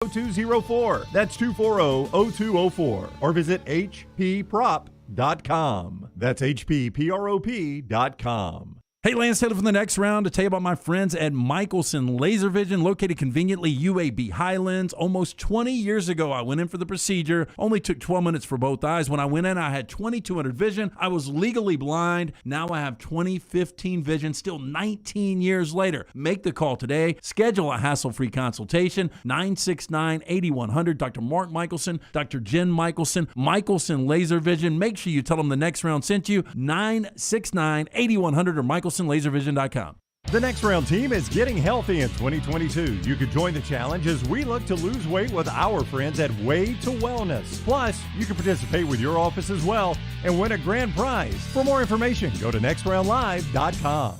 0204. That's 240-0204. Or visit hpprop.com. That's hpprop.com. Hey, Lance Taylor from the next round to tell you about my friends at Michelson Laser Vision, located conveniently UAB Highlands. Almost 20 years ago, I went in for the procedure. Only took 12 minutes for both eyes. When I went in, I had 2200 vision. I was legally blind. Now I have 20/15 vision, still 19 years later. Make the call today. Schedule a hassle-free consultation. 969-8100. Dr. Mark Michelson, Dr. Jen Michelson, Michelson Laser Vision. Make sure you tell them the next round sent you. 969-8100 or MichelsonLaserVision.com. The Next Round team is getting healthy in 2022. You could join the challenge as we look to lose weight with our friends at Wade to Wellness. Plus, you can participate with your office as well and win a grand prize. For more information, go to nextroundlive.com.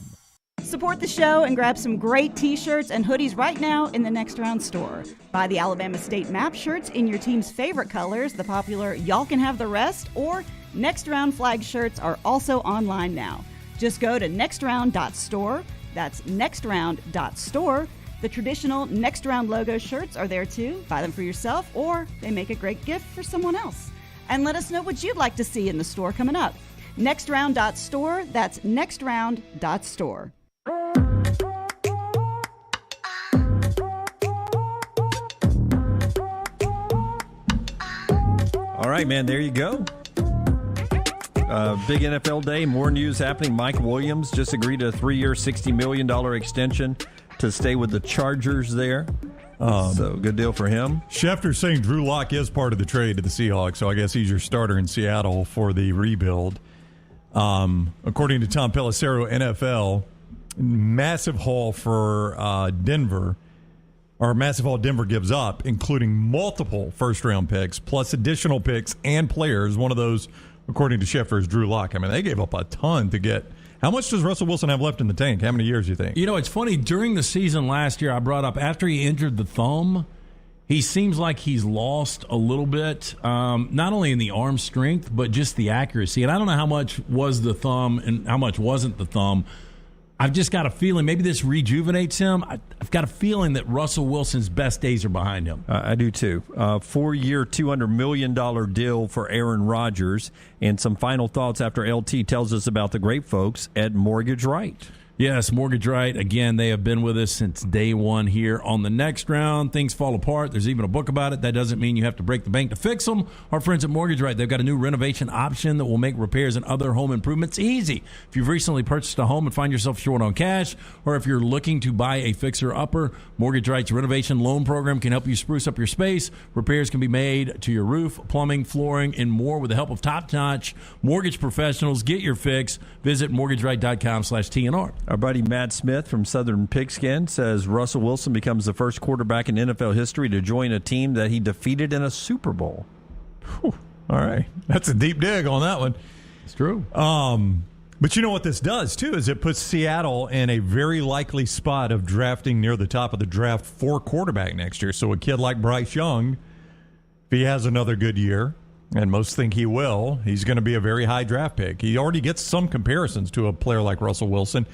Support the show and grab some great t-shirts and hoodies right now in the Next Round store. Buy the Alabama State map shirts in your team's favorite colors, the popular Y'all Can Have the Rest, or Next Round flag shirts are also online now. Just go to nextround.store. That's nextround.store. The traditional Next Round logo shirts are there too. Buy them for yourself, or they make a great gift for someone else. And let us know what you'd like to see in the store coming up. Nextround.store. That's nextround.store. All right, man, there you go. Big NFL day, more news happening. Mike Williams just agreed to a 3-year, $60 million extension to stay with the Chargers there. So good deal for him. Schefter's saying Drew Lock is part of the trade to the Seahawks, so I guess he's your starter in Seattle for the rebuild. According to Tom Pelissero, NFL, massive haul for Denver, or massive haul Denver gives up, including multiple first-round picks, plus additional picks and players. One of those, according to Schefter, is Drew Lock. I mean, they gave up a ton to get. How much does Russell Wilson have left in the tank? How many years do you think? You know, it's funny. During the season last year, I brought up after he injured the thumb, he seems like he's lost a little bit, not only in the arm strength, but just the accuracy. And I don't know how much was the thumb and how much wasn't the thumb. I've just got a feeling maybe this rejuvenates him. I've got a feeling that Russell Wilson's best days are behind him. I do too. 4-year, $200 million deal for Aaron Rodgers. And some final thoughts after LT tells us about the great folks at Mortgage Right. Yes, Mortgage Right. Again, they have been with us since day one here on the next round. Things fall apart. There's even a book about it. That doesn't mean you have to break the bank to fix them. Our friends at Mortgage Right, they've got a new renovation option that will make repairs and other home improvements easy. If you've recently purchased a home and find yourself short on cash, or if you're looking to buy a fixer-upper, Mortgage Right's renovation loan program can help you spruce up your space. Repairs can be made to your roof, plumbing, flooring, and more with the help of top-notch mortgage professionals. Get your fix. Visit mortgageright.com/TNR. Our buddy Matt Smith from Southern Pigskin says Russell Wilson becomes the first quarterback in NFL history to join a team that he defeated in a Super Bowl. Whew. All right. That's a deep dig on that one. It's true. But you know what this does, too, is it puts Seattle in a very likely spot of drafting near the top of the draft for quarterback next year. So a kid like Bryce Young, if he has another good year, and most think he will, he's going to be a very high draft pick. He already gets some comparisons to a player like Russell Wilson.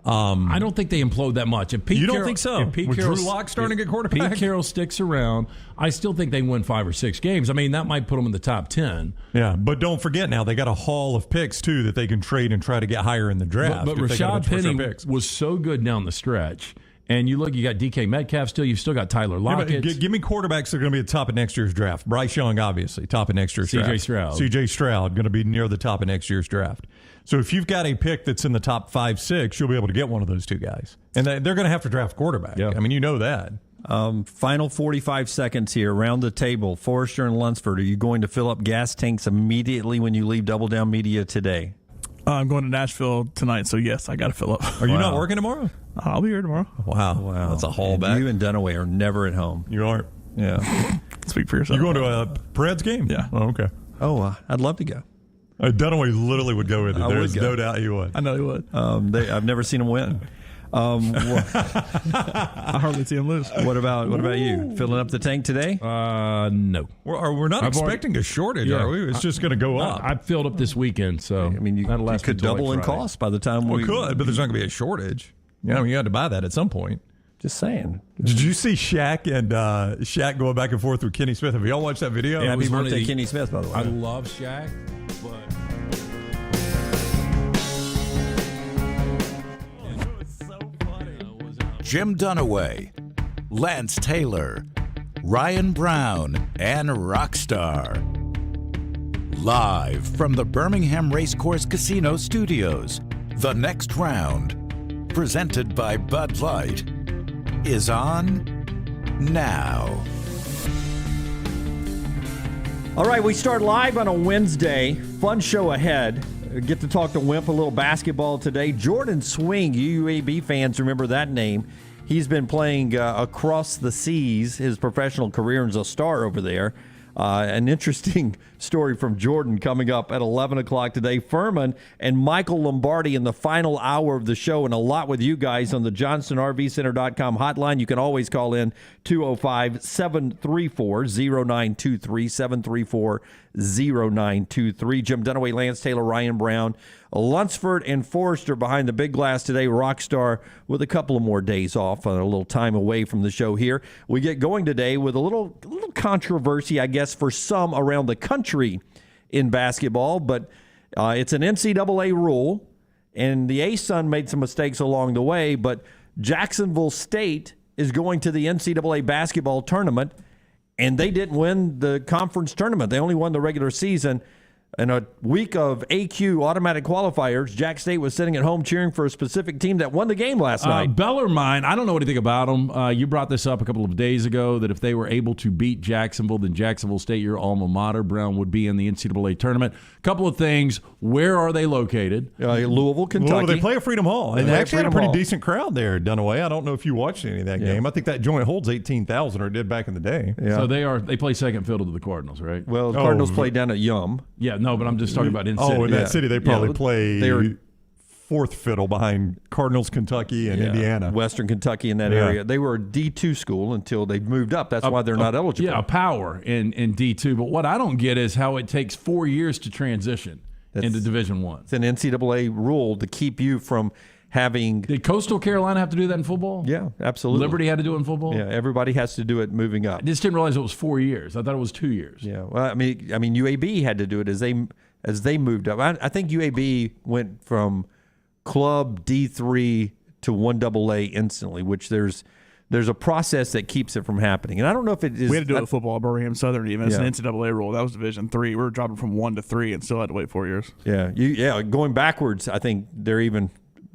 I don't think they implode that much. If Pete you don't Carroll, think so? If Pete With Carroll, Drew Lock starting at quarterback? Pete Carroll sticks around, I still think they win 5 or 6 games. I mean, that might put them in the top 10. Yeah, but don't forget now, they got a haul of picks, too, that they can trade and try to get higher in the draft. But Rashad Penny was so good down the stretch. And you got DK Metcalf still. You've still got Tyler Lockett. Yeah, give me quarterbacks that are going to be at the top of next year's draft. Bryce Young, obviously, top of next year's draft. CJ Stroud, going to be near the top of next year's draft. So if you've got a pick that's in the top 5, 6, you'll be able to get one of those two guys. And they're going to have to draft quarterback. Yeah. I mean, you know that. Final 45 seconds here. Around the table, Forrester and Lunsford, are you going to fill up gas tanks immediately when you leave Double Down Media today? I'm going to Nashville tonight, so yes, I got to fill up. Are you not working tomorrow? I'll be here tomorrow. Wow. That's a haul back. You and Dunaway are never at home. You aren't? Yeah. Speak for yourself. You going to a Preds game? Yeah. Oh, okay. Oh, I'd love to go. Dunaway literally would go with you. There's no doubt he would. I know he would. I've never seen him win. I hardly see him lose. What about you? Filling up the tank today? No. We're not expecting a shortage, are we? It's just going to go up. I filled up this weekend, so I mean, you could double in cost by the time we could, but there's not going to be a shortage. You have to buy that at some point. Just saying. Did you see Shaq and Shaq going back and forth with Kenny Smith? Have y'all watched that video? Yeah, Happy birthday, Kenny Smith, by the way. I love Shaq, but Jim Dunaway, Lance Taylor, Ryan Brown, and Rockstar. Live from the Birmingham Racecourse Casino Studios, the next round, presented by Bud Light, is on now. All right, we start live on a Wednesday. Fun show ahead. Get to talk to Wimp a little basketball today. Jordan Swing, UAB fans remember that name. He's been playing across the seas his professional career and is a star over there. An interesting story from Jordan coming up at 11 o'clock today. Fuhrman and Michael Lombardi in the final hour of the show, and a lot with you guys on the JohnstonRVCenter.com hotline. You can always call in 205-734-0923, 734-0923. Jim Dunaway, Lance Taylor, Ryan Brown, Lunsford, and Forrester behind the big glass today. Rockstar with a couple of more days off, a little time away from the show here. We get going today with a little controversy, I guess, for some around the country in basketball, but it's an NCAA rule, and the ASUN made some mistakes along the way, but Jacksonville State is going to the NCAA basketball tournament, and they didn't win the conference tournament. They only won the regular season. In a week of AQ automatic qualifiers, Jack State was sitting at home cheering for a specific team that won the game last night. Bellarmine, I don't know anything about them. You brought this up a couple of days ago that if they were able to beat Jacksonville, then Jacksonville State, your alma mater, Brown, would be in the NCAA tournament. Couple of things. Where are they located? Louisville, Kentucky. Well, they play at Freedom Hall. And they actually had a pretty Hall. decent crowd there, Dunaway. I don't know if you watched any of that game. I think that joint holds 18,000, or it did back in the day. Yeah. So they play second fiddle to the Cardinals, right? Well, the Cardinals play down at Yum. Yeah, no, but I'm just talking about in city. In that city, they probably play they're fourth fiddle behind Cardinals, Kentucky, and Indiana. Western Kentucky in that area. They were a D2 school until they moved up. That's why they're not eligible. Yeah, a power in D2. But what I don't get is how it takes 4 years to transition into Division I. It's an NCAA rule to keep you from having... Did Coastal Carolina have to do that in football? Yeah, absolutely. Liberty had to do it in football? Yeah, everybody has to do it moving up. I just didn't realize it was 4 years. I thought it was 2 years. Yeah, well, I mean, UAB had to do it as they moved up. I think UAB went from club D3 to 1AA instantly, which there's a process that keeps it from happening. And I don't know if it is... We had to do it with football, Birmingham Southern even. It's an NCAA rule. That was Division III. We were dropping from 1 to 3 and still had to wait 4 years. Yeah, going backwards, I think they're even...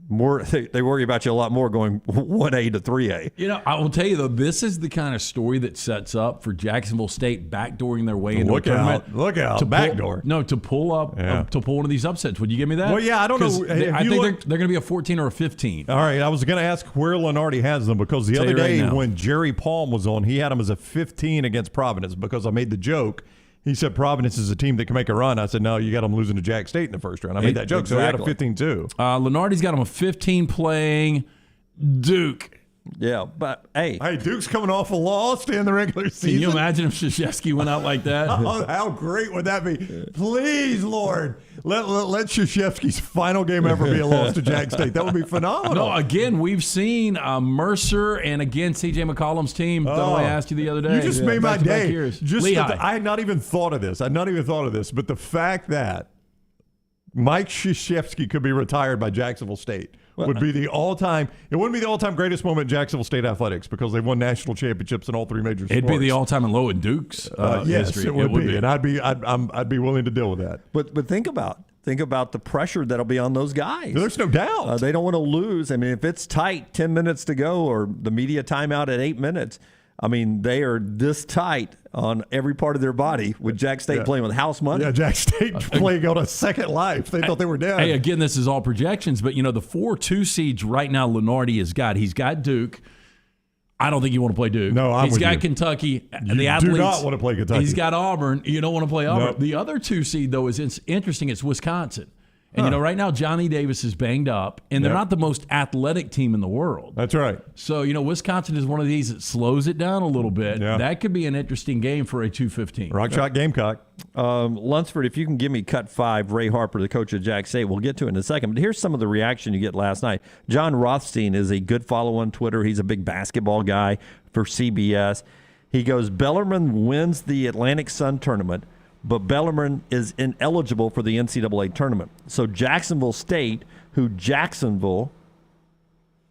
more. They worry about you a lot more going 1A to 3A. You know, I will tell you, though, this is the kind of story that sets up for Jacksonville State backdooring their way into a tournament. Look out. Backdoor. To pull one of these upsets. Would you give me that? Well, yeah, I don't know. I think they're going to be a 14 or a 15. All right, I was going to ask where Lenardi has them, because the other day when Jerry Palm was on, he had them as a 15 against Providence, because I made the joke. He said Providence is a team that can make a run. I said, no, you got them losing to Jack State in the first round. I made that joke. So he had a 15-2. Lenardi's got them a 15 playing Duke. Yeah, but hey. Hey, Duke's coming off a loss in the regular season. Can you imagine if Krzyzewski went out like that? Oh, how great would that be? Please, Lord, let Krzyzewski's final game ever be a loss to Jack State. That would be phenomenal. No, again, we've seen Mercer and again C.J. McCollum's team. I asked you the other day. You just made my day. Lehigh. I had not even thought of this. But the fact that Mike Krzyzewski could be retired by Jacksonville State would be the all-time. It wouldn't be the all-time greatest moment in Jacksonville State athletics, because they've won national championships in all three major sports. It'd be the all-time and low in Duke's yes, history. It would be, and I'd be willing to deal with that. But think about the pressure that'll be on those guys. There's no doubt. They don't want to lose. I mean, if it's tight, 10 minutes to go, or the media timeout at 8 minutes. I mean, they are this tight on every part of their body with Jack State playing with house money. Yeah, Jack State playing on a second life. They thought they were dead. Hey, again, this is all projections, but, the 4-2 seeds right now Lenardi has got. He's got Duke. I don't think you want to play Duke. No, I'm He's with got you. Kentucky. You the athletes, do not want to play Kentucky. He's got Auburn. You don't want to play Auburn. No. The other 2 seed, though, is interesting. It's Wisconsin. And, right now Johnny Davis is banged up, and they're not the most athletic team in the world. That's right. So, Wisconsin is one of these that slows it down a little bit. Yeah. That could be an interesting game for a 2:15. Rock Shot Gamecock. Lunsford, if you can give me cut 5, Ray Harper, the coach of Jack State, we'll get to it in a second. But here's some of the reaction you get last night. John Rothstein is a good follow on Twitter. He's a big basketball guy for CBS. He goes, Bellarmine wins the Atlantic Sun tournament, but Bellarmine is ineligible for the NCAA tournament. So Jacksonville State, who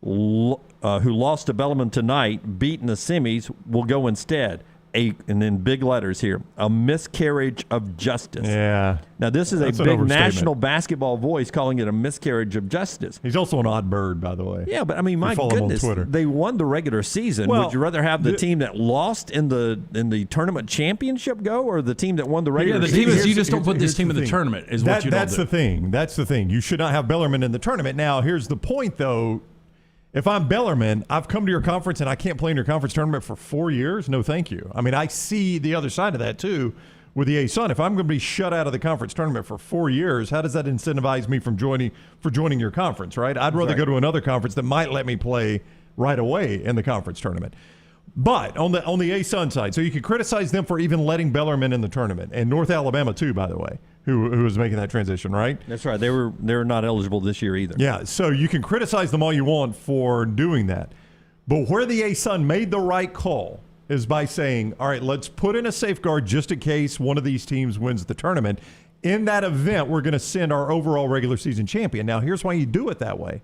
lost to Bellarmine tonight, beat in the semis, will go instead. And in big letters here, a miscarriage of justice. Yeah. Now, this is That's a an big overstatement. national basketball voice calling it a miscarriage of justice. He's also an odd bird, by the way. Yeah, but I mean, You my follow him on goodness, Twitter. they won the regular season. Well, Would you rather have the team that lost in the tournament championship go, or the team that won the regular the season? team is you Here's- just don't put this here's team the in the thing. tournament is what you don't That's do. the thing. That's the thing. You should not have Bellarmine in the tournament. Now, here's the point, though. If I'm Bellarmine, I've come to your conference and I can't play in your conference tournament for 4 years. No, thank you. I mean, I see the other side of that too with the A-Sun. If I'm going to be shut out of the conference tournament for 4 years, how does that incentivize me from joining your conference, right? I'd rather go to another conference that might let me play right away in the conference tournament. But on the A-Sun side, so you can criticize them for even letting Bellarmine in the tournament, and North Alabama too, by the way, who was making that transition, right? That's right. They're not eligible this year either. Yeah, so you can criticize them all you want for doing that. But where the A-Sun made the right call is by saying, all right, let's put in a safeguard just in case one of these teams wins the tournament. In that event, we're going to send our overall regular season champion. Now, here's why you do it that way.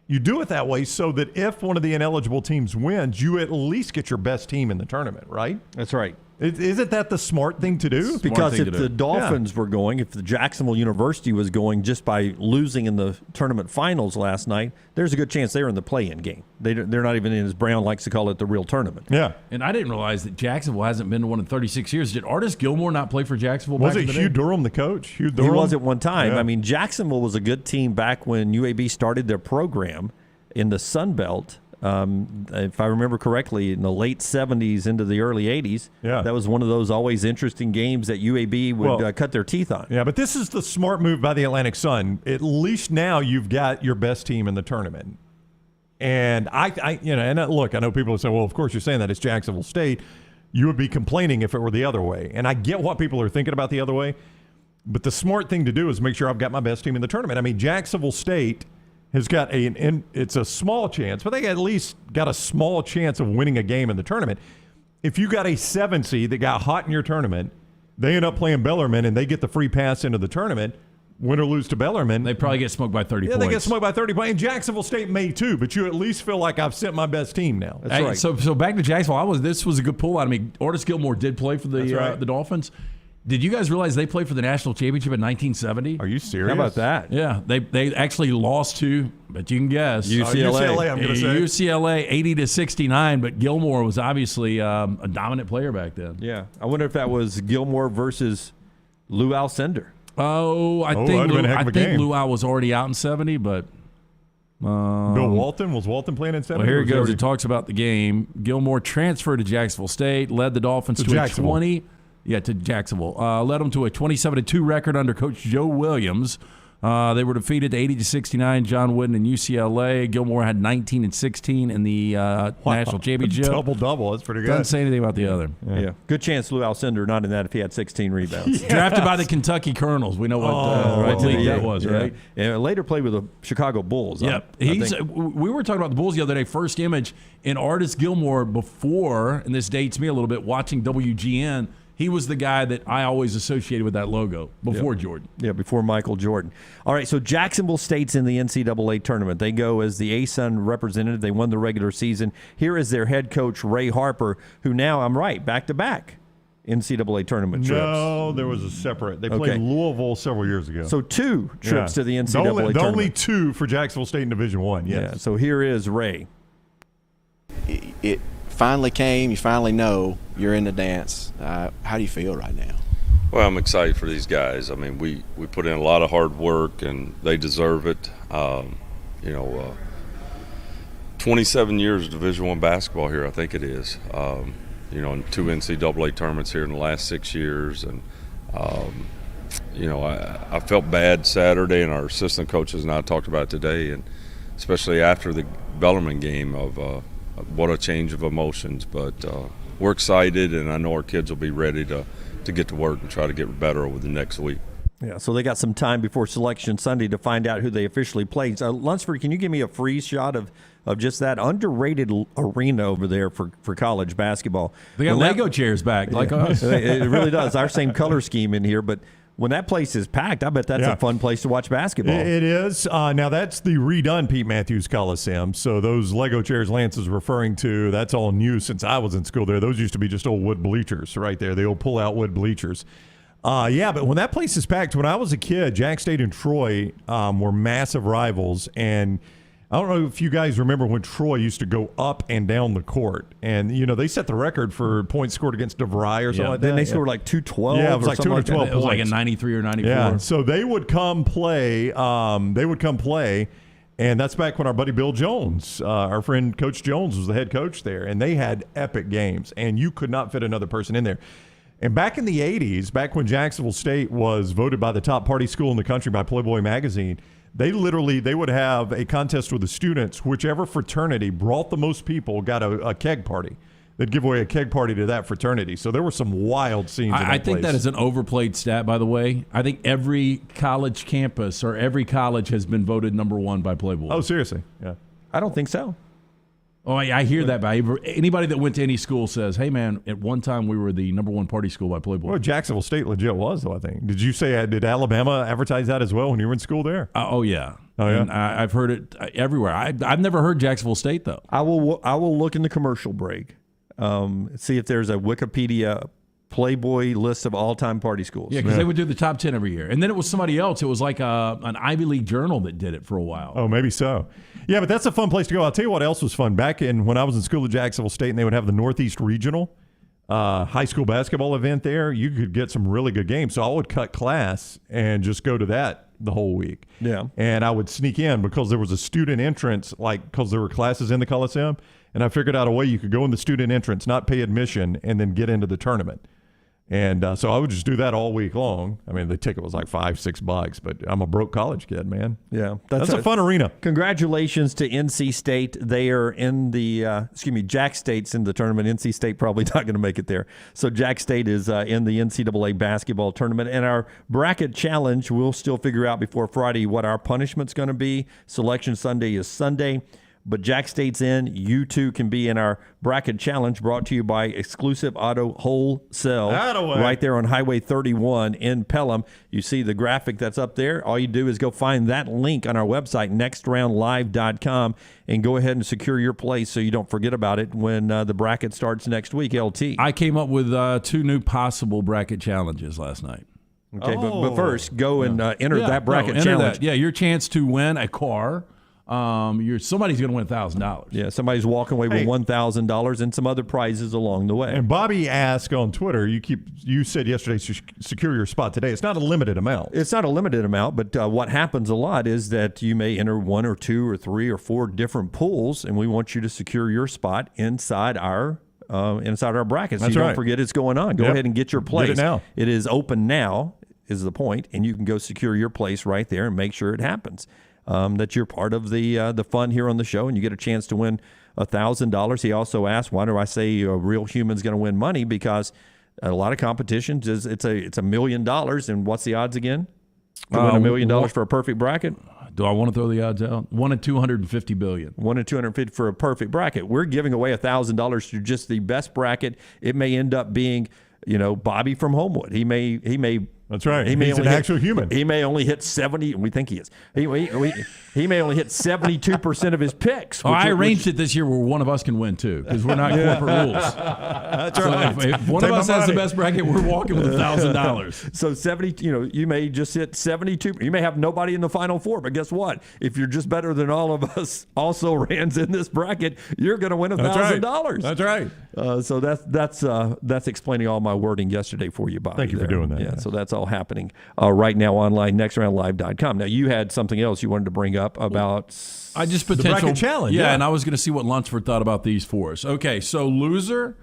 You do it that way so that if one of the ineligible teams wins, you at least get your best team in the tournament, right? That's right. Isn't that the smart thing to do? Because if the Dolphins were going, if the Jacksonville University was going just by losing in the tournament finals last night, there's a good chance they're in the play-in game. They're not even in, as Brown likes to call it, the real tournament. Yeah. And I didn't realize that Jacksonville hasn't been to one in 36 years. Did Artis Gilmore not play for Jacksonville? Was back it in the Hugh day? Durham, the coach? Hugh He Durham? was at one time. Yeah. I mean, Jacksonville was a good team back when UAB started their program in the Sun Belt. If I remember correctly, in the late 70s into the early 80s, that was one of those always interesting games that UAB would cut their teeth on. Yeah, but this is the smart move by the Atlantic Sun. At least now you've got your best team in the tournament. And look, I know people will say, well, of course you're saying that it's Jacksonville State. You would be complaining if it were the other way. And I get what people are thinking about the other way. But the smart thing to do is make sure I've got my best team in the tournament. I mean, Jacksonville State has got it's a small chance, but they at least got a small chance of winning a game in the tournament. If you got a 7 seed that got hot in your tournament, they end up playing Bellarmine and they get the free pass into the tournament, win or lose to Bellarmine. They probably get smoked by 30 points. Yeah, they get smoked by 30 points. And Jacksonville State may too, but you at least feel like I've sent my best team now. That's right. So back to Jacksonville, this was a good pull out. I mean, Artis Gilmore did play for the Dolphins. Did you guys realize they played for the national championship in 1970? Are you serious? How about that? Yeah, they actually lost to, but you can guess, UCLA, I'm going to say. UCLA 80-69. But Gilmore was obviously a dominant player back then. Yeah. I wonder if that was Gilmore versus Lou Alcindor. I that'd think have been a heck of a game. Lou Al was already out in 70, but Bill Walton? Was Walton playing in 70? well, here it goes. It talks about the game. Gilmore transferred to Jacksonville State, led the Dolphins to a 20. Yeah, to Jacksonville. Led them to a 27-2 record under Coach Joe Williams. They were defeated 80-69. John Wooden and UCLA. Gilmore had 19 and 16 in the national championship. Double. That's pretty good. Doesn't say anything about the other. Yeah. Good chance Lou Alcindor not in that if he had 16 rebounds. Drafted by the Kentucky Colonels. We know what league that was, right? And later played with the Chicago Bulls. Yep. We were talking about the Bulls the other day. First image in Artis Gilmore before, and this dates me a little bit, watching WGN. He was the guy that I always associated with that logo before Jordan. Yeah, before Michael Jordan. All right, so Jacksonville State's in the NCAA tournament. They go as the A-Sun representative. They won the regular season. Here is their head coach, Ray Harper, who now, I'm right, back-to-back NCAA tournament trips. No, there was a separate. They played Louisville several years ago. So 2 trips to the NCAA tournament. The only 2 for Jacksonville State in Division I, yes. Yeah, so here is Ray. It finally came. You finally know you're in the dance. How do you feel right now? Well, I'm excited for these guys. I mean, we put in a lot of hard work, and they deserve it. 27 years of Division I basketball here, I think it is. And 2 NCAA tournaments here in the last 6 years, and I felt bad Saturday, and our assistant coaches and I talked about it today, and especially after the Bellarmine game of what a change of emotions. But we're excited, and I know our kids will be ready to get to work and try to get better over the next week. Yeah, so they got some time before Selection Sunday to find out who they officially play. Lunsford, can you give me a freeze shot of just that underrated arena over there for college basketball? They got Lego chairs back, like us. It really does. Our same color scheme in here, but when that place is packed, I bet that's a fun place to watch basketball. It is. Now, that's the redone Pete Matthews Coliseum. So those Lego chairs Lance is referring to, that's all new since I was in school there. Those used to be just old wood bleachers right there, the old pull-out wood bleachers. But when that place is packed, when I was a kid, Jack State and Troy were massive rivals. And I don't know if you guys remember when Troy used to go up and down the court. And, they set the record for points scored against DeVry or something like that. Then they scored like 212. Yeah, it was like 212 points. It was like a 93 or 94. Yeah, so they would come play. And that's back when our buddy Bill Jones, our friend Coach Jones, was the head coach there. And they had epic games. And you could not fit another person in there. And back in the 80s, back when Jacksonville State was voted by the top party school in the country by Playboy magazine, they would have a contest with the students. Whichever fraternity brought the most people got a keg party. They'd give away a keg party to that fraternity. So there were some wild scenes in that I think place. that is an overplayed stat, by the way. I think every college campus or every college has been voted number one by Playboy. Oh, seriously? Yeah. I don't think so. Oh, I hear that by anybody that went to any school says, hey, man, at one time we were the number one party school by Playboy. Well, Jacksonville State legit was, though, I think. Did you say, did Alabama advertise that as well when you were in school there? Oh, yeah. Oh, yeah? And I've heard it everywhere. I've never heard Jacksonville State, though. I will look in the commercial break, see if there's a Wikipedia Playboy list of all-time party schools. Yeah, because they would do the top 10 every year. And then it was somebody else. It was like an Ivy League journal that did it for a while. Oh, maybe so. Yeah, but that's a fun place to go. I'll tell you what else was fun. Back when I was in school at Jacksonville State, and they would have the Northeast Regional high school basketball event there, you could get some really good games. So I would cut class and just go to that the whole week. Yeah. And I would sneak in because there was a student entrance, because there were classes in the Coliseum, and I figured out a way you could go in the student entrance, not pay admission, and then get into the tournament. And so I would just do that all week long. I mean, the ticket was like $5-6, but I'm a broke college kid, man. Yeah. That's a fun arena. Congratulations to NC State. They are in the, Jack State's in the tournament. NC State probably not going to make it there. So Jack State is in the NCAA basketball tournament. And our bracket challenge, we'll still figure out before Friday what our punishment's going to be. Selection Sunday is Sunday. But Jack State's in. You too can be in our bracket challenge brought to you by Exclusive Auto Wholesale. Right there on Highway 31 in Pelham. You see the graphic that's up there. All you do is go find that link on our website, nextroundlive.com, and go ahead and secure your place so you don't forget about it when the bracket starts next week, LT. I came up with 2 new possible bracket challenges last night. Okay, but first, go and enter that bracket challenge. Yeah, your chance to win a car. Somebody's going to win $1,000. Yeah, somebody's walking away with $1,000 and some other prizes along the way. And Bobby asked on Twitter, you said yesterday to secure your spot today. It's not a limited amount. It's not a limited amount, but what happens a lot is that you may enter 1 or 2 or 3 or 4 different pools, and we want you to secure your spot inside our bracket. So you don't forget it's going on. Go ahead and get your place. Get it now. It is open now is the point, and you can go secure your place right there and make sure it happens. That you're part of the fun here on the show, and you get a chance to win $1,000. He also asked, why do I say a real human's going to win money? Because a lot of competitions it's $1 million, and what's the odds again? To win $1 million for a perfect bracket? Do I want to throw the odds out? 1 in 250 billion. 1 in 250 for a perfect bracket. We're giving away $1,000 to just the best bracket. It may end up being, Bobby from Homewood. He may. That's right. He's an actual human. He may only hit 70. We think he is. He may only hit 72% of his picks. I arranged it this year where one of us can win too, because we're not corporate rules. That's right. If one of us has the best bracket, we're walking with $1,000. So 70. You may just hit 72. You may have nobody in the Final Four, but guess what? If you're just better than all of us, also Rand's in this bracket, you're going to win $1,000. That's right. So that's explaining all my wording yesterday for you, Bobby. Thank you for doing that. Yeah. So that's all happening right now online, nextroundlive.com. Now, you had something else you wanted to bring up about the bracket challenge. Yeah, and I was going to see what Lunsford thought about these for us. Okay, so loser,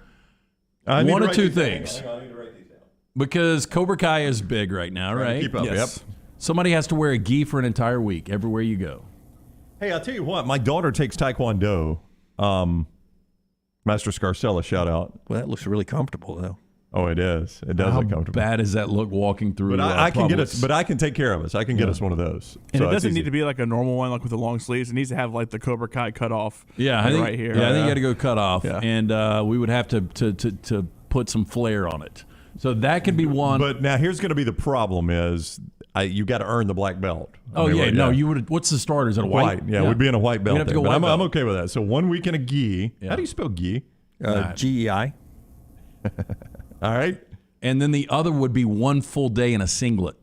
1 of 2 things. Hang on, I need to write these down. Because Cobra Kai is big right now, right? Keep up. Yes. Yep. Somebody has to wear a gi for an entire week everywhere you go. Hey, I'll tell you what. My daughter takes Taekwondo. Master Scarcella, shout out. Well, that looks really comfortable, though. Oh, it is. It does How look comfortable. bad does that look walking through? But I can get Publix? us. But I can take care of us. I can get us one of those. And So it it's doesn't easy. need to be like a normal one, like with the long sleeves. It needs to have like the Cobra Kai cut off. Yeah, I think, right here. Yeah, I think you got to go cut off, Yeah. and we would have to put some flair on it. So that could be one. But now here's going to be the problem: is you got to earn the black belt. You would. What's the starter? Is it a white? Yeah, we'd be in a white belt. We'd have to there, go but white I'm belt. okay with that. So 1 week in a gi. Yeah. How do you spell gi? GEI. All right, And then the other would be 1 full day in a singlet.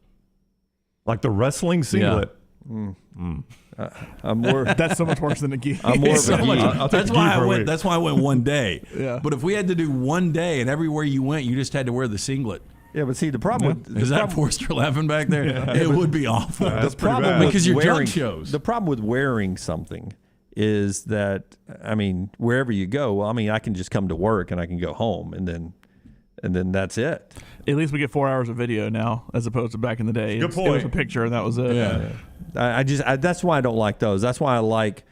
like the wrestling singlet. I'm more. That's so much worse than a gi. I'm more of So a much- gi. I'll take that's the why gi for I a went. week. That's why I went 1 day. Yeah. But if we had to do 1 day and everywhere you went, you just had to wear the singlet. Yeah, but see, the problem with Is that Forrester laughing back there? It would be awful. That's the pretty problem bad. with Because your wearing, junk shows. The problem with wearing something is that, I mean, wherever you go, well, I mean, I can just come to work and I can go home, and then that's it. At least we get 4 hours of video now, as opposed to back in the day. Good It was a point. picture and that was it. Yeah. I that's why I don't like those. That's why I like,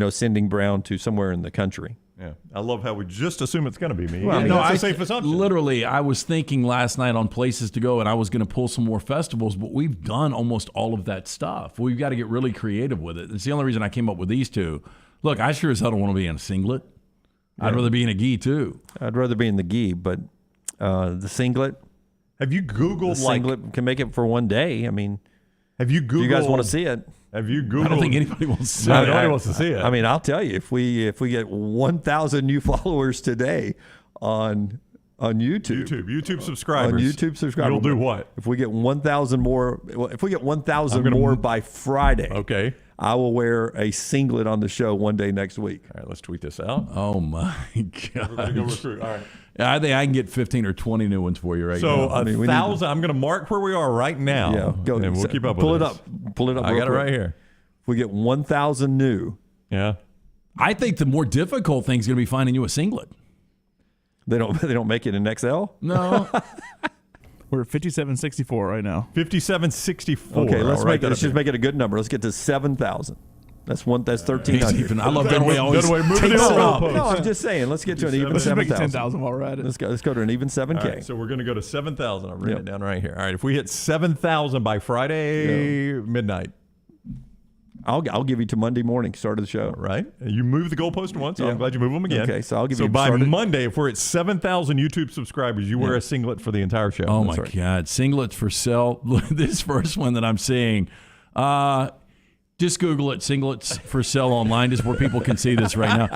sending Brown to somewhere in the country. Yeah, I love how we just assume it's going to be me. Well, I mean, that's I a safe assumption. Literally, I was thinking last night on places to go, and I was going to pull some more festivals, but we've done almost all of that stuff. We've got to get really creative with it. It's the only reason I came up with these two. Look, I sure as hell don't want to be in a singlet. I'd rather be in a gi too. I'd rather be in the gi, but the singlet, Have you Googled singlet can make it for 1 day. I mean, Have you do Googled? you guys want to see it? Have you Googled? I don't think anybody wants to see No, it. nobody wants to see it. I mean, I'll tell you, if we get 1,000 new followers today on YouTube. YouTube subscribers. On YouTube subscribers. You'll do what? If we get 1,000 more, if we get 1,000 gonna- more by Friday, Okay. I will wear a singlet on the show one day next week. All right, let's tweet this out. Oh my Everybody go god! recruit. All right. I think I can get 15 or 20 new ones for you right So now. I mean, we 1,000. I'm going to mark where we are right now. Yeah, go. and we'll keep up Pull with it this. up. Pull it up. I real got it quick. right here. If we get 1,000 new, Yeah. I think the more difficult thing is going to be finding you a singlet. they don't make it in XL. No, We're at 5764 right now. 5764. Okay, let's I'll write that let's up just here. make it a good number. Let's get to 7,000. That's 1,300. He's even- I love Dunaway always Dunaway moving takes the it up. goalposts. No, I'm just saying. Let's get to an even Let's just make it 7,000. 10,000 while we're at it. Let's go to an even 7K. All right, so we're going to go to 7,000. I've written Yep. it down right here. All right, if we hit 7,000 by Friday midnight, I'll give you to Monday morning, start of the show. right? You move the goalpost once. So Yeah. I'm glad you move them again. Okay, so I'll give So you by started- Monday, if we're at 7,000 YouTube subscribers, you wear a singlet for the entire show. Oh That's my right. God! Singlets for sale. This first one that I'm seeing, just Google it. Singlets for sale online is where people can see this right now.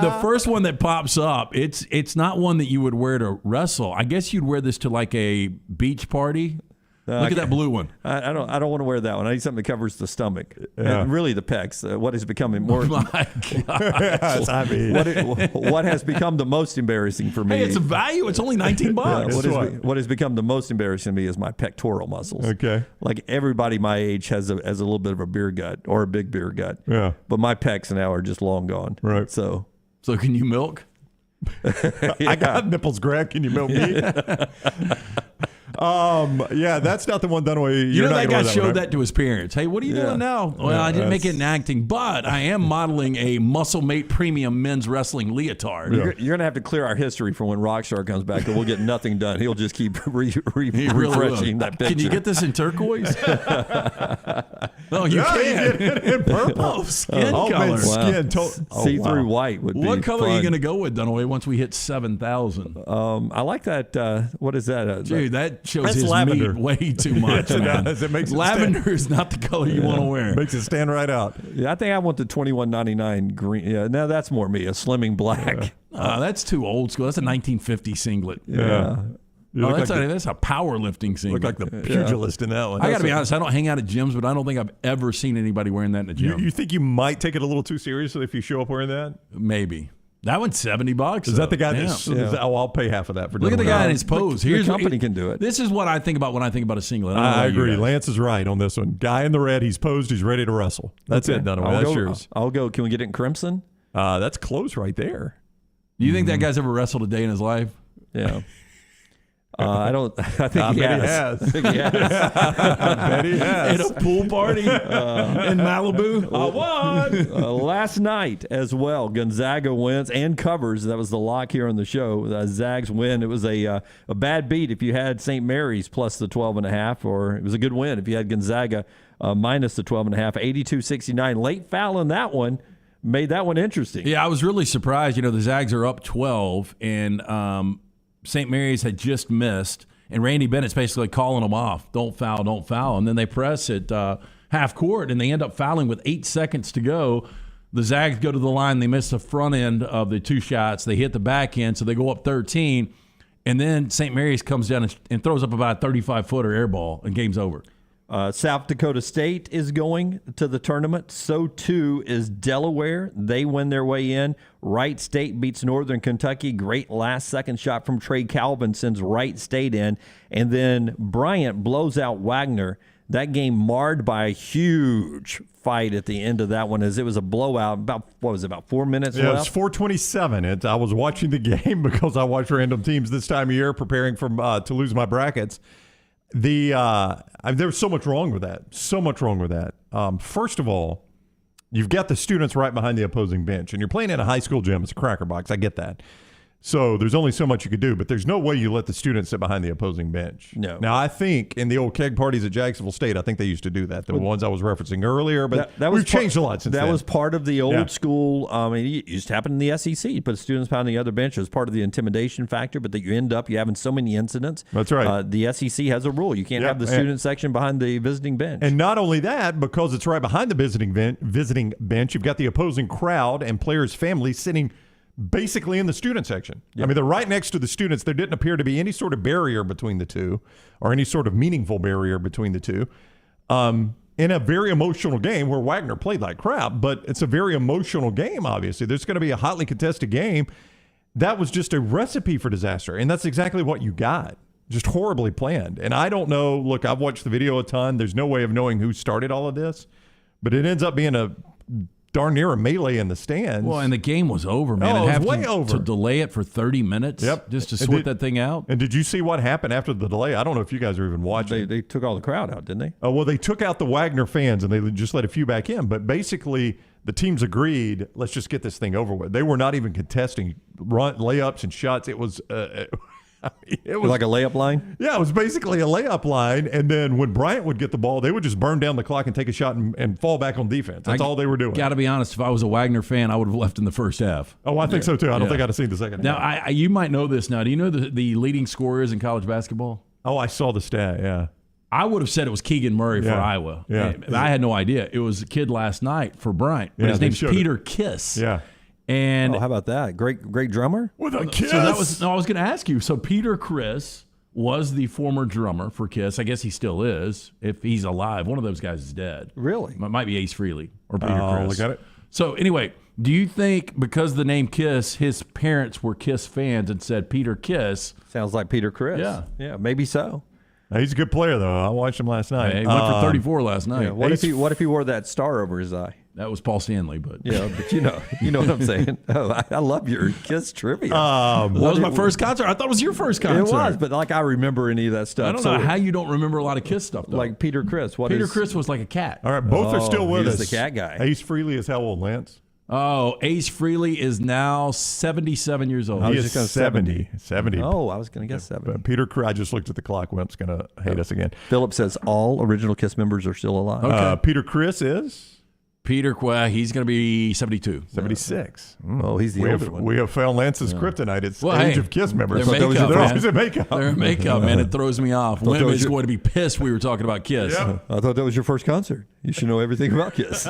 The first one that pops up, it's not one that you would wear to wrestle. I guess you'd wear this to like a beach party. Look at that blue one. I don't want to wear that one. I need something that covers the stomach. Yeah. And really the pecs. What is becoming more? My God! Yes, I mean, what has become the most embarrassing for me? Hey, it's a value. It's only $19. What has become the most embarrassing to me is my pectoral muscles. Okay. Like everybody my age has a little bit of a beer gut or a big beer gut. Yeah. But my pecs now are just long gone. Right. So So can you milk? I got nipples, Greg. Can you milk me? Yeah, that's not the one done away. You know that guy showed that to his parents. Hey, what are you Yeah. doing now? Well, I didn't make it in acting, but I am modeling a Muscle Mate Premium men's wrestling leotard. you're going to have to clear our history for when Rockstar comes back, or we'll get nothing done. He'll just keep He really will. refreshing that picture. Can you get this in turquoise? No, you Yeah, can. you get it in purple. Oh, skin Oh, color. man, skin. See-through white would be What color are you fun. going to go with, Dunaway, once we hit 7,000? I like that. What is that? Dude, that shows That's his lavender. meat way too much, Yes, it man. does. It makes it Lavender is not the color you want to wear. Makes it stand right out. Yeah, I think I want the $21.99 green. Yeah, now that's more me, a slimming black. That's too old school. That's a 1950 singlet. Yeah. You Oh, look that's, like that's a powerlifting Look singlet. like the pugilist in that one. I got to be honest. I don't hang out at gyms, but I don't think I've ever seen anybody wearing that in a gym. You think you might take it a little too seriously if you show up wearing that? Maybe that one's $70. Is that the guy Damn. that's? Oh, I'll pay half of that for. Look at the doing guy that. in his pose. The Here's what- company can do it. This is what I think about when I think about a singlet. don't know I about you agree. guys. Lance is right on this one. Guy in the red. He's posed. He's ready to wrestle. That's it. Dunaway. I'll That's go, yours. I'll go. Can we get it in crimson? That's close right there. Do you think that guy's ever wrestled a day in his life? Yeah. I think he has. I bet he has. At a pool party in Malibu. I won. Last night as well, Gonzaga wins and covers. That was the lock here on the show. Zags win. It was a bad beat if you had St. Mary's plus the 12.5, or it was a good win if you had Gonzaga minus the 12.5. 82-69. Late foul in that one made that one interesting. Yeah, I was really surprised. You know, the Zags are up 12, and St. Mary's had just missed, and Randy Bennett's basically calling them off. Don't foul. And then they press at half court, and they end up fouling with 8 seconds to go. The Zags go to the line. They miss the front end of the 2 shots. They hit the back end, so they go up 13. And then St. Mary's comes down and throws up about a 35-footer air ball, and game's over. South Dakota State is going to the tournament. So, too, is Delaware. They win their way in. Wright State beats Northern Kentucky. Great last-second shot from Trey Calvin sends Wright State in. And then Bryant blows out Wagner. That game marred by a huge fight at the end of that one, as it was a blowout. About 4 minutes left? Yeah, it's 4:27. I was watching the game because I watch random teams this time of year, preparing to lose my brackets. There was so much wrong with that. First of all, you've got the students right behind the opposing bench, and you're playing in a high school gym. It's a cracker box. I get that. So there's only so much you could do, but there's no way you let the students sit behind the opposing bench. No. Now, I think in the old keg parties at Jacksonville State, I think they used to do that. The ones I was referencing earlier, but we've changed a lot since then. That was part of the old school. It used to happen in the SEC. You put students behind the other bench as part of the intimidation factor, but that you having so many incidents. That's right. The SEC has a rule. You can't have the student section behind the visiting bench. And not only that, because it's right behind the visiting bench, you've got the opposing crowd and players' families sitting basically in the student section. Yep. I mean, they're right next to the students. There didn't appear to be any sort of barrier between the two, or any sort of meaningful barrier between the two. In a very emotional game where Wagner played like crap, but it's a very emotional game, obviously. There's going to be a hotly contested game. That was just a recipe for disaster, and that's exactly what you got. Just horribly planned. And I don't know. Look, I've watched the video a ton. There's no way of knowing who started all of this, but it ends up being a darn near a melee in the stands. Well, and the game was over, man. Oh, it was way over. To delay it for 30 minutes just to sort that thing out. And did you see what happened after the delay? I don't know if you guys are even watching. They took all the crowd out, didn't they? Oh, well, they took out the Wagner fans, and they just let a few back in. But basically, the teams agreed, let's just get this thing over with. They were not even contesting layups and shots. It was it was like a layup line? Yeah, it was basically a layup line. And then when Bryant would get the ball, they would just burn down the clock and take a shot and fall back on defense. That's all they were doing. Got to be honest, if I was a Wagner fan, I would have left in the first half. Oh, I think so, too. I don't think I'd have seen the second half. Now, you might know this now. Do you know the leading scorers in college basketball? Oh, I saw the stat, yeah. I would have said it was Keegan Murray for Iowa. Yeah. I had no idea. It was a kid last night for Bryant. But his name's Peter Kiss. Yeah. And how about that? Great drummer? With a kiss. So I was going to ask you. So Peter Criss was the former drummer for Kiss. I guess he still is. If he's alive, one of those guys is dead. Really? It might be Ace Frehley or Peter Criss. Look at it. So anyway, do you think because the name Kiss, his parents were Kiss fans and said Peter Kiss? Sounds like Peter Criss. Yeah, maybe so. He's a good player, though. I watched him last night. He went for 34 last night. Yeah, what if he wore that star over his eye? That was Paul Stanley, but but you know what I'm saying. Oh, I love your Kiss trivia. That was my first concert. I thought it was your first concert. It was, but I remember any of that stuff. I don't know how you don't remember a lot of Kiss stuff, though. Like Peter Criss. Peter Criss was like a cat. All right, both are still with us. He's the cat guy. Ace Frehley is how old, Lance? Oh, Ace Frehley is now 77 years old. He is 70. 70. Oh, I was going to guess 70. Peter Criss, I just looked at the clock. Wimp's going to hate us again. Philip says all original Kiss members are still alive. Okay. Peter Criss is? He's going to be 72. 76. Oh, he's the older one. We have found Lance's kryptonite. It's age of Kiss members. They're always in makeup. They're in makeup, man. It throws me off. Wimp is going to be pissed we were talking about Kiss. Yep. I thought that was your first concert. You should know everything about Kiss.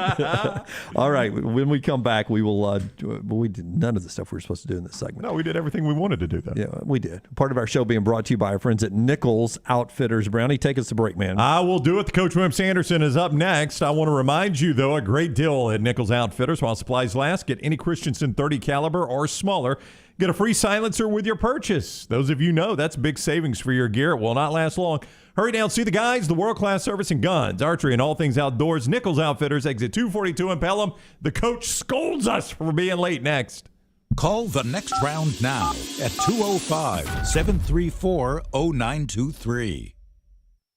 All right. When we come back, we will. We did none of the stuff we were supposed to do in this segment. No, we did everything we wanted to do, though. Yeah, we did. Part of our show being brought to you by our friends at Nichols Outfitters. Brownie, take us to break, man. I will do it. The Coach Wimp Sanderson is up next. I want to remind you, though, a great deal at Nichols Outfitters while supplies last. Get any Christensen 30 caliber or smaller. Get a free silencer with your purchase. Those of you know that's big savings for your gear. It will not last long. Hurry down, see the guys, the world-class service in guns, archery, and all things outdoors. Nichols Outfitters, exit 242 in Pelham. The coach scolds us for being late next. Call the next round now at 205-734-0923.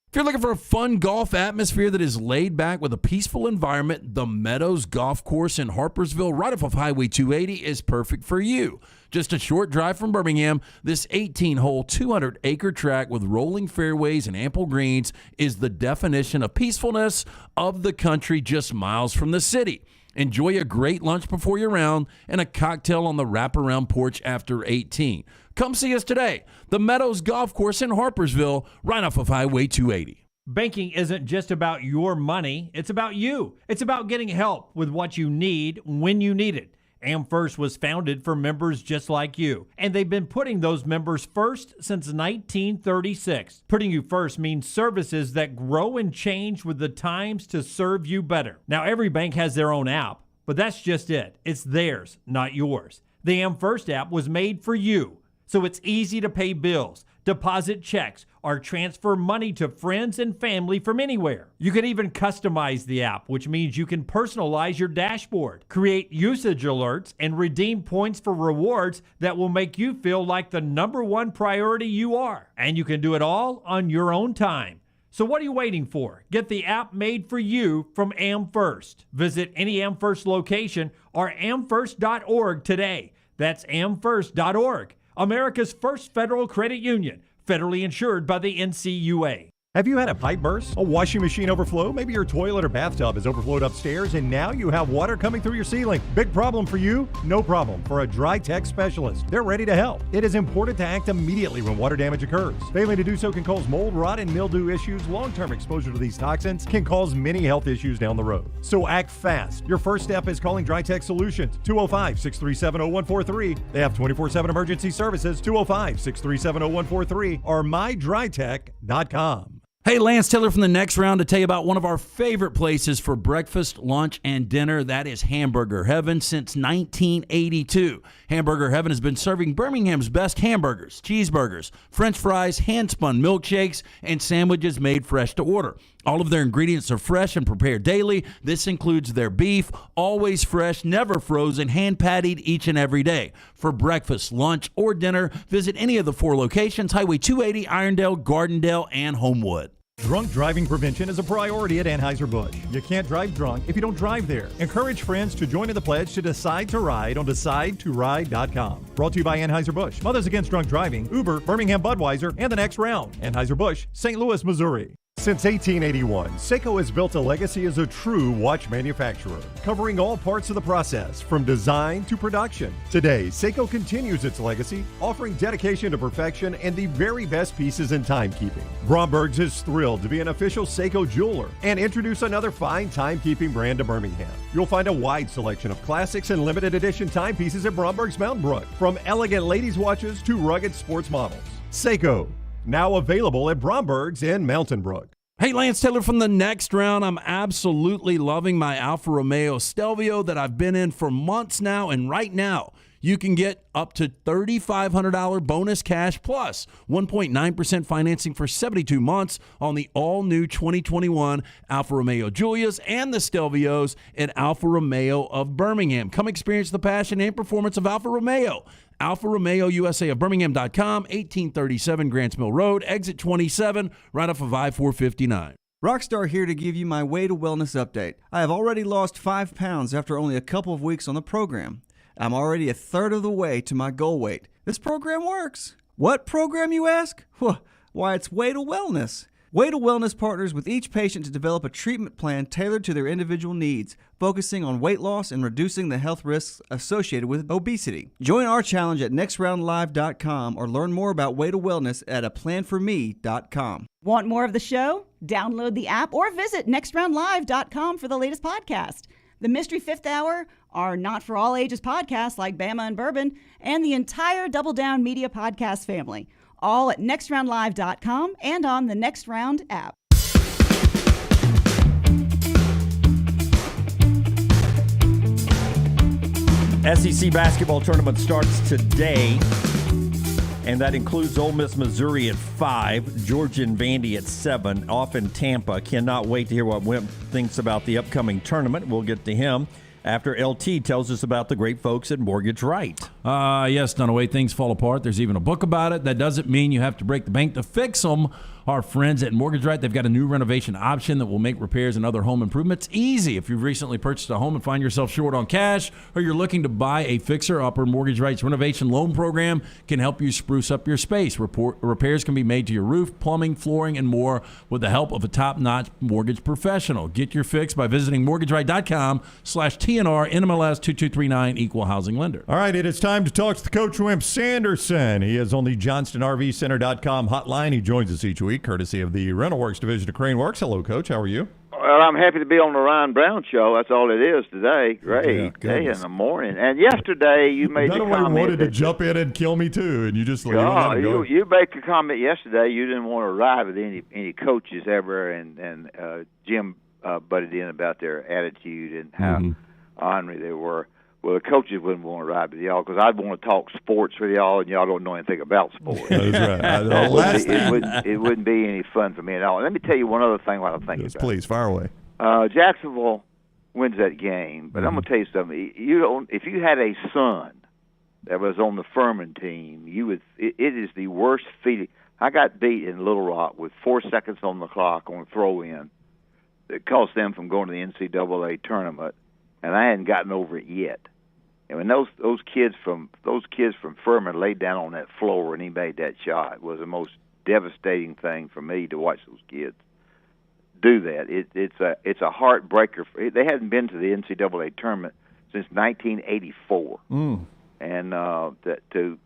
If you're looking for a fun golf atmosphere that is laid back with a peaceful environment, the Meadows Golf Course in Harpersville, right off of Highway 280, is perfect for you. Just a short drive from Birmingham, this 18-hole, 200-acre track with rolling fairways and ample greens is the definition of peacefulness of the country just miles from the city. Enjoy a great lunch before your round and a cocktail on the wraparound porch after 18. Come see us today. The Meadows Golf Course in Harpersville, right off of Highway 280. Banking isn't just about your money. It's about you. It's about getting help with what you need when you need it. AmFirst was founded for members just like you, and they've been putting those members first since 1936. Putting you first means services that grow and change with the times to serve you better. Now, every bank has their own app, but that's just it. It's theirs, not yours. The AmFirst app was made for you, so it's easy to pay bills, deposit checks, or transfer money to friends and family from anywhere. You can even customize the app, which means you can personalize your dashboard, create usage alerts, and redeem points for rewards that will make you feel like the #1 priority you are. And you can do it all on your own time. So what are you waiting for? Get the app made for you from AmFirst. Visit any AmFirst location or amfirst.org today. That's amfirst.org. America's first federal credit union, federally insured by the NCUA. Have you had a pipe burst, a washing machine overflow? Maybe your toilet or bathtub has overflowed upstairs and now you have water coming through your ceiling. Big problem for you? No problem for a dry tech specialist. They're ready to help. It is important to act immediately when water damage occurs. Failing to do so can cause mold, rot, and mildew issues. Long-term exposure to these toxins can cause many health issues down the road. So act fast. Your first step is calling Dry Tech Solutions, 205-637-0143. They have 24/7 emergency services, 205-637-0143 or mydrytech.com. Hey, Lance Taylor from the next round to tell you about one of our favorite places for breakfast, lunch, and dinner. That is Hamburger Heaven since 1982. Hamburger Heaven has been serving Birmingham's best hamburgers, cheeseburgers, French fries, hand-spun milkshakes, and sandwiches made fresh to order. All of their ingredients are fresh and prepared daily. This includes their beef, always fresh, never frozen, hand-pattied each and every day. For breakfast, lunch, or dinner, visit any of the 4 locations, Highway 280, Irondale, Gardendale, and Homewood. Drunk driving prevention is a priority at Anheuser-Busch. You can't drive drunk if you don't drive there. Encourage friends to join in the pledge to Decide to Ride on DecideToRide.com. Brought to you by Anheuser-Busch, Mothers Against Drunk Driving, Uber, Birmingham Budweiser, and the next round. Anheuser-Busch, St. Louis, Missouri. Since 1881, Seiko has built a legacy as a true watch manufacturer, covering all parts of the process, from design to production. Today, Seiko continues its legacy, offering dedication to perfection and the very best pieces in timekeeping. Bromberg's is thrilled to be an official Seiko jeweler and introduce another fine timekeeping brand to Birmingham. You'll find a wide selection of classics and limited edition timepieces at Bromberg's Mountain Brook, from elegant ladies' watches to rugged sports models. Seiko, now available at Bromberg's in Mountain Brook. Hey, Lance Taylor from the next round. I'm absolutely loving my Alfa Romeo Stelvio that I've been in for months now, and right now you can get up to $3,500 bonus cash plus 1.9% financing for 72 months on the all-new 2021 Alfa Romeo Giulias and the Stelvios at Alfa Romeo of Birmingham. Come experience the passion and performance of Alfa Romeo. Alfa Romeo USA of Birmingham.com, 1837 Grants Mill Road, exit 27, right off of I-459. Rockstar here to give you my Way to Wellness update. I have already lost 5 pounds after only a couple of weeks on the program. I'm already a third of the way to my goal weight. This program works. What program, you ask? Why, it's Way to Wellness. Way to Wellness partners with each patient to develop a treatment plan tailored to their individual needs, focusing on weight loss and reducing the health risks associated with obesity. Join our challenge at nextroundlive.com or learn more about Way to Wellness at aplanforme.com. Want more of the show? Download the app or visit nextroundlive.com for the latest podcast. The Mystery Fifth Hour, our Not For All Ages podcast like Bama and Bourbon, and the entire Double Down Media podcast family. All at nextroundlive.com and on the Next Round app. SEC basketball tournament starts today, and that includes Ole Miss, Missouri at 5, Georgia and Vandy at 7, off in Tampa. Cannot wait to hear what Wimp thinks about the upcoming tournament. We'll get to him after LT tells us about the great folks at Mortgage Right. Yes, Dunaway, things fall apart. There's even a book about it. That doesn't mean you have to break the bank to fix them. Our friends at Mortgage Right, they've got a new renovation option that will make repairs and other home improvements easy. If you've recently purchased a home and find yourself short on cash, or you're looking to buy a fixer-upper, Mortgage Right's renovation loan program can help you spruce up your space. Repairs can be made to your roof, plumbing, flooring, and more with the help of a top-notch mortgage professional. Get your fix by visiting mortgageright.com/TNR NMLS 2239 Equal Housing Lender. All right, it is time to talk to the coach, Wimp Sanderson. He is on the JohnstonRVCenter.com hotline. He joins us each week, courtesy of the Rental Works division of Crane Works. Hello, Coach. How are you? Well, I'm happy to be on the Ryan Brown show. That's all it is today. Great day in the morning. And yesterday you made the comment. Wanted to jump in and kill me too, and you just let him go. You made a comment yesterday. You didn't want to ride with any coaches ever, and Jim butted in about their attitude and how ornery they were. Well, the coaches wouldn't want to ride with y'all because I'd want to talk sports with y'all, and y'all don't know anything about sports. That's right. It wouldn't be any fun for me at all. Let me tell you one other thing while I'm thinking about it. Please, fire away. Jacksonville wins that game, but I'm going to tell you something. If you had a son that was on the Fuhrman team, it is the worst feeling. I got beat in Little Rock with 4 seconds on the clock on a throw-in that cost them from going to the NCAA tournament, and I hadn't gotten over it yet. And when those kids from Fuhrman laid down on that floor and he made that shot, it was the most devastating thing for me to watch those kids do that. It's a heartbreaker. They hadn't been to the NCAA tournament since 1984, and to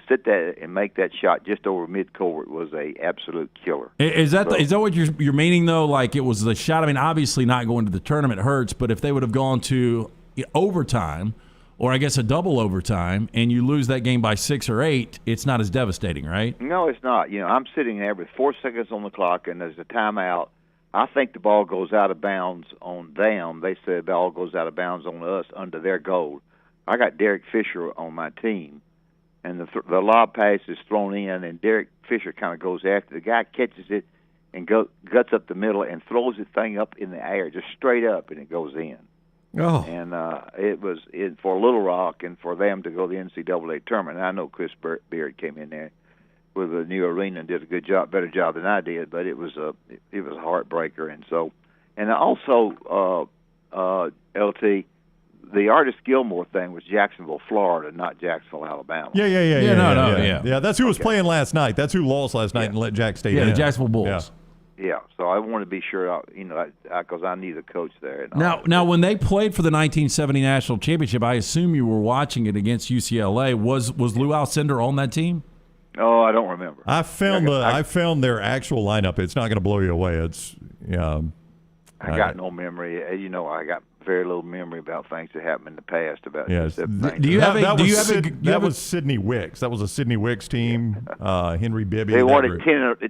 sit there and make that shot just over midcourt was a absolute killer. Is that what you're meaning though? Like it was the shot. I mean, obviously not going to the tournament hurts, but if they would have gone to overtime, or I guess a double overtime, and you lose that game by 6 or 8, it's not as devastating, right? No, it's not. I'm sitting there with 4 seconds on the clock, and there's a timeout. I think the ball goes out of bounds on them. They said the ball goes out of bounds on us under their goal. I got Derek Fisher on my team, and the lob pass is thrown in, and Derek Fisher kind of goes after. The guy catches it and guts up the middle and throws the thing up in the air, just straight up, and it goes in. Oh. And it was for Little Rock and for them to go to the NCAA tournament. And I know Chris Beard came in there with a new arena and did a better job than I did, but it was a heartbreaker. And also LT, the Artis Gilmore thing was Jacksonville, Florida, not Jacksonville, Alabama. Yeah. That's who was playing last night. That's who lost last night and let Jack State. Yeah, the Jacksonville Bulls. Yeah, so I want to be sure, because I need a coach there. Now, when they played for the 1970 National Championship, I assume you were watching it against UCLA. Was Lou Alcindor on that team? Oh, I don't remember. I found their actual lineup. It's not going to blow you away. I got no memory. I got very little memory about things that happened in the past. That was Sidney Wicks. That was a Sidney Wicks team. Henry Bibby. They won it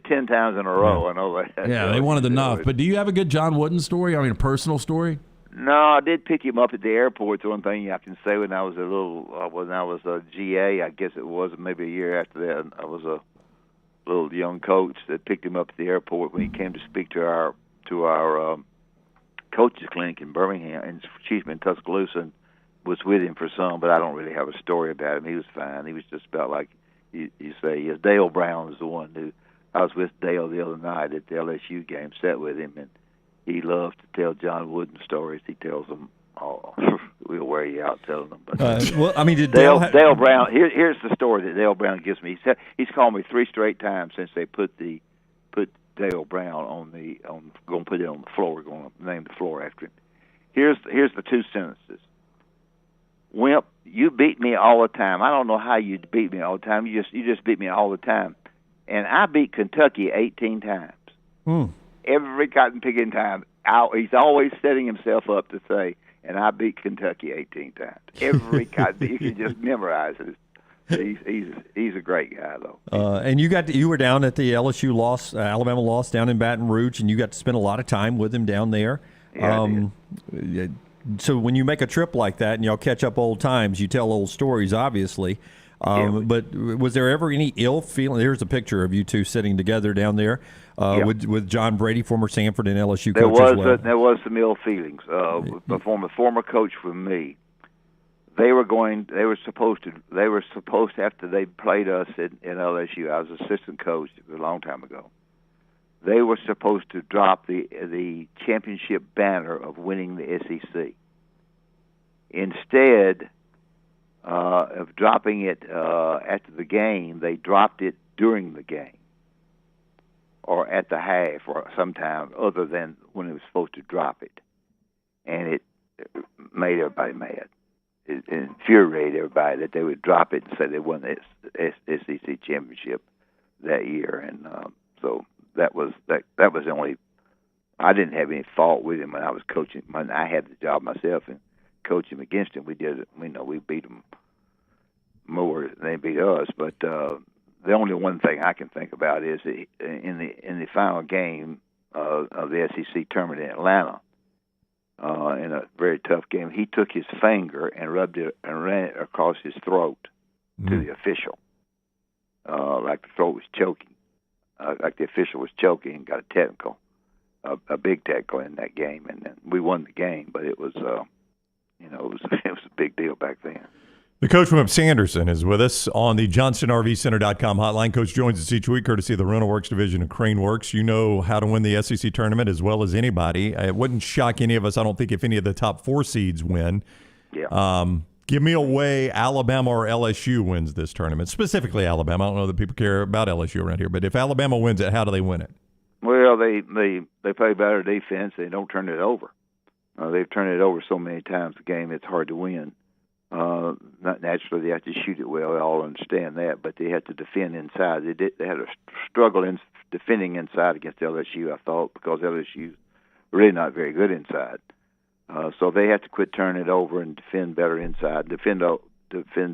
10 times in a row. Yeah. I know that. Yeah, they wanted enough. But do you have a good John Wooden story? I mean, a personal story? No, I did pick him up at the airport. The one thing I can say when I was a GA, I guess it was maybe a year after that. I was a little young coach that picked him up at the airport when he came to speak to our coaches clinic in Birmingham, and Chiefman Tuscaloosa was with him for some, but I don't really have a story about him. He was fine. He was just about like you say. Dale Brown was the one who I was with Dale the other night at the LSU game, sat with him, and he loves to tell John Wooden stories. He tells them all. We'll wear you out telling them. But did Dale Brown? Here's the story that Dale Brown gives me. He's called me 3 straight times since they put Dale Brown going to put it on the floor. We're going to name the floor after him. Here's the 2 sentences. Wimp, you beat me all the time. I don't know how you beat me all the time. You just beat me all the time. And I beat Kentucky 18 times. Every cotton picking time. He's always setting himself up to say, and I beat Kentucky 18 times. Every cotton, you can just memorize it. He's a great guy though. And you were down at the LSU loss, Alabama loss down in Baton Rouge, and you got to spend a lot of time with him down there. Yeah, so when you make a trip like that and y'all catch up old times, you tell old stories, obviously. But was there ever any ill feeling? Here's a picture of you two sitting together down there with John Brady, former Sanford and LSU coach as well. There was some ill feelings. From a former coach for me, They were supposed to, after they played us in LSU. I was assistant coach a long time ago. They were supposed to drop the championship banner of winning the SEC. Instead of dropping it after the game, they dropped it during the game, or at the half, or sometime other than when it was supposed to drop it, and it made everybody mad. It infuriated everybody that they would drop it and say they won the SEC championship that year, and so that was the only. I didn't have any fault with him when I was coaching. When I had the job myself and coaching against him, we did it. We beat them more than they beat us. But the only one thing I can think about is in the final game of the SEC tournament in Atlanta. In a very tough game, he took his finger and rubbed it and ran it across his throat to the official, like the throat was choking, like the official was choking, and got a technical, a big technical in that game, and then we won the game. But it was, it was a big deal back then. The coach, Wimp Sanderson, is with us on the JohnstonRVCenter.com hotline. Coach joins us each week courtesy of the Rental Works division of Crane Works. You know how to win the SEC tournament as well as anybody. It wouldn't shock any of us, I don't think, if any of the top 4 seeds win. Yeah. Give me a way Alabama or LSU wins this tournament, specifically Alabama. I don't know that people care about LSU around here, but if Alabama wins it, how do they win it? Well, they play better defense. They don't turn it over. They've turned it over so many times the game, it's hard to win. Not naturally, they have to shoot it well. We all understand that, but they had to defend inside. They had a struggle in defending inside against LSU, I thought, because LSU's really not very good inside. So they have to quit turning it over and defend better inside. Defend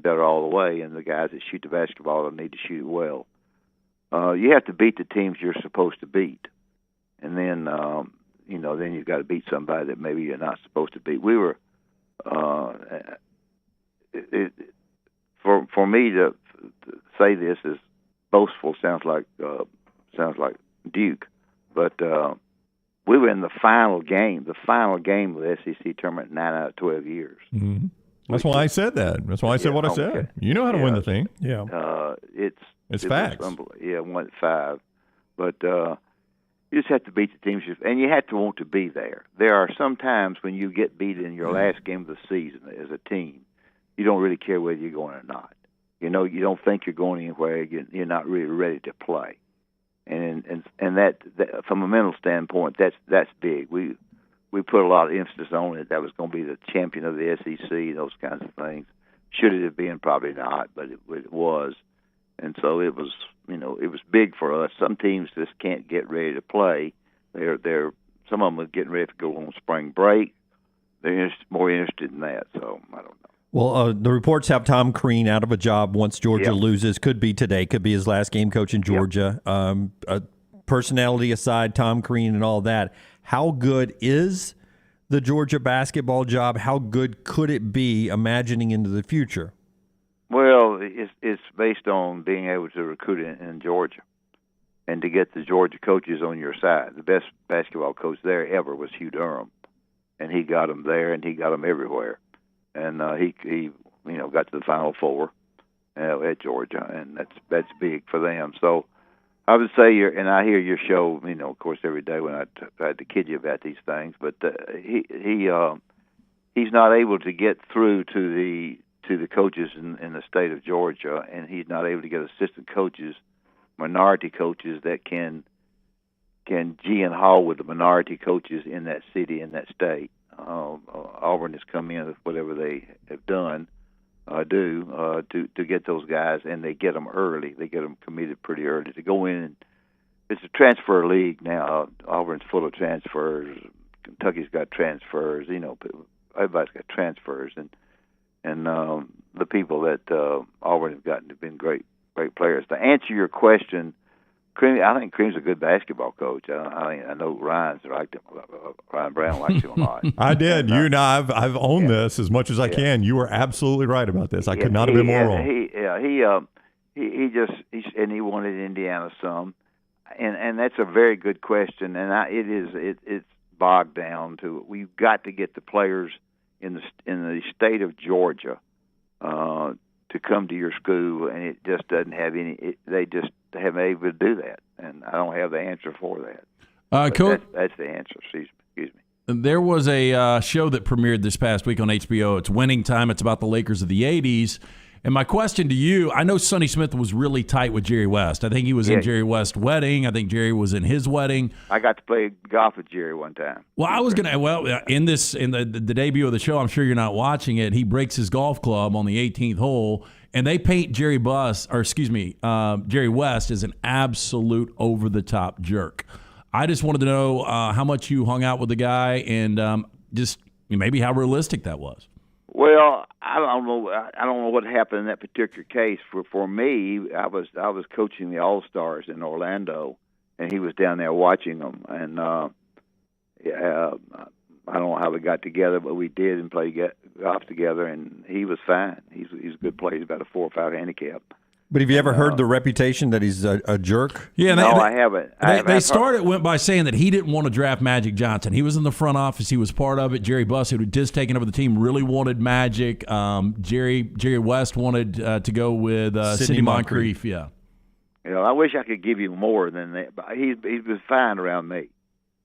better all the way, and the guys that shoot the basketball need to shoot it well. You have to beat the teams you're supposed to beat, and then then you've got to beat somebody that maybe you're not supposed to beat. We were. For me to say this is boastful sounds like Duke, but we were in the final game of the SEC tournament 9 out of 12 years. Mm-hmm. That's why I said that. That's why I said what I said. You know how to win the thing. Yeah, it's facts. Yeah, 1-5, but you just have to beat the teams, and you have to want to be there. There are some times when you get beat in your last game of the season as a team. You don't really care whether you're going or not. You don't think you're going anywhere. You're not really ready to play, and that from a mental standpoint, that's big. We put a lot of emphasis on it. That was going to be the champion of the SEC, those kinds of things. Should it have been? Probably not, but it was, and so it was. It was big for us. Some teams just can't get ready to play. They're some of them are getting ready to go on spring break. They're more interested in that. So I don't know. Well, the reports have Tom Crean out of a job once Georgia loses. Could be today. Could be his last game coaching Georgia. Personality aside, Tom Crean and all that, how good is the Georgia basketball job? How good could it be imagining into the future? Well, it's based on being able to recruit in Georgia and to get the Georgia coaches on your side. The best basketball coach there ever was Hugh Durham, and he got them there and he got them everywhere. And he got to the Final Four at Georgia, and that's big for them. So I would say, and I hear your show, of course, every day when I try to kid you about these things. But he's not able to get through to the coaches in the state of Georgia, and he's not able to get assistant coaches, minority coaches that can gee and haw with the minority coaches in that city, in that state. Auburn has come in with whatever they have done, to get those guys, and they get them early. They get them committed pretty early to go in. And it's a transfer league now. Auburn's full of transfers. Kentucky's got transfers. Everybody's got transfers, and the people that Auburn have gotten have been great players. To answer your question, I think Cream's a good basketball coach. I know Ryan Brown likes him a lot. I did. I've owned this as much as I can. You were absolutely right about this. I could not have been more wrong. He wanted Indiana some, and that's a very good question. And it's bogged down to we've got to get the players in the state of Georgia to come to your school, and it just doesn't have any. They just haven't been able to do that, and I don't have the answer for that. Coach, that's the answer. Excuse me. There was a show that premiered this past week on HBO. It's Winning Time. It's about the Lakers of the 80s. And my question to you, I know Sonny Smith was really tight with Jerry West. I think he was in Jerry West's wedding. I think Jerry was in his wedding. I got to play golf with Jerry one time. Well, I was going to, in the debut of the show, I'm sure you're not watching it, he breaks his golf club on the 18th hole, and they paint Jerry West as an absolute over-the-top jerk. I just wanted to know how much you hung out with the guy and just maybe how realistic that was. Well, I don't know. I don't know what happened in that particular case. For me, I was coaching the All-Stars in Orlando, and he was down there watching them. And I don't know how we got together, but we did and played golf together. And he was fine. He's a good player. He's about a 4 or 5 handicap. But have you ever heard the reputation that he's a jerk? Yeah, no, I haven't. They went by saying that he didn't want to draft Magic Johnson. He was in the front office. He was part of it. Jerry Buss, who had just taken over the team, really wanted Magic. Jerry West wanted to go with Sidney Moncrief. Yeah. I wish I could give you more than that, but he's been fine around me,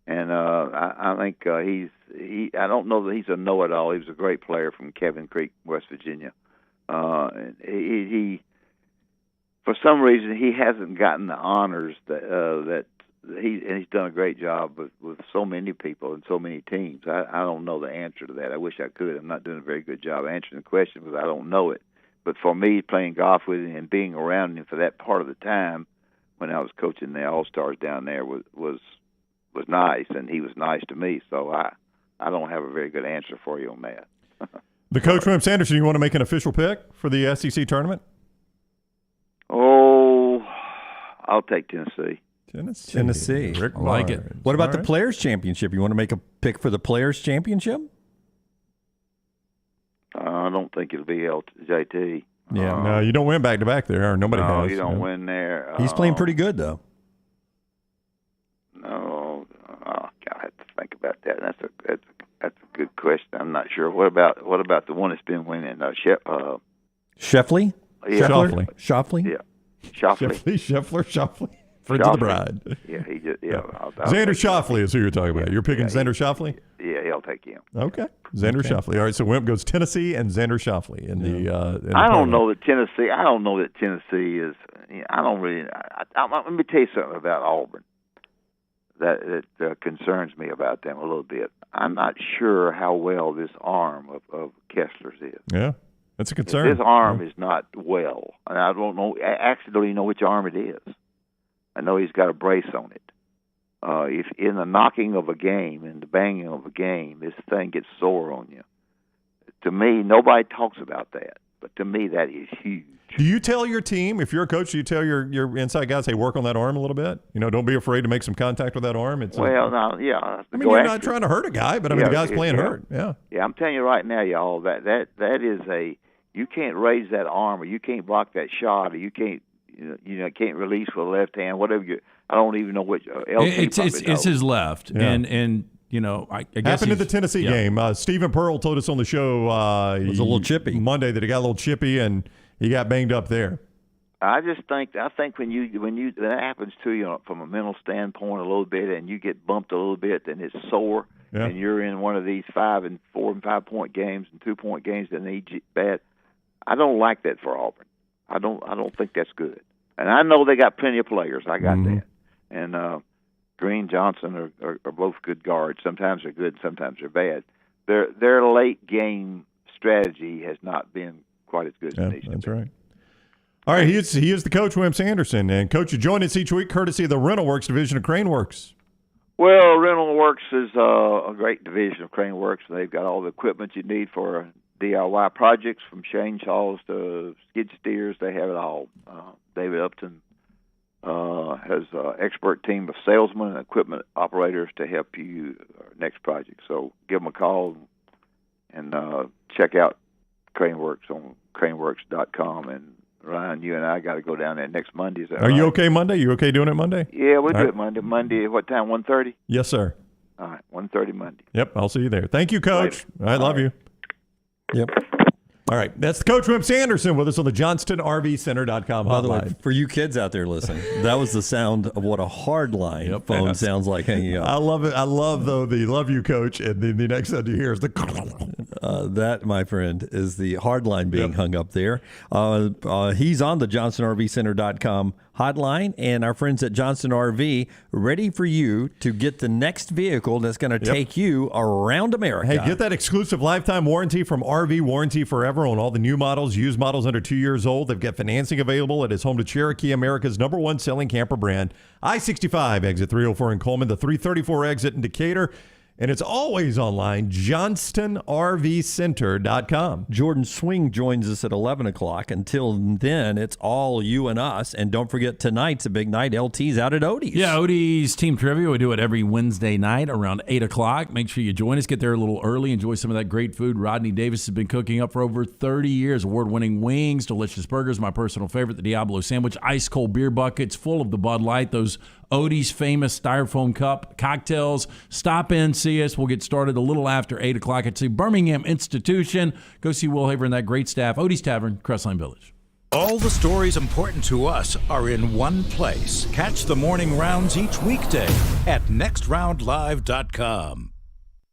and I think I don't know that he's a know-it-all. He was a great player from Cabin Creek, West Virginia. He for some reason, he hasn't gotten the honors that he's done a great job with so many people and so many teams. I don't know the answer to that. I wish I could. I'm not doing a very good job answering the question because I don't know it. But for me, playing golf with him and being around him for that part of the time when I was coaching the All-Stars down there was nice, and he was nice to me. So I don't have a very good answer for you on that. The coach, Wimp Sanderson, you want to make an official pick for the SEC tournament? Oh, I'll take Tennessee. Tennessee. Rick like it. What about the Players' Championship? You want to make a pick for the Players' Championship? I don't think it'll be LJT. Yeah, no, you don't win back-to-back there. Nobody has. No, you don't win there. He's playing pretty good, though. No, I have to think about that. That's a good question. I'm not sure. What about the one that's been winning? Xavier? Yeah. Shoffley? Yeah. Shoffley. Shoffley. Friends of the Bride. Yeah, he just, yeah. Xander Shoffley is who you're talking about. You're picking Xander Shoffley? Yeah, I'll take him. Okay. Xander Shoffley. All right, so Wimp goes Tennessee and Xander Shoffley in the I don't know that Tennessee is. I don't really. Let me tell you something about Auburn that concerns me about them a little bit. I'm not sure how well this arm of Kessler's is. Yeah. That's a concern. His arm is not well, and I don't even know which arm it is. I know he's got a brace on it. If in the knocking of a game and the banging of a game, this thing gets sore on you. To me, nobody talks about that, but to me, that is huge. Do you tell your team, if you're a coach, do you tell your inside guys, hey, work on that arm a little bit? Don't be afraid to make some contact with that arm. You're not trying to hurt a guy, but the guy's playing hurt. Yeah. Yeah, I'm telling you right now, y'all, that is you can't raise that arm, or you can't block that shot, or you can't can't release with the left hand, whatever I don't even know which. It's his left, yeah. and I guess happened in the Tennessee game. Stephen Pearl told us on the show it was a little chippy Monday that he got a little chippy and he got banged up there. I think when that happens to you from a mental standpoint a little bit, and you get bumped a little bit, then it's sore, and you're in one of these 5 and 4 and 5 point games and 2 point games that need you bad. I don't like that for Auburn. I don't think that's good. And I know they got plenty of players. I got that. And Green, Johnson are both good guards. Sometimes they're good, sometimes they're bad. Their late game strategy has not been quite as good as it needs to be. That's right. All right, he is the coach, Wimp Sanderson. And, Coach, you join us each week courtesy of the Rental Works division of Crane Works. Well, Rental Works is a great division of Crane Works. They've got all the equipment you need for DIY projects, from chainsaws to skid steers. They have it all. David Upton has an expert team of salesmen and equipment operators to help you next project. So give them a call and check out Crane Works on craneworks.com. And Ryan, you and I got to go down there next Monday. Are you okay Monday? You okay doing it Monday? Yeah, we'll do it Monday. Monday, what time, 1:30? Yes, sir. All right, 1:30 Monday. Yep, I'll see you there. Thank you, Coach. Later. I love you. Yep. All right, that's Coach Wimp Sanderson with us on the JohnstonRVCenter.com By the way, hotline. for you kids out there listening, that was the sound of what a hardline phone sounds like hanging up. I love it. I love, though, the love you, Coach, and then the next sound you hear is the... That, my friend, is the hardline being hung up there. He's on the JohnstonRVCenter.com hotline, and our friends at Johnston RV ready for you to get the next vehicle that's going to take you around America. Hey, get that exclusive lifetime warranty from RV Warranty Forever on all the new models, used models under 2 years old. They've got financing available. It is home to Cherokee, America's #1 selling camper brand. I-65 exit 304 in Coleman, the 334 exit in Decatur. And it's always online, JohnstonRVCenter.com. Jordan Swing joins us at 11 o'clock. Until then, it's all you and us. And don't forget, tonight's a big night. LT's out at Odie's. Yeah, Odie's Team Trivia. We do it every Wednesday night around 8 o'clock. Make sure you join us. Get there a little early. Enjoy some of that great food Rodney Davis has been cooking up for over 30 years. Award-winning wings, delicious burgers, my personal favorite, the Diablo sandwich, ice-cold beer buckets full of the Bud Light, those Odie's famous styrofoam cup cocktails. Stop in, see us. We'll get started a little after 8 o'clock at the Birmingham Institution. Go see Will Haver and that great staff. Odie's Tavern, Crestline Village. All the stories important to us are in one place. Catch the morning rounds each weekday at nextroundlive.com.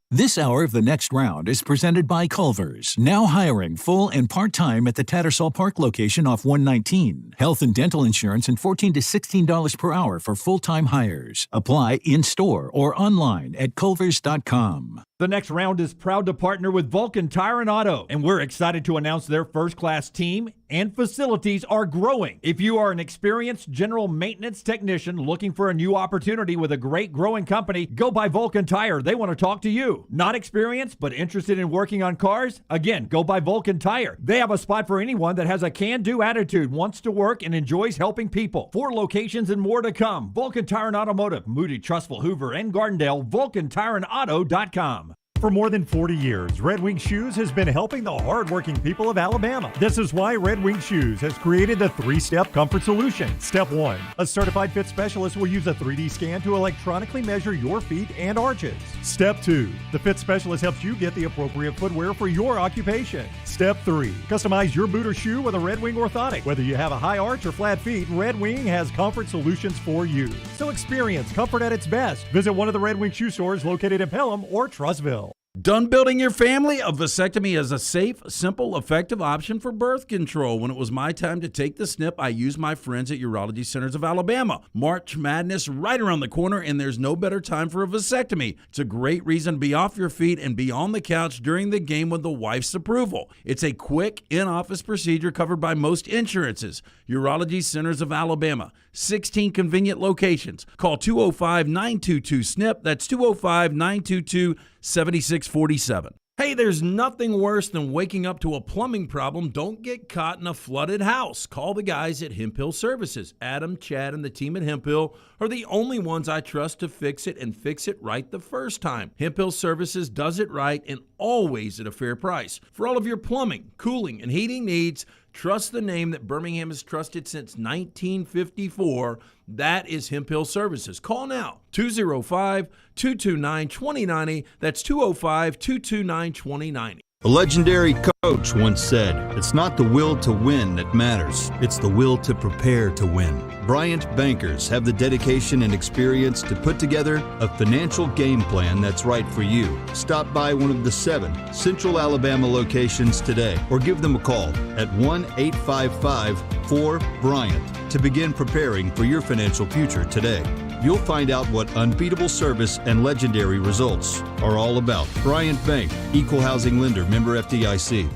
This hour of The Next Round is presented by Culver's, now hiring full and part-time at the Tattersall Park location off 119. Health and dental insurance and $14 to $16 per hour for full-time hires. Apply in-store or online at culvers.com. The Next Round is proud to partner with Vulcan Tire and Auto, and we're excited to announce their first-class team and facilities are growing. If you are an experienced general maintenance technician looking for a new opportunity with a great growing company, go by Vulcan Tire. They want to talk to you. Not experienced, but interested in working on cars? Again, go by Vulcan Tire. They have a spot for anyone that has a can-do attitude, wants to work, and enjoys helping people. 4 locations and more to come. Vulcan Tire and Automotive, Moody, Trustful, Hoover, and Gardendale, VulcanTireandAuto.com. For more than 40 years, Red Wing Shoes has been helping the hardworking people of Alabama. This is why Red Wing Shoes has created the 3-step comfort solution. Step 1, a certified fit specialist will use a 3D scan to electronically measure your feet and arches. Step 2, the fit specialist helps you get the appropriate footwear for your occupation. Step 3, customize your boot or shoe with a Red Wing orthotic. Whether you have a high arch or flat feet, Red Wing has comfort solutions for you. So experience comfort at its best. Visit one of the Red Wing shoe stores located in Pelham or Trussville. Done building your family? A vasectomy is a safe, simple, effective option for birth control. When it was my time to take the snip, I used my friends at Urology Centers of Alabama. March Madness right around the corner, and there's no better time for a vasectomy. It's a great reason to be off your feet and be on the couch during the game with the wife's approval. It's a quick, in-office procedure covered by most insurances. Urology Centers of Alabama, 16 convenient locations. Call 205-922-SNP. That's 205-922-7647. Hey, there's nothing worse than waking up to a plumbing problem. Don't get caught in a flooded house. Call the guys at Hemp Hill Services. Adam, Chad, and the team at Hemp Hill are the only ones I trust to fix it and fix it right the first time. Hemp Hill Services does it right and always at a fair price. For all of your plumbing, cooling, and heating needs, trust the name that Birmingham has trusted since 1954. That is Hemp Hill Services. Call now, 205-229-2090. That's 205-229-2090. A legendary coach once said, "It's not the will to win that matters, it's the will to prepare to win." Bryant bankers have the dedication and experience to put together a financial game plan that's right for you. Stop by one of the 7 Central Alabama locations today or give them a call at 1-855-4-BRYANT to begin preparing for your financial future today. You'll find out what unbeatable service and legendary results are all about. Bryant Bank, Equal Housing Lender, member FDIC.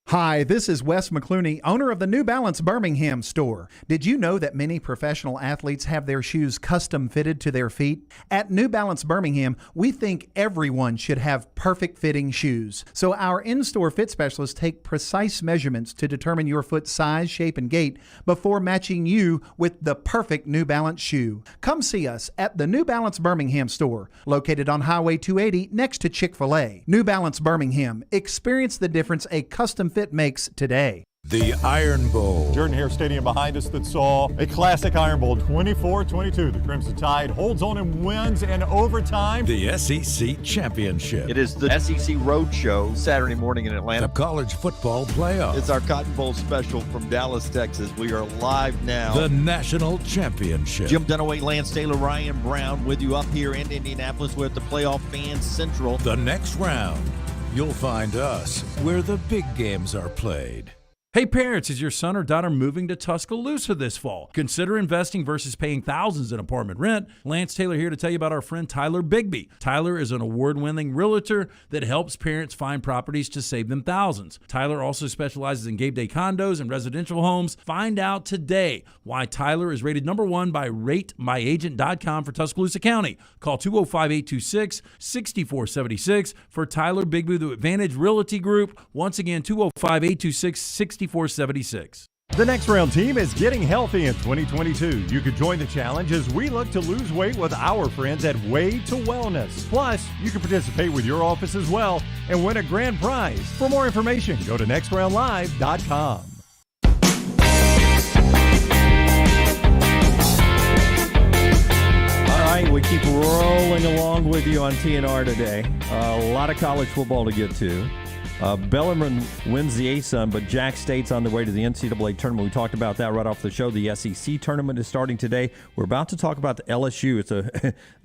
Hi, this is Wes McClooney, owner of the New Balance Birmingham store. Did you know that many professional athletes have their shoes custom fitted to their feet? At New Balance Birmingham, we think everyone should have perfect fitting shoes. So our in-store fit specialists take precise measurements to determine your foot size, shape, and gait before matching you with the perfect New Balance shoe. Come see us at the New Balance Birmingham store, located on Highway 280 next to Chick-fil-A. New Balance Birmingham. Experience the difference a custom fit makes today. The Iron Bowl. Jordan Hare Stadium behind us that saw a classic Iron Bowl, 24-22. The Crimson Tide holds on and wins in overtime. The SEC Championship. It is the SEC Roadshow Saturday morning in Atlanta. The College Football Playoff. It's our Cotton Bowl special from Dallas, Texas. We are live now. The National Championship. Jim Dunaway, Lance Taylor, Ryan Brown with you up here in Indianapolis. We're at the Playoff Fan Central. The next round, you'll find us where the big games are played. Hey parents, is your son or daughter moving to Tuscaloosa this fall? Consider investing versus paying thousands in apartment rent. Lance Taylor here to tell you about our friend Tyler Bigby. Tyler is an award-winning realtor that helps parents find properties to save them thousands. Tyler also specializes in game day condos and residential homes. Find out today why Tyler is rated #1 by RateMyAgent.com for Tuscaloosa County. Call 205-826-6476 for Tyler Bigby, the Advantage Realty Group. Once again, 205-826-6476. The next round team is getting healthy in 2022. You could join the challenge as we look to lose weight with our friends at Wade to Wellness. Plus, you can participate with your office as well and win a grand prize. For more information, go to nextroundlive.com. All right, we keep rolling along with you on TNR today. A lot of college football to get to. Bellarmine wins the ASUN, but Jack State's on the way to the NCAA tournament. We talked about that right off the show. The SEC tournament is starting today. We're about to talk about the LSU. It's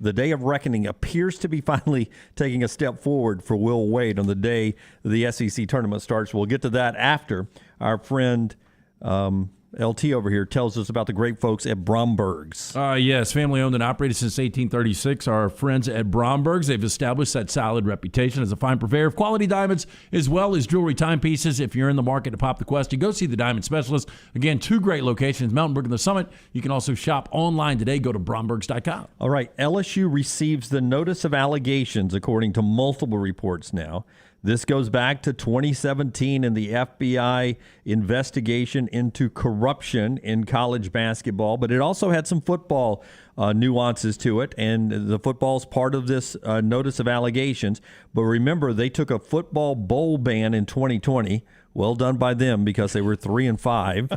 the day of reckoning appears to be finally taking a step forward for Will Wade on the day the SEC tournament starts. We'll get to that after our friend LT over here tells us about the great folks at Bromberg's. Yes, family owned and operated since 1836. Our friends at Bromberg's, they've established that solid reputation as a fine purveyor of quality diamonds as well as jewelry timepieces. If you're in the market to pop the question, go see the diamond specialist. Again, 2 great locations, Mountain Brook and the Summit. You can also shop online today. Go to brombergs.com. All right, LSU receives the notice of allegations according to multiple reports now. This goes back to 2017 and the FBI investigation into corruption in college basketball, but it also had some football nuances to it, and the football's part of this notice of allegations. But remember, they took a football bowl ban in 2020. Well done by them, because they were 3-5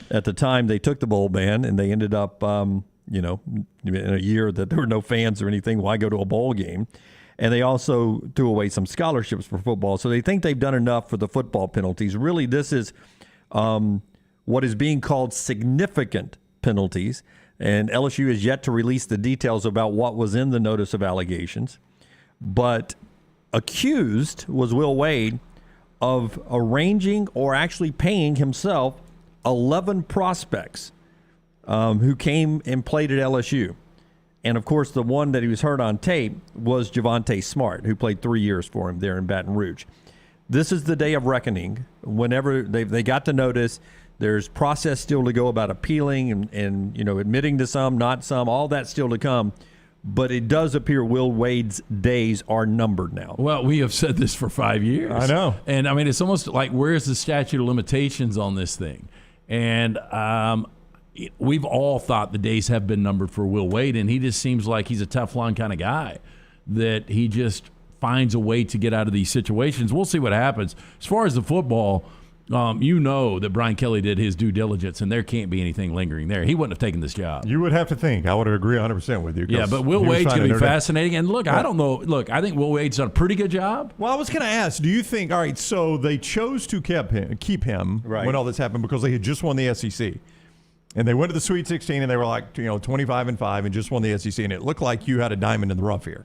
at the time they took the bowl ban, and they ended up, in a year that there were no fans or anything. Why go to a bowl game? And they also threw away some scholarships for football. So they think they've done enough for the football penalties. Really, this is what is being called significant penalties. And LSU has yet to release the details about what was in the notice of allegations. But accused was Will Wade of arranging or actually paying himself 11 prospects who came and played at LSU. And, of course, the one that he was heard on tape was Javonte Smart, who played 3 years for him there in Baton Rouge. This is the day of reckoning. Whenever they got the notice, there's process still to go about appealing and admitting to some, not some, all that still to come. But it does appear Will Wade's days are numbered now. Well, we have said this for 5 years. I know. And, it's almost like, where's the statute of limitations on this thing? And we've all thought the days have been numbered for Will Wade, and he just seems like he's a Teflon kind of guy, that he just finds a way to get out of these situations. We'll see what happens. As far as the football, that Brian Kelly did his due diligence, and there can't be anything lingering there. He wouldn't have taken this job. You would have to think. I would agree 100% with you. Yeah, but Will Wade's going to be fascinating. And look, I don't know. Look, I think Will Wade's done a pretty good job. Well, I was going to ask, do you think, all right, so they chose to keep him when all this happened because they had just won the SEC. And they went to the Sweet 16, and they were like, 25-5 and just won the SEC. And it looked like you had a diamond in the rough here.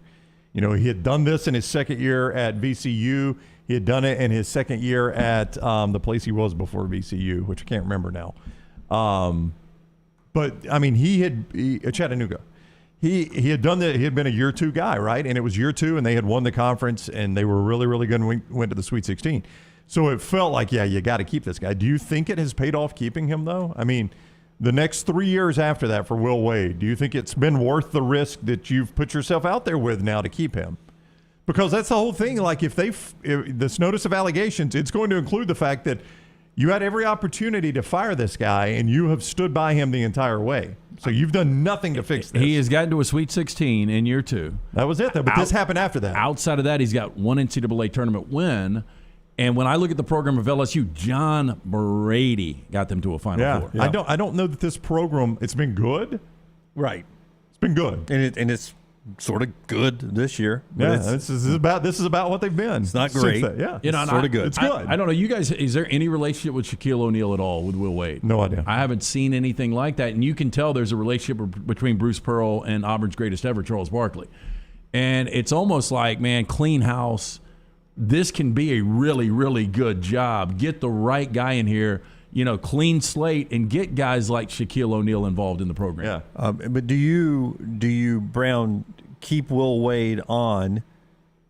He had done this in his second year at VCU. He had done it in his second year at the place he was before VCU, which I can't remember now. But he had Chattanooga. He had done that. He had been a year 2 guy, right? And it was year 2, and they had won the conference, and they were really, really good and went to the Sweet 16. So it felt like, you got to keep this guy. Do you think it has paid off keeping him, though? The next 3 years after that for Will Wade, do you think it's been worth the risk that you've put yourself out there with now to keep him? Because that's the whole thing. Like, if this notice of allegations, it's going to include the fact that you had every opportunity to fire this guy, and you have stood by him the entire way. So you've done nothing to fix this. He has gotten to a Sweet 16 in year 2. That was it, though. But this happened after that. Outside of that, he's got one NCAA tournament win. And when I look at the program of LSU, John Brady got them to a Final Four. Yeah. I don't know that this program, it's been good. Right. It's been good. And it's sort of good this year. Yeah, this is about what they've been. It's not great. It's sort of good. It's good. I don't know. You guys, is there any relationship with Shaquille O'Neal at all with Will Wade? No idea. I haven't seen anything like that. And you can tell there's a relationship between Bruce Pearl and Auburn's greatest ever, Charles Barkley. And it's almost like, man, clean house. This can be a really, really good job. Get the right guy in here, clean slate, and get guys like Shaquille O'Neal involved in the program. Yeah. But do you, Brown, keep Will Wade on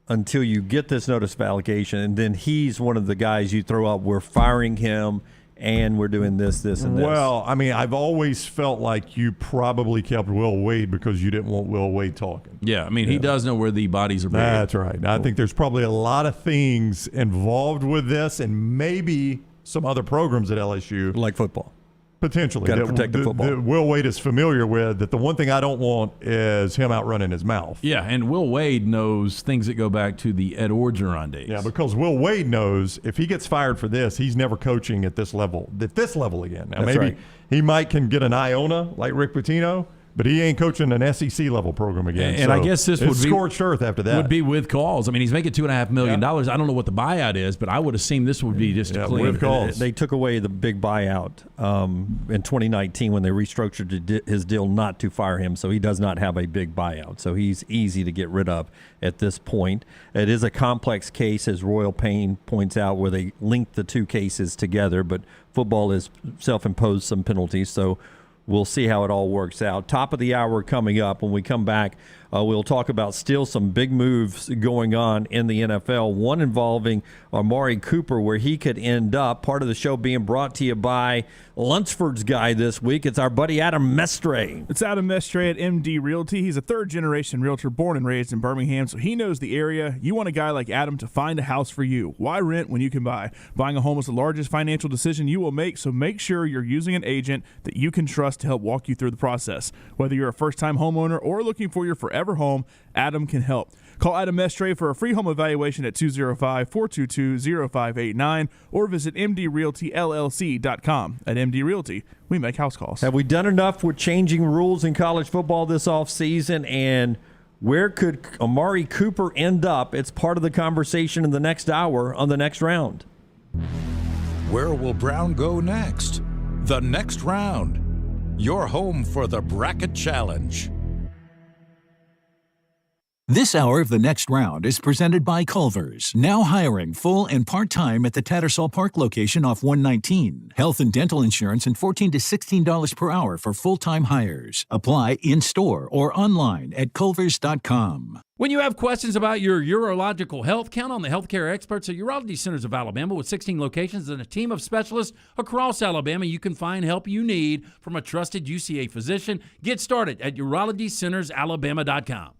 until you get this notice of allegation, and then he's one of the guys you throw up, we're firing him, and we're doing this, and this? Well, I mean, I've always felt like you probably kept Will Wade because you didn't want Will Wade talking. Yeah, I mean, he does know where the bodies are buried. That's right. I think there's probably a lot of things involved with this, and maybe some other programs at LSU. Like football. Potentially. Got to protect the football. That Will Wade is familiar with, that the one thing I don't want is him outrunning his mouth. Yeah, and Will Wade knows things that go back to the Ed Orgeron days. Yeah, because Will Wade knows if he gets fired for this, he's never coaching at this level again. Now, That's maybe right. he can get an Iona like Rick Pitino, but he ain't coaching an SEC level program again. And I guess this would be scorched earth after that. Would be with calls. I mean, he's making $2.5 million. I don't know what the buyout is, but I would assume this would be just clean. With calls. They took away the big buyout in 2019 when they restructured his deal not to fire him, so he does not have a big buyout. So he's easy to get rid of at this point. It is a complex case, as Royal Payne points out, where they linked the two cases together, but football has self-imposed some penalties, so we'll see how it all works out. Top of the hour coming up. When we come back, we'll talk about still some big moves going on in the NFL, one involving Amari Cooper, where he could end up. Part of the show being brought to you by Lunsford's guy this week. It's our buddy Adam Mestre. It's Adam Mestre at MD Realty. He's a third-generation realtor born and raised in Birmingham, so he knows the area. You want a guy like Adam to find a house for you. Why rent when you can buy? Buying a home is the largest financial decision you will make, so make sure you're using an agent that you can trust to help walk you through the process. Whether you're a first-time homeowner or looking for your forever home, Adam can help. Call Adam Mestre for a free home evaluation at 205-422-0589 or visit mdrealtyllc.com. At MD Realty, we make house calls. Have we done enough with changing rules in college football this offseason, and where could Amari Cooper end up? It's part of the conversation in the next hour on the next round. Where will Brown go next? The next round. Your home for the Bracket Challenge. This hour of the next round is presented by Culver's, now hiring full and part-time at the Tattersall Park location off 119. Health and dental insurance and $14 to $16 per hour for full-time hires. Apply in-store or online at culvers.com. When you have questions about your urological health, count on the healthcare experts at Urology Centers of Alabama. With 16 locations and a team of specialists across Alabama, you can find help you need from a trusted UCA physician. Get started at urologycentersalabama.com.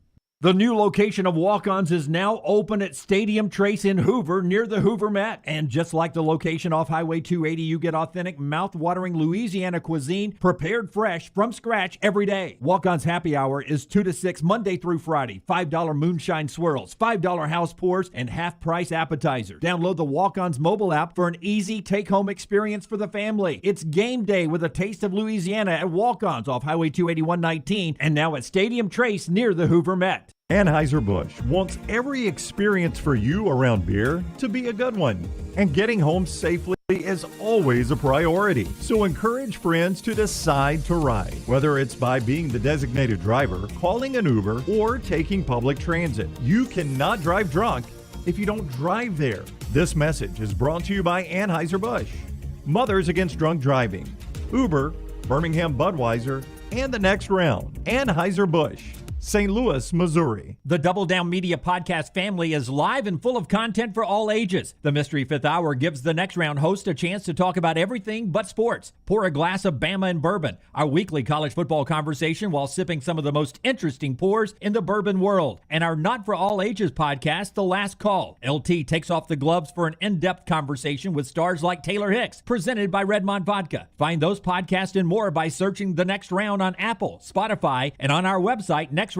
The new location of Walk-Ons is now open at Stadium Trace in Hoover, near the Hoover Met. And just like the location off Highway 280, you get authentic, mouth-watering Louisiana cuisine prepared fresh from scratch every day. Walk-Ons Happy Hour is 2 to 6 Monday through Friday. $5 moonshine swirls, $5 house pours, and half-price appetizers. Download the Walk-Ons mobile app for an easy take-home experience for the family. It's game day with a taste of Louisiana at Walk-Ons off Highway 281-19 and now at Stadium Trace near the Hoover Met. Anheuser-Busch wants every experience for you around beer to be a good one. And getting home safely is always a priority. So encourage friends to decide to ride, whether it's by being the designated driver, calling an Uber, or taking public transit. You cannot drive drunk if you don't drive there. This message is brought to you by Anheuser-Busch, Mothers Against Drunk Driving, Uber, Birmingham Budweiser, and the next round, Anheuser-Busch, St. Louis, Missouri. The Double Down Media podcast family is live and full of content for all ages. The Mystery Fifth Hour gives the next round host a chance to talk about everything but sports. Pour a glass of Bama and bourbon, our weekly college football conversation while sipping some of the most interesting pours in the bourbon world. And our Not For All Ages podcast, The Last Call. LT takes off the gloves for an in-depth conversation with stars like Taylor Hicks, presented by Redmond Vodka. Find those podcasts and more by searching The Next Round on Apple, Spotify, and on our website, nextroundlive.com.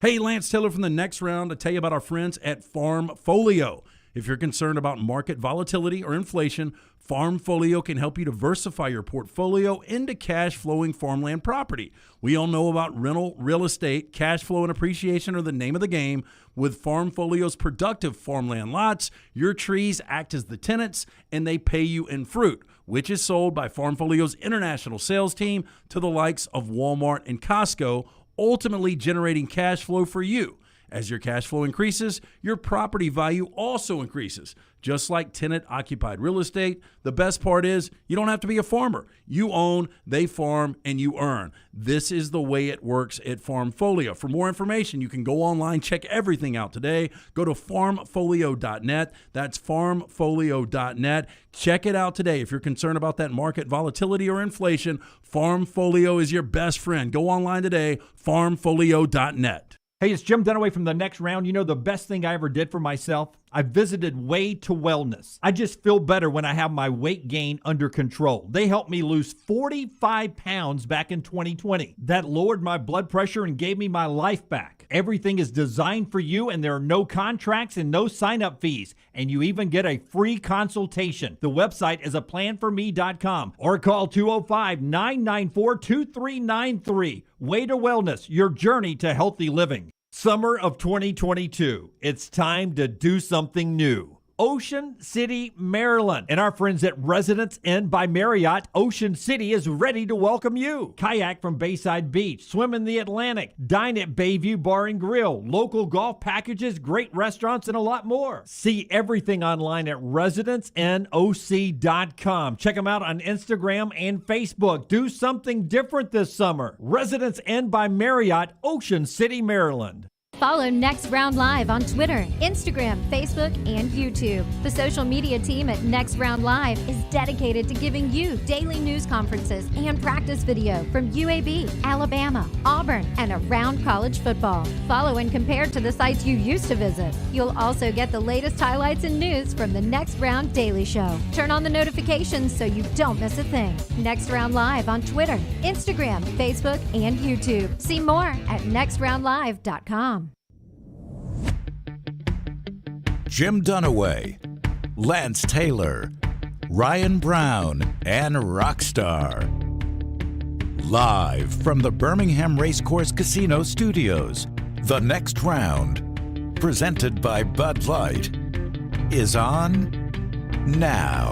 Hey, Lance Taylor from the Next Round to tell you about our friends at Farm Folio. If you're concerned about market volatility or inflation, Farmfolio can help you diversify your portfolio into cash-flowing farmland property. We all know about rental real estate. Cash flow and appreciation are the name of the game. With Farmfolio's productive farmland lots, your trees act as the tenants, and they pay you in fruit, which is sold by Farmfolio's international sales team to the likes of Walmart and Costco, ultimately generating cash flow for you. As your cash flow increases, your property value also increases. Just like tenant-occupied real estate, the best part is you don't have to be a farmer. You own, they farm, and you earn. This is the way it works at Farmfolio. For more information, you can go online, check everything out today. Go to farmfolio.net. That's farmfolio.net. Check it out today. If you're concerned about that market volatility or inflation, Farmfolio is your best friend. Go online today, farmfolio.net. Hey, it's Jim Dunaway from The Next Round. You know, the best thing I ever did for myself? I visited Way to Wellness. I just feel better when I have my weight gain under control. They helped me lose 45 pounds back in 2020. That lowered my blood pressure and gave me my life back. Everything is designed for you, and there are no contracts and no sign-up fees. And you even get a free consultation. The website is aplanforme.com or call 205-994-2393. Way to Wellness, your journey to healthy living. Summer of 2022. It's time to do something new. Ocean City, Maryland. And our friends at Residence Inn by Marriott, Ocean City is ready to welcome you. Kayak from Bayside Beach, swim in the Atlantic, dine at Bayview Bar and Grill, local golf packages, great restaurants, and a lot more. See everything online at residencenoc.com. Check them out on Instagram and Facebook. Do something different this summer. Residence Inn by Marriott, Ocean City, Maryland. Follow Next Round Live on Twitter, Instagram, Facebook, and YouTube. The social media team at Next Round Live is dedicated to giving you daily news conferences and practice video from UAB, Alabama, Auburn, and around college football. Follow and compare to the sites you used to visit. You'll also get the latest highlights and news from the Next Round Daily Show. Turn on the notifications so you don't miss a thing. Next Round Live on Twitter, Instagram, Facebook, and YouTube. See more at nextroundlive.com. Jim Dunaway, Lance Taylor, Ryan Brown, and Rockstar. Live from the Birmingham Racecourse Casino Studios, The Next Round, presented by Bud Light, is on now.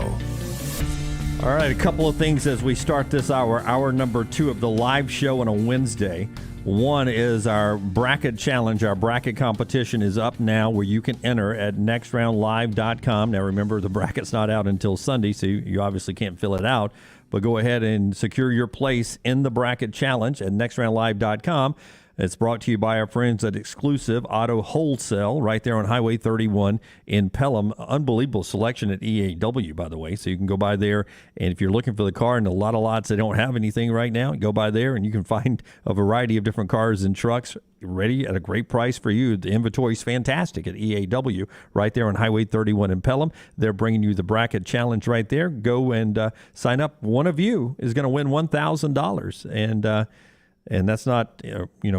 All right, a couple of things as we start this hour number 2 of the live show on a Wednesday. One is our bracket challenge. Our bracket competition is up now, where you can enter at nextroundlive.com. Now, remember, the bracket's not out until Sunday, so you obviously can't fill it out. But go ahead and secure your place in the bracket challenge at nextroundlive.com. It's brought to you by our friends at Exclusive Auto Wholesale right there on Highway 31 in Pelham. Unbelievable selection at EAW, by the way. So you can go by there, and if you're looking for the car, and a lot of lots they don't have anything right now, go by there and you can find a variety of different cars and trucks ready at a great price for you. The inventory is fantastic at EAW right there on Highway 31 in Pelham. They're bringing you the bracket challenge right there. Go and sign up. One of you is going to win $1,000, and that's not,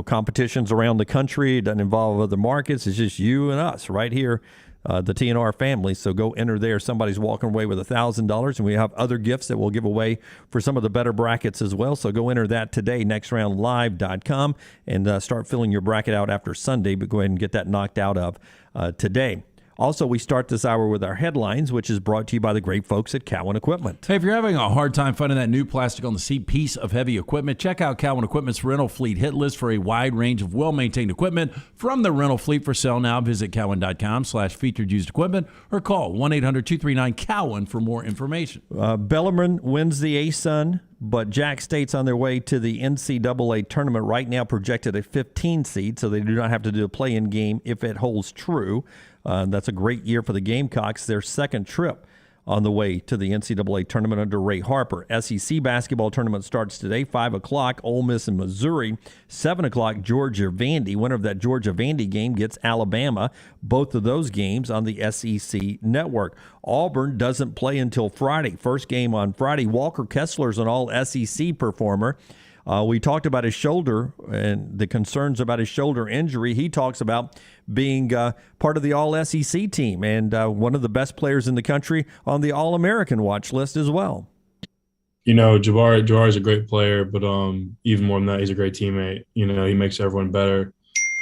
competitions around the country. It doesn't involve other markets. It's just you and us right here, the TNR family. So go enter there. Somebody's walking away with $1,000, and we have other gifts that we'll give away for some of the better brackets as well. So go enter that today, nextroundlive.com, and start filling your bracket out after Sunday, but go ahead and get that knocked out of today. Also, we start this hour with our headlines, which is brought to you by the great folks at Cowan Equipment. Hey, if you're having a hard time finding that new plastic on the seat piece of heavy equipment, check out Cowan Equipment's rental fleet hit list for a wide range of well-maintained equipment from the rental fleet for sale now. Visit cowan.com/featured used equipment or call 1-800-239-COWAN for more information. Bellarmine wins the A-Sun, but Jack State's on their way to the NCAA tournament right now, projected a 15 seed, so they do not have to do a play-in game if it holds true. That's a great year for the Gamecocks. Their second trip on the way to the NCAA tournament under Ray Harper. SEC basketball tournament starts today, 5 o'clock, Ole Miss and Missouri. 7 o'clock, Georgia-Vandy. Winner of that Georgia-Vandy game gets Alabama. Both of those games on the SEC network. Auburn doesn't play until Friday. First game on Friday. Walker Kessler's an all-SEC performer. We talked about his shoulder and the concerns about his shoulder injury. He talks about being part of the All-SEC team and one of the best players in the country on the All-American watch list as well. You know, Jabbar is a great player, but even more than that, he's a great teammate. You know, he makes everyone better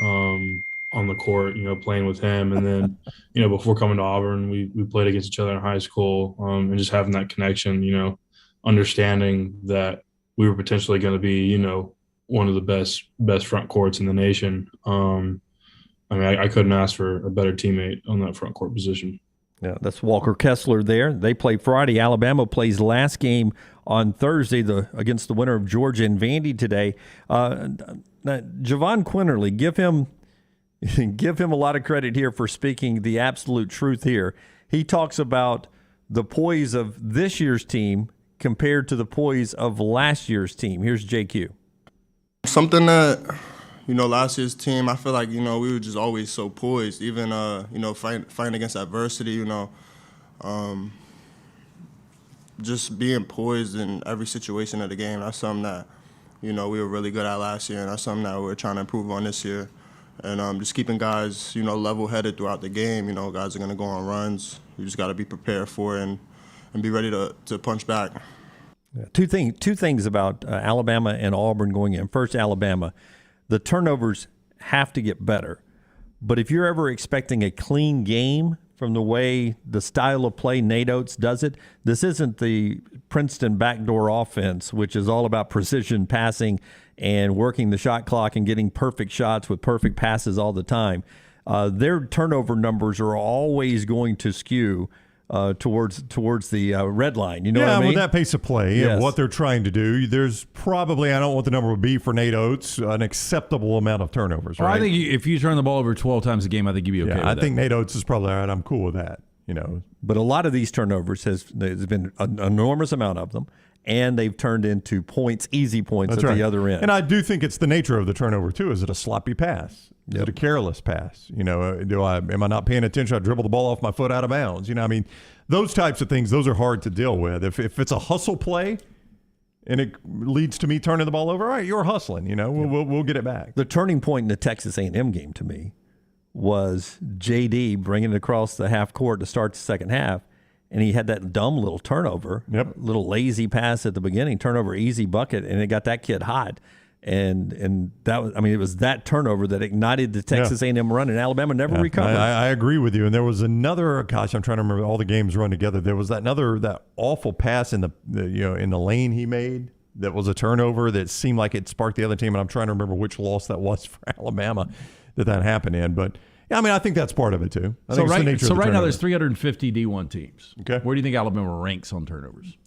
on the court, you know, playing with him. And then, you know, before coming to Auburn, we played against each other in high school, and just having that connection, you know, understanding that we were potentially going to be, you know, one of the best front courts in the nation. I mean, I couldn't ask for a better teammate on that front court position. Yeah, that's Walker Kessler there. They play Friday. Alabama plays last game on Thursday against the winner of Georgia and Vandy today. Javon Quinterly, give him a lot of credit here for speaking the absolute truth here. He talks about the poise of this year's team compared to the poise of last year's team. Here's JQ. Something that, you know, last year's team, I feel like, you know, we were just always so poised, even, you know, fighting against adversity, you know, just being poised in every situation of the game. That's something that, you know, we were really good at last year, and that's something that we're trying to improve on this year. And just keeping guys, you know, level-headed throughout the game. You know, guys are going to go on runs. You just got to be prepared for it and be ready to punch back. Yeah, two things about Alabama and Auburn going in. First, Alabama, the turnovers have to get better. But if you're ever expecting a clean game from the way the style of play Nate Oates does it, this isn't the Princeton backdoor offense, which is all about precision passing and working the shot clock and getting perfect shots with perfect passes all the time. Their turnover numbers are always going to skew towards the red line. You know what I mean? With that pace of play Yes. and what they're trying to do, there's probably, I don't know what the number would be for Nate Oates, an acceptable amount of turnovers, Well, right? I think if you turn the ball over 12 times a game, I think you'd be okay with I that. think Nate Oates is probably all right. I'm cool with that, you know. But a lot of these turnovers there's been an enormous amount of them, and they've turned into points, easy points That's at right. the other end. And I do think it's the nature of the turnover, too. Is it a sloppy pass? Is it a careless pass? You know, am I not paying attention? I dribble the ball off my foot out of bounds. You know, I mean, those types of things, those are hard to deal with. If it's a hustle play and it leads to me turning the ball over, all right, you're hustling. You know, we'll get it back. The turning point in the Texas A&M game to me was J.D. bringing it across the half court to start the second half, and he had that dumb little turnover, little lazy pass at the beginning, turnover, easy bucket, and it got that kid hot. And that was, I mean, it was that turnover that ignited the Texas A&M run, and Alabama never recovered. I agree with you. And there was another, gosh, I'm trying to remember all the games run together. There was that awful pass in the in the lane he made that was a turnover that seemed like it sparked the other team. And I'm trying to remember which loss that was for Alabama that happened in. But yeah, I mean, I think that's part of it too. I think it's the nature of the right now turnover. there's 350 D1 teams. Okay, where do you think Alabama ranks on turnovers?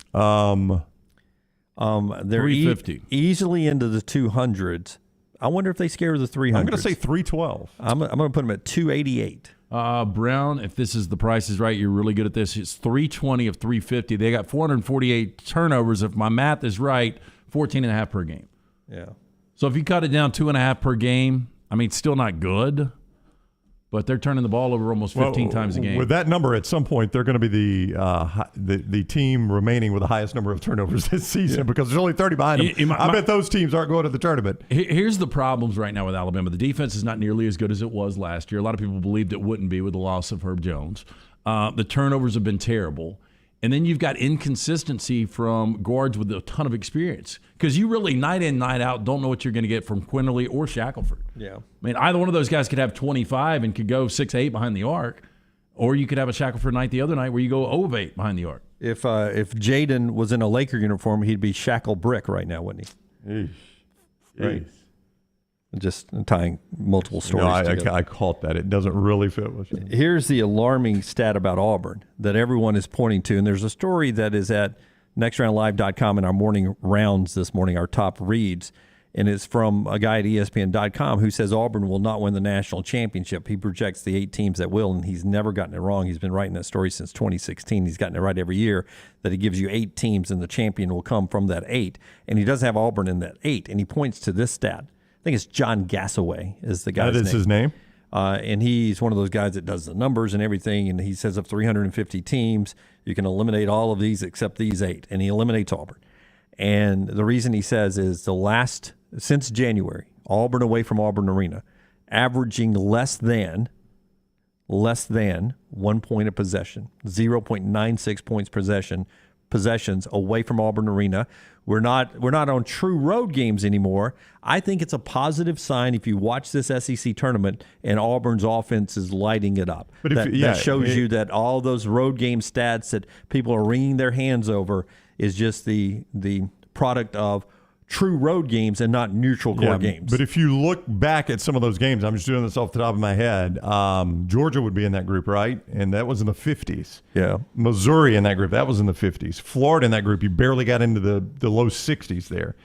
They're 350. Easily into the 200s. I wonder if they scare the 300s. I'm going to say 312. I'm going to put them at 288. Brown, if this is the price is right, you're really good at this. It's 320 of 350. They got 448 turnovers. If my math is right, 14.5 per game. Yeah. So if you cut it down 2.5 per game, I mean, it's still not good, but they're turning the ball over almost 15 times a game. With that number, at some point, they're going to be the team remaining with the highest number of turnovers this season because there's only 30 behind them. I bet those teams aren't going to the tournament. Here's the problems right now with Alabama. The defense is not nearly as good as it was last year. A lot of people believed it wouldn't be with the loss of Herb Jones. The turnovers have been terrible. And then you've got inconsistency from guards with a ton of experience because you really night in, night out don't know what you're going to get from Quinterly or Shackelford. Yeah. I mean, either one of those guys could have 25 and could go 6-8 behind the arc, or you could have a Shackelford night the other night where you go 0-8 behind the arc. If Jaden was in a Laker uniform, he'd be Shackle Brick right now, wouldn't he? Right. Just tying multiple stories together. I caught that. It doesn't really fit with you. Here's the alarming stat about Auburn that everyone is pointing to, and there's a story that is at nextroundlive.com in our morning rounds this morning, our top reads, and it's from a guy at ESPN.com who says Auburn will not win the national championship. He projects the 8 teams that will, and he's never gotten it wrong. He's been writing that story since 2016. He's gotten it right every year, that he gives you 8 teams, and the champion will come from that 8, and he doesn't have Auburn in that 8, and he points to this stat. I think it's John Gassaway is the guy's name. That is his name? And he's one of those guys that does the numbers and everything, and he says of 350 teams, you can eliminate all of these except these 8, and he eliminates Auburn. And the reason he says is since January, Auburn away from Auburn Arena, averaging less than 1 point of possession, 0.96 points possessions away from Auburn Arena. We're not on true road games anymore. I think it's a positive sign if you watch this SEC tournament and Auburn's offense is lighting it up. But that shows you that all those road game stats that people are wringing their hands over is just the product of true road games and not neutral court games. But if you look back at some of those games, I'm just doing this off the top of my head, Georgia would be in that group, right? And that was in the 50s. Yeah. Missouri in that group, that was in the 50s. Florida in that group, you barely got into the low 60s there.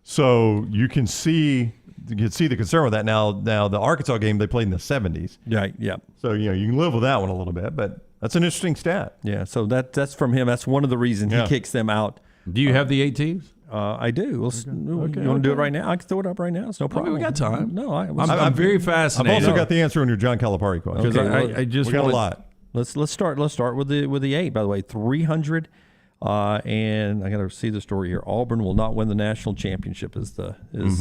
So you can see the concern with that. Now the Arkansas game, they played in the 70s. Yeah. So you can live with that one a little bit, but that's an interesting stat. Yeah, so that's from him. That's one of the reasons he kicks them out. Do you have the 8 teams? I do. You want to do it right now? I can throw it up right now. It's no problem. We got time. No, I'm very fascinated. I've also got the answer on your John Calipari question. Because we got a lot. Let's start with the 8. By the way, 300. And I got to see the story here. Auburn will not win the national championship is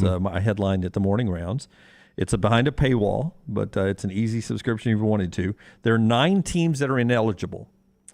my headline at the morning rounds. It's behind a paywall, but it's an easy subscription if you wanted to. There are 9 teams that are ineligible.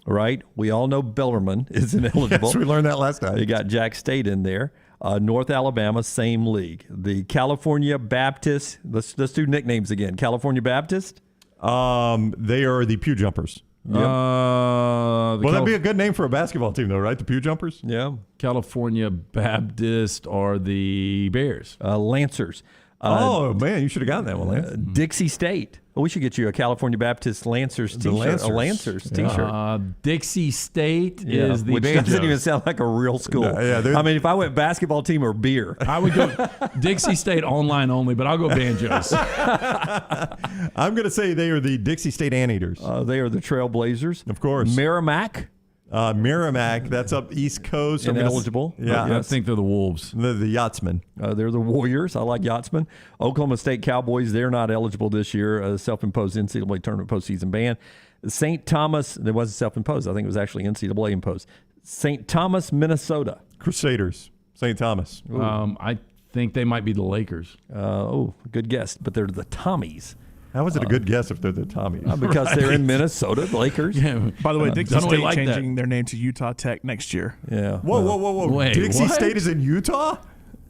Right? We all know Bellarmine is ineligible. Yes, we learned that last time. You got Jack State in there. North Alabama, same league. The California Baptist, let's do nicknames again. California Baptist? They are the Pew Jumpers. Yep. That'd be a good name for a basketball team, though, right? The Pew Jumpers? Yeah. California Baptist are the Bears. Lancers. Man, you should have gotten that one, Lance. Dixie State. Well, we should get you a California Baptist Lancers T-shirt. A Lancers T-shirt. Dixie State is the which Banjos. Doesn't even sound like a real school. I mean, if I went basketball team or beer. I would go Dixie State online only, but I'll go Banjos. I'm going to say they are the Dixie State Anteaters. They are the Trailblazers. Of course. Merrimack. Merrimack, that's up East Coast. Ineligible. I think they're the Wolves. The Yachtsmen. They're the Warriors. I like Yachtsmen. Oklahoma State Cowboys, they're not eligible this year. Self-imposed NCAA tournament postseason ban. St. Thomas, it wasn't self-imposed. I think it was actually NCAA imposed. St. Thomas, Minnesota. Crusaders. St. Thomas. I think they might be the Lakers. Good guess. But they're the Tommies. How is it a good guess if they're the Tommies? Because they're in Minnesota, the Lakers. Yeah. By the way, Dixie State like changing their name to Utah Tech next year. Yeah. Whoa. Wait, Dixie what? State is in Utah?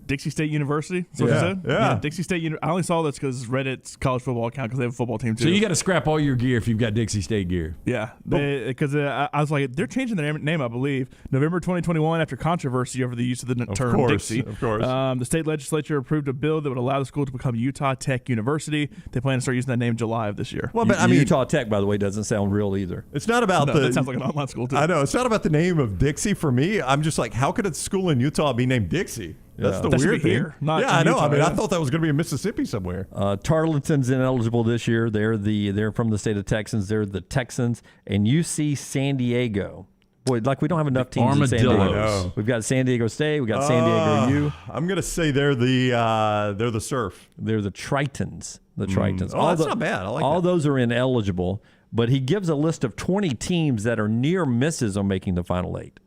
Dixie State University. That's what you said? Yeah. Dixie State. I only saw this because Reddit's college football account because they have a football team too. So you got to scrap all your gear if you've got Dixie State gear. Yeah, because I was like, they're changing their name, I believe, November 2021 after controversy over the use of the term Dixie. Of course. The state legislature approved a bill that would allow the school to become Utah Tech University. They plan to start using that name July of this year. Well, but Utah Tech, by the way, doesn't sound real either. It's not about that sounds like an online school too. I know. It's not about the name of Dixie for me. I'm just like, how could a school in Utah be named Dixie? That's the weird thing. Here, not I know. Utah, I mean, I thought that was going to be in Mississippi somewhere. Tarleton's ineligible this year. They're from the state of Texans. They're the Texans. And UC San Diego. Boy, like we don't have enough teams in San Diego. We've got San Diego State. We've got San Diego U. I'm going to say they're the Surf. They're the Tritons. The Tritons. That's not bad. I like all that. those are ineligible. But he gives a list of 20 teams that are near misses on making the Final 8.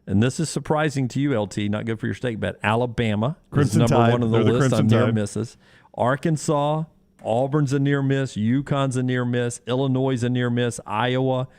And this is surprising to you, LT. Not good for your stake bet. Alabama is number Tide. one on the They're list on Crimson near Tide. misses. Arkansas, Auburn's a near miss. UConn's a near miss. Illinois is a near miss. Iowa,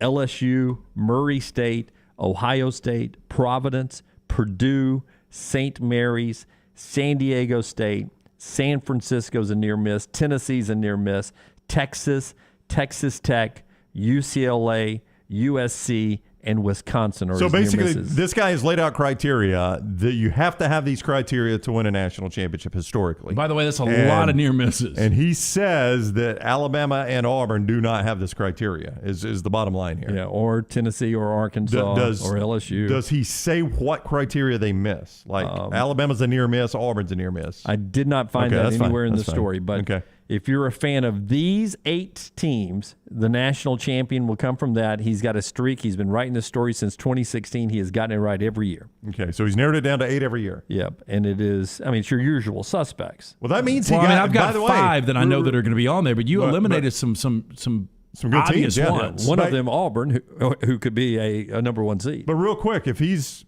LSU, Murray State, Ohio State, Providence, Purdue, St. Mary's, San Diego State, San Francisco's a near miss. Tennessee's a near miss. Texas, Texas Tech, UCLA, USC, and Wisconsin are So his near basically, misses. this guy has laid out criteria that you have to have these criteria to win a national championship historically. By the way, that's a lot of near misses. And he says that Alabama and Auburn do not have this criteria, is the bottom line here. Yeah, or Tennessee or Arkansas or LSU. Does he say what criteria they miss? Like Alabama's a near miss, Auburn's a near miss. I did not find that anywhere in the story, but okay. If you're a fan of these 8 teams, the national champion will come from that. He's got a streak. He's been writing this story since 2016. He has gotten it right every year. Okay, so he's narrowed it down to 8 every year. Yep, and it is, it's your usual suspects. Well, that means I've got 5 that I know that are going to be on there, but you eliminated some good obvious teams, ones. One of them, Auburn, who could be a number 1 seed. But real quick, if he's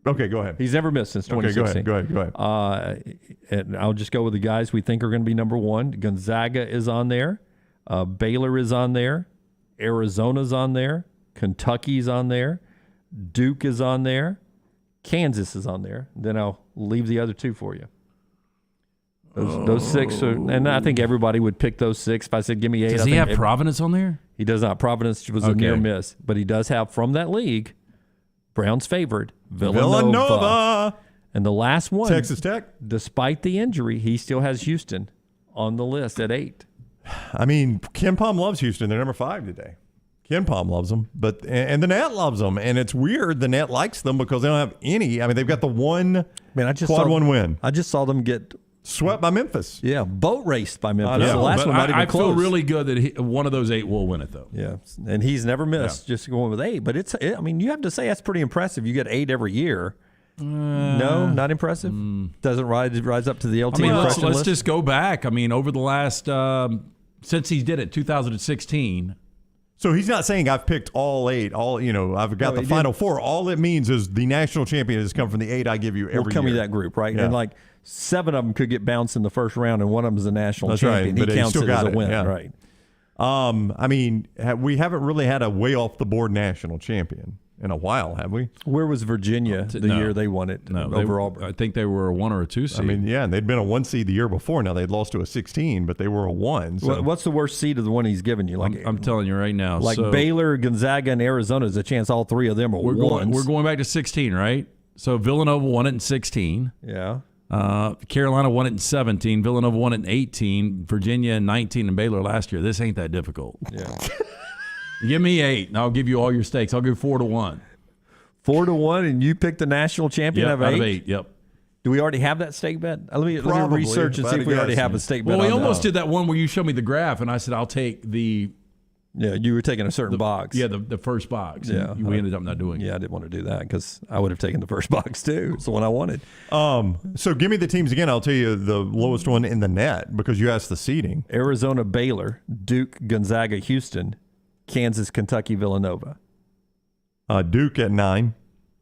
Okay, go ahead. He's never missed since 2016. Okay, go ahead. And I'll just go with the guys we think are going to be number one. Gonzaga is on there. Baylor is on there. Arizona's on there. Kentucky's on there. Duke is on there. Kansas is on there. Then I'll leave the other two for you. Those six are, and I think everybody would pick those six. If I said, give me 8. Does he have Providence on there? He does not. Providence was a near miss. But he does have, from that league, Brown's favored, Villanova. And the last one, Texas Tech. Despite the injury, he still has Houston on the list at 8. I mean, Ken Palm loves Houston. They're number 5 today. Ken Palm loves them, and the Net loves them. And it's weird the Net likes them because they don't have any. I mean, they've got the one quad one win. I just saw them get swept by Memphis. Yeah, boat raced by Memphis. The last one not even close. I feel really good that one of those 8 will win it, though. Yeah, and he's never missed, just going with 8. But I mean, you have to say that's pretty impressive. You get 8 every year. No, not impressive. Doesn't rise up to the LT let's list? just go back. I mean, over the last since he did it, 2016. So he's not saying I've picked all 8. I've got the final 4. All it means is the national champion has come from the 8 I give you every year. Will come in that group, right? Yeah. And like 7 of them could get bounced in the first round, and one of them is a national champion. Right, but he counts still it got as a win, yeah. right? I mean, we haven't really had a way off the board national champion in a while, have we? Where was Virginia the year they won it? Overall, I think they were a 1 or a 2 seed. I mean, yeah, and they'd been a 1 seed the year before. Now they'd lost to a 16, but they were a 1. So. What's the worst seed of the one he's given you? Like I'm telling you right now. Like Baylor, Gonzaga, and Arizona, there's a chance all 3 of them are ones. We're going back to 16, right? So Villanova won it in 16. Yeah. Carolina won it in 17. Villanova won it in 18. Virginia in 19, and Baylor last year. This ain't that difficult. Yeah. Give me 8, and I'll give you all your stakes. I'll give 4-1. 4-1, and you picked the national champion out of 8. Yep. Do we already have that stake bet? Let me research and see if we already have a stake bet. Well, we almost did that one where you showed me the graph, and I said I'll take the. Yeah, you were taking a certain box. Yeah, the first box. Yeah, we ended up not doing it. Yeah, I didn't want to do that because I would have taken the first box too. It's the one I wanted. So give me the teams again. I'll tell you the lowest one in the net because you asked the seeding. Arizona, Baylor, Duke, Gonzaga, Houston, Kansas, Kentucky, Villanova. Duke at 9.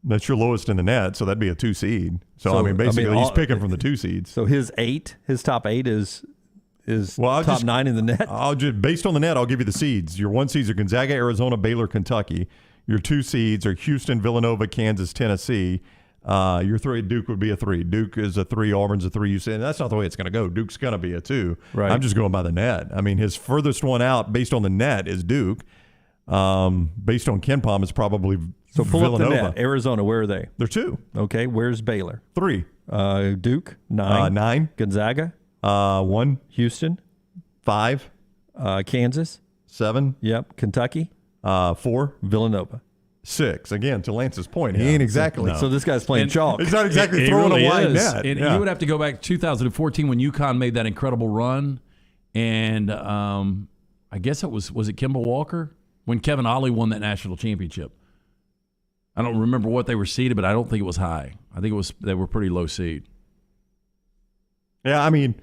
That's your lowest in the net, so that'd be a 2 seed. So I mean, basically, he's picking from the 2 seeds. So his top 8 is top 9 in the net. I'll just based on the net, I'll give you the seeds. Your 1 seeds are Gonzaga, Arizona, Baylor, Kentucky. Your 2 seeds are Houston, Villanova, Kansas, Tennessee. Your 3, Duke would be a 3. Duke is a 3. Auburn's a 3. You say, and that's not the way it's going to go. Duke's going to be a 2. Right. I'm just going by the net. I mean, his furthest one out based on the net is Duke. Based on Ken Palm, it's probably so pull Villanova. up the net. Arizona, where are they? They're 2. Okay, where's Baylor? 3. Duke, 9. 9. Gonzaga, 1. Houston, 5. Kansas, 7. Yep. Kentucky, 4. Villanova, 6. Again, to Lance's point, he ain't exactly. So this guy's playing chalk. He's not exactly throwing really a wide is. net. And Yeah. you would have to go back to 2014 when UConn made that incredible run, and I guess it was it Kemba Walker when Kevin Ollie won that national championship. I don't remember what they were seeded, but I don't think it was high. I think they were pretty low seed. Yeah, I mean,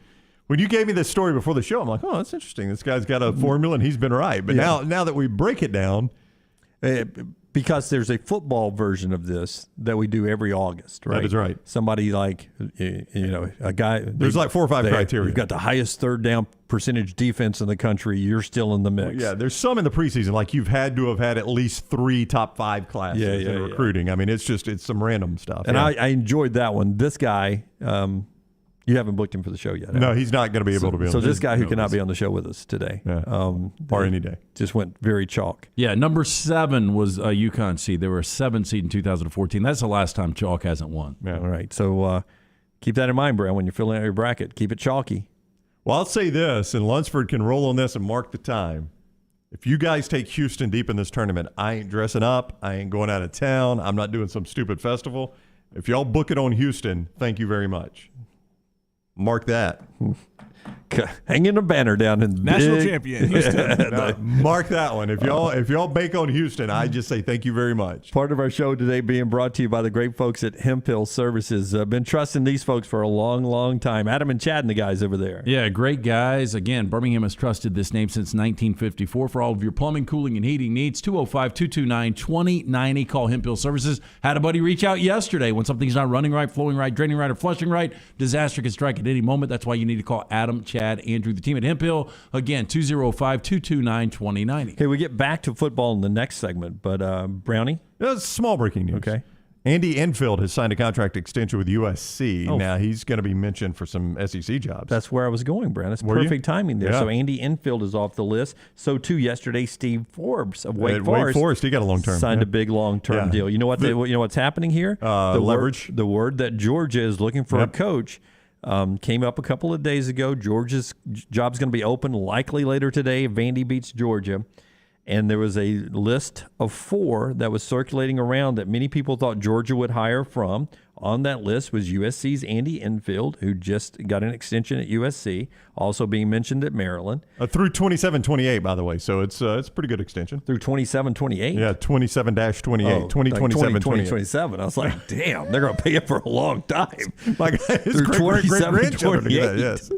when you gave me this story before the show, I'm like, oh, that's interesting. This guy's got a formula, and he's been right. But now that we break it down, because there's a football version of this that we do every August, right? That is right. Somebody like, a guy. There's like 4 or 5 criteria. You've got the highest third down percentage defense in the country. You're still in the mix. Yeah, there's some in the preseason. Like you've had to have had at least 3 top 5 classes in recruiting. I mean, it's some random stuff. And I enjoyed that one. This guy, you haven't booked him for the show yet. No, he's not going to be able to be on the show. So this guy who cannot be on the show with us today. Or any day. Just went very chalk. Yeah, number 7 was a UConn seed. They were a 7 seed in 2014. That's the last time chalk hasn't won. Yeah. All right. So keep that in mind, Brown, when you're filling out your bracket. Keep it chalky. Well, I'll say this, and Lunsford can roll on this and mark the time. If you guys take Houston deep in this tournament, I ain't dressing up. I ain't going out of town. I'm not doing some stupid festival. If y'all book it on Houston, thank you very much. Mark that. hanging a banner down in national champion Houston. Mark that one. If y'all bake on Houston, I just say thank you very much. Part of our show today being brought to you by the great folks at Hemp Hill Services. Been trusting these folks for a long, long time. Adam and Chad and the guys over there. Yeah, great guys. Again, Birmingham has trusted this name since 1954 for all of your plumbing, cooling, and heating needs. 205-229-2090. Call Hemp Hill Services. Had a buddy reach out yesterday when something's not running right, flowing right, draining right, or flushing right. Disaster can strike at any moment. That's why you need to call Adam, Chad, Andrew, the team at Hemp Hill. Again, 205-229-2090. Okay, we get back to football in the next segment, but Brownie? That's small breaking news. Okay. Andy Enfield has signed a contract extension with USC. Now, he's going to be mentioned for some SEC jobs. That's where I was going, Brent. It's perfect timing there. Yeah. So Andy Enfield is off the list. So, too, yesterday, Steve Forbes of Wake Forest. He got a long-term. Signed a big long-term deal. You know what? You know what's happening here? Leverage. The word that Georgia is looking for a coach came up a couple of days ago. Georgia's job's going to be open likely later today. Vandy beats Georgia. And there was a list of 4 that was circulating around that many people thought Georgia would hire from. On that list was USC's Andy Enfield, who just got an extension at USC, also being mentioned at Maryland. Through 27-28, by the way, so it's a pretty good extension. Through 27-28? Yeah, 27-28, 2027. I was like, damn, they're going to pay it for a long time. Like his great-grandchildren. Yes.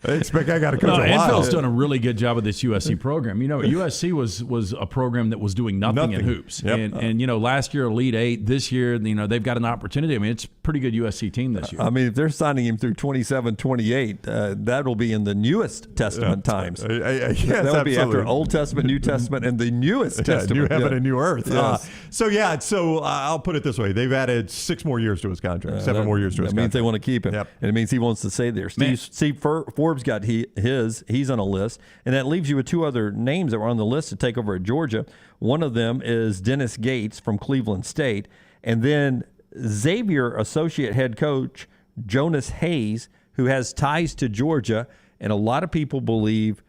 I expect I got to coach a while. Enfield's done a really good job with this USC program. You know, USC was a program that was doing nothing in hoops. Yep. And you know, last year, Elite Eight. This year, you know, they've got an opportunity. I mean, it's a pretty good USC team this year. I mean, if they're signing him through 27-28, that will be in the newest Testament times. Yes, that will be after Old Testament, New Testament, and the newest Testament. New heaven and new earth. Yes. So I'll put it this way. They've added 6 more years to his contract, 7 more years to his contract. That means they want to keep him. Yep. And it means he wants to stay there. Steve Forbes got his. He's on a list. And that leaves you with 2 other names that were on the list to take over at Georgia. One of them is Dennis Gates from Cleveland State. And then Xavier associate head coach Jonas Hayes, who has ties to Georgia, and a lot of people believe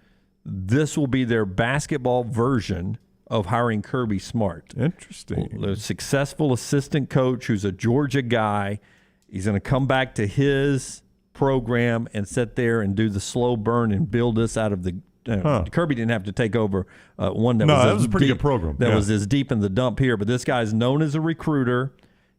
this will be their basketball version of hiring Kirby Smart. Interesting. The successful assistant coach who's a Georgia guy. He's going to come back to his program and sit there and do the slow burn and build this out of the Kirby didn't have to take over one that was a pretty good program. That was as deep in the dump here, but this guy's known as a recruiter.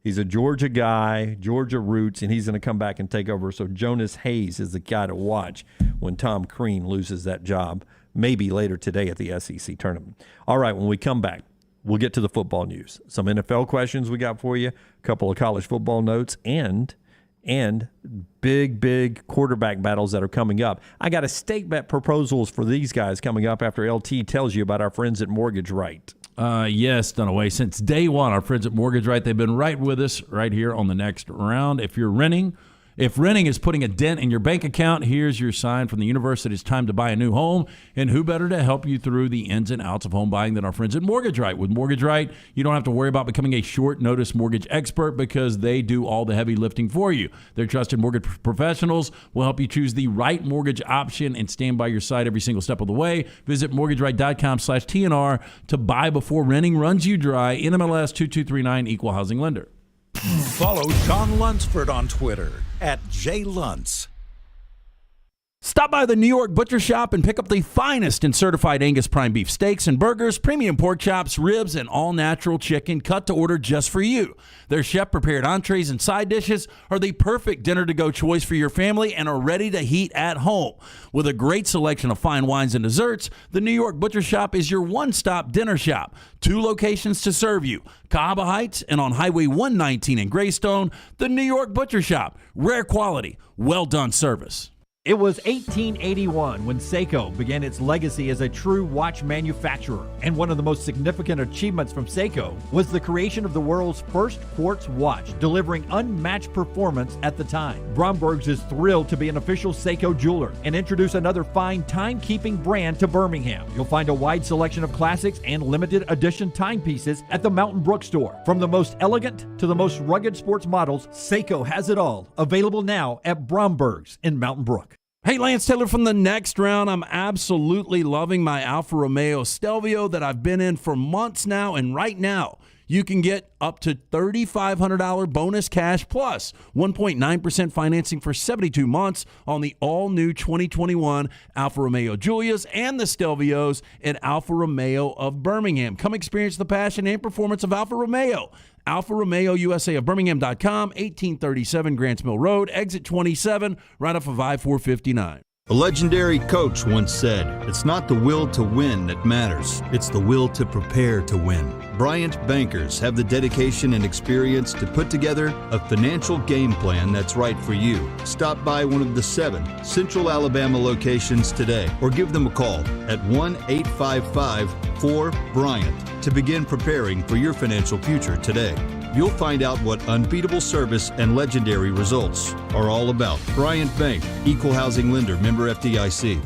He's a Georgia guy, Georgia roots, and he's going to come back and take over. So Jonas Hayes is the guy to watch when Tom Crean loses that job, maybe later today at the SEC tournament. All right, when we come back, we'll get to the football news. Some NFL questions we got for you, a couple of college football notes, and big quarterback battles that are coming up. I got a stake bet proposals for these guys coming up after LT tells you about our friends at Mortgage Right. Yes, Dunaway. Since day one, our friends at Mortgage Right, they've been right with us right here on the next round. If renting is putting a dent in your bank account, here's your sign from the universe that it's time to buy a new home. And who better to help you through the ins and outs of home buying than our friends at Mortgage Right. With Mortgage Right, you don't have to worry about becoming a short notice mortgage expert because they do all the heavy lifting for you. Their trusted mortgage professionals will help you choose the right mortgage option and stand by your side every single step of the way. Visit mortgageright.com/TNR to buy before renting runs you dry. NMLS 2239, Equal Housing Lender. Follow Sean Lunsford on Twitter @JLuntz. Stop by the New York Butcher Shop and pick up the finest in certified Angus prime beef steaks and burgers, premium pork chops, ribs, and all-natural chicken cut to order just for you. Their chef-prepared entrees and side dishes are the perfect dinner-to-go choice for your family and are ready to heat at home. With a great selection of fine wines and desserts, the New York Butcher Shop is your one-stop dinner shop. 2 locations to serve you, Cahaba Heights and on Highway 119 in Greystone. The New York Butcher Shop, rare quality, well-done service. It was 1881 when Seiko began its legacy as a true watch manufacturer, and one of the most significant achievements from Seiko was the creation of the world's first quartz watch, delivering unmatched performance at the time. Bromberg's is thrilled to be an official Seiko jeweler and introduce another fine timekeeping brand to Birmingham. You'll find a wide selection of classics and limited edition timepieces at the Mountain Brook store. From the most elegant to the most rugged sports models, Seiko has it all. Available now at Bromberg's in Mountain Brook. Hey, Lance Taylor from the next round. I'm absolutely loving my Alfa Romeo Stelvio that I've been in for months now, and right now you can get up to $3,500 bonus cash plus 1.9% financing for 72 months on the all-new 2021 Alfa Romeo Giulias and the Stelvios at Alfa Romeo of Birmingham. Come experience the passion and performance of Alfa Romeo. Alfa Romeo USA of Birmingham.com, 1837 Grants Mill Road, exit 27, right off of I-459. A legendary coach once said, "It's not the will to win that matters, it's the will to prepare to win." Bryant bankers have the dedication and experience to put together a financial game plan that's right for you. Stop by one of the 7 Central Alabama locations today or give them a call at 1-855-4-BRYANT to begin preparing for your financial future today. You'll find out what unbeatable service and legendary results are all about. Bryant Bank, Equal Housing Lender, member FDIC.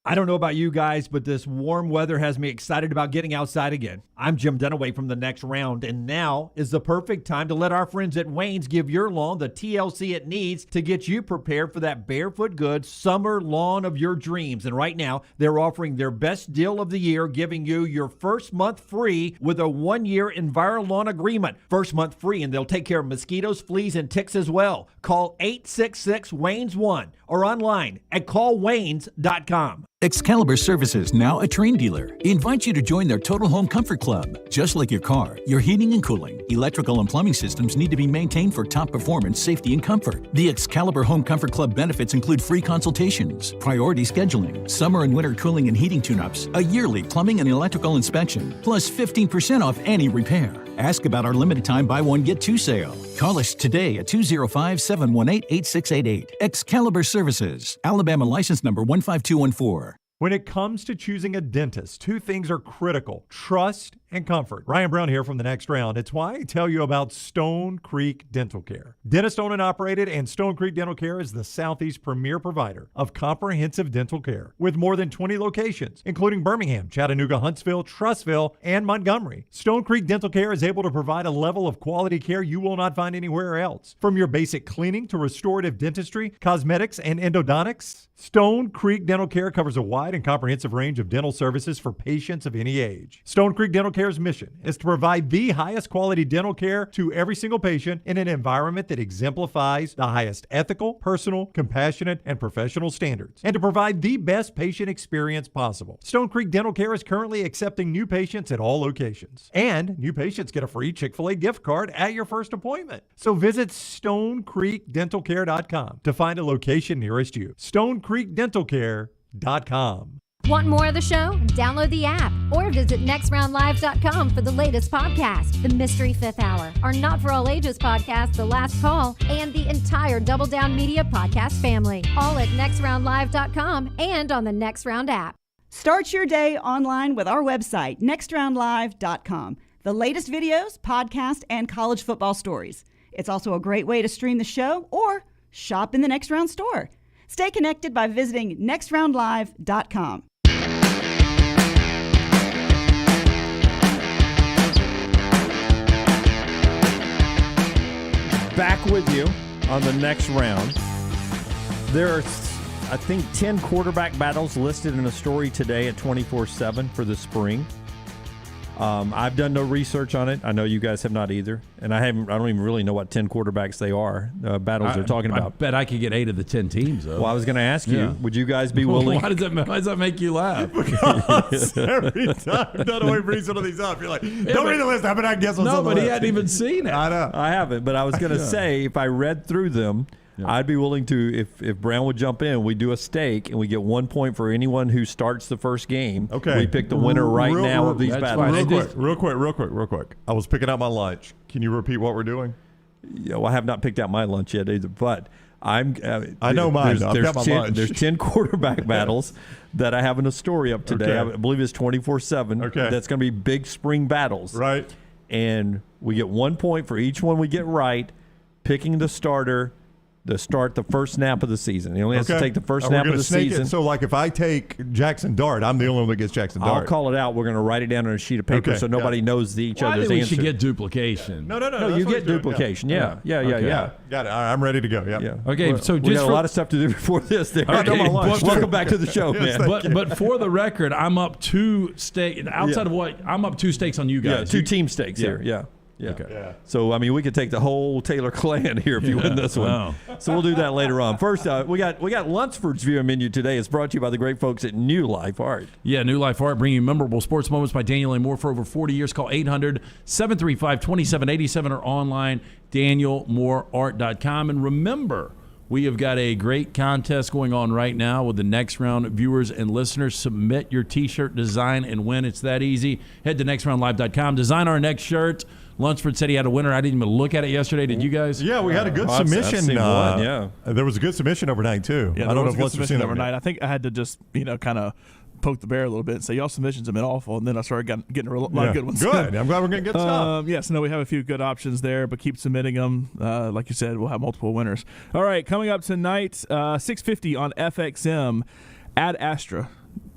I don't know about you guys, but this warm weather has me excited about getting outside again. I'm Jim Dunaway from The Next Round, and now is the perfect time to let our friends at Wayne's give your lawn the TLC it needs to get you prepared for that barefoot good summer lawn of your dreams. And right now, they're offering their best deal of the year, giving you your first month free with a 1-year EnviroLawn agreement. First month free, and they'll take care of mosquitoes, fleas, and ticks as well. Call 866-WAYNES1 or online at callwaynes.com. Excalibur Services, now a Train dealer, invites you to join their Total Home Comfort Club. Just like your car, your heating and cooling, electrical and plumbing systems need to be maintained for top performance, safety, and comfort. The Excalibur Home Comfort Club benefits include free consultations, priority scheduling, summer and winter cooling and heating tune-ups, a yearly plumbing and electrical inspection, plus 15% off any repair. Ask about our limited time buy one, get two sale. Call us today at 205-718-8688. Excalibur Services, Alabama license number 15214. When it comes to choosing a dentist, 2 things are critical: trust and comfort. Ryan Brown here from The Next Round. It's why I tell you about Stone Creek Dental Care. Dentist owned and operated, and Stone Creek Dental Care is the Southeast's premier provider of comprehensive dental care with more than 20 locations, including Birmingham, Chattanooga, Huntsville, Trussville, and Montgomery. Stone Creek Dental Care is able to provide a level of quality care you will not find anywhere else. From your basic cleaning to restorative dentistry, cosmetics, and endodontics, Stone Creek Dental Care covers a wide and comprehensive range of dental services for patients of any age. Stone Creek Dental Care's mission is to provide the highest quality dental care to every single patient in an environment that exemplifies the highest ethical, personal, compassionate, and professional standards, and to provide the best patient experience possible. Stone Creek Dental Care is currently accepting new patients at all locations, and new patients get a free Chick-fil-A gift card at your first appointment. So visit StoneCreekDentalCare.com to find a location nearest you. StoneCreekDentalCare.com. Want more of the show? Download the app or visit nextroundlive.com for the latest podcast, The Mystery Fifth Hour, our Not For All Ages podcast, The Last Call, and the entire Double Down Media podcast family, all at nextroundlive.com and on the Next Round app. Start your day online with our website, nextroundlive.com. The latest videos, podcasts, and college football stories. It's also a great way to stream the show or shop in the Next Round store. Stay connected by visiting nextroundlive.com. Back with you on The Next Round. There are, I think, 10 quarterback battles listed in a story today at 24/7 for the spring. I've done no research on it. I know you guys have not either, and I don't even really know what 10 quarterbacks they are. Battles they're talking about. I bet I could get 8 of the 10 teams. Though. Well, I was going to ask you, would you guys be willing? Why does that make you laugh? Because every time Dunaway brings one of these up, you're like, don't read the list. I bet I guess what's on the but list. he hadn't even seen it. I know. I haven't, but I was going to say, if I read through them, I'd be willing to, if Brown would jump in, we do a stake, and we get 1 point for anyone who starts the first game. Okay. We pick the winner now of these battles. Real quick. I was picking out my lunch. Can you repeat what we're doing? Yeah, well, I have not picked out my lunch yet either, but I know mine. I've got my lunch. There's 10 quarterback battles that I have in a story up today. Okay. I believe it's 24/7. Okay. That's going to be big spring battles. Right. And we get 1 point for each one we get right, picking the starter to start the first snap of the season. He only has to take the first snap of the season. So, like, if I take Jackson Dart, I'm the only one that gets Jackson Dart. I'll call it out. We're going to write it down on a sheet of paper so nobody knows each other's answer. We should get duplication. No, you get duplication. Yeah. Got it. All right, I'm ready to go. Yeah. Okay, so we got a lot of stuff to do before this. Welcome back to the show, man. But for the record, I'm up 2 stakes. Outside of what, I'm up 2 stakes on you guys. Yeah, 2 team stakes here. Yeah. Yeah. Okay. Yeah. So, I mean, we could take the whole Taylor clan here if you win this one. Wow. So we'll do that later on. First, we got Lunsford's viewing menu today. It's brought to you by the great folks at New Life Art. Yeah, New Life Art, bringing you memorable sports moments by Daniel A. Moore for over 40 years. Call 800-735-2787 or online, danielmooreart.com. And remember, we have got a great contest going on right now with the next round viewers and listeners. Submit your T-shirt design and win. It's that easy. Head to nextroundlive.com. Design our next shirt. Lunsford said he had a winner. I didn't even look at it yesterday. Did you guys? Yeah, we had a good submission. I've seen one, yeah. There was a good submission overnight, too. Yeah, I don't know was if a good Lunsford's submission seen overnight. I think I had to just, kind of poke the bear a little bit and say, y'all submissions have been awful. And then I started getting a lot of good ones. Good. I'm glad we're getting good stuff. Yes, no, we have a few good options there, but keep submitting them. Like you said, we'll have multiple winners. All right, coming up tonight, 6:50 on FXM, Ad Astra.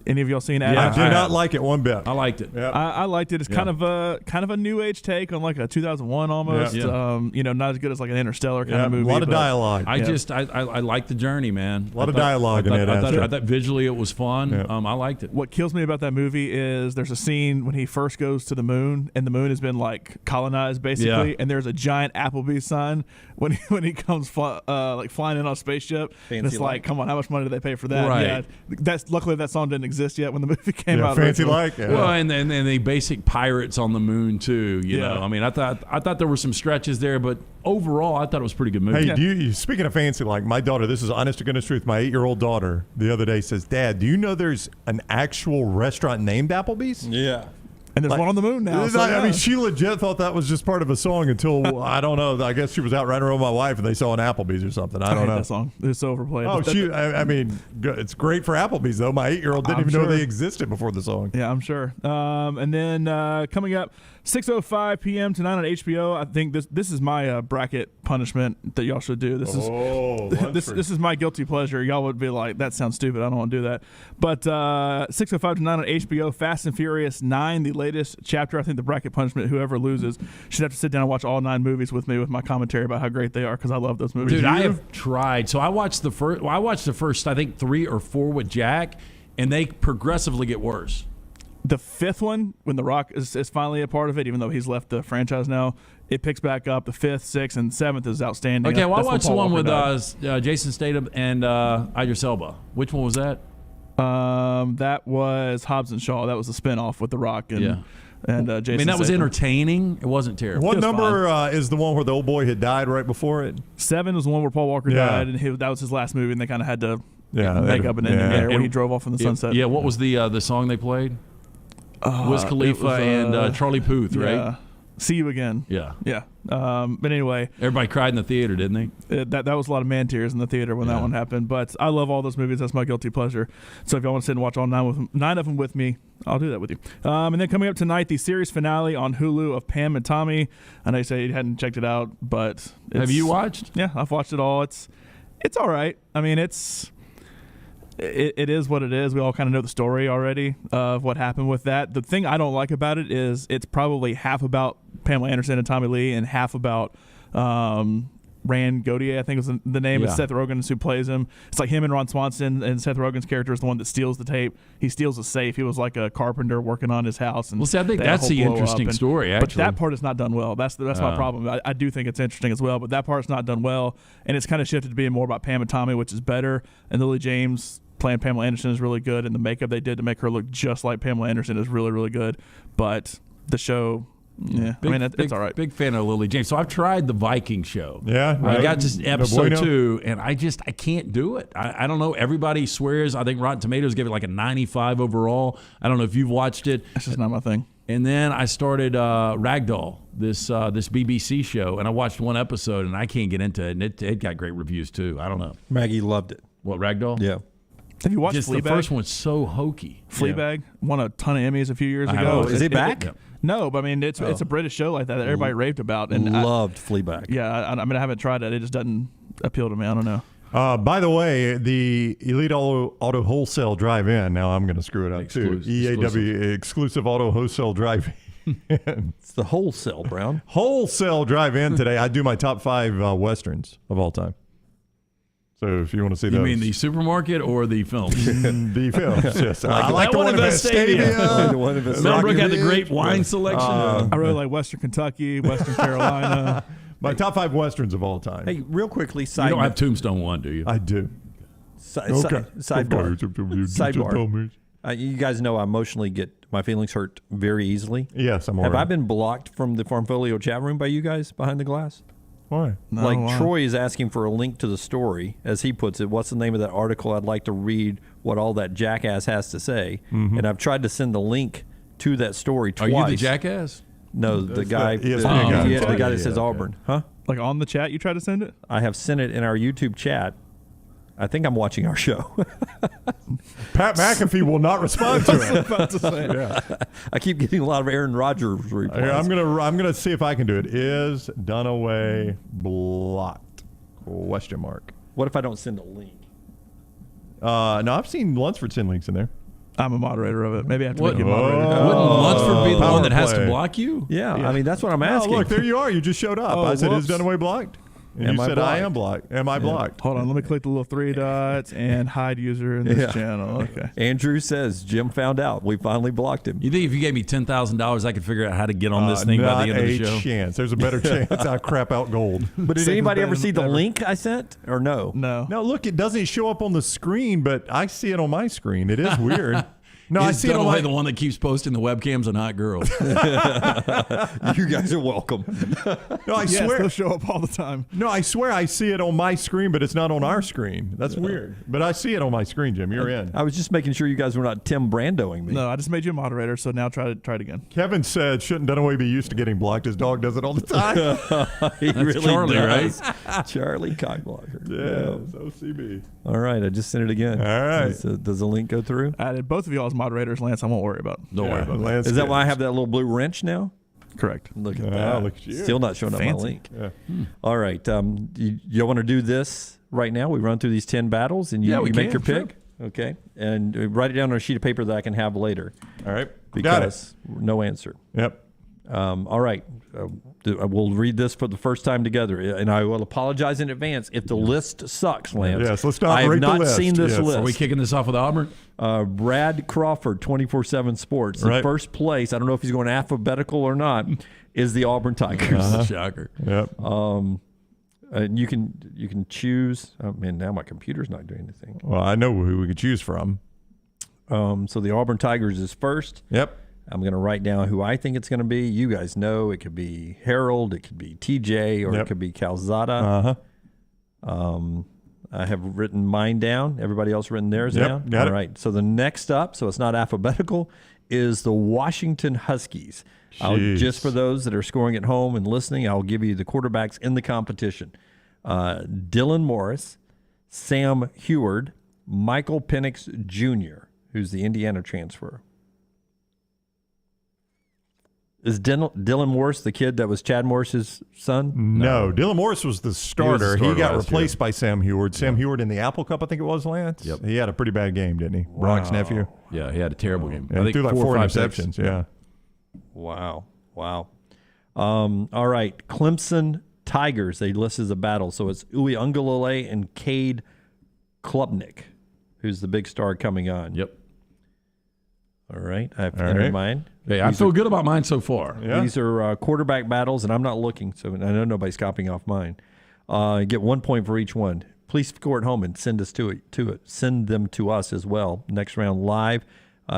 Any of y'all seen Ad Astra? I did not like it one bit. I liked it. Yep. I liked it. It's kind of a new age take on like a 2001 almost. Yeah. Not as good as like an Interstellar kind of movie. A lot of dialogue. I like the journey, man. A lot of dialogue in Ad Astra. I thought visually it was fun. Yeah. I liked it. What kills me about that movie is there's a scene when he first goes to the moon, and the moon has been like colonized basically, and there's a giant Applebee's sign when he comes flying in on a spaceship. And it's like, come on, how much money do they pay for that? Right. Yeah, luckily that song didn't exist yet when the movie came out. Fancy originally. like. Yeah. Well, and the basic pirates on the moon too. You know, I mean, I thought there were some stretches there, but overall, I thought it was a pretty good movie. Hey, speaking of fancy, like my daughter, this is honest to goodness truth. My 8-year-old daughter the other day says, "Dad, do you know there's an actual restaurant named Applebee's?" Yeah. And there's one on the moon now. So I mean, she legit thought that was just part of a song until, I don't know, I guess she was out riding around with my wife and they saw an Applebee's or something. I don't know. That song. It's so overplayed. Oh, I mean, it's great for Applebee's, though. My 8-year-old didn't even know they existed before the song. Yeah, I'm sure. And then coming up, 6:05 p.m. tonight on HBO. I think this is my bracket punishment that y'all should do. This is my guilty pleasure. Y'all would be like, that sounds stupid. I don't want to do that. But 6:05 tonight on HBO, Fast and Furious 9, the latest chapter. I think the bracket punishment, whoever loses should have to sit down and watch all 9 movies with me with my commentary about how great they are, because I love those movies. Dude, I have tried. So I watched the first I think 3 or 4 with Jack, and they progressively get worse. The 5th one, when The Rock is finally a part of it, even though he's left the franchise now, it picks back up. The 5th, 6th, and 7th is outstanding. Okay, well, I That's watched the Paul one Walker with died. Jason Statham and Idris Elba. Which one was that? That was Hobbs and Shaw. That was the spinoff with The Rock and Jason. I mean, that was Statham. entertaining. It wasn't terrible. What number is the one where the old boy had died right before it? 7 was the one where Paul Walker died, and that was his last movie, and they kind of had to make up an ending Yeah. there when And- he drove off in the sunset. Yeah, what was the song they played? Wiz Khalifa and Charlie Puth, right? Yeah. See You Again. Yeah. Yeah. But anyway. Everybody cried in the theater, didn't they? That was a lot of man tears in the theater when that one happened. But I love all those movies. That's my guilty pleasure. So if y'all want to sit and watch all 9 of them with me, I'll do that with you. And then coming up tonight, the series finale on Hulu of Pam and Tommy. I know you say you hadn't checked it out, but Have you watched? Yeah, I've watched it all. It's all right. I mean, it is what it is. We all kind of know the story already of what happened with that. The thing I don't like about it is it's probably half about Pamela Anderson and Tommy Lee and half about Rand Gautier, I think was the name. It's Seth Rogen who plays him. It's like him and Ron Swanson, and Seth Rogen's character is the one that steals the tape. He steals a safe. He was like a carpenter working on his house. And Well, see, I think they had a that's whole the blow up interesting story, But actually. that part is not done well. That's my problem. I do think it's interesting as well, but that part's not done well, and it's kind of shifted to being more about Pam and Tommy, which is better. And Lily James playing Pamela Anderson is really good, and the makeup they did to make her look just like Pamela Anderson is really, really good. But the show, it's all right. Big fan of Lily James. So I've tried the Viking show. Yeah, I right. got to No episode bueno. 2, and I can't do it. I don't know. Everybody swears. I think Rotten Tomatoes gave it like a 95 overall. I don't know if you've watched it. That's just not my thing. And then I started Ragdoll, this BBC show, and I watched one episode, and I can't get into it. And it got great reviews too. I don't know. Maggie loved it. What, Ragdoll? Yeah. Have you watched Just Fleabag? the first one's so hokey. Fleabag won a ton of Emmys a few years ago. Oh, is it back? No, but I mean it's a British show like that everybody raved about, and loved Fleabag. Yeah, I mean I haven't tried it. It just doesn't appeal to me. I don't know. By the way, the Elite Auto Wholesale Drive-In. Now I'm going to screw it up too. EAW Exclusive Auto Wholesale Drive-In. It's the wholesale, Brown. Wholesale Drive-In today. I do my top 5 westerns of all time. So if you want to see You those. mean the supermarket or the films? The films, yes. I like the one at Vest Stadium. Millbrook had the great wine selection. I really like Western Kentucky, Western Carolina. My top 5 Westerns of all time. Hey, real quickly, You don't have Tombstone 1, do you? I do. Sidebar. Sidebar. You guys know I emotionally get my feelings hurt very easily. Yes, I'm Have aware. I been blocked from the Farmfolio chat room by you guys behind the glass? Why? Troy is asking for a link to the story, as he puts it. What's the name of that article? I'd like to read what all that jackass has to say. Mm-hmm. And I've tried to send the link to that story twice. Are you the jackass? No, the guy, the guy that says Auburn. Huh? Like on the chat, you try to send it? I have sent it in our YouTube chat. I think I'm watching our show. Pat McAfee will not respond to it. About to say. Yeah. I keep getting a lot of Aaron Rodgers replies. Here, I'm gonna see if I can do it. Is Dunaway blocked? Question mark. What if I don't send a link? No, I've seen Lunsford send links in there. I'm a moderator of it. Maybe I have to make you a moderator. Wouldn't Lunsford be the one that has to play. block you? Yeah, I mean, that's what I'm asking. Oh, look, there you are. You just showed up. Oh, I said, whoops. is Dunaway blocked? And Am you I said, blocked? I am blocked. Am I blocked? Hold on, let me click the little 3 dots and hide user in this Yeah. channel. Okay. Andrew says Jim found out. We finally blocked him. You think if you gave me $10,000, I could figure out how to get on this thing by the end of the show? Not a chance. There's a better chance I crap out gold. But did anybody ever see the link I sent, or no? No. No, look, it doesn't show up on the screen, but I see it on my screen. It is weird. No, I Is see it on Dunaway my... the one that keeps posting the webcams on hot girls? You guys are welcome. No, I Yes, swear. they'll show up all the time. No, I swear I see it on my screen, but it's not on our screen. That's weird. But I see it on my screen, Jim. You're in. I was just making sure you guys were not Tim Brandoing me. No, I just made you a moderator, so now try it again. Kevin said, shouldn't Dunaway be used to getting blocked? His dog does it all the time. He That's really Charlie, does. Charlie Cockblocker. Yes, OCB. All right, I just sent it again. All right. Does the link go through? I added both of y'all as moderators, Lance. I won't worry about it. Don't worry about it. Lance Is that did. why I have that little blue wrench now? Correct. Look at Oh, that. look at you. Still not showing up my Fancy. link. Yeah. All right. You want to do this right now? We run through these 10 battles and you, Yeah, we you make can, your pick? Okay. And write it down on a sheet of paper that I can have later. All right. Because Got it. no answer. Yep. All right. We'll read this for the first time together, and I will apologize in advance if the list sucks, Lance. Yes, let's not I have rate the not list. seen this Yes. list. Are we kicking this off with Auburn? Brad Crawford, 24/7 Sports. In Right. first place, I don't know if he's going alphabetical or not, is the Auburn Tigers. Shocker. Yep. And you can choose. Oh, man, now my computer's not doing anything. Well, I know who we could choose from. So the Auburn Tigers is first. Yep. I'm going to write down who I think it's going to be. You guys know it could be Harold, it could be TJ, or Yep. it could be Calzada. Uh-huh. I have written mine down. Everybody else written theirs Yep, down? got it. All right. So the next up, so it's not alphabetical, is the Washington Huskies. Just for those that are scoring at home and listening, I'll give you the quarterbacks in the competition. Dylan Morris, Sam Heward, Michael Penix Jr., who's the Indiana transfer. Is Dylan Morris the kid that was Chad Morris's son? No. Dylan Morris was the starter. He, starter got last replaced year. by Sam Heward. Sam Heward in the Apple Cup, I think it was, Lance. Yep. He had a pretty bad game, didn't he? Brock's nephew. Yeah, he had a terrible game. And I he think threw like 4 four or 5 interceptions. picks. Yeah. Wow. All right. Clemson Tigers, they list as a battle. So it's Uwe Ungalale and Cade Klubnik, who's the big star coming on. Yep. All right. I have All entered right. mine. Hey, I feel good about mine so far. Yeah. These are quarterback battles, and I'm not looking, so I know nobody's copying off mine. You get 1 point for each one. Please score at home and send us to it. Send them to us as well. Next round live.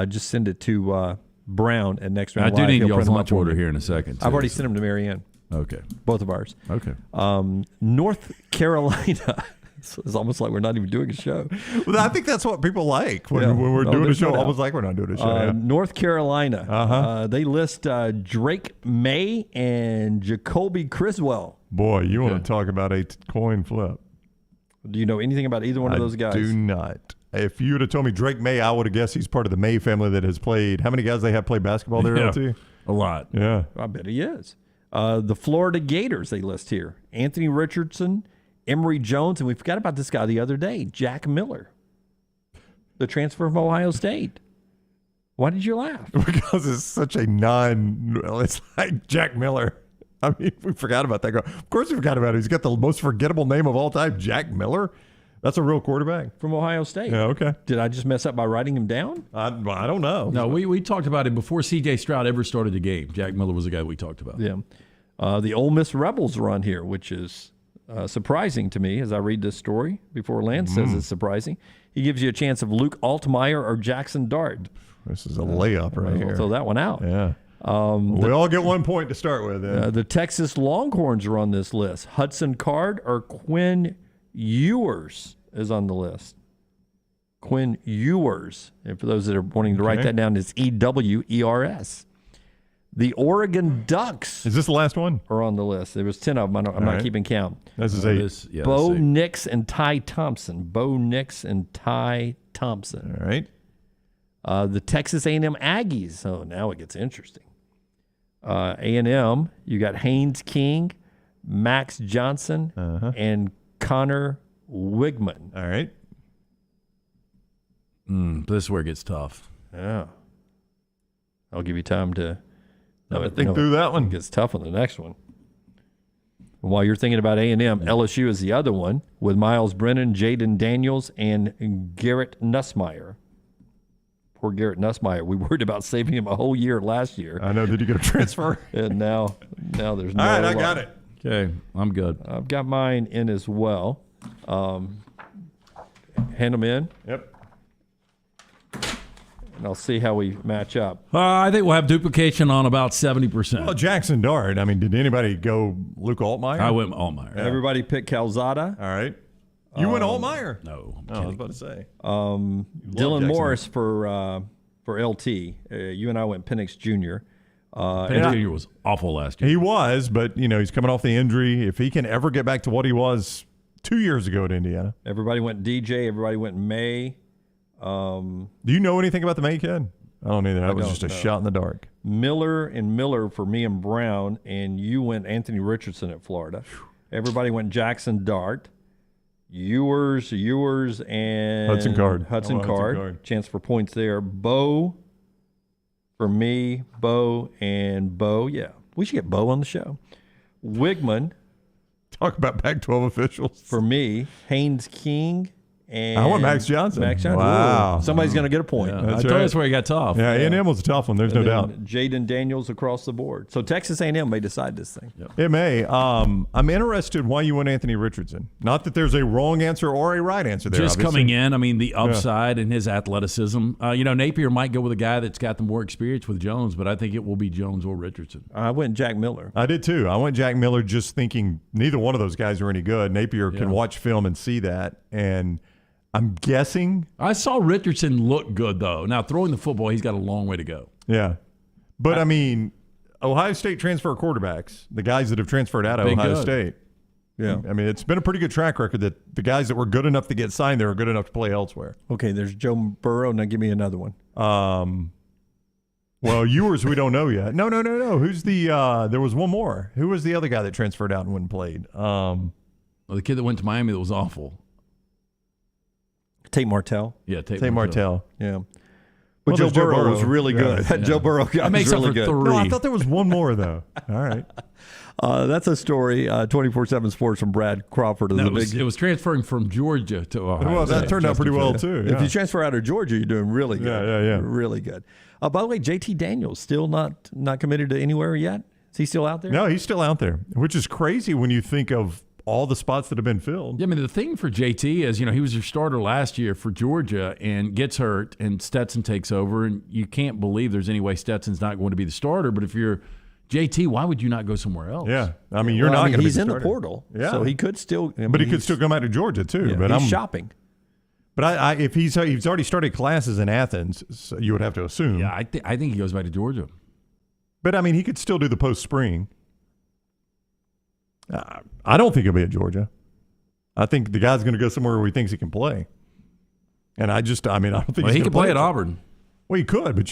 Just send it to Brown at next round I live. do need He'll y'all's print them lunch out for order me. here in a second. I've too. already sent them to Marianne. Okay. Both of ours. Okay. North Carolina. It's almost like we're not even doing a show. Well, I think that's what people like when, Yeah. when we're No, doing a there's no show. doubt. Almost like we're not doing a show. Yeah. North Carolina. Uh-huh. They list Drake May and Jacoby Criswell. Boy, you want to talk about a coin flip. Do you know anything about either one of those guys? I do not. If you would have told me Drake May, I would have guessed he's part of the May family that has played. How many guys they have played basketball there, Yeah. LT? A lot. Yeah. I bet he is. The Florida Gators, they list here. Anthony Richardson, Emory Jones, and we forgot about this guy the other day, Jack Miller, the transfer from Ohio State. Why did you laugh? Because it's such a it's like Jack Miller. I mean, we forgot about that guy. Of course we forgot about it. He's got the most forgettable name of all time, Jack Miller. That's a real quarterback from Ohio State. Yeah, okay. Did I just mess up by writing him down? I don't know. No, we talked about it before C.J. Stroud ever started the game. Jack Miller was the guy we talked about. Yeah. The Ole Miss Rebels are on here, which is surprising to me as I read this story before Lance says it's surprising. He gives you a chance of Luke Altmaier or Jackson Dart. This is a layup right here. Throw that one out. Yeah. We all get 1 point to start with. The Texas Longhorns are on this list. Hudson Card or Quinn Ewers is on the list. Quinn Ewers. And for those that are wanting to write that down, it's E-W-E-R-S. The Oregon Ducks. Is this the last one? Are on the list. There was 10 of them. I'm not keeping count. This is 8. Bo Nix and Ty Thompson. Bo Nix and Ty Thompson. All right. The Texas A&M Aggies. Oh, now it gets interesting. A&M, you got Haynes King, Max Johnson, and Connor Wigman. All right. This is where it gets tough. Yeah. I'll give you time to think through that one. It gets tough on the next one. While you're thinking about A&M, LSU is the other one with Miles Brennan, Jaden Daniels, and Garrett Nussmeier. Poor Garrett Nussmeier. We worried about saving him a whole year last year. I know. Did you get a transfer? And now there's no. All right, I got it. Okay, I'm good. I've got mine in as well. Hand them in. Yep. And I'll see how we match up. I think we'll have duplication on about 70%. Well, Jackson Dart. I mean, did anybody go Luke Altmaier? I went Altmaier. Yeah. Everybody picked Calzada. All right. You went Altmaier? No. I was about to say. Dylan Morris for LT. You and I went Penix Jr. Penix Jr. was awful last year. He was, but he's coming off the injury. If he can ever get back to what he was 2 years ago at Indiana. Everybody went DJ. Everybody went May. Do you know anything about the May kid? I don't either. That was just a shot in the dark. Miller for me and Brown, and you went Anthony Richardson at Florida. Everybody went Jackson Dart. Ewers, and Hudson Card. Hudson Card. Chance for points there. Bo for me, and Bo. Yeah, we should get Bo on the show. Wigman. Talk about Pac-12 officials. For me, Haynes King. And I went Max Johnson. Wow. Ooh, somebody's going to get a point. Yeah, I told us where he got tough. Yeah, A&M was a tough one. There's no doubt. Jaden Daniels across the board. So Texas A&M may decide this thing. Yep. It may. I'm interested why you went Anthony Richardson. Not that there's a wrong answer or a right answer there. Just obviously. Coming in, I mean, the upside and his athleticism. Napier might go with a guy that's got the more experience with Jones, but I think it will be Jones or Richardson. I went Jack Miller. I did too. I went Jack Miller just thinking neither one of those guys are any good. Napier can watch film and see that, and I'm guessing. I saw Richardson look good, though. Now, throwing the football, he's got a long way to go. Yeah. But, I mean, Ohio State transfer quarterbacks, the guys that have transferred out of Ohio State. Yeah. I mean, it's been a pretty good track record that the guys that were good enough to get signed there are good enough to play elsewhere. Okay, there's Joe Burrow. Now give me another one. Well, Ewers, we don't know yet. No. Who's the there was one more. Who was the other guy that transferred out and went and played? Well, the kid that went to Miami that was awful. Tate Martell. Yeah, Tate Martell. Yeah. But Joe Burrow was really good. Yeah. Joe Burrow got makes really up for good. 3. No, I thought there was one more, though. All right. That's a story, 24/7 Sports from Brad Crawford. No, it was transferring from Georgia to Ohio. Well, that turned out pretty well, too. Yeah. If you transfer out of Georgia, you're doing really good. Yeah. Really good. By the way, JT Daniels still not committed to anywhere yet? Is he still out there? No, he's still out there, which is crazy when you think of all the spots that have been filled. Yeah, I mean, the thing for JT is, he was your starter last year for Georgia and gets hurt, and Stetson takes over, and you can't believe there's any way Stetson's not going to be the starter. But if you're JT, why would you not go somewhere else? Yeah, I mean, you're not going to be he's the in starter. the portal, yeah. so he could still. But he could still come out to Georgia too. Yeah, but he's shopping. But if he's already started classes in Athens, so you would have to assume. Yeah, I think he goes back to Georgia. But I mean, he could still do the post spring. I don't think he'll be at Georgia. I think the guy's going to go somewhere where he thinks he can play. And I don't think he could play at Auburn. Well, he could, but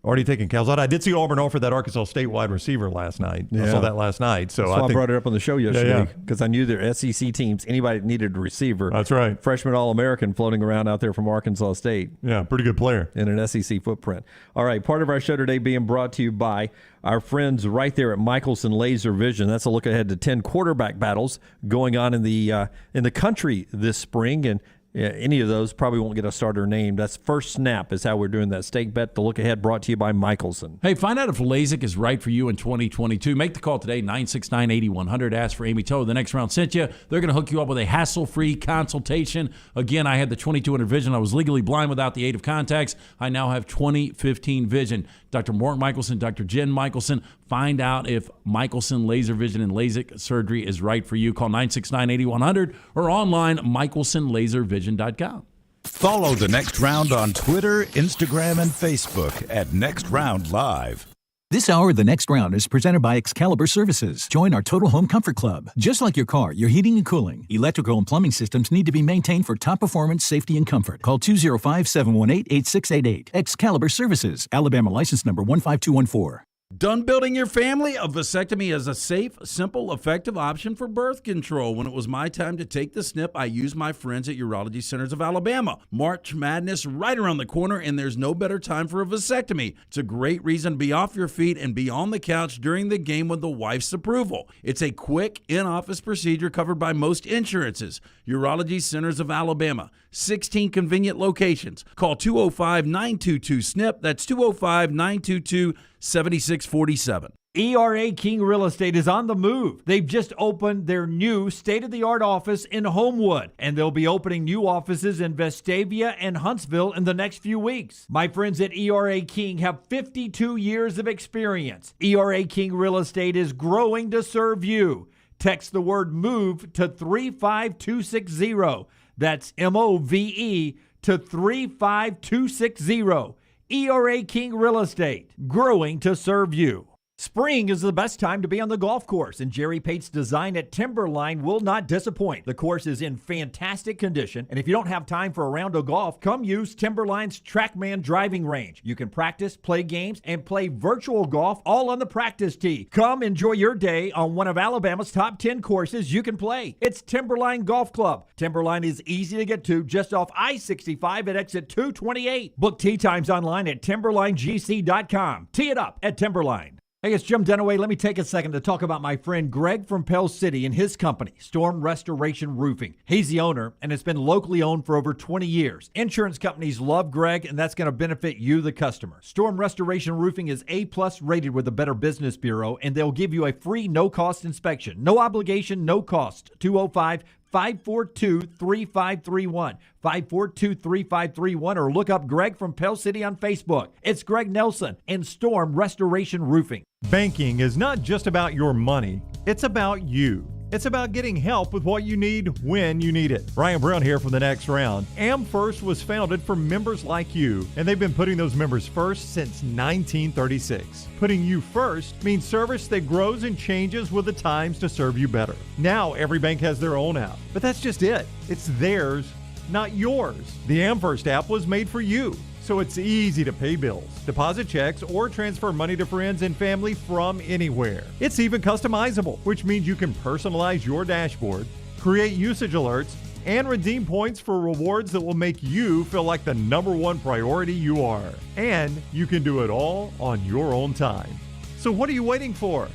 Already taking Calzada. I did see Auburn offer that Arkansas State wide receiver last night. I saw that last night. So I brought it up on the show yesterday because I knew their SEC teams, anybody that needed a receiver. That's right. Freshman All-American floating around out there from Arkansas State. Yeah, pretty good player. In an SEC footprint. All right, part of our show today being brought to you by our friends right there at Michelson Laser Vision. That's a look ahead to 10 quarterback battles going on in the country this spring. And any of those probably won't get a starter name. That's First Snap is how we're doing that stake bet. The look ahead brought to you by Michelson. Hey, find out if LASIK is right for you in 2022. Make the call today, 969-8100. Ask for Amy Toe. The Next Round sent you. They're going to hook you up with a hassle-free consultation. Again, I had the 2200 vision. I was legally blind without the aid of contacts. I now have 20/15 vision. Dr. Morton Michelson, Dr. Jen Michelson. Find out if Michelson Laser Vision and LASIK surgery is right for you. Call 969-8100 or online, michelsonlaservision.com. Follow The Next Round on Twitter, Instagram, and Facebook at Next Round Live. This hour of The Next Round is presented by Excalibur Services. Join our Total Home Comfort Club. Just like your car, your heating and cooling, electrical and plumbing systems need to be maintained for top performance, safety, and comfort. Call 205-718-8688. Excalibur Services. Alabama license number 15214. Done building your family? A vasectomy is a safe, simple, effective option for birth control. When it was my time to take the snip, I used my friends at Urology Centers of Alabama. March Madness right around the corner, and there's no better time for a vasectomy. It's a great reason to be off your feet and be on the couch during the game with the wife's approval. It's a quick, in-office procedure covered by most insurances. Urology Centers of Alabama, 16 convenient locations. Call 205-922-SNP. That's 205-922-7647. ERA King Real Estate is on the move. They've just opened their new state-of-the-art office in Homewood, and they'll be opening new offices in Vestavia and Huntsville in the next few weeks. My friends at ERA King have 52 years of experience. ERA King Real Estate is growing to serve you. Text the word MOVE to 35260. That's MOVE to 35260. ERA King Real Estate, growing to serve you. Spring is the best time to be on the golf course, and Jerry Pate's design at Timberline will not disappoint. The course is in fantastic condition, and if you don't have time for a round of golf, come use Timberline's TrackMan driving range. You can practice, play games, and play virtual golf all on the practice tee. Come enjoy your day on one of Alabama's top 10 courses you can play. It's Timberline Golf Club. Timberline is easy to get to just off I-65 at exit 228. Book tee times online at timberlinegc.com. Tee it up at Timberline. Hey, it's Jim Dunaway. Let me take a second to talk about my friend Greg from Pell City and his company, Storm Restoration Roofing. He's the owner, and it's been locally owned for over 20 years. Insurance companies love Greg, and that's going to benefit you, the customer. Storm Restoration Roofing is A+ rated with the Better Business Bureau, and they'll give you a free no-cost inspection. No obligation, no cost. 205-542-3531. 542-3531, or look up Greg from Pell City on Facebook. It's Greg Nelson and Storm Restoration Roofing. Banking is not just about your money, it's about you. It's about getting help with what you need when you need it. Ryan Brown here from The Next Round. AmFirst was founded for members like you, and they've been putting those members first since 1936. Putting you first means service that grows and changes with the times to serve you better. Now every bank has their own app, but that's just it. It's theirs, not yours. The AmFirst app was made for you, so it's easy to pay bills, deposit checks, or transfer money to friends and family from anywhere. It's even customizable, which means you can personalize your dashboard, create usage alerts, and redeem points for rewards that will make you feel like the #1 priority you are. And you can do it all on your own time. So what are you waiting for?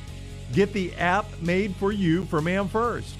Get the app made for you from AmFirst.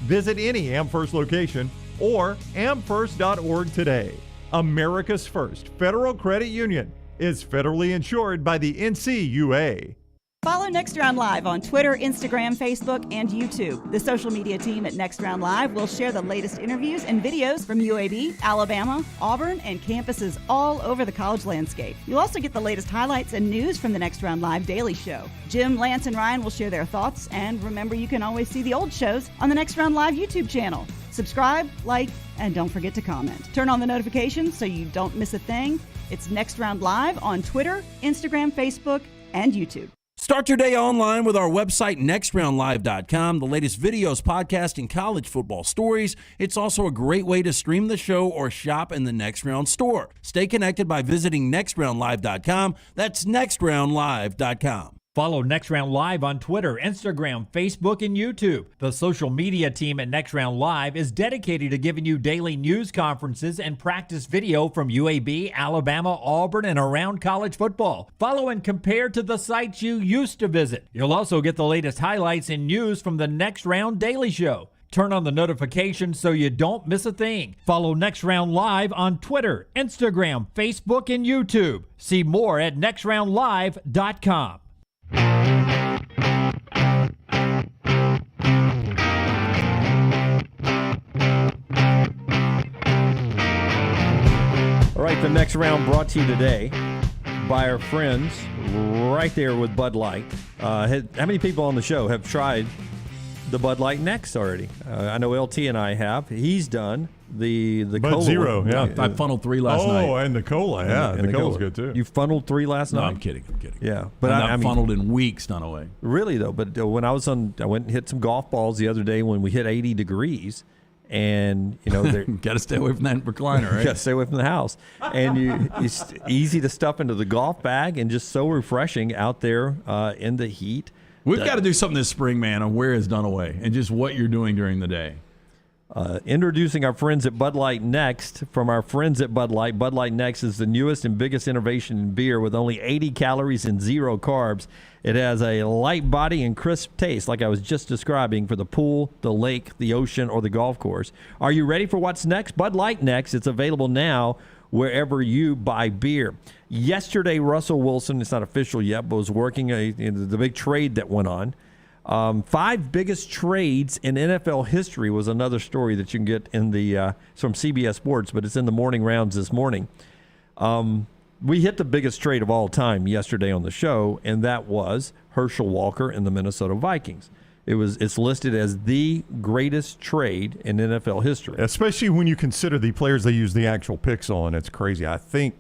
Visit any AmFirst location or amfirst.org today. America's first federal credit union is federally insured by the NCUA. Follow Next Round Live on Twitter, Instagram, Facebook, and YouTube. The social media team at Next Round Live will share the latest interviews and videos from UAB, Alabama, Auburn, and campuses all over the college landscape. You'll also get the latest highlights and news from the Next Round Live daily show. Jim, Lance, and Ryan will share their thoughts, and remember, you can always see the old shows on the Next Round Live YouTube channel. Subscribe, like, and don't forget to comment. Turn on the notifications so you don't miss a thing. It's Next Round Live on Twitter, Instagram, Facebook, and YouTube. Start your day online with our website, nextroundlive.com. The latest videos, podcasts, and college football stories. It's also a great way to stream the show or shop in the Next Round store. Stay connected by visiting nextroundlive.com. That's nextroundlive.com. Follow Next Round Live on Twitter, Instagram, Facebook, and YouTube. The social media team at Next Round Live is dedicated to giving you daily news conferences and practice video from UAB, Alabama, Auburn, and around college football. Follow and compare to the sites you used to visit. You'll also get the latest highlights and news from the Next Round Daily Show. Turn on the notifications so you don't miss a thing. Follow Next Round Live on Twitter, Instagram, Facebook, and YouTube. See more at nextroundlive.com. All right, the next round brought to you today by our friends right there with Bud Light. How many people on the show have tried the Bud Light Next already? I know LT and I have. He's done the Bud cola. Zero, yeah. I funneled 3 last night. Oh, and the cola, yeah. And the cola's good, too. You funneled 3 last night? No, I'm kidding. Yeah. But I mean, funneled in weeks, Dunaway. Really, though. But when I went and hit some golf balls the other day when we hit 80 degrees. And, you know, got to stay away from that recliner, right? Got to stay away from the house. And it's easy to stuff into the golf bag and just so refreshing out there in the heat. We've got to do something this spring, man, on where is Dunaway and just what you're doing during the day. Introducing our friends at Bud Light Next. From our friends at Bud Light Next is the newest and biggest innovation in beer with only 80 calories and 0 carbs. It has a light body and crisp taste, like I was just describing, for the pool, the lake, the ocean, or the golf course. Are you ready for what's next? Bud Light Next. It's available now wherever you buy beer. Yesterday, Russell Wilson, it's not official yet, but was working the big trade that went on. 5 biggest trades in NFL history was another story that you can get in the from CBS Sports, but it's in the morning rounds this morning. We hit the biggest trade of all time yesterday on the show, and that was Herschel Walker and the Minnesota Vikings. It's listed as the greatest trade in NFL history. Especially when you consider the players they use the actual picks on. It's crazy. I think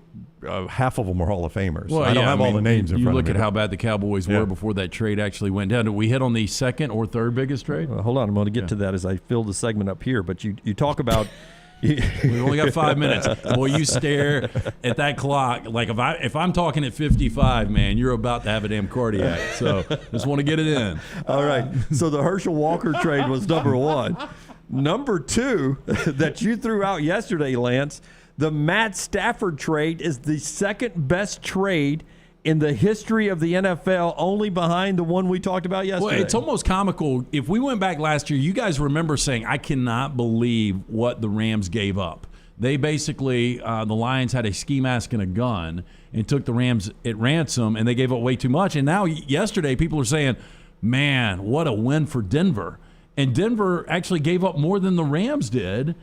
half of them are Hall of Famers. Well, I don't have all the names in front of me. You look at how bad the Cowboys were before that trade actually went down. Did we hit on the second or third biggest trade? Hold on. I'm going to get to that as I fill the segment up here. But you talk about – We've only got 5 minutes. Boy, you stare at that clock. Like if I'm talking at 55, man, you're about to have a damn cardiac. So just want to get it in. All right. So the Herschel Walker trade was number 1. Number 2 that you threw out yesterday, Lance, the Matt Stafford trade is the second best trade in the history of the NFL, only behind the one we talked about yesterday. Well, it's almost comical. If we went back last year, you guys remember saying, I cannot believe what the Rams gave up. They basically, the Lions had a ski mask and a gun and took the Rams at ransom, and they gave up way too much. And now yesterday, people are saying, man, what a win for Denver. And Denver actually gave up more than the Rams did.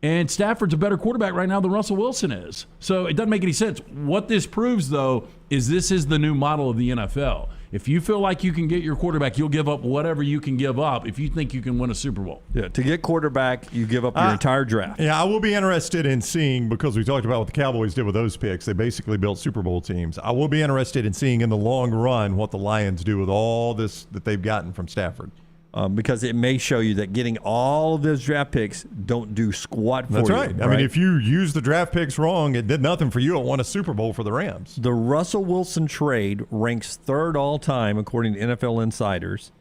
And Stafford's a better quarterback right now than Russell Wilson is. So it doesn't make any sense. What this proves, though, is this is the new model of the NFL. If you feel like you can get your quarterback, you'll give up whatever you can give up if you think you can win a Super Bowl. Yeah, to get quarterback, you give up your entire draft. Yeah, I will be interested in seeing, because we talked about what the Cowboys did with those picks. They basically built Super Bowl teams. I will be interested in seeing in the long run what the Lions do with all this that they've gotten from Stafford. Because it may show you that getting all of those draft picks don't do squat for you. That's right. I mean, if you use the draft picks wrong, it did nothing for you. It won a Super Bowl for the Rams. The Russell Wilson trade ranks 3rd all time, according to NFL insiders,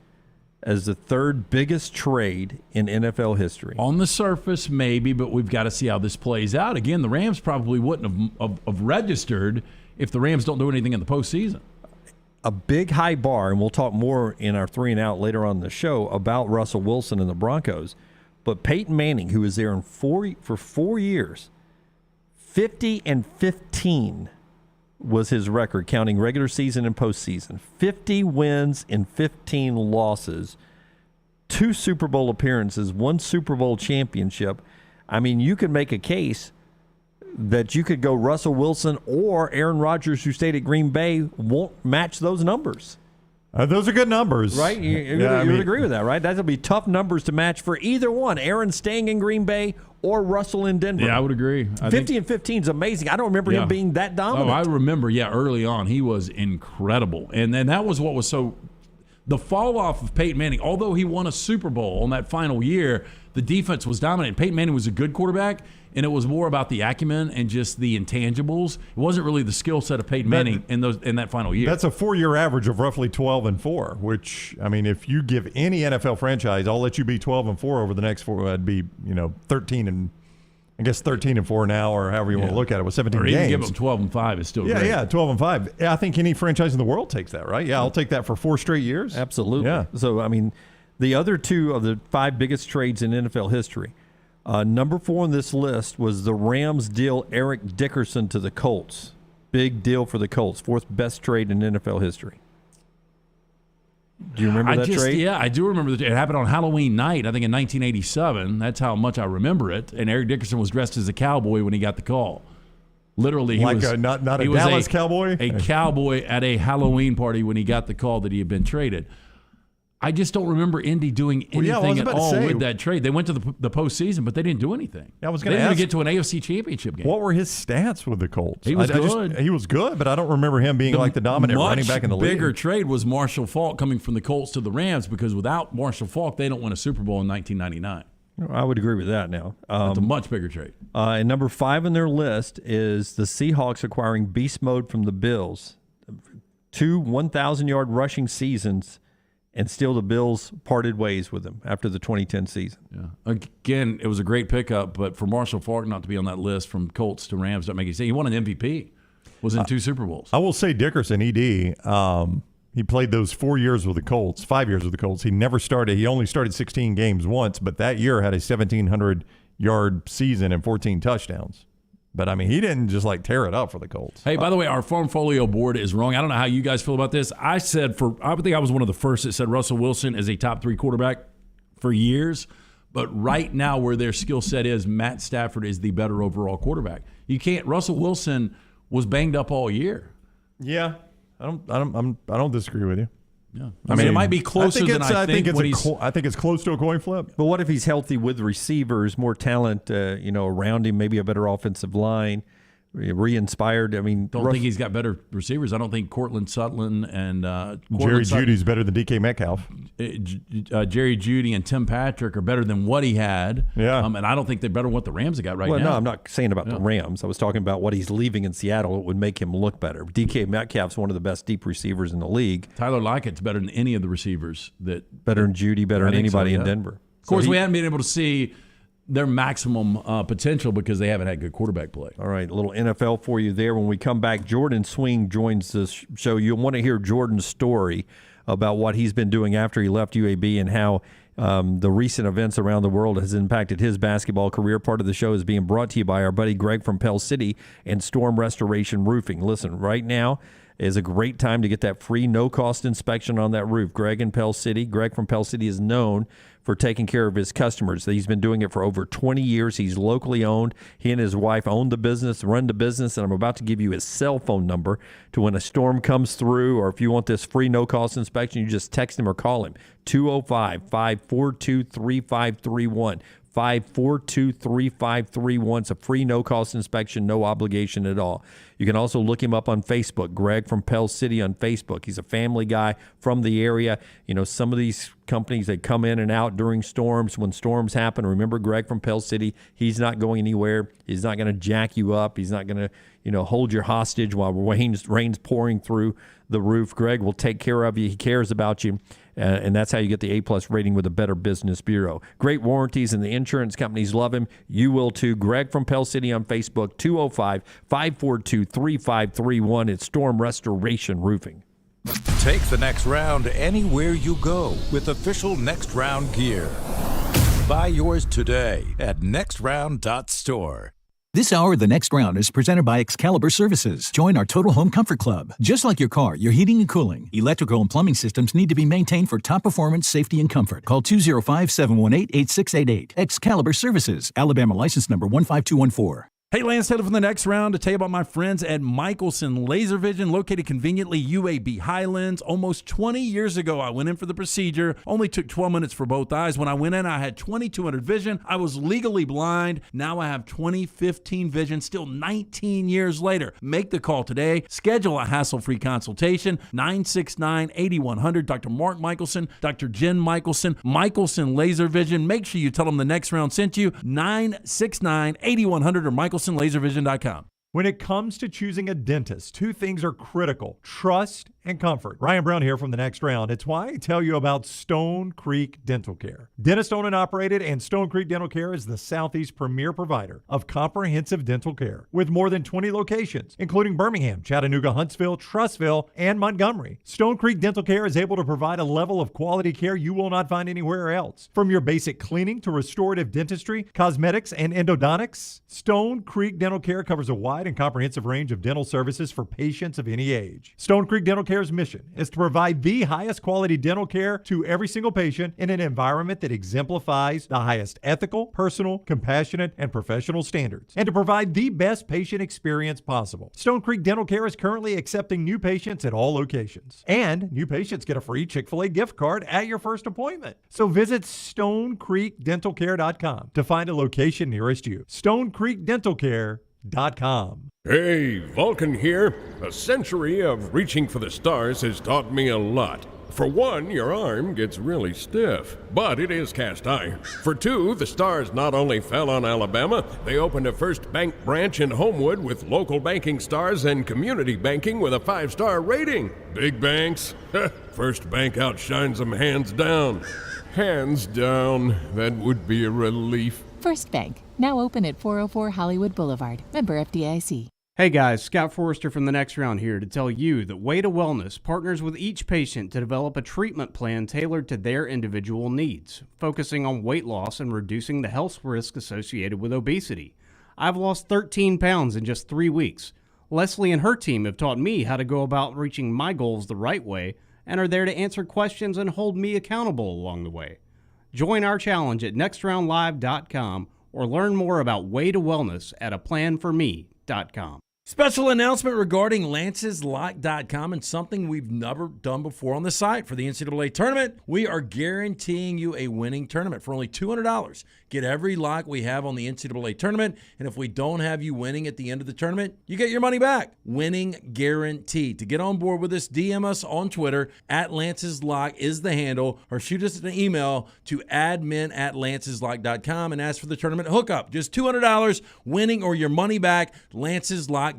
as the 3rd biggest trade in NFL history. On the surface, maybe, but we've got to see how this plays out. Again, the Rams probably wouldn't have registered if the Rams don't do anything in the postseason. A big high bar, and we'll talk more in our 3 and Out later on in the show about Russell Wilson and the Broncos. But Peyton Manning, who was there for 4 years, 50-15 was his record, counting regular season and postseason. 50 wins and 15 losses, 2 Super Bowl appearances, 1 Super Bowl championship. I mean, you could make a case that you could go Russell Wilson or Aaron Rodgers, who stayed at Green Bay, won't match those numbers. Those are good numbers. Right? You would agree with that, right? That'll be tough numbers to match for either one. Aaron staying in Green Bay or Russell in Denver. Yeah, I would agree. 50 and 15 is amazing. I don't remember him being that dominant. Oh, I remember, early on, he was incredible. And then that was what was so – the fall-off of Peyton Manning, although he won a Super Bowl on that final year, the defense was dominant. Peyton Manning was a good quarterback, and it was more about the acumen and just the intangibles. It wasn't really the skill set of Peyton Manning in that final year. That's a 4-year average of roughly 12-4, which, I mean, if you give any NFL franchise, I'll let you be 12-4 over the next 4, that'd be, 13-4 now, or however you want to look at it, with 17 or games. Or even give them 12-5 is still great. Yeah, 12-5. I think any franchise in the world takes that, right? Yeah, I'll take that for 4 straight years. Absolutely. Yeah. So, I mean, the other 2 of the 5 biggest trades in NFL history. Number 4 on this list was the Rams deal Eric Dickerson to the Colts. Big deal for the Colts. 4th best trade in NFL history. Do you remember that trade? Yeah, I do remember it happened on Halloween night, I think in 1987. That's how much I remember it. And Eric Dickerson was dressed as a cowboy when he got the call. Literally, he was not a Dallas cowboy? A cowboy at a Halloween party when he got the call that he had been traded. I just don't remember Indy doing anything at all with that trade. They went to the postseason, but they didn't do anything. I was going to get to an AFC Championship game. What were his stats with the Colts? He was good. He was good, but I don't remember him being like the dominant running back in the league. The bigger trade was Marshall Faulk coming from the Colts to the Rams, because without Marshall Faulk, they don't win a Super Bowl in 1999. I would agree with that now. That's a much bigger trade. And number 5 on their list is the Seahawks acquiring Beast Mode from the Bills. 2 1,000-yard rushing seasons, and still the Bills parted ways with him after the 2010 season. Yeah. Again, it was a great pickup, but for Marshall Faulk not to be on that list from Colts to Rams doesn't make any sense. He won an MVP, was in 2 Super Bowls. I will say Dickerson, ED, he played those 4 years with the Colts, 5 years with the Colts. He never started. He only started 16 games once, but that year had a 1,700-yard season and 14 touchdowns. But, I mean, he didn't just, tear it up for the Colts. Hey, by the way, our Farmfolio board is wrong. I don't know how you guys feel about this. I think I was one of the first that said Russell Wilson is a top 3 quarterback for years. But right now, where their skill set is, Matt Stafford is the better overall quarterback. Russell Wilson was banged up all year. Yeah. I don't disagree with you. Yeah. I mean, it might be closer than I think. I think it's close to a coin flip. But what if he's healthy with receivers, more talent, around him, maybe a better offensive line, re-inspired? I mean, don't think he's got better receivers. I don't think Cortland Sutton and Jerry Jeudy's better than DK Metcalf. Jerry Jeudy and Tim Patrick are better than what he had. Yeah. And I don't think they're better than what the Rams have got now. No, I'm not saying about the Rams. I was talking about what he's leaving in Seattle. It would make him look better. DK Metcalf's one of the best deep receivers in the league. Tyler Lockett's better than any of the receivers. Better than Jeudy, better than anybody in Denver. Of course, we haven't been able to see their maximum potential because they haven't had good quarterback play. All right, a little NFL for you there. When we come back, Jordan Swing joins this show. You'll want to hear Jordan's story about what he's been doing after he left UAB and how the recent events around the world has impacted his basketball career. Part of the show is being brought to you by our buddy Greg from Pell City and Storm Restoration Roofing. Listen, right now is a great time to get that free no-cost inspection on that roof. Greg from Pell City is known for taking care of his customers. He's been doing it for over 20 years. He's locally owned. He and his wife own the business, run the business, and I'm about to give you his cell phone number to when a storm comes through, or if you want this free no-cost inspection, you just text him or call him, 205-542-3531. 542-3531. It's a free no-cost inspection, no obligation at all. You can also look him up on Facebook, Greg from Pell City on Facebook. He's a family guy from the area. You know, some of these companies, they come in and out during storms. When storms happen, remember Greg from Pell City, he's not going anywhere. He's not going to jack you up. He's not going to, hold your hostage while rain's pouring through the roof. Greg will take care of you. He cares about you. And that's how you get the A+ rating with the Better Business Bureau. Great warranties, and the insurance companies love him. You will too. Greg from Pell City on Facebook, 205-542-3531. It's Storm Restoration Roofing. Take the next round anywhere you go with official Next Round gear. Buy yours today at nextround.store. This hour of The Next Round is presented by Excalibur Services. Join our Total Home Comfort Club. Just like your car, your heating and cooling, electrical and plumbing systems need to be maintained for top performance, safety, and comfort. Call 205-718-8688. Excalibur Services. Alabama license number 15214. Hey, Lance Taylor from the next round to tell you about my friends at Michelson Laser Vision, located conveniently UAB Highlands. Almost 20 years ago, I went in for the procedure. Only took 12 minutes for both eyes. When I went in, I had 2200 vision. I was legally blind. Now I have 20/15 vision, still 19 years later. Make the call today. Schedule a hassle-free consultation, 969-8100. Dr. Mark Michelson, Dr. Jen Michelson, Michelson Laser Vision. Make sure you tell them the next round sent you, 969-8100 or MichelsonLaserVision.com. When it comes to choosing a dentist, two things are critical: trust and comfort. Ryan Brown here from the next round. It's why I tell you about Stone Creek Dental Care. Dentist owned and operated, and Stone Creek Dental Care is the Southeast premier provider of comprehensive dental care with more than 20 locations, including Birmingham, Chattanooga, Huntsville, Trussville, and Montgomery. Stone Creek Dental Care is able to provide a level of quality care you will not find anywhere else. From your basic cleaning to restorative dentistry, cosmetics, and endodontics, Stone Creek Dental Care covers a wide and comprehensive range of dental services for patients of any age. Stone Creek Dental Care's mission is to provide the highest quality dental care to every single patient in an environment that exemplifies the highest ethical, personal, compassionate, and professional standards, and to provide the best patient experience possible. Stone Creek Dental Care is currently accepting new patients at all locations, and new patients get a free Chick-fil-A gift card at your first appointment. So visit StoneCreekDentalCare.com to find a location nearest you. StoneCreekDentalCare.com. Hey, Vulcan here. A century of reaching for the stars has taught me a lot. For one, your arm gets really stiff, but it is cast iron. For two, the stars not only fell on Alabama, they opened a First Bank branch in Homewood with local banking stars and community banking with a 5-star rating. Big banks? First Bank outshines them hands down. Hands down. That would be a relief. First Bank, now open at 404 Hollywood Boulevard. Member FDIC. Hey guys, Scott Forrester from the Next Round here to tell you that Way to Wellness partners with each patient to develop a treatment plan tailored to their individual needs, focusing on weight loss and reducing the health risk associated with obesity. I've lost 13 pounds in just 3 weeks. Leslie and her team have taught me how to go about reaching my goals the right way and are there to answer questions and hold me accountable along the way. Join our challenge at nextroundlive.com or learn more about Way to Wellness at aplanforme.com. Special announcement regarding lanceslock.com and something we've never done before on the site. For the NCAA tournament, we are guaranteeing you a winning tournament for only $200. Get every lock we have on the NCAA tournament, and if we don't have you winning at the end of the tournament, you get your money back. Winning guaranteed. To get on board with us, DM us on Twitter, @LancesLock is the handle, or shoot us an email to admin@lanceslock.com and ask for the tournament hookup. Just $200, winning or your money back, lanceslock.com.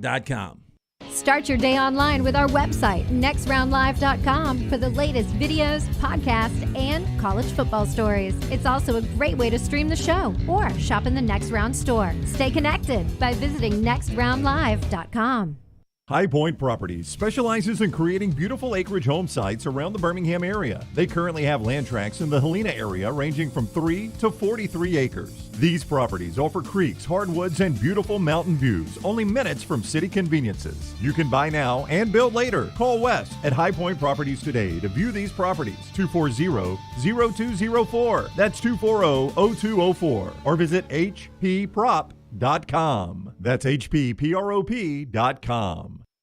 Start your day online with our website, nextroundlive.com, for the latest videos, podcasts, and college football stories. It's also a great way to stream the show or shop in the Next Round store. Stay connected by visiting nextroundlive.com. High Point Properties specializes in creating beautiful acreage home sites around the Birmingham area. They currently have land tracts in the Helena area ranging from 3 to 43 acres. These properties offer creeks, hardwoods, and beautiful mountain views, only minutes from city conveniences. You can buy now and build later. Call Wes at High Point Properties today to view these properties. 240-0204. That's 240-0204. Or visit hpprop.com. That's hpprop.com.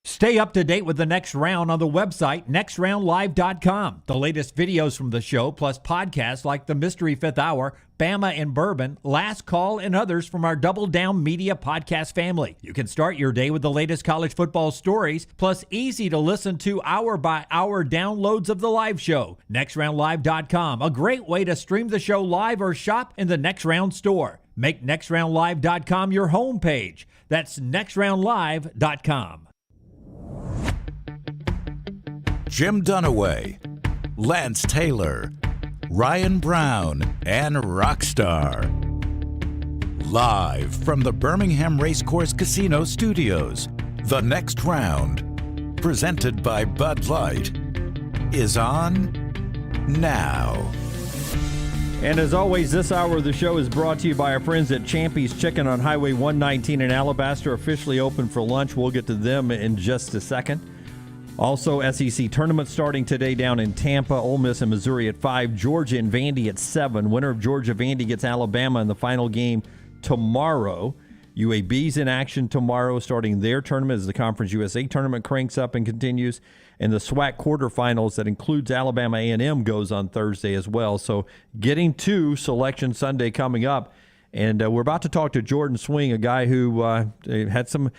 Stay up to date with the Next Round on the website, nextroundlive.com. The latest videos from the show, plus podcasts like The Mystery Fifth Hour, Bama and Bourbon, Last Call, and others from our Double Down Media podcast family. You can start your day with the latest college football stories, plus easy to listen to hour-by-hour downloads of the live show. Nextroundlive.com, a great way to stream the show live or shop in the Next Round store. Make nextroundlive.com your homepage. That's nextroundlive.com. Jim Dunaway, Lance Taylor, Ryan Brown, and Rockstar. Live from the Birmingham Racecourse Casino Studios, The Next Round, presented by Bud Light, is on now. And as always, this hour of the show is brought to you by our friends at Champy's Chicken on Highway 119 in Alabaster, officially open for lunch. We'll get to them in just a second. Also, SEC tournament starting today down in Tampa. Ole Miss and Missouri at 5. Georgia and Vandy at 7. Winner of Georgia-Vandy gets Alabama in the final game tomorrow. UAB's in action tomorrow, starting their tournament as the Conference USA tournament cranks up and continues. And the SWAC quarterfinals that includes Alabama A&M goes on Thursday as well. So getting to Selection Sunday coming up. And we're about to talk to Jordan Swing, a guy who had some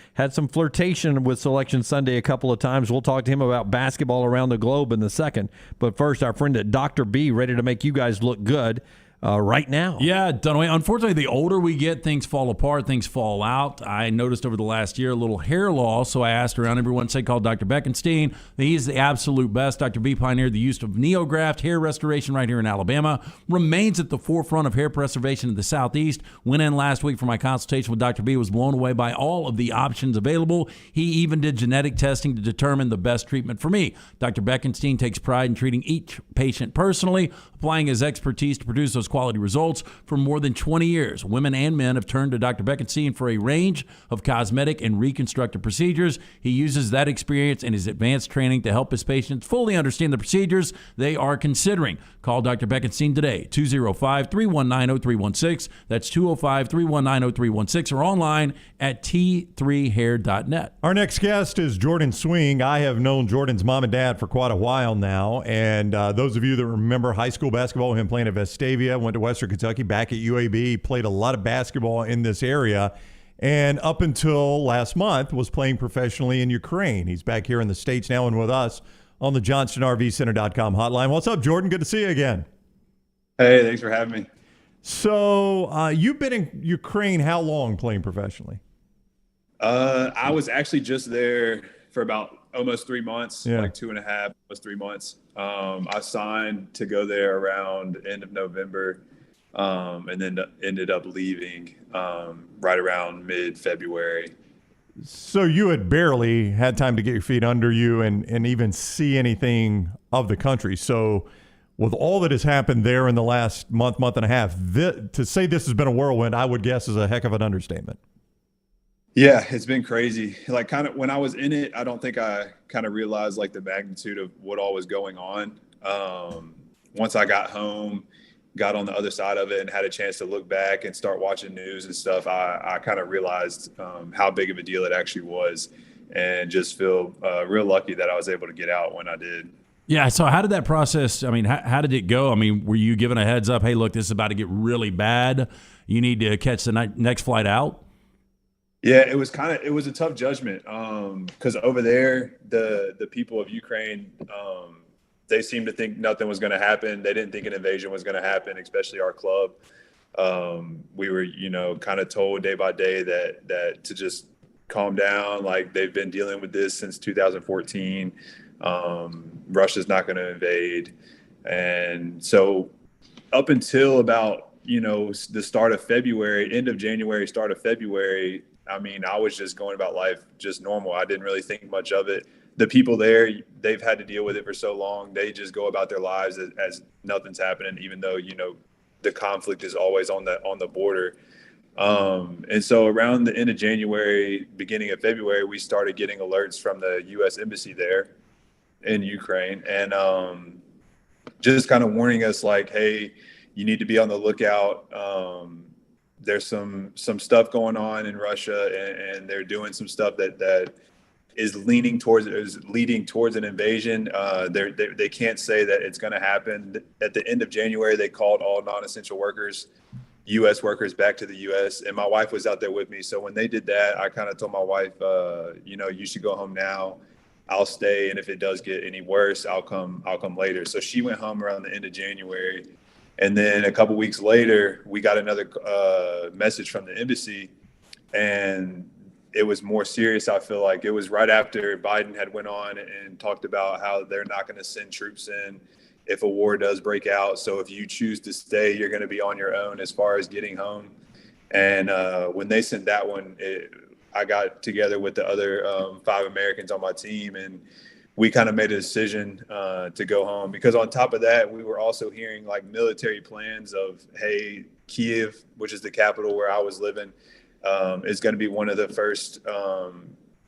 flirtation with Selection Sunday a couple of times. We'll talk to him about basketball around the globe in the second. But first, our friend at Dr. B, ready to make you guys look good right now. Yeah, Dunaway. Unfortunately, the older we get, things fall apart, things fall out. I noticed over the last year a little hair loss, so I asked around. Everyone said call Dr. Beckenstein. He's the absolute best. Dr. B pioneered the use of NeoGraft hair restoration right here in Alabama. Remains at the forefront of hair preservation in the Southeast. Went in last week for my consultation with Dr. B. Was blown away by all of the options available. He even did genetic testing to determine the best treatment for me. Dr. Beckenstein takes pride in treating each patient personally, applying his expertise to produce those quality results. For more than 20 years, women and men have turned to Dr. Beckenstein for a range of cosmetic and reconstructive procedures. He uses that experience and his advanced training to help his patients fully understand the procedures they are considering. Call Dr. Beckenstein today, 205-319-0316. That's 205-319-0316, or online at t3hair.net. Our next guest is Jordan Swing. I have known Jordan's mom and dad for quite a while now, and those of you that remember high school basketball, him playing at Vestavia, went to Western Kentucky, back at UAB, played a lot of basketball in this area, and up until last month was playing professionally in Ukraine. He's back here in the States now and with us on the JohnstonRVCenter.com hotline. What's up, Jordan? Good to see you again. Hey, thanks for having me. So you've been in Ukraine how long playing professionally? I was actually just there for about almost 3 months, like 2.5, almost 3 months. I signed to go there around end of November, and then ended up leaving right around mid-February. So you had barely had time to get your feet under you and even see anything of the country. So with all that has happened there in the last month and a half, to say this has been a whirlwind, I would guess is a heck of an understatement. Yeah, it's been crazy. Like, kind of when I was in it, I don't think I kind of realized like the magnitude of what all was going on. Once I got home, got on the other side of it and had a chance to look back and start watching news and stuff, I kind of realized how big of a deal it actually was, and just feel real lucky that I was able to get out when I did. Yeah, so how did that process, I mean, how did it go? I mean, were you given a heads up, hey, look, this is about to get really bad, you need to catch the next flight out? Yeah, it was a tough judgment because over there, the people of Ukraine, they seemed to think nothing was going to happen. They didn't think an invasion was going to happen, especially our club. We were, kind of told day by day that to just calm down. Like, they've been dealing with this since 2014. Russia's not going to invade. And so up until about, the start of February, end of January, start of February, I mean, I was just going about life just normal. I didn't really think much of it. The people there, they've had to deal with it for so long. They just go about their lives as nothing's happening, even though, the conflict is always on the border. And so around the end of January, beginning of February, we started getting alerts from the U.S. Embassy there in Ukraine, and just kind of warning us like, hey, you need to be on the lookout. There's some stuff going on in Russia, and they're doing some stuff that is leading towards an invasion. They can't say that it's going to happen. At the end of January, they called all non-essential workers, U.S. workers, back to the U.S. And my wife was out there with me. So when they did that, I kind of told my wife, you should go home now. I'll stay, and if it does get any worse, I'll come later. So she went home around the end of January. And then a couple weeks later, we got another message from the embassy, and it was more serious. I feel like it was right after Biden had went on and talked about how they're not going to send troops in if a war does break out. So if you choose to stay, you're going to be on your own as far as getting home. And when they sent that one, I got together with the other 5 Americans on my team, and we kind of made a decision to go home, because on top of that, we were also hearing like military plans of, hey, Kiev, which is the capital where I was living, is going to be one of the first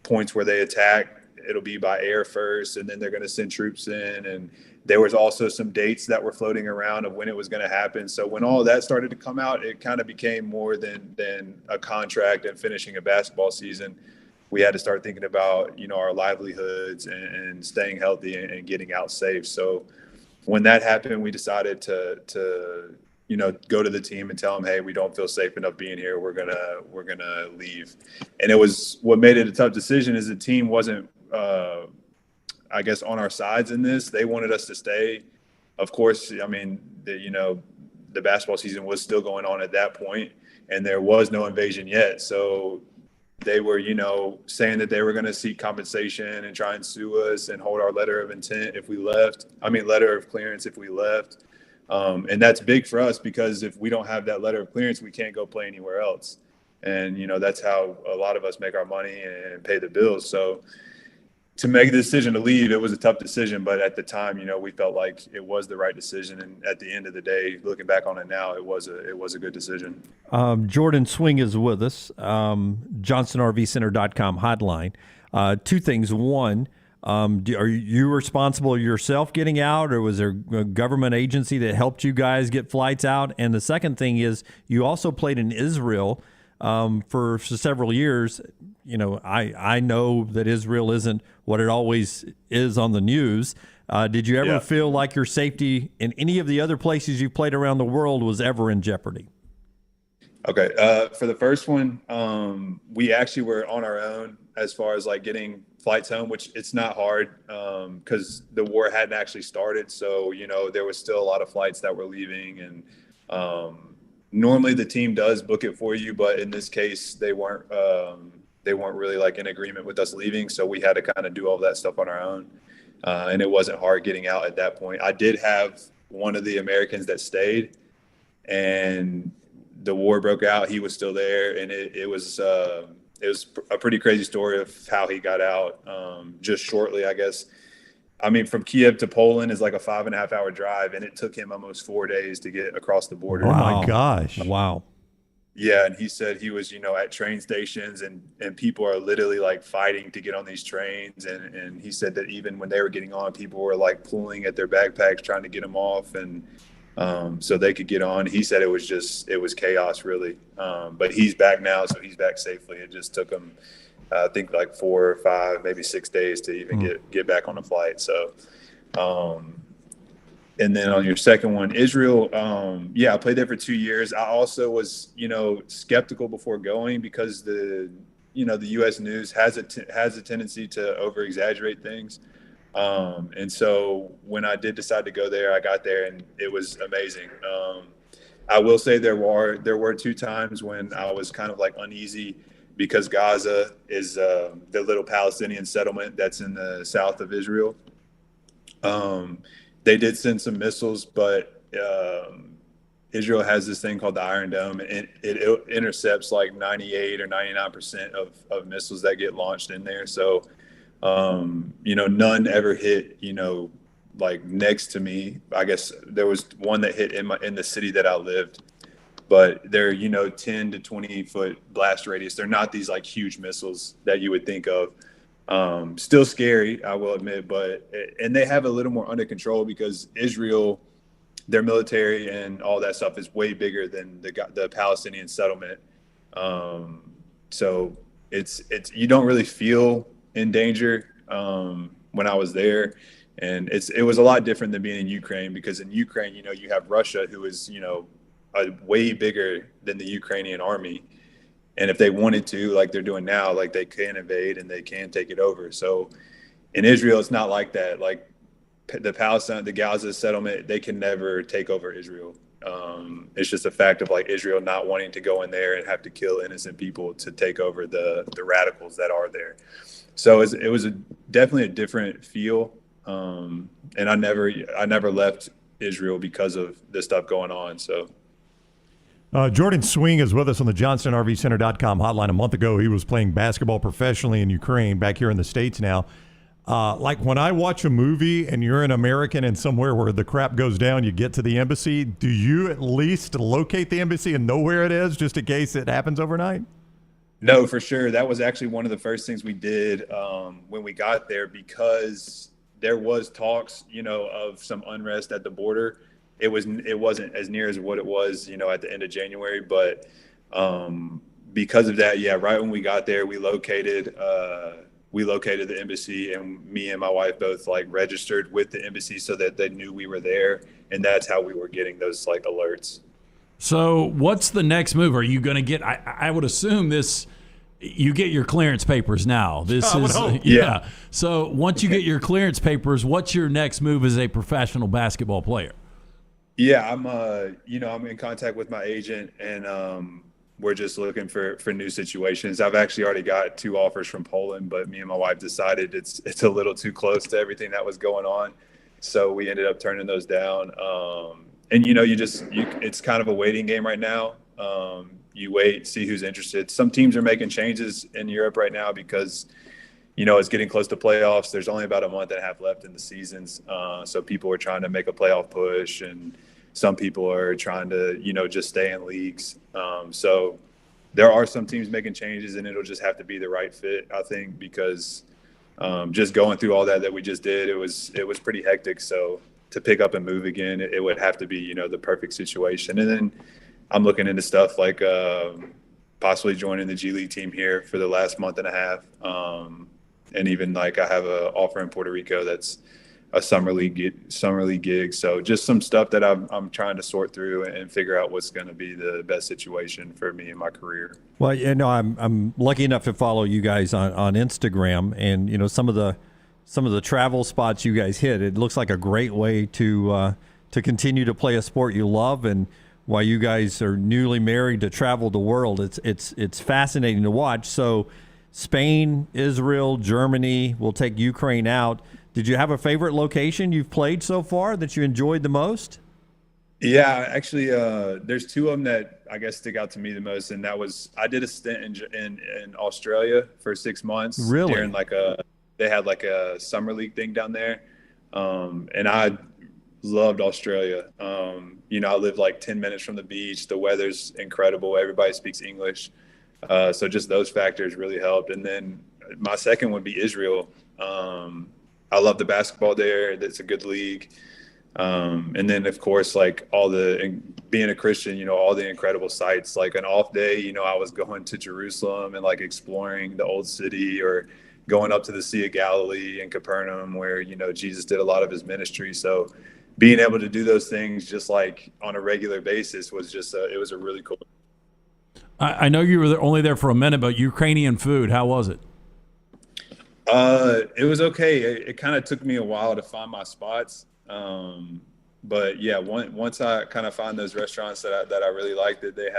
points where they attack. it'll be by air first, and then they're going to send troops in. And there was also some dates that were floating around of when it was going to happen. So when all that started to come out, it kind of became more than a contract and finishing a basketball season. We had to start thinking about, our livelihoods and staying healthy and getting out safe. So when that happened, we decided to go to the team and tell them, hey, we don't feel safe enough being here. We're gonna leave. And it was what made it a tough decision is the team wasn't, I guess, on our sides in this. They wanted us to stay. Of course, the basketball season was still going on at that point, and there was no invasion yet. So they were, saying that they were going to seek compensation and try and sue us and hold our letter of intent if we left. Letter of clearance if we left. And that's big for us because if we don't have that letter of clearance, we can't go play anywhere else. And, that's how a lot of us make our money and pay the bills. So to make the decision to leave, it was a tough decision. But at the time, we felt like it was the right decision. And at the end of the day, looking back on it now, it was a good decision. Jordan Swing is with us, JohnsonRVCenter.com hotline. Two things. One, are you responsible yourself getting out, or was there a government agency that helped you guys get flights out? And the second thing is you also played in Israel for several years. I know that Israel isn't what it always is on the news. Did you ever feel like your safety in any of the other places you've played around the world was ever in jeopardy? Okay. For the first one, we actually were on our own as far as like getting flights home, which it's not hard because the war hadn't actually started. So, there was still a lot of flights that were leaving, and normally the team does book it for you, but in this case, they weren't really like in agreement with us leaving. So we had to kind of do all that stuff on our own. And it wasn't hard getting out at that point. I did have one of the Americans that stayed, and the war broke out. He was still there, and it was a pretty crazy story of how he got out just shortly, I guess. From Kiev to Poland is like a 5.5 hour drive, and it took him almost 4 days to get across the border. Oh my gosh. Wow. Yeah. And he said he was, at train stations and people are literally like fighting to get on these trains. And he said that even when they were getting on, people were like pulling at their backpacks, trying to get them off. And so they could get on. He said it was chaos really. But he's back now. So he's back safely. It just took him, I think like 4 or 5, maybe 6 days to even get back on a flight. So, and then on your second one, Israel, I played there for 2 years. I also was, skeptical before going because the U.S. news has a tendency to over exaggerate things. And so when I did decide to go there, I got there and it was amazing. I will say there were 2 times when I was kind of like uneasy because Gaza is the little Palestinian settlement that's in the south of Israel. They did send some missiles, but Israel has this thing called the Iron Dome, and it intercepts like 98 or 99% of missiles that get launched in there. So, none ever hit, like next to me. I guess there was one that hit in the city that I lived, but they're, 10 to 20 foot blast radius. They're not these like huge missiles that you would think of. Still scary, I will admit, and they have a little more under control because Israel, their military and all that stuff is way bigger than the Palestinian settlement. So it's you don't really feel in danger when I was there, and it was a lot different than being in Ukraine because in Ukraine, you have Russia who is way bigger than the Ukrainian army. And if they wanted to, like they're doing now, like they can invade and they can take it over. So in Israel, it's not like that. Like the Gaza settlement, they can never take over Israel. It's just a fact of like Israel not wanting to go in there and have to kill innocent people to take over the radicals that are there. So it was definitely a different feel. And I never left Israel because of this stuff going on. So. Jordan Swing is with us on the JohnsonRVCenter.com hotline. A month ago, he was playing basketball professionally in Ukraine, back here in the States now. Like when I watch a movie and you're an American and somewhere where the crap goes down, you get to the embassy, do you at least locate the embassy and know where it is just in case it happens overnight? No, for sure. That was actually one of the first things we did when we got there, because there was talks, of some unrest at the border. It wasn't as near as what it was, at the end of January. But because of that, right when we got there, we located the embassy, and me and my wife both registered with the embassy so that they knew we were there, and that's how we were getting those alerts. So what's the next move? Are you going to get? I would assume this. You get your clearance papers now. This is yeah. So once you get your clearance papers, what's your next move as a professional basketball player? Yeah, I'm I'm in contact with my agent, and we're just looking for new situations. I've actually already got 2 offers from Poland, but me and my wife decided it's a little too close to everything that was going on, so we ended up turning those down. And it's kind of a waiting game right now. You wait, see who's interested. Some teams are making changes in Europe right now because, it's getting close to playoffs. There's only about a month and a half left in the seasons. So people are trying to make a playoff push, and some people are trying to, just stay in leagues. So there are some teams making changes, and it'll just have to be the right fit, I think, because just going through all that we just did, it was pretty hectic. So to pick up and move again, it would have to be, the perfect situation. And then I'm looking into stuff like possibly joining the G League team here for the last month and a half. And even I have an offer in Puerto Rico that's a summer league gig. So just some stuff that I'm trying to sort through and figure out what's going to be the best situation for me in my career. Well, I'm lucky enough to follow you guys on Instagram, and some of the travel spots you guys hit. It looks like a great way to continue to play a sport you love, and while you guys are newly married, to travel the world. It's fascinating to watch. So Spain, Israel, Germany, we'll take Ukraine out. Did you have a favorite location you've played so far that you enjoyed the most? Yeah, actually, there's 2 of them that I guess stick out to me the most, and that was I did a stint in Australia for 6 months. Really? During they had a summer league thing down there, and I loved Australia. I live 10 minutes from the beach. The weather's incredible. Everybody speaks English. So just those factors really helped. And then my second would be Israel. I love the basketball there. It's a good league. And then, of course, being a Christian, all the incredible sites. An off day, I was going to Jerusalem and exploring the old city, or going up to the Sea of Galilee and Capernaum, where, Jesus did a lot of his ministry. So being able to do those things just on a regular basis was just it was a really cool. I know you were only there for a minute, but Ukrainian food, how was it? It was okay. It kind of took me a while to find my spots. But yeah, once I kind of find those restaurants that I really liked, they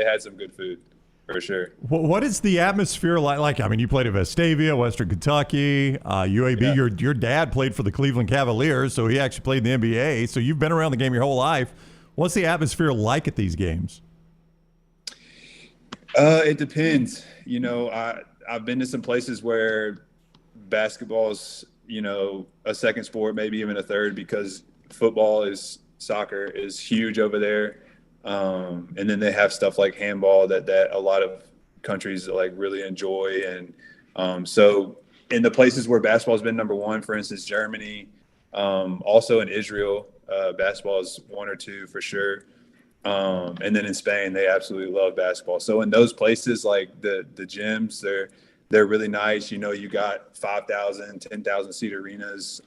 had some good food. For sure. What is the atmosphere like? I mean, you played at Vestavia, Western Kentucky, UAB. Yeah. Your dad played for the Cleveland Cavaliers, so he actually played in the NBA. So you've been around the game your whole life. What's the atmosphere like at these games? It depends. I've been to some places where basketball's, a second sport, maybe even a third, because soccer is huge over there. And then they have stuff like handball that a lot of countries really enjoy. And so in the places where basketball has been number one, for instance, Germany, also in Israel, basketball is 1 or 2 for sure. And then in Spain, they absolutely love basketball. So in those places, the gyms, they're really nice. You got 5,000, 10,000 seat arenas.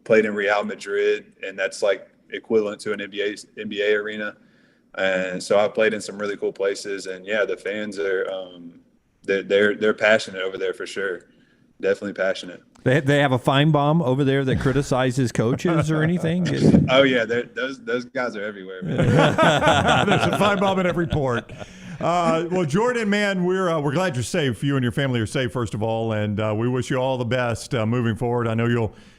Played in Real Madrid, and that's equivalent to an NBA arena. And so I played in some really cool places, and yeah, the fans are they're passionate over there for sure. Definitely passionate. They have a fine bomb over there that criticizes coaches or anything? Oh yeah, those guys are everywhere, man. There's a fine bomb in every port. Well, Jordan, man, we're glad you're safe. You and your family are safe, first of all, and we wish you all the best moving forward. I know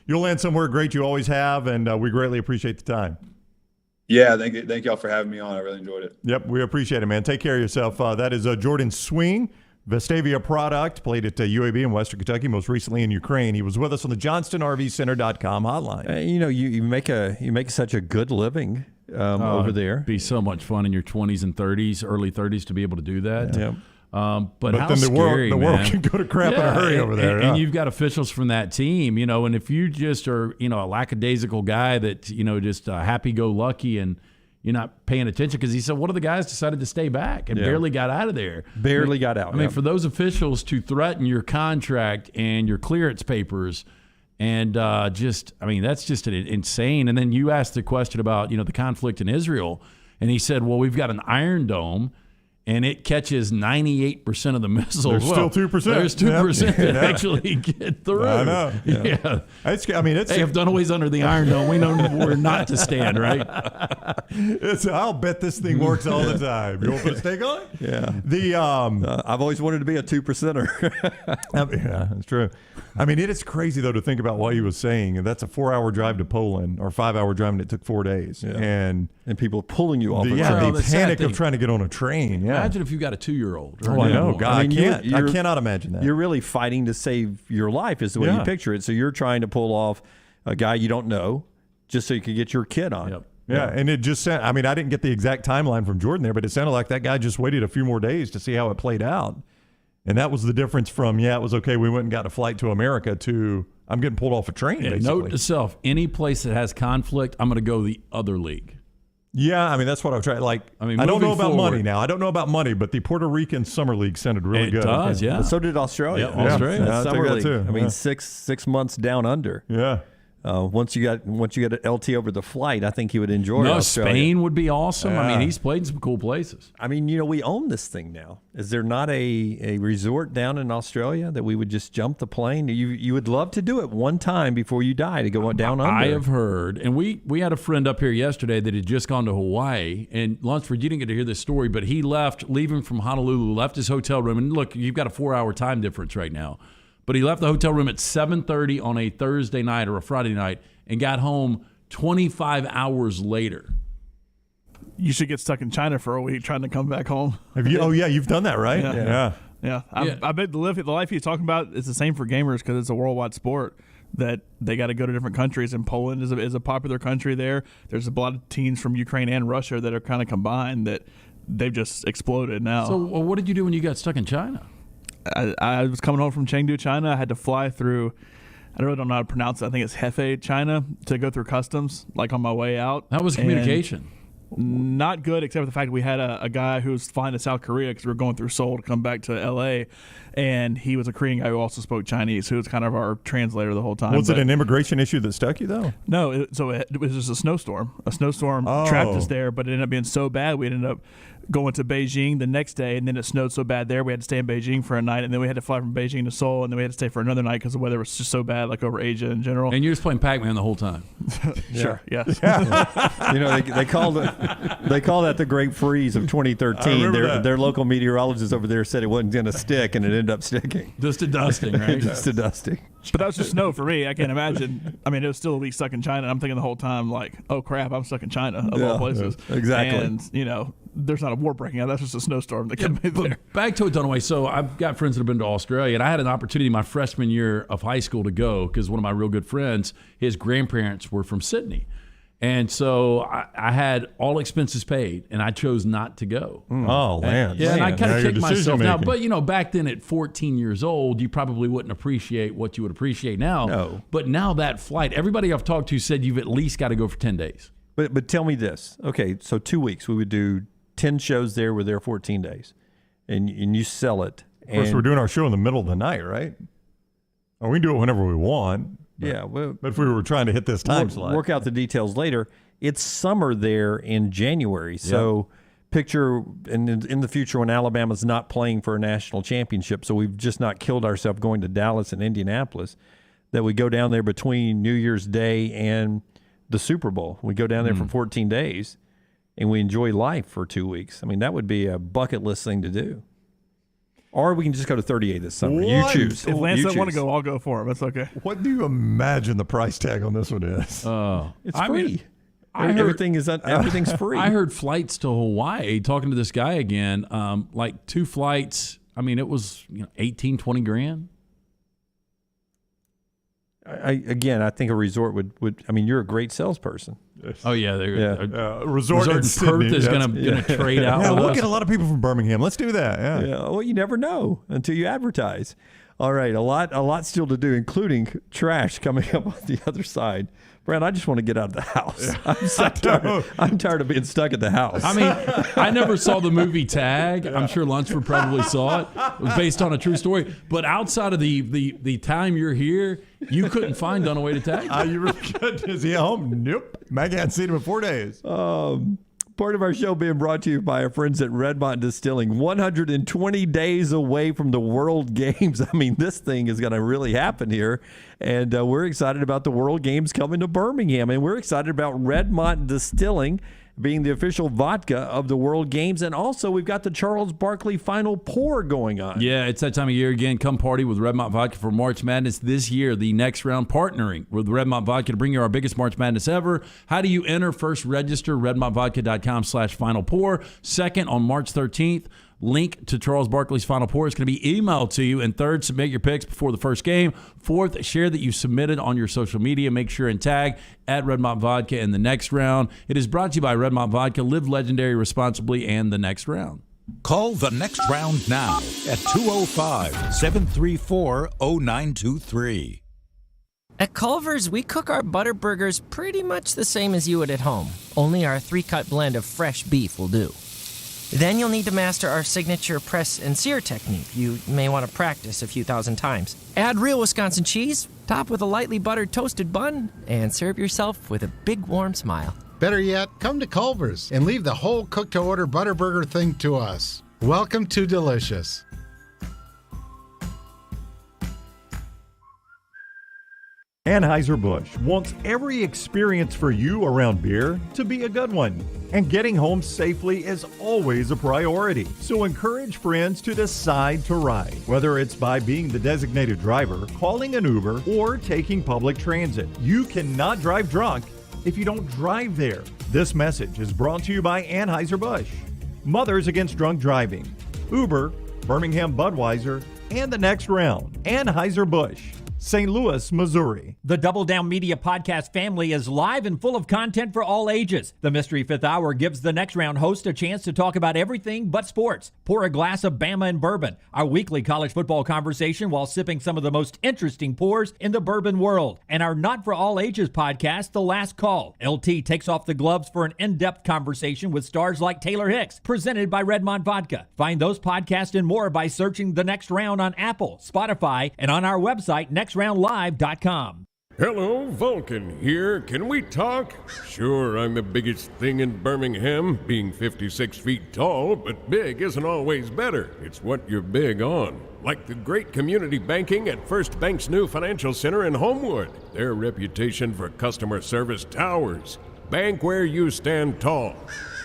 you'll land somewhere great. You always have, and we greatly appreciate the time. Yeah, thank y'all for having me on. I really enjoyed it. Yep, we appreciate it, man. Take care of yourself. That is Jordan Swing, Vestavia product, played at UAB in Western Kentucky, most recently in Ukraine. He was with us on the JohnstonRVCenter.com hotline. You make such a good living over there. It'd be so much fun in your 20s and 30s, early 30s, to be able to do that. Yeah. But how then the scary, world man. can go to crap in a hurry over there. And Yeah. you've got officials from that team, and if you just are, a lackadaisical guy that, just happy-go-lucky and you're not paying attention, because he said one of the guys decided to stay back and barely got out of there. Barely got out. I mean, for those officials to threaten your contract and your clearance papers and that's just insane. And then you asked the question about, the conflict in Israel, and he said, well, we've got an Iron Dome, and it catches 98% of the missiles. There's still 2%. There's 2% that actually get through. I know. Yeah. Hey, if Dunaway's under the Iron Dome, we know where not to stand, right? I'll bet this thing works all the time. You want to put a stake on it? Yeah. I've always wanted to be a 2%er. Yeah, that's true. It is crazy, though, to think about what he was saying. That's a 4-hour drive to Poland, or 5-hour drive, and it took 4 days. Yeah. And people pulling you off. The panic of trying to get on a train. Yeah. Imagine if you got a 2-year-old. Oh, I know. God, I cannot imagine that. You're really fighting to save your life is the way you picture it. So you're trying to pull off a guy you don't know just so you can get your kid on. Yep. Yeah, and it just I didn't get the exact timeline from Jordan there, but it sounded like that guy just waited a few more days to see how it played out. And that was the difference from, it was okay, we went and got a flight to America, to I'm getting pulled off a train, basically. Note to self, any place that has conflict, I'm going to go the other league. Yeah, that's what I've tried. I don't know about money now. I don't know about money, but the Puerto Rican Summer League sounded really good. It does, yeah. But so did Australia. Yeah, Australia. That Summer League. Too. 6 months down under. Yeah. Once you got an LT over the flight, I think he would enjoy Australia. Spain would be awesome. He's played in some cool places. We own this thing now. Is there not a resort down in Australia that we would just jump the plane? You would love to do it one time before you die to go down under. I have heard, and we had a friend up here yesterday that had just gone to Hawaii, and Lunsford, you didn't get to hear this story, but he leaving from Honolulu, left his hotel room, and look, you've got a 4-hour time difference right now. But he left the hotel room at 7:30 on a Thursday night or a Friday night and got home 25 hours later. You should get stuck in China for a week trying to come back home. Have you? Oh, yeah, you've done that, right? Yeah. I bet the life he's talking about is the same for gamers because it's a worldwide sport that they got to go to different countries. And Poland is a popular country there. There's a lot of teams from Ukraine and Russia that are kind of combined that they've just exploded now. So what did you do when you got stuck in China? I was coming home from Chengdu, China. I had to fly through, I really don't know how to pronounce it. I think it's Hefei, China, to go through customs, on my way out. How was communication? Not good, except for the fact that we had a guy who was flying to South Korea because we were going through Seoul to come back to L.A., and he was a Korean guy who also spoke Chinese, who was kind of our translator the whole time. Was it an immigration issue that stuck you, though? No, it was just a snowstorm. A snowstorm trapped us there, but it ended up being so bad we ended up going to Beijing the next day, and then it snowed so bad there we had to stay in Beijing for a night, and then we had to fly from Beijing to Seoul, and then we had to stay for another night because the weather was just so bad, over Asia in general. And you're just playing Pac-Man the whole time. Sure, yes. They call that the Great Freeze of 2013. Their local meteorologist over there said it wasn't going to stick, and it ended up sticking. Just a dusting, right? Just a dusting. But that was just snow for me. I can't imagine. It was still a week stuck in China, and I'm thinking the whole time, oh crap, I'm stuck in China of all places. Exactly. And there's not a war breaking out. That's just a snowstorm that kept me there. Back to it, Dunaway. So I've got friends that have been to Australia, and I had an opportunity my freshman year of high school to go because one of my real good friends, his grandparents were from Sydney. And so I had all expenses paid, and I chose not to go. Oh, man. And I kind of kicked myself now. But, back then at 14 years old, you probably wouldn't appreciate what you would appreciate now. No. But now that flight, everybody I've talked to said you've at least got to go for 10 days. But tell me this. Okay, so 2 weeks. We would do 10 shows there. We're there 14 days. And you sell it. Of course, we're doing our show in the middle of the night, right? Or we can do it whenever we want. But if we were trying to hit this time slot. Work out the details later. It's summer there in January. So picture in the future when Alabama's not playing for a national championship, so we've just not killed ourselves going to Dallas and Indianapolis, that we go down there between New Year's Day and the Super Bowl. We go down there for 14 days, and we enjoy life for 2 weeks. That would be a bucket list thing to do. Or we can just go to 38 this summer. What? You choose. If Lance doesn't want to go, I'll go for him. That's okay. What do you imagine the price tag on this one is? It's free. Everything's free. I heard flights to Hawaii, talking to this guy again, 2 flights. It was 18, 20 grand. I think a resort would. I mean, you're a great salesperson. Oh yeah, resort in Perth Sydney, is going to trade out. Yeah, with we'll us. get a lot of people from Birmingham. Let's do that. Yeah. Well, you never know until you advertise. All right, a lot still to do, including trash coming up on the other side. Brad, I just want to get out of the house. I'm tired of being stuck at the house. I mean, I never saw the movie Tag. I'm sure Lunsford probably saw it. It was based on a true story. But outside of the time you're here, you couldn't find Dunaway to Tag. You really couldn't. Is he at home? Nope. Maggie hadn't seen him in 4 days. Part of our show being brought to you by our friends at Redmont Distilling. 120 days away from the World Games. I mean, this thing is going to really happen here. And we're excited about the World Games coming to Birmingham. And we're excited about Redmont Distilling being the official vodka of the World Games. And also, we've got the Charles Barkley Final Pour going on. Yeah, it's that time of year again. Come party with Redmont Vodka for March Madness this year. The next round partnering with Redmont Vodka to bring you our biggest March Madness ever. How do you enter? First, register redmontvodka.com/Final Pour. Second, on March 13th, link to Charles Barkley's Final Pour is going to be emailed to you. And third, submit your picks before the first game. Fourth, share that you submitted on your social media. Make sure and tag at Redmont Vodka in the next round. It is brought to you by Redmont Vodka. Live legendary responsibly, and the next round. Call the next round now at 205-734-0923. At Culver's, we cook our butter burgers pretty much the same as you would at home. Only our 3-cut blend of fresh beef will do. Then you'll need to master our signature press and sear technique. You may want to practice a few thousand times. Add real Wisconsin cheese, top with a lightly buttered toasted bun, and serve yourself with a big warm smile. Better yet, come to Culver's and leave the whole cook-to-order butter burger thing to us. Welcome to Delicious. Anheuser-Busch wants every experience for you around beer to be a good one. And getting home safely is always a priority. So encourage friends to decide to ride, whether it's by being the designated driver, calling an Uber, or taking public transit. You cannot drive drunk if you don't drive there. This message is brought to you by Anheuser-Busch, Mothers Against Drunk Driving, Uber, Birmingham Budweiser, and the next round. Anheuser-Busch, St. Louis, Missouri. The Double Down Media podcast family is live and full of content for all ages. The Mystery Fifth Hour gives the next round host a chance to talk about everything but sports. Pour a glass of Bama and bourbon, our weekly college football conversation while sipping some of the most interesting pours in the bourbon world. And our Not For All Ages podcast, The Last Call. LT takes off the gloves for an in-depth conversation with stars like Taylor Hicks, presented by Redmont Vodka. Find those podcasts and more by searching The Next Round on Apple, Spotify, and on our website, nextroundlive.com. Hello, Vulcan here. Can we talk? Sure, I'm the biggest thing in Birmingham, being 56 feet tall, but big isn't always better. It's what you're big on. Like the great community banking at First Bank's new financial center in Homewood. Their reputation for customer service towers. Bank where you stand tall,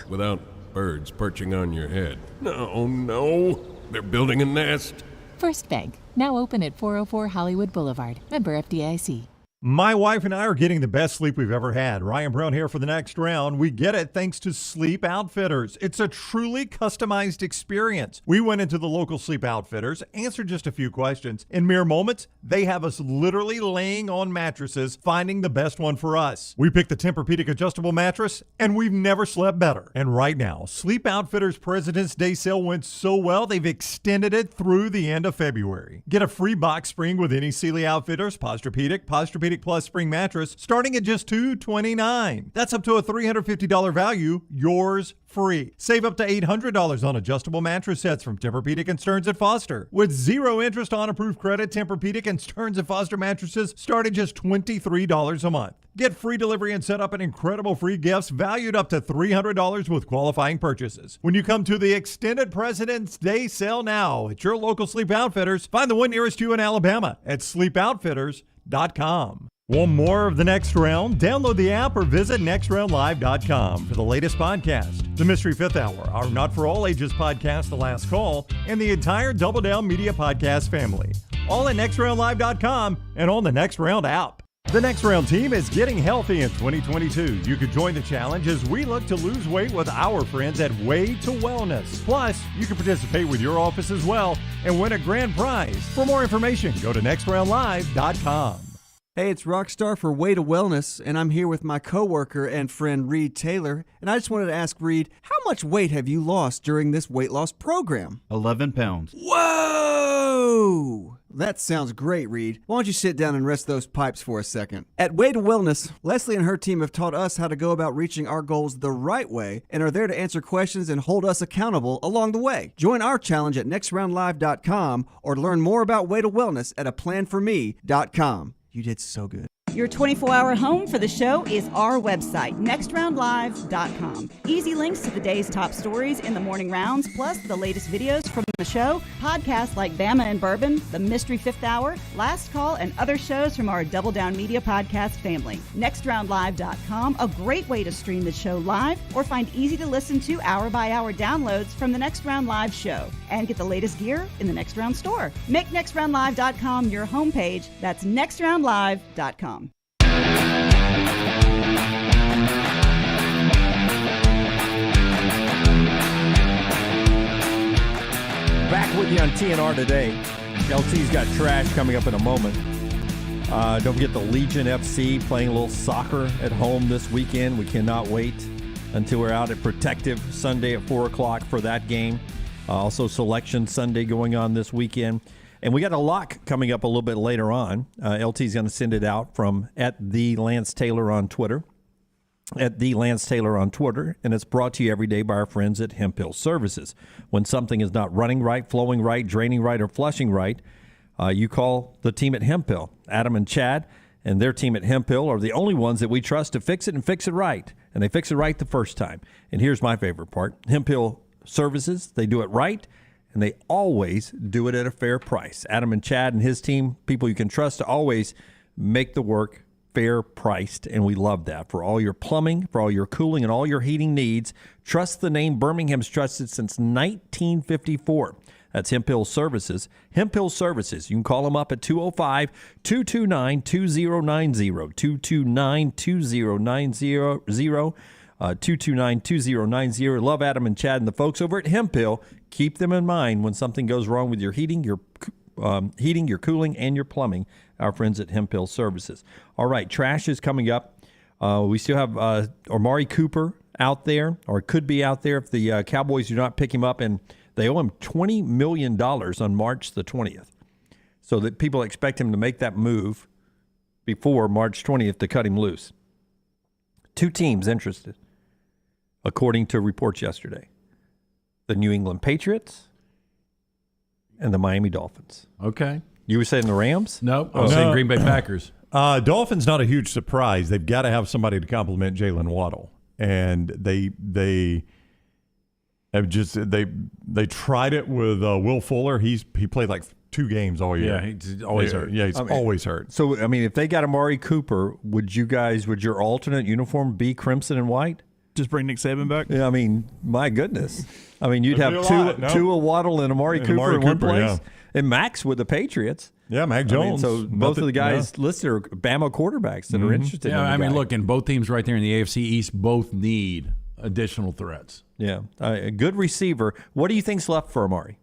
without birds perching on your head. No, they're building a nest. First Bank, now open at 404 Hollywood Boulevard. Member FDIC. My wife and I are getting the best sleep we've ever had. Ryan Brown here for the next round. We get it thanks to Sleep Outfitters. It's a truly customized experience. We went into the local Sleep Outfitters, answered just a few questions. In mere moments, they have us literally laying on mattresses, finding the best one for us. We picked the Tempur-Pedic adjustable mattress, and we've never slept better. And right now, Sleep Outfitters President's Day sale went so well, they've extended it through the end of February. Get a free box spring with any Sealy Outfitters Posturepedic Plus spring mattress starting at just $229. That's up to a $350 value, yours free. Save up to $800 on adjustable mattress sets from Tempur-Pedic and Stearns & Foster. With zero interest on approved credit, Tempur-Pedic and Stearns & Foster mattresses start at just $23 a month. Get free delivery and set up an incredible free gifts valued up to $300 with qualifying purchases. When you come to the extended President's Day sale now at your local Sleep Outfitters, find the one nearest you in Alabama at sleepoutfitters.com. Want more of the next round? Download the app or visit nextroundlive.com for the latest podcast. The Mystery Fifth Hour, our Not For All Ages podcast, The Last Call, and the entire Double Down Media podcast family. All at nextroundlive.com and on the Next Round app. The Next Round team is getting healthy in 2022. You could join the challenge as we look to lose weight with our friends at Wade to Wellness. Plus, you can participate with your office as well and win a grand prize. For more information, go to nextroundlive.com. Hey, it's Rockstar for Way to Wellness, and I'm here with my coworker and friend Reed Taylor. And I just wanted to ask Reed, how much weight have you lost during this weight loss program? 11 pounds. Whoa! That sounds great, Reed. Why don't you sit down and rest those pipes for a second? At Way to Wellness, Leslie and her team have taught us how to go about reaching our goals the right way and are there to answer questions and hold us accountable along the way. Join our challenge at nextroundlive.com or learn more about Way to Wellness at aplanforme.com. You did so good. Your 24-hour home for the show is our website, nextroundlive.com. Easy links to the day's top stories in the morning rounds, plus the latest videos from the show, podcasts like Bama and Bourbon, The Mystery Fifth Hour, Last Call, and other shows from our Double Down Media podcast family. Nextroundlive.com, a great way to stream the show live or find easy-to-listen to hour-by-hour downloads from the Next Round Live show. And get the latest gear in the Next Round store. Make nextroundlive.com your homepage. That's nextroundlive.com. Back with you on TNR today. LT's got trash coming up in a moment. Don't forget the Legion FC playing a little soccer at home this weekend. We cannot wait until we're out at Protective Sunday at 4 o'clock for that game. Also Selection Sunday going on this weekend. And we got a lock coming up a little bit later on. LT's going to send it out from @TheLanceTaylor on Twitter. @TheLanceTaylor on Twitter. And it's brought to you every day by our friends at Hemp Hill Services. When something is not running right, flowing right, draining right, or flushing right, you call the team at Hemp Hill. Adam and Chad and their team at Hemp Hill are the only ones that we trust to fix it and fix it right. And they fix it right the first time. And here's my favorite part. Hemp Hill Services, they do it right. And they always do it at a fair price. Adam and Chad and his team, people you can trust to always make the work fair priced. And we love that. For all your plumbing, for all your cooling, and all your heating needs, trust the name Birmingham's trusted since 1954. That's Hemp Hill Services. Hemp Hill Services. You can call them up at 205-229-2090. 229-2090. 229-2090. Love Adam and Chad and the folks over at Hemp Hill. Keep them in mind when something goes wrong with your heating, your cooling, and your plumbing. Our friends at Hemp Hill Services. All right, trash is coming up. We still have Amari Cooper out there, or could be out there if the Cowboys do not pick him up, and they owe him $20 million on March the 20th. So that people expect him to make that move before March 20th to cut him loose. 2 teams interested, according to reports yesterday. The New England Patriots and the Miami Dolphins. Okay. You were saying the Rams? Nope. I was saying Green Bay Packers. Dolphins, not a huge surprise. They've got to have somebody to complement Jalen Waddle. And they have just they tried it with Will Fuller. He played like 2 games all year. Yeah, he's always hurt. Yeah, he's always hurt. So, I mean, if they got Amari Cooper, would your alternate uniform be crimson and white? Just bring Nick Saban back? Yeah, I mean, my goodness. I mean, you'd have Tua Waddle and Amari Cooper in one place. Yeah. And Max with the Patriots. Yeah, Mac Jones. So both of the guys listed are Bama quarterbacks that are interested in the guy. I mean, look, and both teams right there in the AFC East both need additional threats. Yeah, a good receiver. What do you think's left for Amari?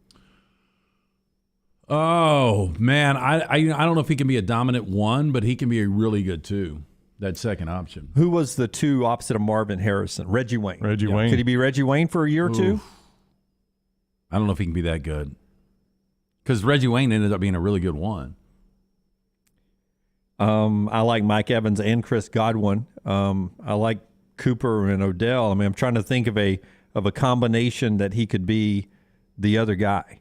Oh, man, I don't know if he can be a dominant 1, but he can be a really good 2. That second option. Who was the 2 opposite of Marvin Harrison? Reggie Wayne. Wayne. Could he be Reggie Wayne for a year or 2? I don't know if he can be that good. Because Reggie Wayne ended up being a really good 1. I like Mike Evans and Chris Godwin. I like Cooper and Odell. I mean, I'm trying to think of a combination that he could be the other guy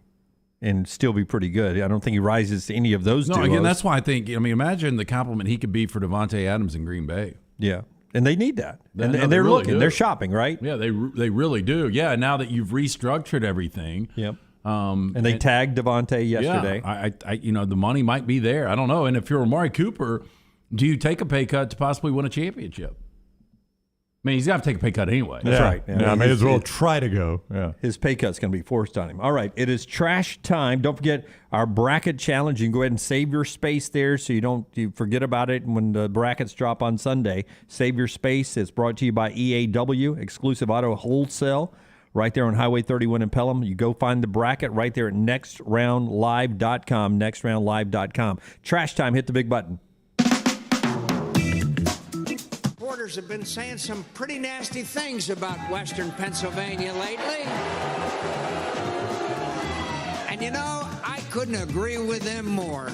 and still be pretty good. I don't think he rises to any of those duos. No, again, that's why I think, I mean, imagine the compliment he could be for Devontae Adams in Green Bay. Yeah, and they need that. And they're really looking. Do. They're shopping, right? Yeah, they really do. Yeah, now that you've restructured everything. Yep. And they tagged Devontae yesterday. Yeah, I the money might be there. I don't know. And if you're Amari Cooper, do you take a pay cut to possibly win a championship? I mean, he's got to take a pay cut anyway. That's right. Yeah, I may as well try to go. Yeah. His pay cut's going to be forced on him. All right, it is trash time. Don't forget our bracket challenge. You can go ahead and save your space there so you forget about it when the brackets drop on Sunday. Save your space. It's brought to you by EAW, Exclusive Auto Wholesale, right there on Highway 31 in Pelham. You go find the bracket right there at nextroundlive.com, nextroundlive.com. Trash time. Hit the big button. reporters have been saying some pretty nasty things about Western Pennsylvania lately. And you know, I couldn't agree with them more.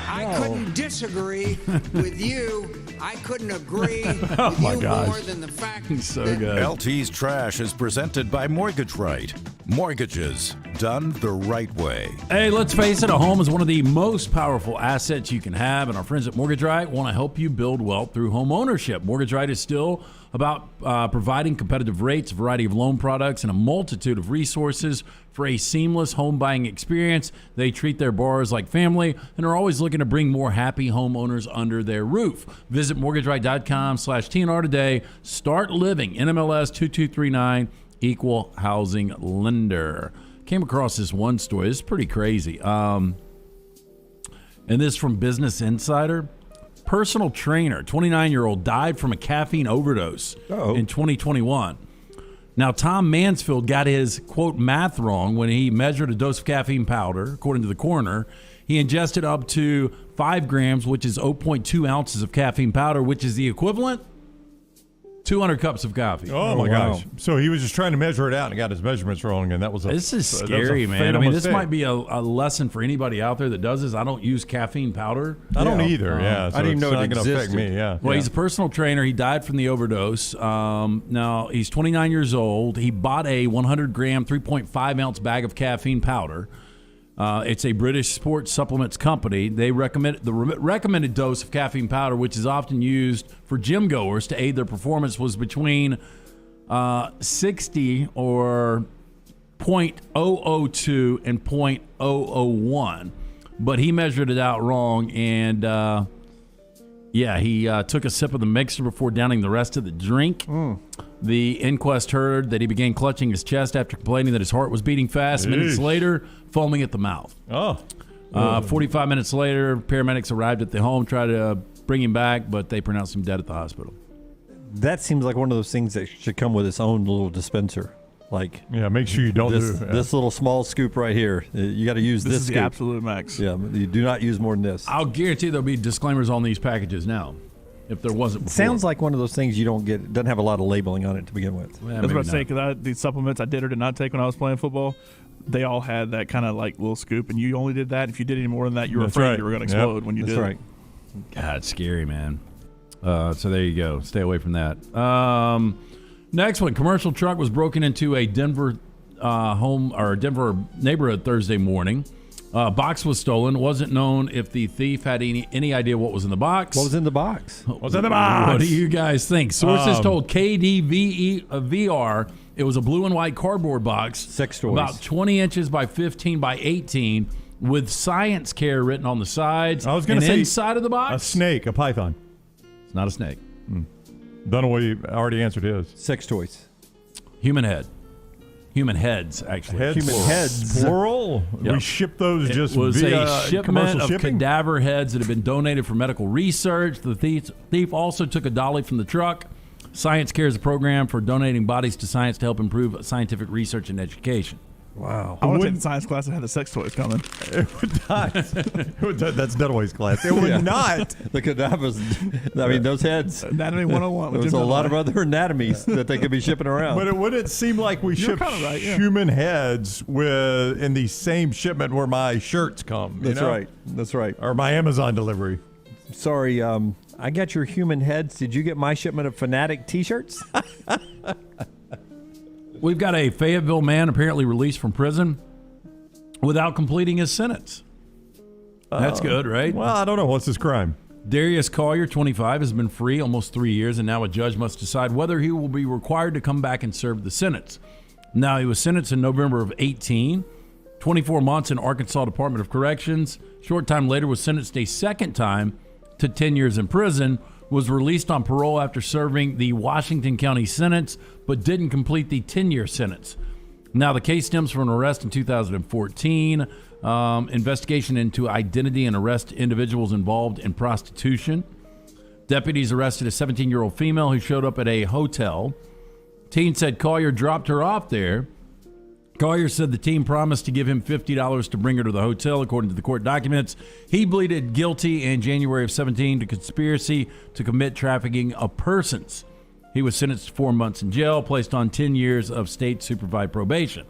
I couldn't disagree with you. I couldn't agree with you more than the fact so that good. LT's Trash is presented by Mortgage Right. Mortgages done the right way. Hey, let's face it, a home is one of the most powerful assets you can have, and our friends at Mortgage Right want to help you build wealth through home ownership. Mortgage Right is still about providing competitive rates, a variety of loan products, and a multitude of resources for a seamless home buying experience. They treat their borrowers like family and are always looking to bring more happy homeowners under their roof. Visit mortgageright.com/TNR today. Start living. NMLS 2239, Equal Housing Lender. Came across this one story. This is pretty crazy. And this from Business Insider. Personal trainer, 29-year-old, died from a caffeine overdose in 2021. Now, Tom Mansfield got his, quote, math wrong when he measured a dose of caffeine powder, according to the coroner. He ingested up to 5 grams, which is 0.2 ounces of caffeine powder, which is the equivalent 200 cups of coffee. Oh, my gosh. So he was just trying to measure it out and got his measurements wrong, and that was This is scary, man. I mean, this might be a lesson for anybody out there that does this. I don't use caffeine powder. I don't either, So I didn't even know it existed. Affect me, Well, he's a personal trainer. He died from the overdose. Now, he's 29 years old. He bought a 100-gram, 3.5-ounce bag of caffeine powder. It's a British sports supplements company. They recommend the recommended dose of caffeine powder, which is often used for gym goers to aid their performance, was between 60 or 0.002 and 0.001. But he measured it out wrong, and he took a sip of the mixture before downing the rest of the drink. The inquest heard that he began clutching his chest after complaining that his heart was beating fast. Minutes later, foaming at the mouth. 45 minutes later, paramedics arrived at the home, tried to bring him back, but they pronounced him dead at the hospital. That seems like one of those things that should come with its own little dispenser. Like, make sure you don't this little small scoop right here. You got to use this is scoop. The absolute max. Yeah, you do not use more than this. I'll guarantee there'll be disclaimers on these packages now, if there wasn't before. Sounds like one of those things you don't get. It doesn't have a lot of labeling on it to begin with. I was about to say, because these supplements I did or did not take when I was playing football, they all had that kind of like little scoop, and you only did that. If you did any more than that, you were afraid you were going to explode when you did. That's right. God, it's scary, man. So there you go. Stay away from that. Next one, commercial truck was broken into a Denver Denver neighborhood Thursday morning. Box was stolen. It wasn't known if the thief had any idea what was in the box. What was in the box? What's in the box? What do you guys think? Sources told KDVR it was a blue and white cardboard box. Sex toys. About 20 inches by 15 by 18 with science care written on the sides. I was going to say inside of the box. A snake, a python. It's not a snake. Dunaway already answered his. Sex toys. Human head. Human heads, actually. Human heads. Plural? Yep. We ship those just It was via a shipment commercial of shipping? cadaver heads that had been donated for medical research. The thief also took a dolly from the truck. Science Care is a program for donating bodies to science to help improve scientific research and education. Wow. I want to take the science class that had the sex toys coming. It would not. That's Dunaway's class. It would not. The cadavers. I mean, those heads. Anatomy 101. There's a lot of other anatomies that they could be shipping around. But it wouldn't seem like we ship human heads in the same shipment where my shirts come. That's right. That's right. Or my Amazon delivery. Sorry, I got your human heads. Did you get my shipment of Fanatic T-shirts? We've got a Fayetteville man apparently released from prison without completing his sentence. That's good, right? Well, I don't know. What's his crime? Darius Collier, 25, has been free almost 3 years, and now a judge must decide whether he will be required to come back and serve the sentence. Now, he was sentenced in November of 18, 24 months in Arkansas Department of Corrections. Short time later was sentenced a second time to 10 years in prison, was released on parole after serving the Washington County sentence, but didn't complete the 10-year sentence. Now, the case stems from an arrest in 2014, investigation into identity and arrest individuals involved in prostitution. Deputies arrested a 17-year-old female who showed up at a hotel. Teen said Collier dropped her off there Collier said the team promised to give him $50 to bring her to the hotel, according to the court documents. He pleaded guilty in January of 17 to conspiracy to commit trafficking of persons. He was sentenced to 4 months in jail, placed on 10 years of state-supervised probation.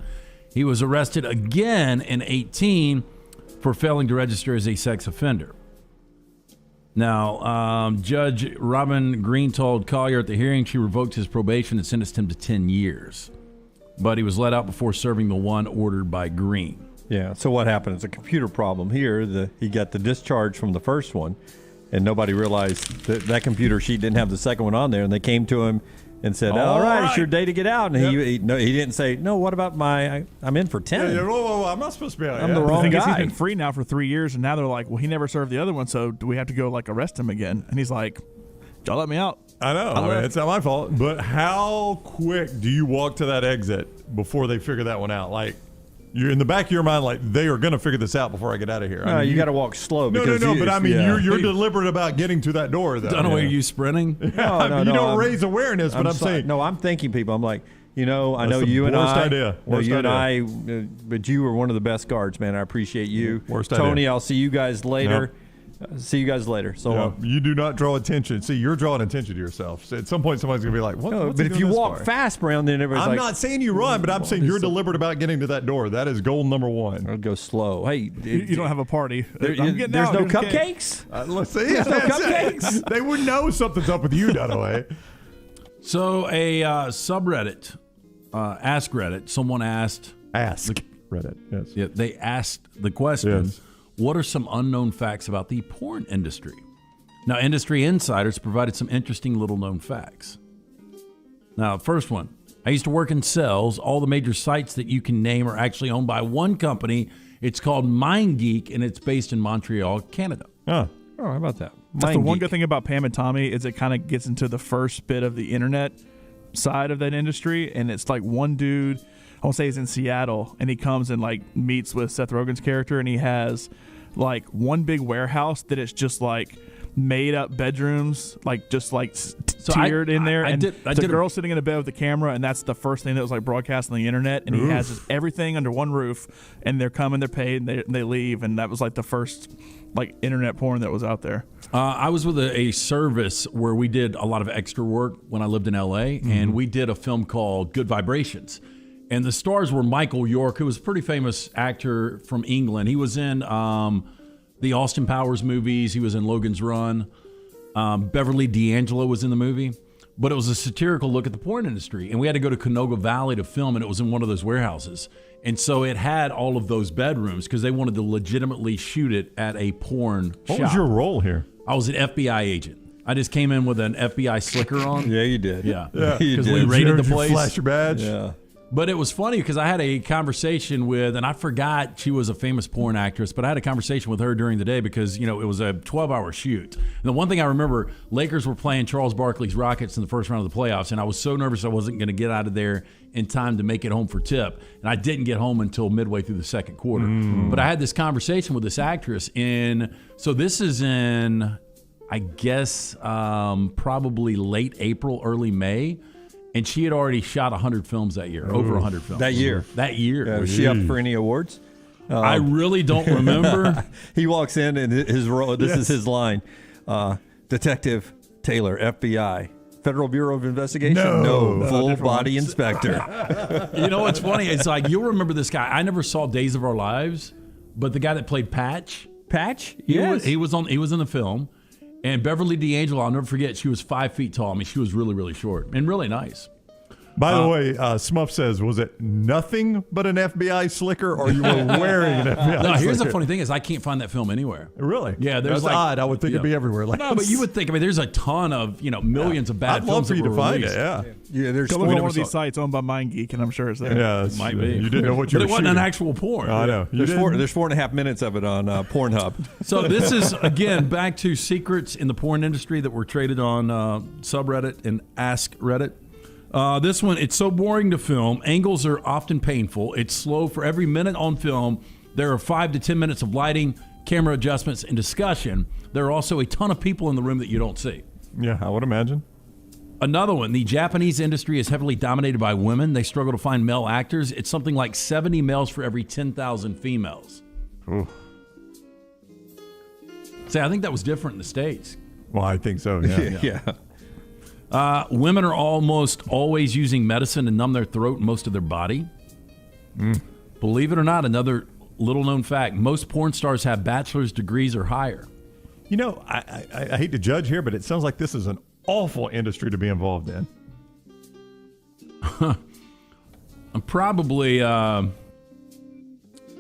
He was arrested again in 18 for failing to register as a sex offender. Now, Judge Robin Green told Collier at the hearing she revoked his probation and sentenced him to 10 years. But he was let out before serving the one ordered by Green. Yeah, so what happened? It's a computer problem here. He got the discharge from the first one, and nobody realized that computer sheet didn't have the second one on there, and they came to him and said, all right, it's your day to get out. And he didn't say, no, what about I'm in for 10. Whoa, I'm not supposed to be out. I'm the wrong guy. He's been free now for 3 years, and now they're like, well, he never served the other one, so do we have to go arrest him again? And he's like, y'all let me out. I know. I mean, it's not my fault. But how quick do you walk to that exit before they figure that one out? Like, you're in the back of your mind, like, they are going to figure this out before I get out of here. No, you got to walk slow. No, but I mean, you're deliberate about getting to that door, though. Dunaway, are you sprinting? No, you don't raise awareness, but I'm saying. No, I'm thanking people. I'm like, I know you and worst I. idea. Worst idea. But you were one of the best guards, man. I appreciate you. Worst Tony, idea. I'll see you guys later. Nope. See you guys later. So long. You do not draw attention. See, you're drawing attention to yourself. So at some point, somebody's going to be like, what? No, but if you walk fast, Brown, then everybody's I'm not saying you run, but I'm saying you're deliberate about getting to that door. That is goal number one. I'll go slow. Hey, you don't have a party. There's no cupcakes? Let's see. There's no cupcakes? They would know something's up with you, Dunaway. So a subreddit, Ask Reddit, someone asked. Reddit, yes. Yeah, they asked the question. Yes. What are some unknown facts about the porn industry? Now, industry insiders provided some interesting little-known facts. Now, first one. I used to work in sales. All the major sites that you can name are actually owned by one company. It's called MindGeek, and it's based in Montreal, Canada. Oh, how about that? That's the one good thing about Pam and Tommy is it kind of gets into the first bit of the internet side of that industry, and it's like one dude, I won't say he's in Seattle, and he comes and meets with Seth Rogen's character, and he has one big warehouse that it's just made up bedrooms, tiered in there. And the girl sitting in a bed with the camera, and that's the first thing that was broadcast on the internet. And he has just everything under one roof, and they're coming, they're paid, and they leave. And that was the first internet porn that was out there. I was with a service where we did a lot of extra work when I lived in LA, and we did a film called Good Vibrations. And the stars were Michael York, who was a pretty famous actor from England. He was in the Austin Powers movies. He was in Logan's Run. Beverly D'Angelo was in the movie. But it was a satirical look at the porn industry. And we had to go to Canoga Valley to film, and it was in one of those warehouses. And so it had all of those bedrooms because they wanted to legitimately shoot it at a porn shop. What was your role here? I was an FBI agent. I just came in with an FBI slicker on. Yeah, you did. Yeah. Because we raided the place. You flash your badge? Yeah. But it was funny because I had a conversation with, and I forgot she was a famous porn actress, but I had a conversation with her during the day because, it was a 12-hour shoot. And the one thing I remember, Lakers were playing Charles Barkley's Rockets in the first round of the playoffs, and I was so nervous I wasn't going to get out of there in time to make it home for tip. And I didn't get home until midway through the second quarter. But I had this conversation with this actress, and so this is in, I guess, probably late April, early May. And she had already shot 100 films that year, over 100 films. That year? That year. Yeah, was she up for any awards? I really don't remember. He walks in and his role, this is his line. Detective Taylor, FBI. Federal Bureau of Investigation? No. Full body inspector. You know what's funny? It's you'll remember this guy. I never saw Days of Our Lives, but the guy that played Patch. Patch? Yes. He was in the film. And Beverly D'Angelo, I'll never forget, she was 5 feet tall. I mean, she was really, really short and really nice. By the way, Smuff says, was it nothing but an FBI slicker, or you were wearing an FBI slicker? No, here's the funny thing is I can't find that film anywhere. Really? Yeah, there's That's odd. I would think it'd be everywhere. No, but you would think, there's a ton of, millions of bad I'd films love for you to find released. it, Yeah, there's Go look at one of these sites owned by MindGeek, and I'm sure it's there. Yeah, it might be. You didn't know what you but were it wasn't shooting. an actual porn. I know. There's 4.5 minutes of it on Pornhub. So this is, again, back to secrets in the porn industry that were traded on subreddit and Ask Reddit. This one, it's so boring to film. Angles are often painful. It's slow. For every minute on film, there are 5 to 10 minutes of lighting, camera adjustments, and discussion. There are also a ton of people in the room that you don't see. Yeah, I would imagine. Another one, the Japanese industry is heavily dominated by women. They struggle to find male actors. It's something like 70 males for every 10,000 females. Ooh. See, I think that was different in the States. Well, I think so, yeah. Women are almost always using medicine to numb their throat and most of their body. Believe it or not, another little-known fact, most porn stars have bachelor's degrees or higher. You know, I hate to judge here, but it sounds like this is an awful industry to be involved in. I'm probably, let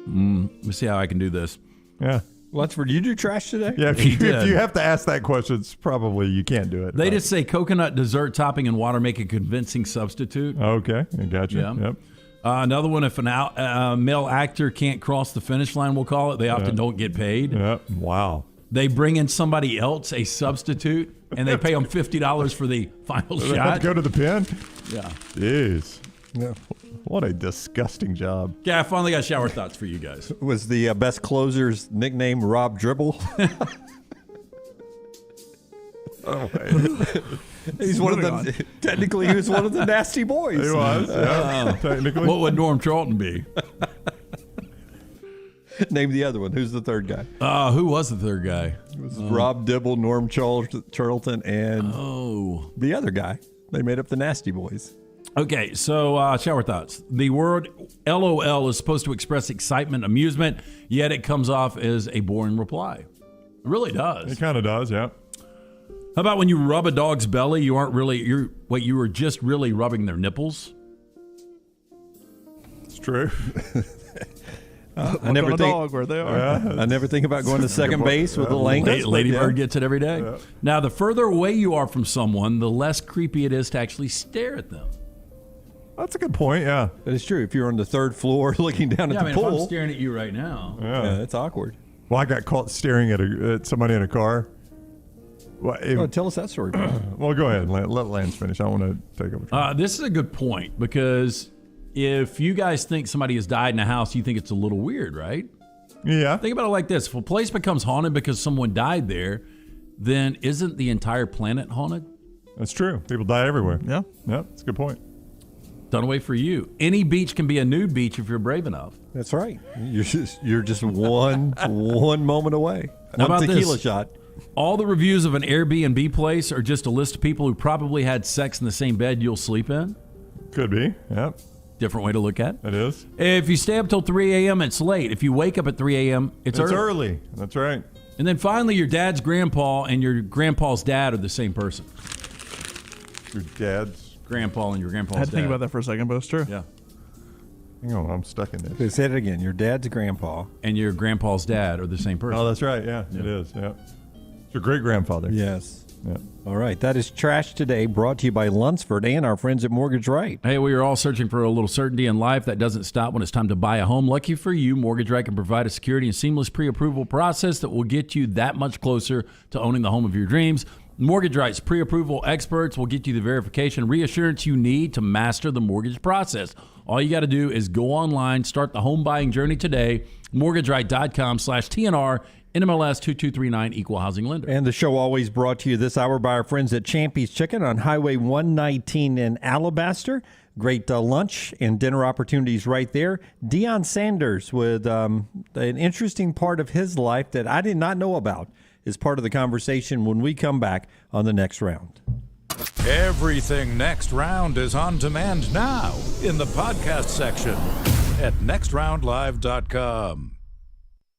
me see how I can do this. Yeah. Lunsford, you do trash today? Yeah, if you have to ask that question, it's probably you can't do it. They just say coconut dessert topping and water make a convincing substitute. Okay, I got you. Yeah. Yep. Another one, if a male actor can't cross the finish line, we'll call it, they often don't get paid. Yep. Wow. They bring in somebody else, a substitute, and they pay them $50 for the final They have shot. to go to the pen? Yeah. Jeez. Yeah. What a disgusting job. Yeah, I finally got shower thoughts for you guys. Was the best closer's nickname Rob Dribble? He's one of the. Technically, he was one of the nasty boys. He was. Yeah. Technically. What would Norm Charlton be? Name the other one. Who's the third guy? Who was the third guy? It was Rob Dibble, Norm Charlton, and the other guy. They made up the Nasty Boys. Okay, so shower thoughts. The word LOL is supposed to express excitement, amusement, yet it comes off as a boring reply. It really does. It kind of does, yeah. How about when you rub a dog's belly, you were just really rubbing their nipples? It's true. I never think. Dog where they are. Yeah. I never think about going to second base with a length. Lady Bird gets it every day. Yeah. Now, the further away you are from someone, the less creepy it is to actually stare at them. That's a good point, yeah. That is true. If you're on the third floor looking down at the pool. If I'm staring at you right now. Yeah, that's awkward. Well, I got caught staring at somebody in a car. Well, tell us that story. Well, go ahead. Let Lance finish. I want to take over. This is a good point because if you guys think somebody has died in a house, you think it's a little weird, right? Yeah. Think about it like this. If a place becomes haunted because someone died there, then isn't the entire planet haunted? That's true. People die everywhere. Yeah. Yeah, that's a good point. Done away for you. Any beach can be a nude beach if you're brave enough. That's right. You're just one moment away. How One about tequila this? shot. All the reviews of an Airbnb place are just a list of people who probably had sex in the same bed you'll sleep in. Could be. Yeah. Different way to look at it. It is. If you stay up till 3 a.m., it's late. If you wake up at 3 a.m., it's early. That's right. And then finally, your dad's grandpa and your grandpa's dad are the same person. Your dad's grandpa and your grandpa's dad. I had to think about that for a second, but it's true. Yeah. Hang on, I'm stuck in this. Say it again. Your dad's grandpa and your grandpa's dad are the same person. Oh, that's right. Yeah, it is. Yeah. It's your great grandfather. Yes. Yeah. All right. That is Trash Today, brought to you by Lunsford and our friends at Mortgage Right. Hey, we are all searching for a little certainty in life. That doesn't stop when it's time to buy a home. Lucky for you, Mortgage Right can provide a security and seamless pre-approval process that will get you that much closer to owning the home of your dreams. Mortgage Right's pre-approval experts will get you the verification reassurance you need to master the mortgage process. All you got to do is go online, start the home buying journey today. MortgageRight.com/TNR, NMLS 2239, Equal Housing Lender. And the show always brought to you this hour by our friends at Champy's Chicken on Highway 119 in Alabaster. Great lunch and dinner opportunities right there. Deion Sanders with an interesting part of his life that I did not know about is part of the conversation when we come back on the next round. Everything Next Round is on demand now in the podcast section at nextroundlive.com.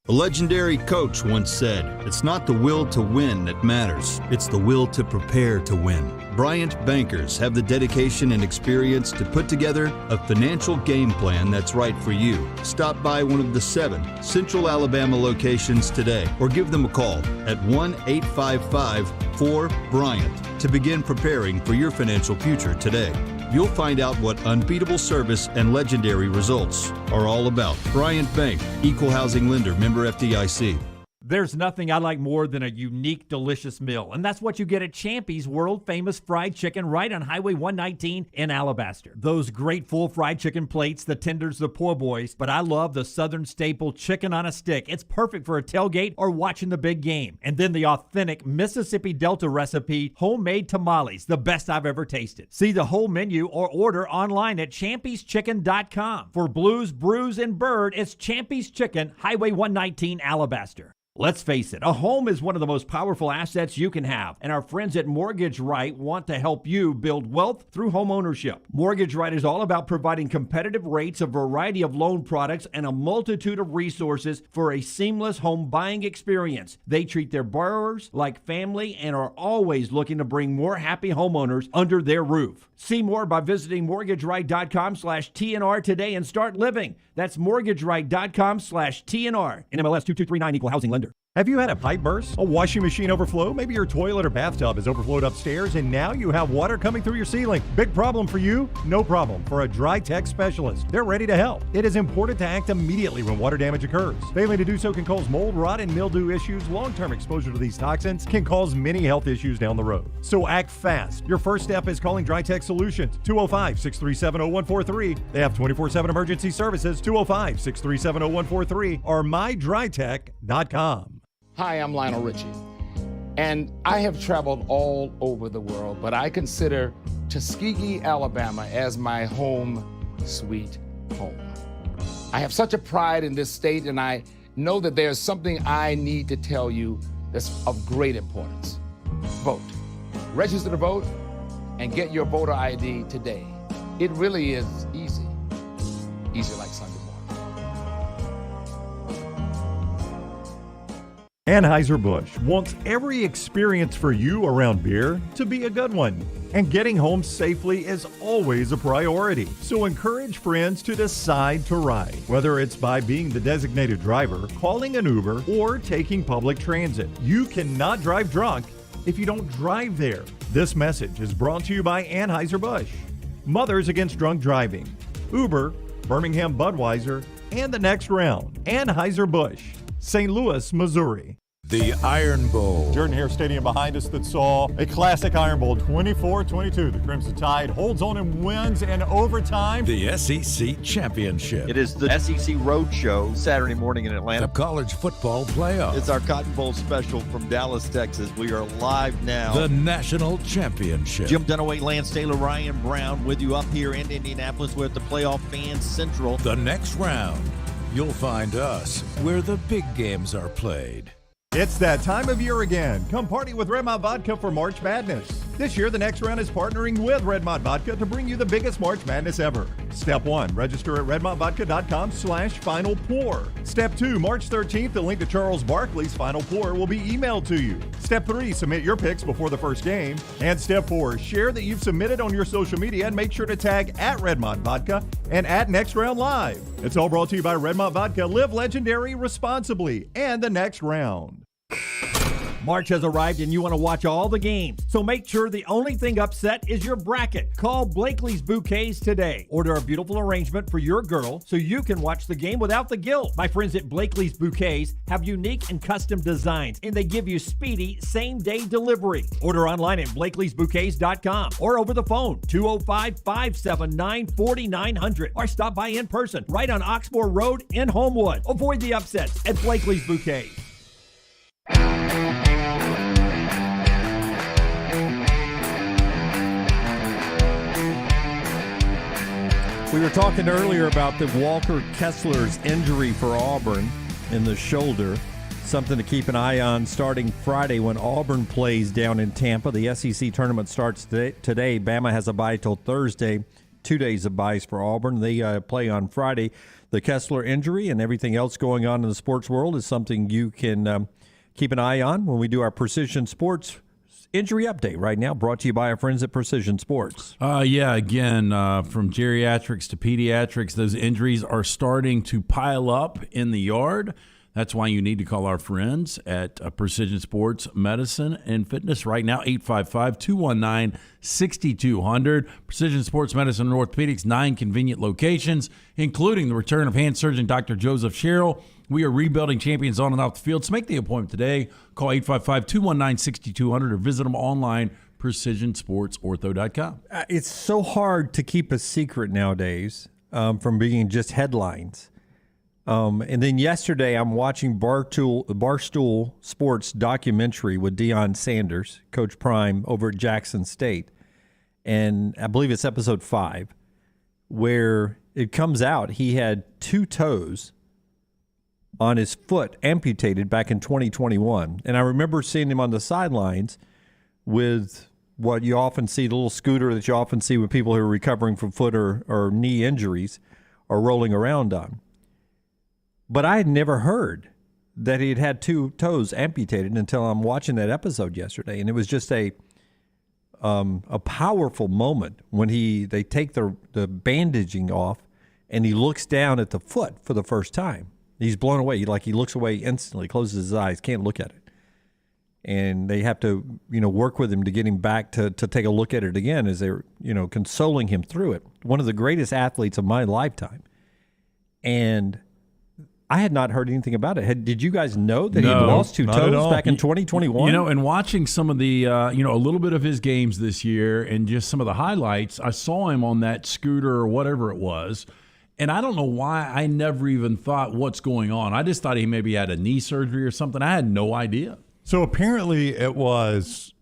A legendary coach once said, "It's not the will to win that matters, it's the will to prepare to win." Bryant bankers have the dedication and experience to put together a financial game plan that's right for you. Stop by one of the 7 Central Alabama locations today or give them a call at 1-855-4-BRYANT to begin preparing for your financial future today. You'll find out what unbeatable service and legendary results are all about. Bryant Bank, Equal Housing Lender, member FDIC. There's nothing I like more than a unique, delicious meal, and that's what you get at Champy's world-famous fried chicken right on Highway 119 in Alabaster. Those great full fried chicken plates, the tenders, the po' boys, but I love the Southern staple chicken on a stick. It's perfect for a tailgate or watching the big game. And then the authentic Mississippi Delta recipe, homemade tamales, the best I've ever tasted. See the whole menu or order online at champyschicken.com. For Blues, Brews, and Bird, it's Champy's Chicken, Highway 119, Alabaster. Let's face it, a home is one of the most powerful assets you can have, and our friends at Mortgage Right want to help you build wealth through home ownership. Mortgage Right is all about providing competitive rates, a variety of loan products, and a multitude of resources for a seamless home buying experience. They treat their borrowers like family and are always looking to bring more happy homeowners under their roof. See more by visiting mortgageright.com/TNR today and start living. That's mortgageright.com/TNR. NMLS 2239, equal housing lender. Have you had a pipe burst, a washing machine overflow? Maybe your toilet or bathtub has overflowed upstairs and now you have water coming through your ceiling. Big problem for you? No problem for a Dry Tech specialist. They're ready to help. It is important to act immediately when water damage occurs. Failing to do so can cause mold, rot, and mildew issues. Long-term exposure to these toxins can cause many health issues down the road. So act fast. Your first step is calling Dry Tech Solutions, 205-637-0143. They have 24/7 emergency services, 205-637-0143 or mydrytech.com. Hi, I'm Lionel Richie, and I have traveled all over the world, but I consider Tuskegee, Alabama as my home sweet home. I have such a pride in this state, and I know that there's something I need to tell you that's of great importance. Vote. Register to vote and get your voter ID today. It really is easy. Easy like Sunday morning. Anheuser-Busch wants every experience for you around beer to be a good one. And getting home safely is always a priority. So encourage friends to decide to ride, whether it's by being the designated driver, calling an Uber, or taking public transit. You cannot drive drunk if you don't drive there. This message is brought to you by Anheuser-Busch, Mothers Against Drunk Driving, Uber, Birmingham Budweiser, and the Next Round. Anheuser-Busch, St. Louis, Missouri. The Iron Bowl. Jordan Hare Stadium behind us that saw a classic Iron Bowl, 24-22. The Crimson Tide holds on and wins in overtime. The SEC Championship. It is the SEC Roadshow Saturday morning in Atlanta. The College Football Playoff. It's our Cotton Bowl special from Dallas, Texas. We are live now. The National Championship. Jim Dunaway, Lance Taylor, Ryan Brown with you up here in Indianapolis. We're at the Playoff Fans Central. The next round. You'll find us where the big games are played. It's that time of year again. Come party with Redmont Vodka for March Madness. This year, the Next Round is partnering with Redmont Vodka to bring you the biggest March Madness ever. Step 1, register at redmontvodka.com/Final Pour. Step 2, March 13th, the link to Charles Barkley's Final Pour will be emailed to you. Step 3, submit your picks before the first game. And Step 4, share that you've submitted on your social media and make sure to tag at Redmont Vodka and at Next Round Live. It's all brought to you by Redmont Vodka. Live legendary responsibly. And the Next Round. March has arrived and you want to watch all the games. So make sure the only thing upset is your bracket. Call Blakely's Bouquets today. Order a beautiful arrangement for your girl so you can watch the game without the guilt. My friends at Blakely's Bouquets have unique and custom designs, and they give you speedy same-day delivery. Order online at blakeleysbouquets.com or over the phone, 205-579-4900, or stop by in person right on Oxmoor Road in Homewood. Avoid the upsets at Blakely's Bouquets. We were talking earlier about the Walker Kessler's injury for Auburn in the shoulder. Something to keep an eye on starting Friday when Auburn plays down in Tampa. The SEC tournament starts today. Bama has a bye till Thursday. 2 days of byes for Auburn. They play on Friday. The Kessler injury and everything else going on in the sports world is something you can keep an eye on when we do our Precision Sports Injury Update right now, brought to you by our friends at Precision Sports. From geriatrics to pediatrics, those injuries are starting to pile up in the yard. That's why you need to call our friends at Precision Sports Medicine and Fitness right now, 855-219-6200. Precision Sports Medicine and Orthopedics, 9 convenient locations, including the return of hand surgeon Dr. Joseph Sherrill. We are rebuilding champions on and off the field. So make the appointment today. Call 855-219-6200 or visit them online, precisionsportsortho.com. It's so hard to keep a secret nowadays from being just headlines. And then yesterday I'm watching Barstool Sports documentary with Deion Sanders, Coach Prime, over at Jackson State. And I believe it's episode 5, where it comes out he had 2 toes on his foot amputated back in 2021. And I remember seeing him on the sidelines with what you often see, the little scooter that you often see with people who are recovering from foot or knee injuries or rolling around on. But I had never heard that he had had 2 toes amputated until I'm watching that episode yesterday. And it was just a powerful moment when they take the bandaging off and he looks down at the foot for the first time. He's blown away. He looks away instantly, closes his eyes, can't look at it. And they have to, work with him to get him back to take a look at it again as they're, consoling him through it. One of the greatest athletes of my lifetime. And I had not heard anything about it. Did you guys know that he had lost 2 toes back in 2021? And watching some of the, a little bit of his games this year and just some of the highlights, I saw him on that scooter or whatever it was. And I don't know why I never even thought what's going on. I just thought he maybe had a knee surgery or something. I had no idea. So apparently it was,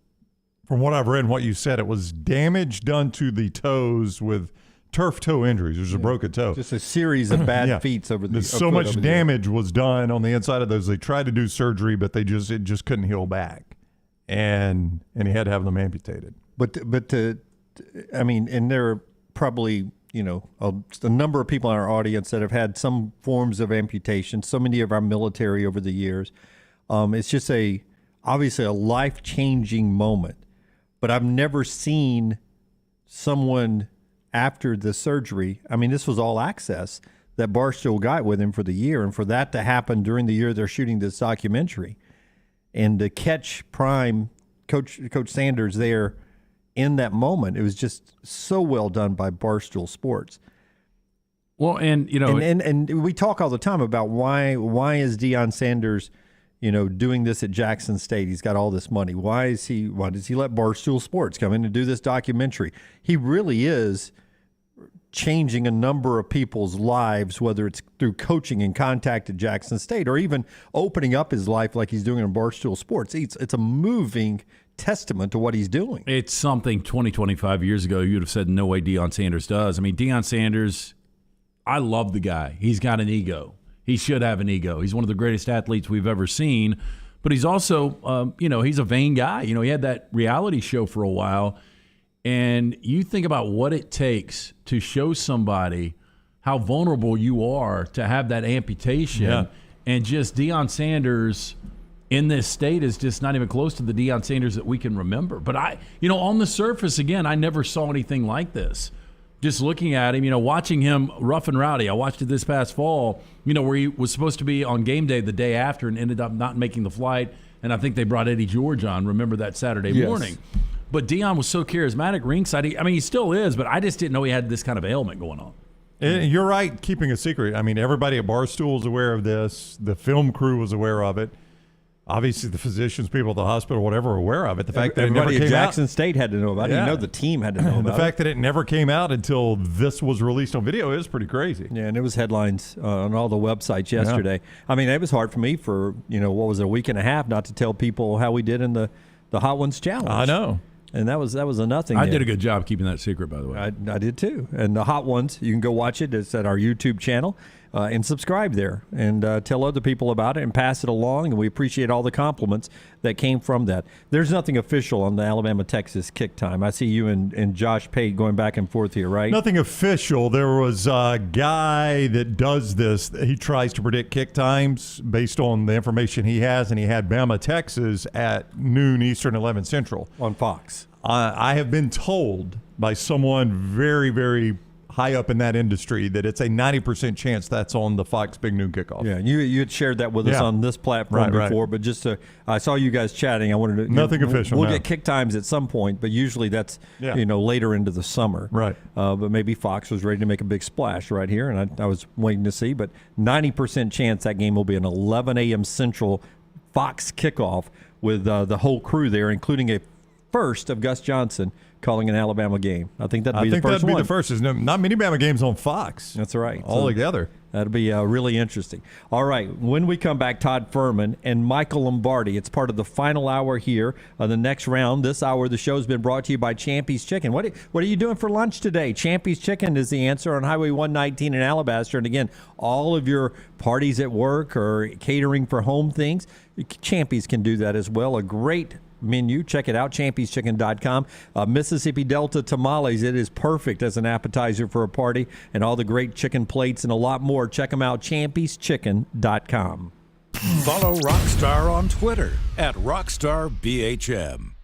from what I've read and what you said, it was damage done to the toes with turf toe injuries. There's a broken toe. Just a series of bad feats over the so much damage was done on the inside of those. They tried to do surgery, but it just couldn't heal back, and he had to have them amputated. But and there are probably a number of people in our audience that have had some forms of amputation. So many of our military over the years. It's just obviously a life-changing moment. But I've never seen someone after the surgery. I mean, this was all access that Barstool got with him for the year, and for that to happen during the year they're shooting this documentary, and to catch Prime, Coach Sanders there in that moment, it was just so well done by Barstool Sports. Well, and and we talk all the time about why is Deion Sanders doing this at Jackson State? He's got all this money. Why does he let Barstool Sports come in and do this documentary? He really is changing a number of people's lives, whether it's through coaching and contact at Jackson State or even opening up his life like he's doing in Barstool Sports. It's a moving testament to what he's doing. It's something 20, 25 years ago you'd have said no way Deion Sanders does. I mean, Deion Sanders, I love the guy. He's got an ego. He should have an ego. He's one of the greatest athletes we've ever seen. But he's also, he's a vain guy. He had that reality show for a while. And you think about what it takes to show somebody how vulnerable you are to have that amputation. Yeah. And just Deion Sanders in this state is just not even close to the Deion Sanders that we can remember. But on the surface, again, I never saw anything like this. Just looking at him, watching him rough and rowdy. I watched it this past fall, where he was supposed to be on game day the day after and ended up not making the flight. And I think they brought Eddie George on. Remember that Saturday morning? But Deion was so charismatic ringside. He still is, but I just didn't know he had this kind of ailment going on. And you're right, keeping a secret. I mean, everybody at Barstool is aware of this. The film crew was aware of it. Obviously, the physicians, people at the hospital, whatever, are aware of it. The fact that it never came out. Jackson State had to know about it. The team had to know about it. The fact that it never came out until this was released on video is pretty crazy. Yeah, and it was headlines on all the websites yesterday. Yeah. I mean, it was hard for me for, what was it, a week and a half not to tell people how we did in the Hot Ones Challenge. I know. And that was a nothing. I did a good job keeping that secret, by the way. I did too. And the Hot Ones, you can go watch it. It's at our YouTube channel. And subscribe there and tell other people about it and pass it along. And we appreciate all the compliments that came from that. There's nothing official on the Alabama-Texas kick time. I see you and Josh Pate going back and forth here, right? Nothing official. There was a guy that does this. He tries to predict kick times based on the information he has, and he had Bama, Texas at noon Eastern, 11 Central. On Fox. I have been told by someone very, very high up in that industry that it's a 90% chance that's on the Fox Big Noon Kickoff. Yeah, you had shared that with us on this platform before, but just I saw you guys chatting. I wanted to nothing official. We'll get kick times at some point, but usually that's later into the summer. Right. But maybe Fox was ready to make a big splash right here, and I was waiting to see. But 90% chance that game will be an 11 a.m. Central Fox kickoff with the whole crew there, including a first of Gus Johnson calling an Alabama game. I think that'd be the first one. The first. There's not many Bama games on Fox. That's right. All together. That'll be really interesting. All right. When we come back, Todd Fuhrman and Michael Lombardi. It's part of the final hour here of the next round. This hour of the show has been brought to you by Champy's Chicken. What are you doing for lunch today? Champy's Chicken is the answer on Highway 119 in Alabaster. And again, all of your parties at work or catering for home things, Champy's can do that as well. A great menu. Check it out, champyschicken.com. Mississippi Delta tamales. It is perfect as an appetizer for a party, and all the great chicken plates and a lot more. Check them out, champyschicken.com. Follow Rockstar on Twitter @RockstarBHM.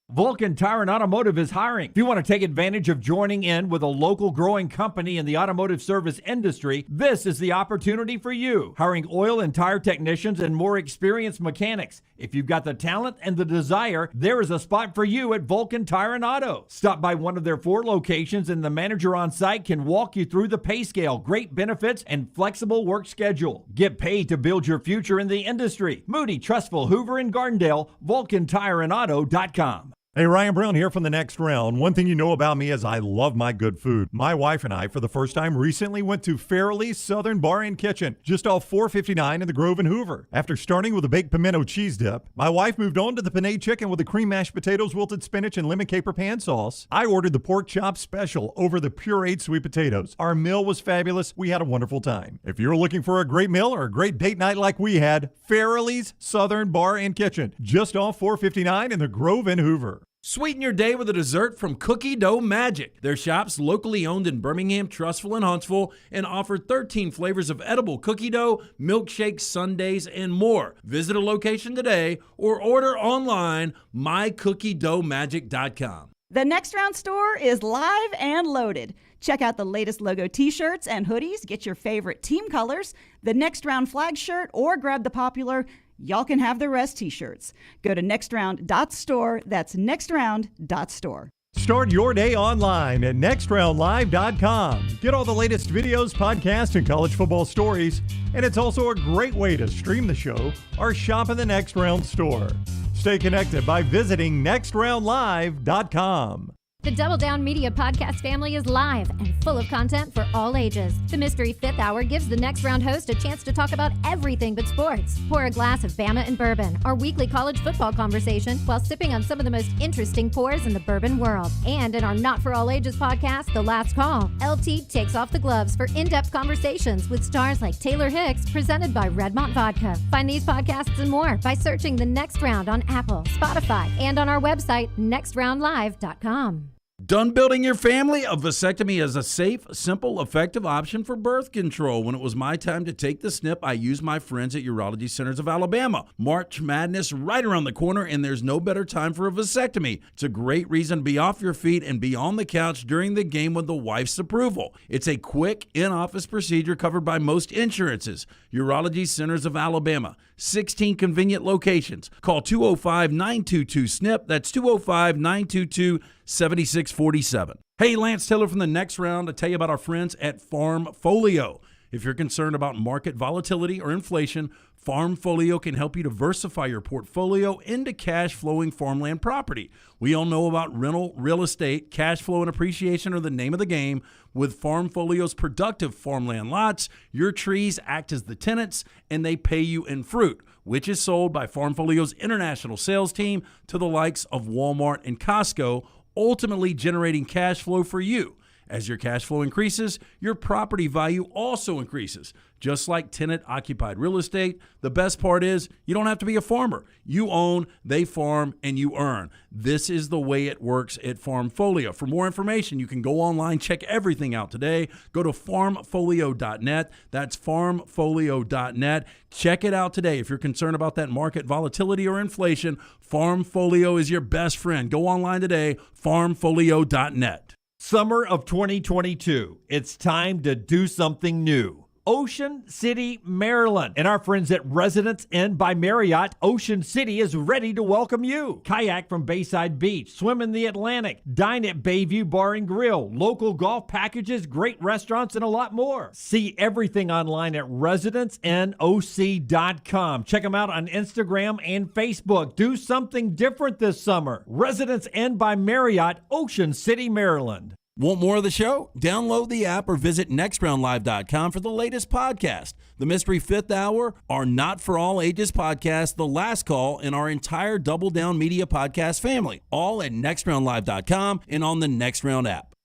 Vulcan Tire and Automotive is hiring. If you want to take advantage of joining in with a local growing company in the automotive service industry, this is the opportunity for you. Hiring oil and tire technicians and more experienced mechanics. If you've got the talent and the desire, there is a spot for you at Vulcan Tire and Auto. Stop by one of their 4 locations and the manager on site can walk you through the pay scale, great benefits, and flexible work schedule. Get paid to build your future in the industry. Moody, Trustful, Hoover, and Gardendale, VulcanTireandAuto.com. Hey, Ryan Brown here from the next round. One thing you know about me is I love my good food. My wife and I, for the first time recently, went to Fairley's Southern Bar and Kitchen, just off 459 in the Grove in Hoover. After starting with a baked pimento cheese dip, my wife moved on to the Panay chicken with the cream mashed potatoes, wilted spinach, and lemon caper pan sauce. I ordered the pork chop special over the pureed sweet potatoes. Our meal was fabulous. We had a wonderful time. If you're looking for a great meal or a great date night like we had, Fairley's Southern Bar and Kitchen, just off 459 in the Grove in Hoover. Sweeten your day with a dessert from Cookie Dough Magic. Their shop's locally owned in Birmingham, Trustful, and Huntsville, and offer 13 flavors of edible cookie dough, milkshakes, sundaes, and more. Visit a location today or order online mycookiedoughmagic.com. The Next Round store is live and loaded. Check out the latest logo t-shirts and hoodies. Get your favorite team colors, the Next Round flag shirt, or grab the popular Y'all Can Have the Rest t-shirts. Go to nextround.store. That's nextround.store. Start your day online at nextroundlive.com. Get all the latest videos, podcasts, and college football stories. And it's also a great way to stream the show or shop in the Next Round store. Stay connected by visiting nextroundlive.com. The Double Down Media podcast family is live and full of content for all ages. The Mystery Fifth Hour gives the Next Round host a chance to talk about everything but sports. Pour a glass of Bama and bourbon, our weekly college football conversation, while sipping on some of the most interesting pours in the bourbon world. And in our Not For All Ages podcast, The Last Call, LT takes off the gloves for in-depth conversations with stars like Taylor Hicks, presented by Redmont Vodka. Find these podcasts and more by searching The Next Round on Apple, Spotify, and on our website, nextroundlive.com. Done building your family? A vasectomy is a safe, simple, effective option for birth control. When it was my time to take the snip, I used my friends at Urology Centers of Alabama. March Madness right around the corner, and there's no better time for a vasectomy. It's a great reason to be off your feet and be on the couch during the game with the wife's approval. It's a quick, in-office procedure covered by most insurances. Urology Centers of Alabama, 16 convenient locations. Call 205-922-SNP. That's 205-922-7647. Hey, Lance Taylor from the Next Round to tell you about our friends at Farmfolio. If you're concerned about market volatility or inflation, Farmfolio can help you diversify your portfolio into cash-flowing farmland property. We all know about rental real estate. Cash flow and appreciation are the name of the game. With Farmfolio's productive farmland lots, your trees act as the tenants, and they pay you in fruit, which is sold by Farmfolio's international sales team to the likes of Walmart and Costco, ultimately generating cash flow for you. As your cash flow increases, your property value also increases. Just like tenant-occupied real estate, the best part is you don't have to be a farmer. You own, they farm, and you earn. This is the way it works at Farmfolio. For more information, you can go online, check everything out today. Go to farmfolio.net. That's farmfolio.net. Check it out today. If you're concerned about that market volatility or inflation, Farmfolio is your best friend. Go online today, farmfolio.net. Summer of 2022. It's time to do something new. Ocean City, Maryland. And our friends at Residence Inn by Marriott, Ocean City is ready to welcome you. Kayak from Bayside Beach, swim in the Atlantic, dine at Bayview Bar and Grill, local golf packages, great restaurants, and a lot more. See everything online at residencenoc.com. Check them out on Instagram and Facebook. Do something different this summer. Residence Inn by Marriott, Ocean City, Maryland. Want more of the show? Download the app or visit nextroundlive.com for the latest podcast. The Mystery Fifth Hour, our Not For All Ages podcast, The Last Call, and our entire Double Down Media podcast family. All at nextroundlive.com and on the Next Round app.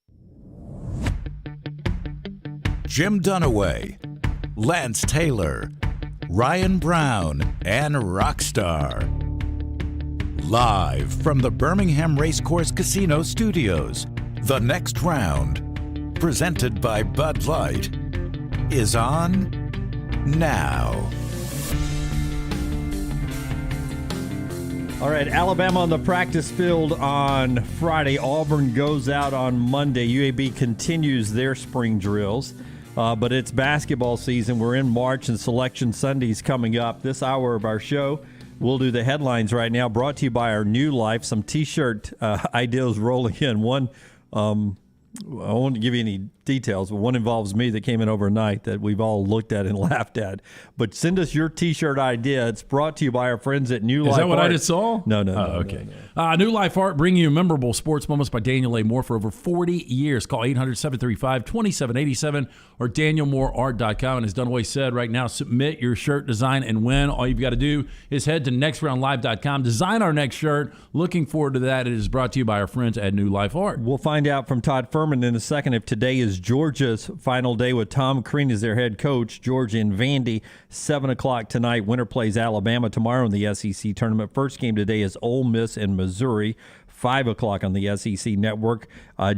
Jim Dunaway, Lance Taylor, Ryan Brown, and Rockstar. Live from the Birmingham Racecourse Casino Studios. The Next Round, presented by Bud Light, is on now. All right, Alabama on the practice field on Friday. Auburn goes out on Monday. UAB continues their spring drills, but it's basketball season. We're in March, and Selection Sunday's coming up. This hour of our show, we'll do the headlines right now, brought to you by our New Life. Some T-shirt ideas rolling in. One, I won't give you any details, but one involves me that came in overnight that we've all looked at and laughed at. But send us your T-shirt idea. It's brought to you by our friends at New Life Is that what Art. I just saw? No. Okay. New Life Art, bringing you memorable sports moments by Daniel A. Moore for over 40 years. Call 800-735-2787 or danielmooreart.com. And as Dunaway said, right now, submit your shirt design and win. All you've got to do is head to nextroundlive.com. Design our next shirt. Looking forward to that. It is brought to you by our friends at New Life Art. We'll find out from Todd Fuhrman in a second if today is Georgia's final day with Tom Crean as their head coach. Georgia and Vandy, 7 o'clock tonight. Winner plays Alabama tomorrow in the SEC tournament. First game today is Ole Miss and Missouri, 5 o'clock on the SEC network.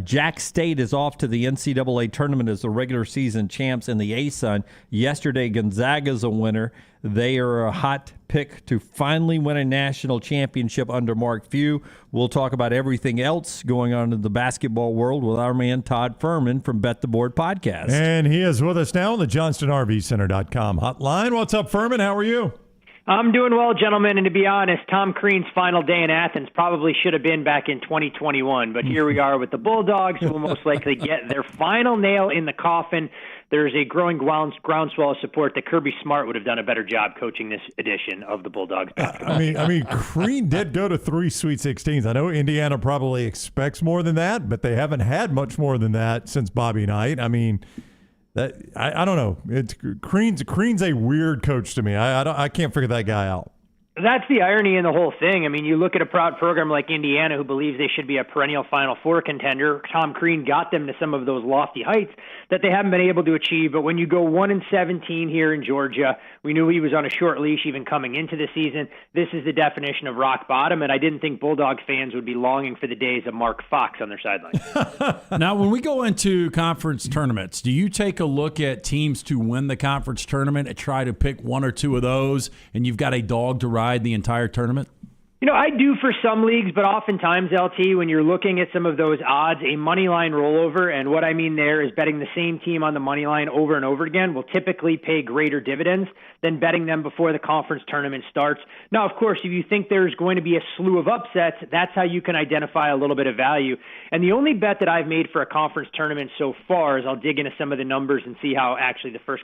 Jack State is off to the NCAA tournament as the regular season champs in the ASUN. Yesterday, Gonzaga's a winner. They are a hot pick to finally win a national championship under Mark Few. We'll talk about everything else going on in the basketball world with our man Todd Fuhrman from Bet the Board podcast. And he is with us now on the JohnstonRVCenter.com hotline. What's up, Fuhrman? How are you? I'm doing well, gentlemen, and to be honest, Tom Crean's final day in Athens probably should have been back in 2021, but here we are with the Bulldogs, who will most likely get their final nail in the coffin. There's a growing groundswell of support that Kirby Smart would have done a better job coaching this edition of the Bulldogs basketball. I mean, Crean did go to 3 Sweet 16s. I know Indiana probably expects more than that, but they haven't had much more than that since Bobby Knight. I mean, that I don't know. It's Crean's a weird coach to me. I can't figure that guy out. That's the irony in the whole thing. I mean, you look at a proud program like Indiana, who believes they should be a perennial Final Four contender. Tom Crean got them to some of those lofty heights that they haven't been able to achieve. But when you go 1-17 here in Georgia, we knew he was on a short leash even coming into the season. This is the definition of rock bottom, and I didn't think Bulldog fans would be longing for the days of Mark Fox on their sidelines. Now, when we go into conference tournaments, do you take a look at teams to win the conference tournament and try to pick one or two of those, and you've got a dog to ride the entire tournament? You know, I do for some leagues, but oftentimes, LT, when you're looking at some of those odds, a money line rollover, and what I mean there is betting the same team on the money line over and over again, will typically pay greater dividends than betting them before the conference tournament starts. Now, of course, if you think there's going to be a slew of upsets, that's how you can identify a little bit of value. And the only bet that I've made for a conference tournament so far is I'll dig into some of the numbers and see how actually the first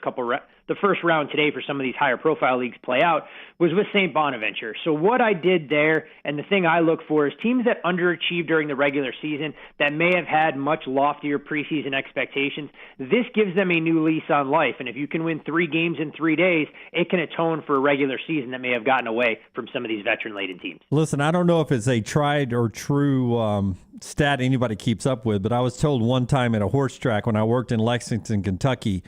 round today for some of these higher profile leagues play out, was with St. Bonaventure. So what I did there, and the thing I look for, is teams that underachieved during the regular season that may have had much loftier preseason expectations. This gives them a new lease on life, and if you can win 3 games in 3 days, it can atone for a regular season that may have gotten away from some of these veteran-laden teams. Listen, I don't know if it's a tried or true stat anybody keeps up with, but I was told one time at a horse track when I worked in Lexington, Kentucky,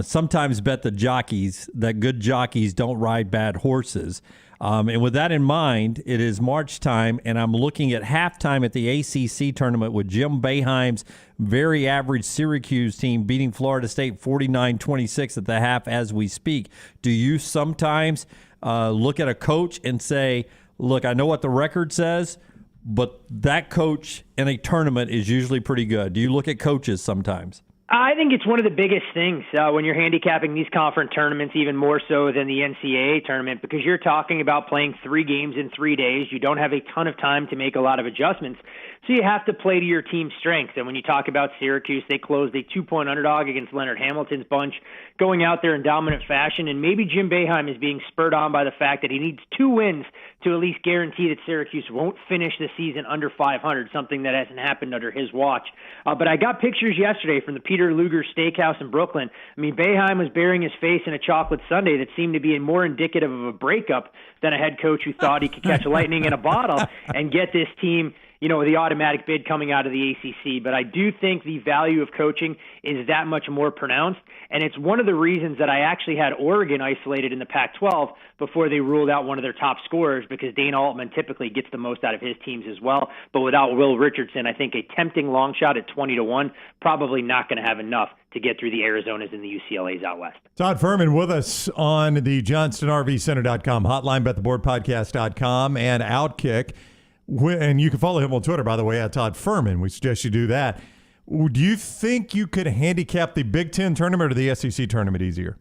sometimes bet the jockeys that good jockeys don't ride bad horses. And with that in mind, it is March time, and I'm looking at halftime at the ACC tournament with Jim Boeheim's very average Syracuse team beating Florida State 49-26 at the half as we speak. Do you sometimes look at a coach and say, look, I know what the record says, but that coach in a tournament is usually pretty good. Do you look at coaches sometimes? I think it's one of the biggest things when you're handicapping these conference tournaments, even more so than the NCAA tournament, because you're talking about playing 3 games in 3 days. You don't have a ton of time to make a lot of adjustments, so you have to play to your team's strengths. And when you talk about Syracuse, they closed a 2-point underdog against Leonard Hamilton's bunch, going out there in dominant fashion. And maybe Jim Boeheim is being spurred on by the fact that he needs 2 wins to at least guarantee that Syracuse won't finish the season under 500, something that hasn't happened under his watch. But I got pictures yesterday from the Peter Luger Steakhouse in Brooklyn. I mean, Boeheim was burying his face in a chocolate sundae that seemed to be more indicative of a breakup than a head coach who thought he could catch lightning in a bottle and get this team, the automatic bid coming out of the ACC. But I do think the value of coaching is that much more pronounced, and it's one of the reasons that I actually had Oregon isolated in the Pac-12 before they ruled out one of their top scorers, because Dana Altman typically gets the most out of his teams as well. But without Will Richardson, I think a tempting long shot at 20-1, probably not going to have enough to get through the Arizonas and the UCLAs out west. Todd Fuhrman with us on the JohnstonRVCenter.com hotline, BetTheBoardPodcast.com, and Outkick. And you can follow him on Twitter, by the way, at Todd Fuhrman. We suggest you do that. Do you think you could handicap the Big Ten tournament or the SEC tournament easier?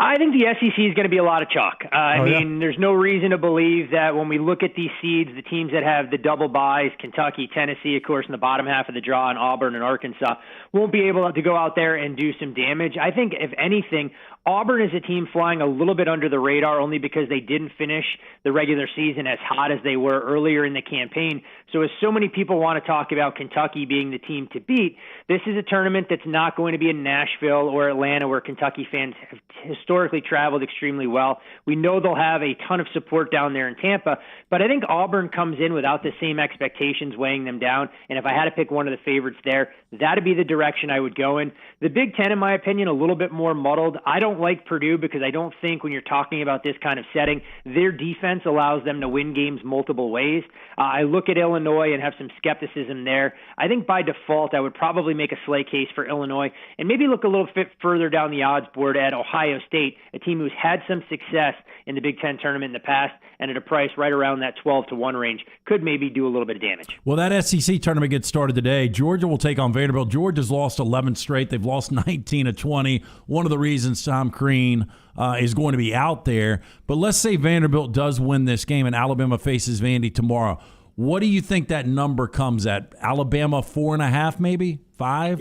I think the SEC is going to be a lot of chalk. There's no reason to believe that when we look at these seeds, the teams that have the double byes, Kentucky, Tennessee, of course, in the bottom half of the draw, and Auburn and Arkansas, won't be able to go out there and do some damage. I think, if anything, Auburn is a team flying a little bit under the radar only because they didn't finish the regular season as hot as they were earlier in the campaign. So as so many people want to talk about Kentucky being the team to beat, this is a tournament that's not going to be in Nashville or Atlanta, where Kentucky fans have historically traveled extremely well. We know they'll have a ton of support down there in Tampa, but I think Auburn comes in without the same expectations weighing them down. And if I had to pick one of the favorites there, that'd be the direction I would go in. The Big Ten, in my opinion, a little bit more muddled. I don't like Purdue because I don't think when you're talking about this kind of setting, their defense allows them to win games multiple ways. I look at Illinois and have some skepticism there. I think by default, I would probably make a slay case for Illinois and maybe look a little bit further down the odds board at Ohio State, a team who's had some success in the Big Ten tournament in the past, and at a price right around that 12-1 range, could maybe do a little bit of damage. Well, that SEC tournament gets started today. Georgia will take on Vanderbilt. Georgia's lost 11 straight. They've lost 19 of 20. One of the reasons Tom Crean is going to be out there. But let's say Vanderbilt does win this game and Alabama faces Vandy tomorrow. What do you think that number comes at? Alabama 4.5, maybe 5?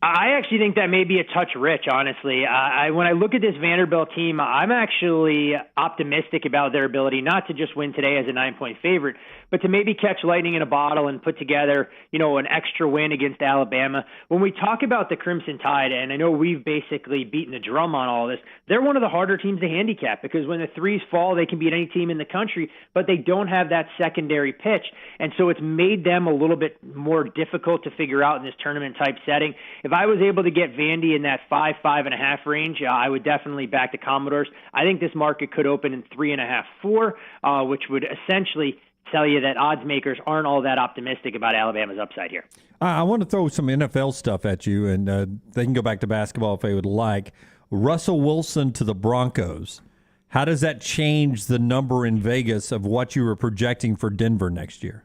I actually think that may be a touch rich, honestly. When I look at this Vanderbilt team, I'm actually optimistic about their ability not to just win today as a 9-point favorite, but to maybe catch lightning in a bottle and put together, an extra win against Alabama. When we talk about the Crimson Tide, and I know we've basically beaten the drum on all this, they're one of the harder teams to handicap because when the threes fall, they can beat any team in the country, but they don't have that secondary pitch. And so it's made them a little bit more difficult to figure out in this tournament type setting. If I was able to get Vandy in that 5.5 range, I would definitely back the Commodores. I think this market could open in 3.5, 4, which would essentially tell you that odds makers aren't all that optimistic about Alabama's upside here. I want to throw some NFL stuff at you, and they can go back to basketball if they would like. Russell Wilson to the Broncos. How does that change the number in Vegas of what you were projecting for Denver next year?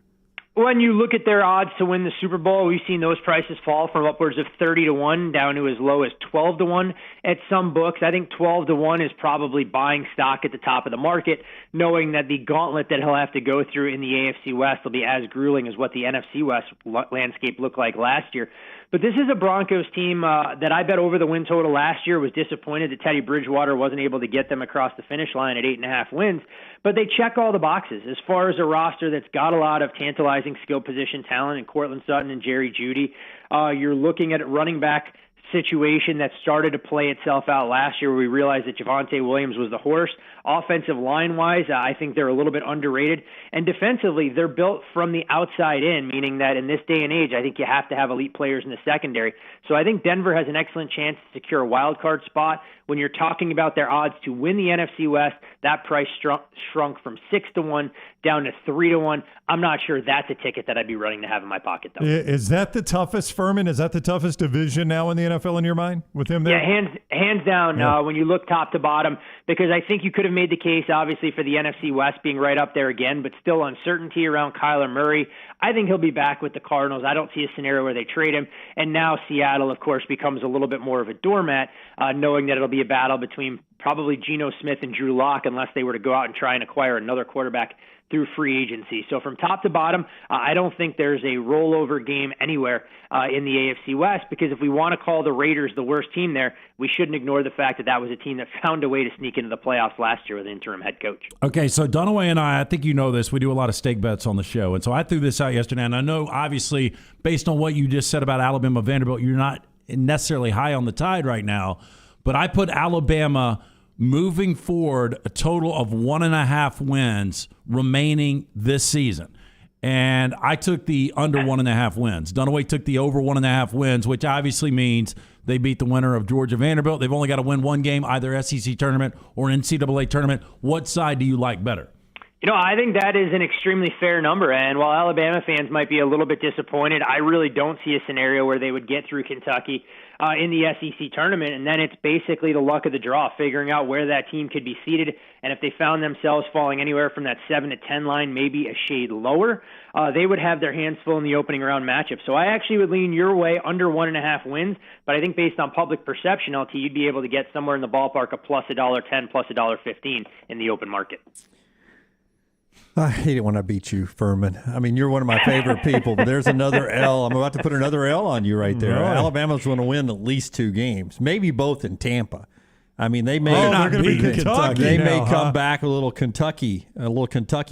When you look at their odds to win the Super Bowl, we've seen those prices fall from upwards of 30-1 down to as low as 12-1 at some books. I think 12-1 is probably buying stock at the top of the market, knowing that the gauntlet that he'll have to go through in the AFC West will be as grueling as what the NFC West landscape looked like last year. But this is a Broncos team that I bet over the win total last year. Was disappointed that Teddy Bridgewater wasn't able to get them across the finish line at 8.5 wins. But they check all the boxes as far as a roster that's got a lot of tantalizing skill position talent in Cortland Sutton and Jerry Jeudy. You're looking at a running back situation that started to play itself out last year where we realized that Javonte Williams was the horse. Offensive line-wise, I think they're a little bit underrated. And defensively, they're built from the outside in, meaning that in this day and age, I think you have to have elite players in the secondary. So I think Denver has an excellent chance to secure a wild card spot. When you're talking about their odds to win the NFC West, that price shrunk from 6-1 down to 3-1. I'm not sure that's a ticket that I'd be running to have in my pocket, though. Is that the toughest, Fuhrman? Is that the toughest division now in the NFL? NFL in your mind with him there? Yeah, hands down. Yeah. When you look top to bottom, because I think you could have made the case, obviously, for the NFC West being right up there again, but still uncertainty around Kyler Murray. I think he'll be back with the Cardinals. I don't see a scenario where they trade him. And now Seattle, of course, becomes a little bit more of a doormat, knowing that it'll be a battle between probably Geno Smith and Drew Lock, unless they were to go out and try and acquire another quarterback through free agency. So from top to bottom, I don't think there's a rollover game anywhere in the AFC West, because if we want to call the Raiders the worst team there, we shouldn't ignore the fact that that was a team that found a way to sneak into the playoffs last year with an interim head coach. Okay, so Dunaway and I think you know this, we do a lot of stake bets on the show. And so I threw this out yesterday, and I know obviously based on what you just said about Alabama, Vanderbilt, you're not necessarily high on the Tide right now, but I put Alabama moving forward a total of 1.5 wins remaining this season. And I took the under 1.5 wins. Dunaway took the over 1.5 wins, which obviously means they beat the winner of Georgia Vanderbilt. They've only got to win one game, either SEC tournament or NCAA tournament. What side do you like better? You know, I think that is an extremely fair number. And while Alabama fans might be a little bit disappointed, I really don't see a scenario where they would get through Kentucky in the SEC tournament. And then it's basically the luck of the draw, figuring out where that team could be seated. And if they found themselves falling anywhere from that 7 to 10 line, maybe a shade lower, they would have their hands full in the opening round matchup. So I actually would lean your way under 1.5 wins. But I think based on public perception, LT, you'd be able to get somewhere in the ballpark of plus $1.10, plus $1.15 in the open market. I hate it when I beat you, Fuhrman. I mean, you're one of my favorite people, but there's another L. I'm about to put another L on you right there. Right. Alabama's going to win at least 2 games, maybe both in Tampa. I mean, they may they're going to beat Kentucky. They now, may come back with a little Kentucky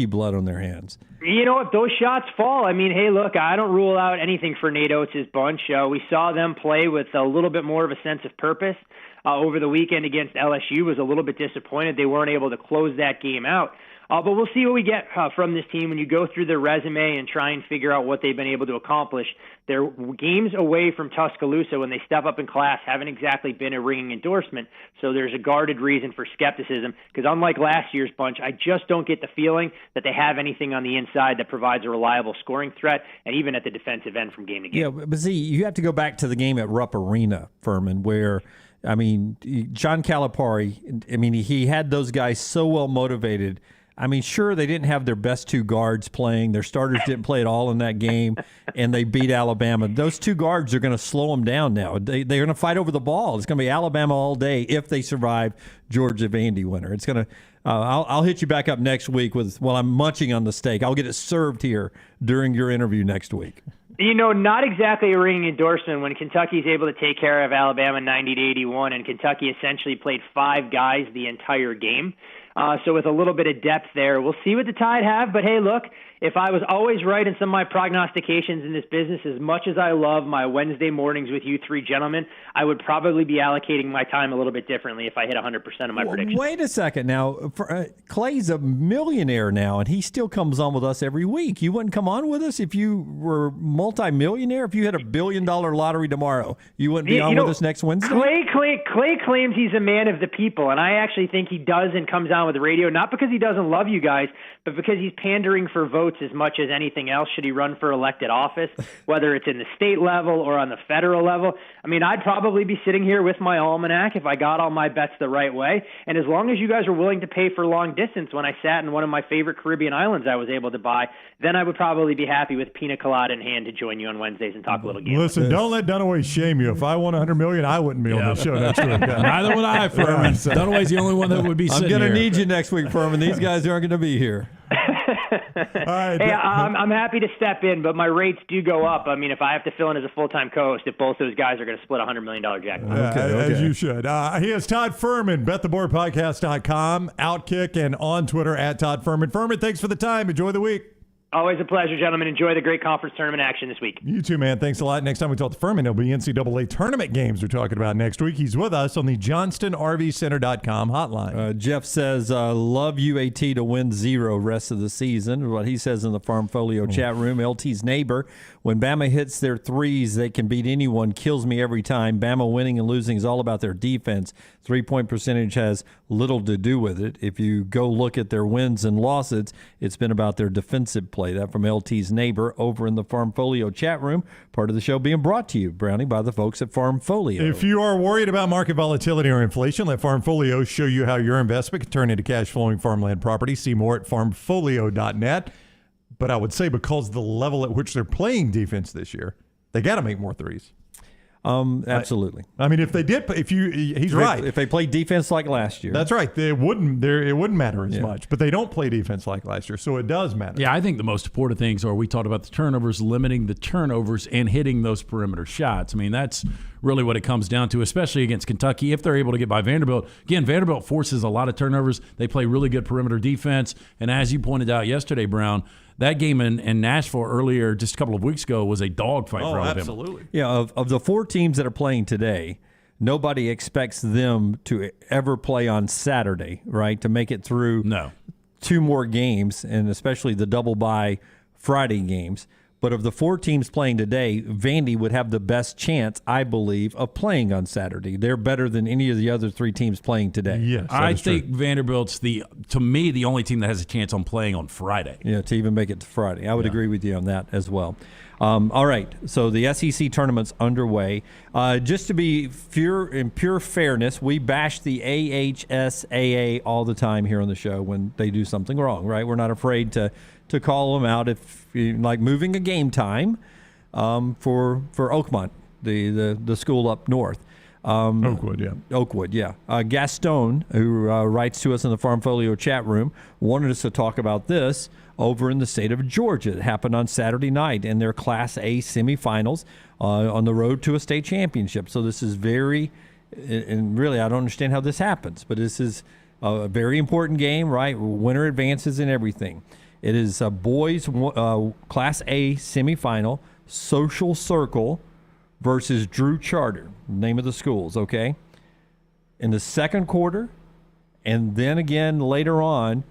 blood on their hands. You know, if those shots fall, I mean, hey, look, I don't rule out anything for Nate Oates' bunch. We saw them play with a little bit more of a sense of purpose over the weekend against LSU. Was a little bit disappointed they weren't able to close that game out. But we'll see what we get from this team when you go through their resume and try and figure out what they've been able to accomplish. Their games away from Tuscaloosa when they step up in class haven't exactly been a ringing endorsement, so there's a guarded reason for skepticism, because unlike last year's bunch, I just don't get the feeling that they have anything on the inside that provides a reliable scoring threat, and even at the defensive end from game to game. Yeah, but see, you have to go back to the game at Rupp Arena, Fuhrman, where, I mean, John Calipari, I mean, he had those guys so well motivated. I mean, sure, they didn't have their best 2 guards playing. Their starters didn't play at all in that game, and they beat Alabama. Those 2 guards are going to slow them down now. They're going to fight over the ball. It's going to be Alabama all day if they survive Georgia Vandy winter. It's going to. I'll hit you back up next week while I'm munching on the steak. I'll get it served here during your interview next week. You know, not exactly a ringing endorsement when Kentucky's able to take care of Alabama 90-81, and Kentucky essentially played 5 guys the entire game. So with a little bit of depth there, we'll see what the Tide have. But hey, look, if I was always right in some of my prognostications in this business, as much as I love my Wednesday mornings with you 3 gentlemen, I would probably be allocating my time a little bit differently if I hit 100% of my predictions. Wait a second now. Clay's a millionaire now, and he still comes on with us every week. You wouldn't come on with us if you were multi-millionaire? If you had $1 billion lottery tomorrow, you wouldn't be on with us next Wednesday? Clay claims he's a man of the people, and I actually think he does and comes on with the radio, not because he doesn't love you guys, but because he's pandering for votes as much as anything else should he run for elected office, whether it's in the state level or on the federal level. I mean, I'd probably be sitting here with my almanac if I got all my bets the right way, and as long as you guys are willing to pay for long distance when I sat in one of my favorite Caribbean islands I was able to buy, then I would probably be happy with pina colada in hand to join you on Wednesdays and talk a little game. Listen, don't let Dunaway shame you. If I won $100 million, I wouldn't be on the show next week. Neither would I, Fuhrman. Dunaway's the only one that would be sitting here. I'm going to need you next week, Fuhrman. These guys aren't going to be here. Hey, I'm happy to step in, but my rates do go up. I mean, if I have to fill in as a full-time co-host, if both those guys are going to split a $100 million jackpot. As you should. He is Todd Fuhrman, bettheboardpodcast.com, Outkick, and on Twitter at Todd Fuhrman. Fuhrman, thanks for the time. Enjoy the week. Always a pleasure, gentlemen. Enjoy the great conference tournament action this week. You too, man. Thanks a lot. Next time we talk to Fuhrman, it'll be NCAA tournament games we're talking about next week. He's with us on the JohnstonRVCenter.com hotline. Jeff says, love UAT to win 0 rest of the season. What he says in the Farmfolio chat room. LT's neighbor, when Bama hits their threes, they can beat anyone. Kills me every time. Bama winning and losing is all about their defense. 3-point percentage has little to do with it. If you go look at their wins and losses, it's been about their defensive play. play that from LT's neighbor over in the Farmfolio chat room. Part of the show being brought to you, Brownie, by the folks at Farmfolio. If you are worried about market volatility or inflation, let Farmfolio show you how your investment can turn into cash-flowing farmland property. See more at farmfolio.net. But I would say because the level at which they're playing defense this year, they got to make more threes. Absolutely. I mean, if they did, he's right. If they played defense like last year, that's right. It wouldn't matter as much. But they don't play defense like last year, so it does matter. Yeah, I think the most important things are we talked about the turnovers, limiting the turnovers, and hitting those perimeter shots. I mean, that's really what it comes down to, especially against Kentucky. If they're able to get by Vanderbilt, again, Vanderbilt forces a lot of turnovers. They play really good perimeter defense, and as you pointed out yesterday, Brown, that game in Nashville earlier, just a couple of weeks ago, was a dogfight for Alabama. Absolutely. Yeah, of the 4 teams that are playing today, nobody expects them to ever play on Saturday, right, to make it through 2 more games, and especially the double-bye Friday games. But of the 4 teams playing today, Vandy would have the best chance, I believe, of playing on Saturday. They're better than any of the other 3 teams playing today. Yes, I think Vanderbilt's to me, the only team that has a chance on playing on Friday. Yeah, to even make it to Friday. I would agree with you on that as well. All right, so the SEC tournament's underway. Just to be in pure fairness, we bash the AHSAA all the time here on the show when they do something wrong, right? We're not afraid to call them out if you like moving a game time for Oakmont, the school up north. Oakwood, yeah. Gaston, who writes to us in the Farmfolio chat room, wanted us to talk about this over in the state of Georgia. It happened on Saturday night in their Class A semifinals on the road to a state championship. So this is and really I don't understand how this happens, but this is a very important game, right? Winner advances and everything. It is a boys Class A semifinal, Social Circle versus Drew Charter, name of the schools, okay? In the second quarter, and then again later on,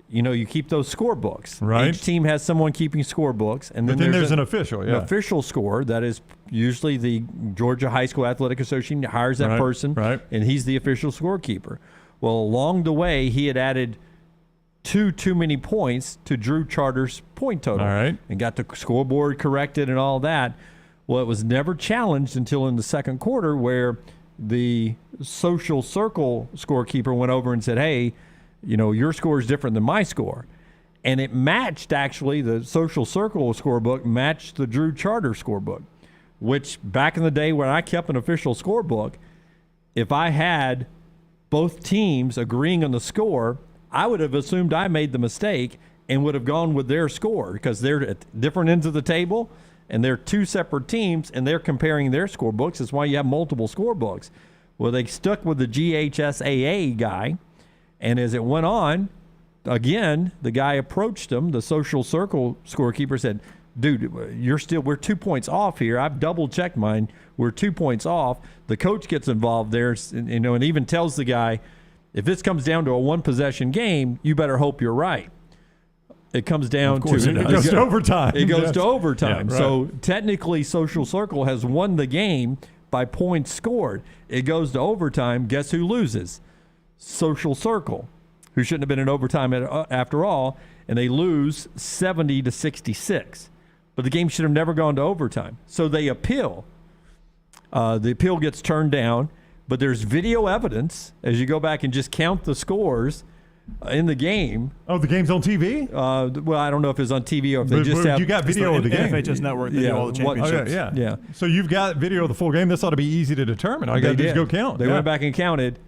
you keep those scorebooks. Right. Each team has someone keeping scorebooks. And then there's an official, an official score that is usually the Georgia High School Athletic Association hires that person, and he's the official scorekeeper. Well, along the way, he had added too many points to Drew Charter's point total. All right. And got the scoreboard corrected and all that. Well, it was never challenged until in the second quarter where the Social Circle scorekeeper went over and said, hey, your score is different than my score. And it matched, actually, the Social Circle scorebook matched the Drew Charter scorebook, which back in the day when I kept an official scorebook, if I had both teams agreeing on the score, I would have assumed I made the mistake and would have gone with their score because they're at different ends of the table and they're 2 separate teams and they're comparing their scorebooks. That's why you have multiple scorebooks. Well, they stuck with the GHSAA guy, and as it went on, again, the guy approached him, the Social Circle scorekeeper said, dude, we're 2 points off here. I've double-checked mine. We're 2 points off. The coach gets involved there, and even tells the guy, if this comes down to a 1-possession game, you better hope you're right. It comes down to it goes to overtime. It goes to overtime. Yeah, right. So technically, Social Circle has won the game by points scored. It goes to overtime. Guess who loses? Social Circle, who shouldn't have been in overtime after all, and they lose 70-66. But the game should have never gone to overtime. So they appeal. The appeal gets turned down. But there's video evidence as you go back and just count the scores in the game. Oh, the game's on TV? Well, I don't know if it's on TV or if they just have. You got video of the game. FHS Network, they do all the championships. Yeah. So you've got video of the full game. This ought to be easy to determine. All you got to do is go count. They went back and counted.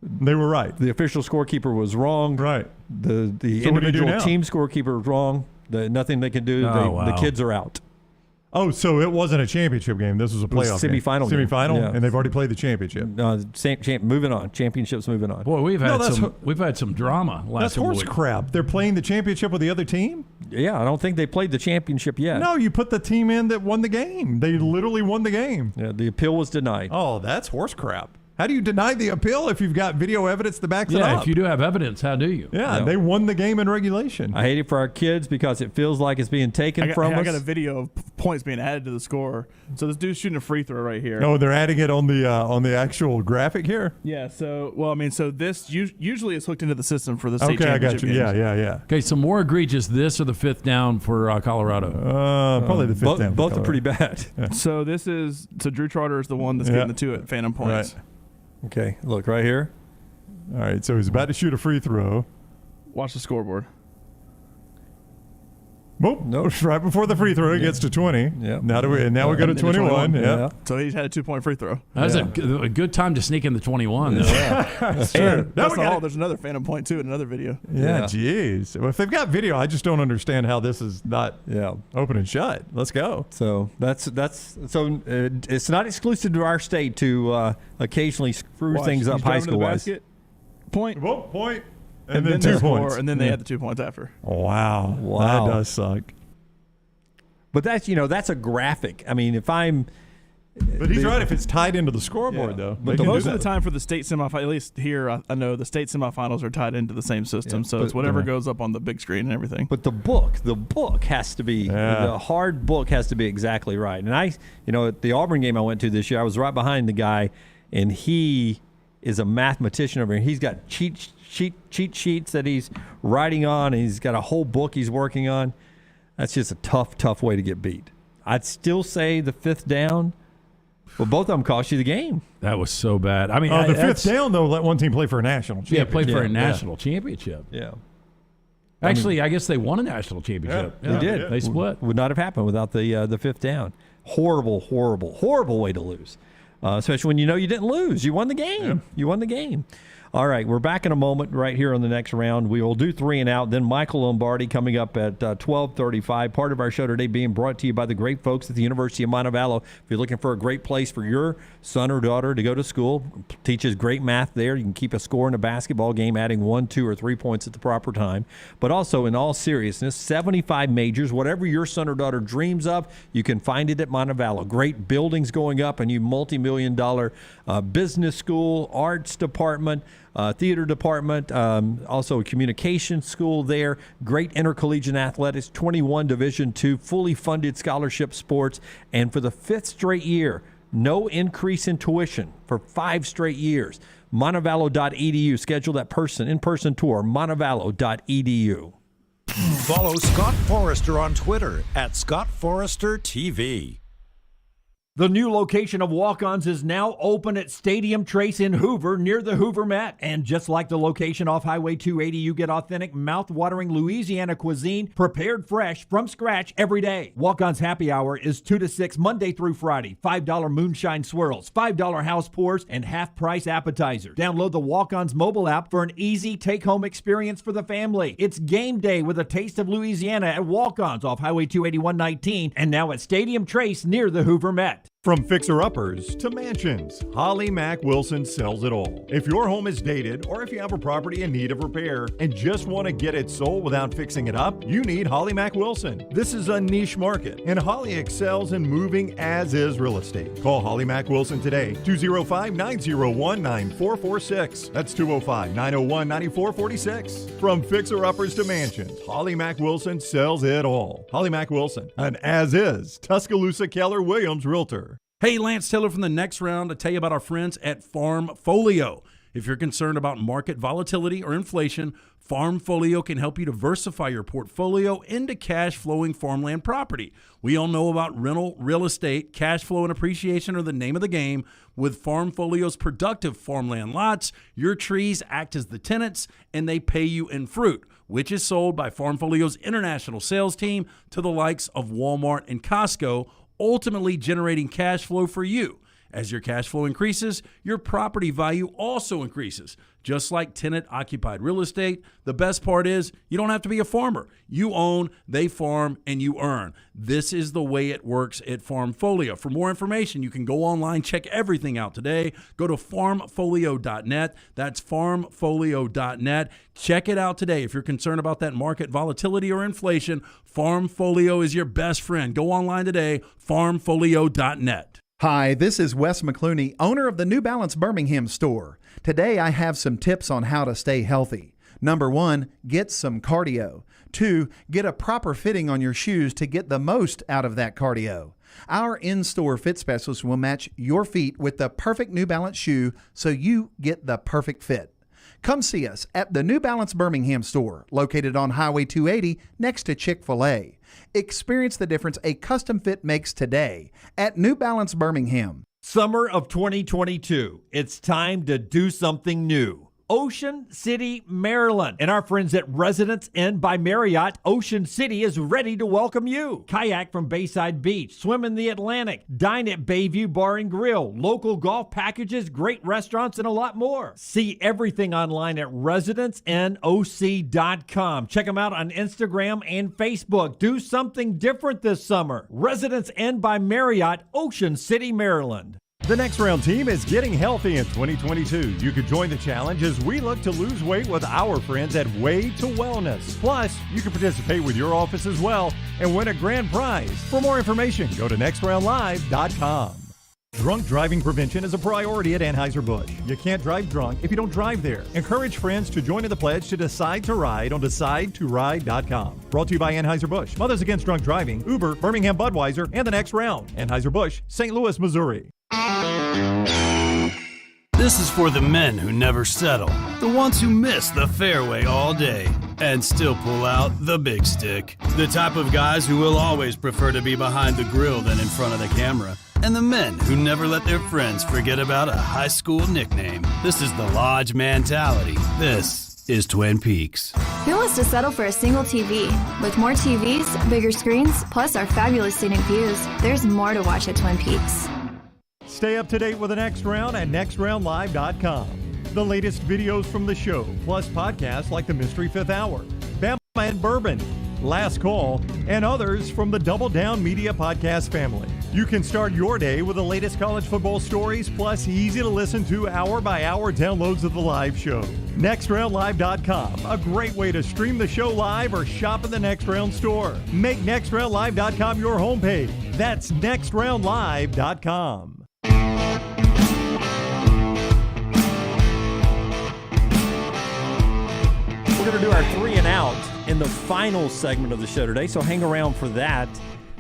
They were right. The official scorekeeper was wrong. Right. The individual team scorekeeper was wrong. Nothing they can do. The kids are out. Oh, so it wasn't a championship game. This was a playoff semifinal game. Game. Semifinal, Yeah. and they've already played the championship. Moving on. Championship's moving on. Boy, we've had some drama last That's horse crap. They're playing the championship with the other team? Yeah, I don't think they played the championship yet. No, you put the team in that won the game. They literally won the game. Yeah, the appeal was denied. Oh, that's horse crap. How do you deny the appeal if you've got video evidence that backs it up? Yeah, if you do have evidence, how do you? Yeah, they won the game in regulation. I hate it for our kids because it feels like it's being taken from us. I got a video of points being added to the score. So this dude's shooting a free throw right here. No, they're adding it on the actual graphic here. Yeah. So this usually is hooked into the system for the state Okay, I got championship you. games. Yeah. Okay, so more egregious, this or the fifth down for Colorado? Probably the fifth down. Both are pretty bad. Yeah. So Drew Trotter is the one that's getting the 2 at Phantom points. Right. Okay, look right here. All right, so he's about to shoot a free throw. Watch the scoreboard. Nope. No, right before the free throw, he gets to 20. Yeah. Now we go to 21. Yeah. So he's had a 2-point free throw. That was a good time to sneak in the 21. That's true. That's not all. There's another Phantom point too in another video. Yeah, geez. Well, if they've got video, I just don't understand how this is not open and shut. Let's go. So it's not exclusive to our state to occasionally screw things up high school wise. Point. Point. And then 2 they score, points. and then they had the 2 points after. Wow. That does suck. But that's a graphic. I mean, if I'm. But he's right if it's tied into the scoreboard, though. But most of the time for the state semifinals, at least here, I know the state semifinals are tied into the same system. So it's whatever goes up on the big screen and everything. But the book has to be, the hard book has to be exactly right. And at the Auburn game I went to this year, I was right behind the guy, and he is a mathematician over here. He's got cheat sheets that he's writing on, and he's got a whole book he's working on. That's just a tough way to get beat. I'd still say the fifth down. Well, both of them cost you the game. That was so bad. I mean, the fifth down, though, let one team play for a national championship. Yeah, play for a national championship. Yeah. Actually, I guess they won a national championship. They did. They split. Would not have happened without the fifth down. Horrible way to lose. Especially when you didn't lose. You won the game. Yeah. You won the game. All right, we're back in a moment right here on the next round. We will do 3 and out. Then Michael Lombardi coming up at 12:35. Part of our show today being brought to you by the great folks at the University of Montevallo. If you're looking for a great place for your son or daughter to go to school, teaches great math there. You can keep a score in a basketball game, adding 1, 2, or 3 points at the proper time. But also, in all seriousness, 75 majors. Whatever your son or daughter dreams of, you can find it at Montevallo. Great buildings going up, a new multi-million-dollar business school, arts department, theater department, also a communication school there, great intercollegiate athletics, 21 Division II, fully funded scholarship sports, and for the 5th straight year, no increase in tuition for 5 straight years. Montevallo.edu. Schedule that in-person tour, montevallo.edu. Follow Scott Forrester on Twitter at ScottForresterTV. The new location of Walk-Ons is now open at Stadium Trace in Hoover near the Hoover Met. And just like the location off Highway 280, you get authentic, mouth-watering Louisiana cuisine prepared fresh from scratch every day. Walk-Ons Happy Hour is 2 to 6 Monday through Friday. $5 moonshine swirls, $5 house pours, and half-price appetizers. Download the Walk-Ons mobile app for an easy take-home experience for the family. It's game day with a taste of Louisiana at Walk-Ons off Highway 281-19 and now at Stadium Trace near the Hoover Met. From fixer-uppers to mansions, Holly Mack Wilson sells it all. If your home is dated or if you have a property in need of repair and just want to get it sold without fixing it up, you need Holly Mack Wilson. This is a niche market, and Holly excels in moving as-is real estate. Call Holly Mack Wilson today, 205-901-9446. That's 205-901-9446. From fixer-uppers to mansions, Holly Mack Wilson sells it all. Holly Mack Wilson, an as-is Tuscaloosa Keller Williams realtor. Hey, Lance Taylor from the next round to tell you about our friends at Farmfolio. If you're concerned about market volatility or inflation, Farmfolio can help you diversify your portfolio into cash-flowing farmland property. We all know about rental real estate. Cash flow and appreciation are the name of the game. With Farmfolio's productive farmland lots, your trees act as the tenants, and they pay you in fruit, which is sold by Farmfolio's international sales team to the likes of Walmart and Costco, ultimately generating cash flow for you. As your cash flow increases, your property value also increases. Just like tenant-occupied real estate, the best part is you don't have to be a farmer. You own, they farm, and you earn. This is the way it works at Farmfolio. For more information, you can go online, check everything out today. Go to farmfolio.net. That's farmfolio.net. Check it out today. If you're concerned about that market volatility or inflation, Farmfolio is your best friend. Go online today, farmfolio.net. Hi, this is Wes McClooney, owner of the New Balance Birmingham store. Today I have some tips on how to stay healthy. Number 1, get some cardio. 2, get a proper fitting on your shoes to get the most out of that cardio. Our in-store fit specialist will match your feet with the perfect New Balance shoe so you get the perfect fit. Come see us at the New Balance Birmingham store, located on Highway 280 next to Chick-fil-A. Experience the difference a custom fit makes today at New Balance Birmingham. Summer of 2022. It's time to do something new. Ocean City, Maryland. And our friends at Residence Inn by Marriott, Ocean City is ready to welcome you. Kayak from Bayside Beach, swim in the Atlantic, dine at Bayview Bar and Grill, local golf packages, great restaurants, and a lot more. See everything online at residencenoc.com. Check them out on Instagram and Facebook. Do something different this summer. Residence Inn by Marriott, Ocean City, Maryland. The Next Round team is getting healthy in 2022. You could join the challenge as we look to lose weight with our friends at Wade to Wellness. Plus, you can participate with your office as well and win a grand prize. For more information, go to nextroundlive.com. Drunk driving prevention is a priority at Anheuser-Busch. You can't drive drunk if you don't drive there. Encourage friends to join in the pledge to Decide to Ride on DecideToRide.com. Brought to you by Anheuser-Busch, Mothers Against Drunk Driving, Uber, Birmingham Budweiser, and The Next Round. Anheuser-Busch, St. Louis, Missouri. This is for the men who never settle, the ones who miss the fairway all day and still pull out the big stick, the type of guys who will always prefer to be behind the grill than in front of the camera, and the men who never let their friends forget about a high school nickname. This is the Lodge mentality. This is Twin Peaks. Who wants to settle for a single TV? With more TVs, bigger screens, plus our fabulous scenic views, there's more to watch at Twin Peaks. Stay up to date with the Next Round at nextroundlive.com. The latest videos from the show, plus podcasts like the Mystery Fifth Hour, Bama and Bourbon, Last Call, and others from the Double Down Media podcast family. You can start your day with the latest college football stories, plus easy to listen to hour-by-hour downloads of the live show. NextRoundLive.com, a great way to stream the show live or shop in the Next Round store. Make NextRoundLive.com your homepage. That's NextRoundLive.com. We're going to do our 3 and out in the final segment of the show today, so hang around for that.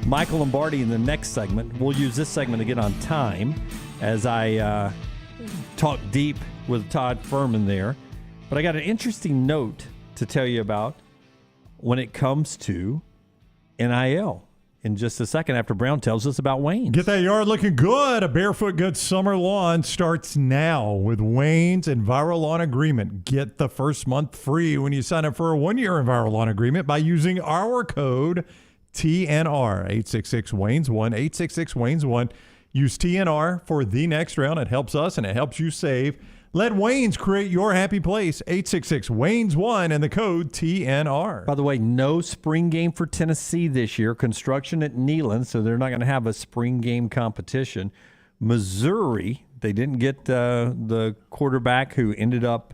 Michael Lombardi in the next segment. We'll use this segment to get on time as I talk deep with Todd Fuhrman there. But I got an interesting note to tell you about when it comes to NIL in just a second after Brown tells us about Wayne's. Get that yard looking good. A Barefoot Good summer lawn starts now with Wayne's and Viral Lawn Agreement. Get the first month free when you sign up for a 1-year Viral Lawn Agreement by using our code TNR. 866-WAYNES1, 866-WAYNES1. Use TNR for the next round. It helps us and it helps you save. Let Wayne's create your happy place. 866-WAYNES1 and the code TNR. By the way, no spring game for Tennessee this year. Construction at Neyland, so they're not going to have a spring game competition. Missouri, they didn't get the quarterback who ended up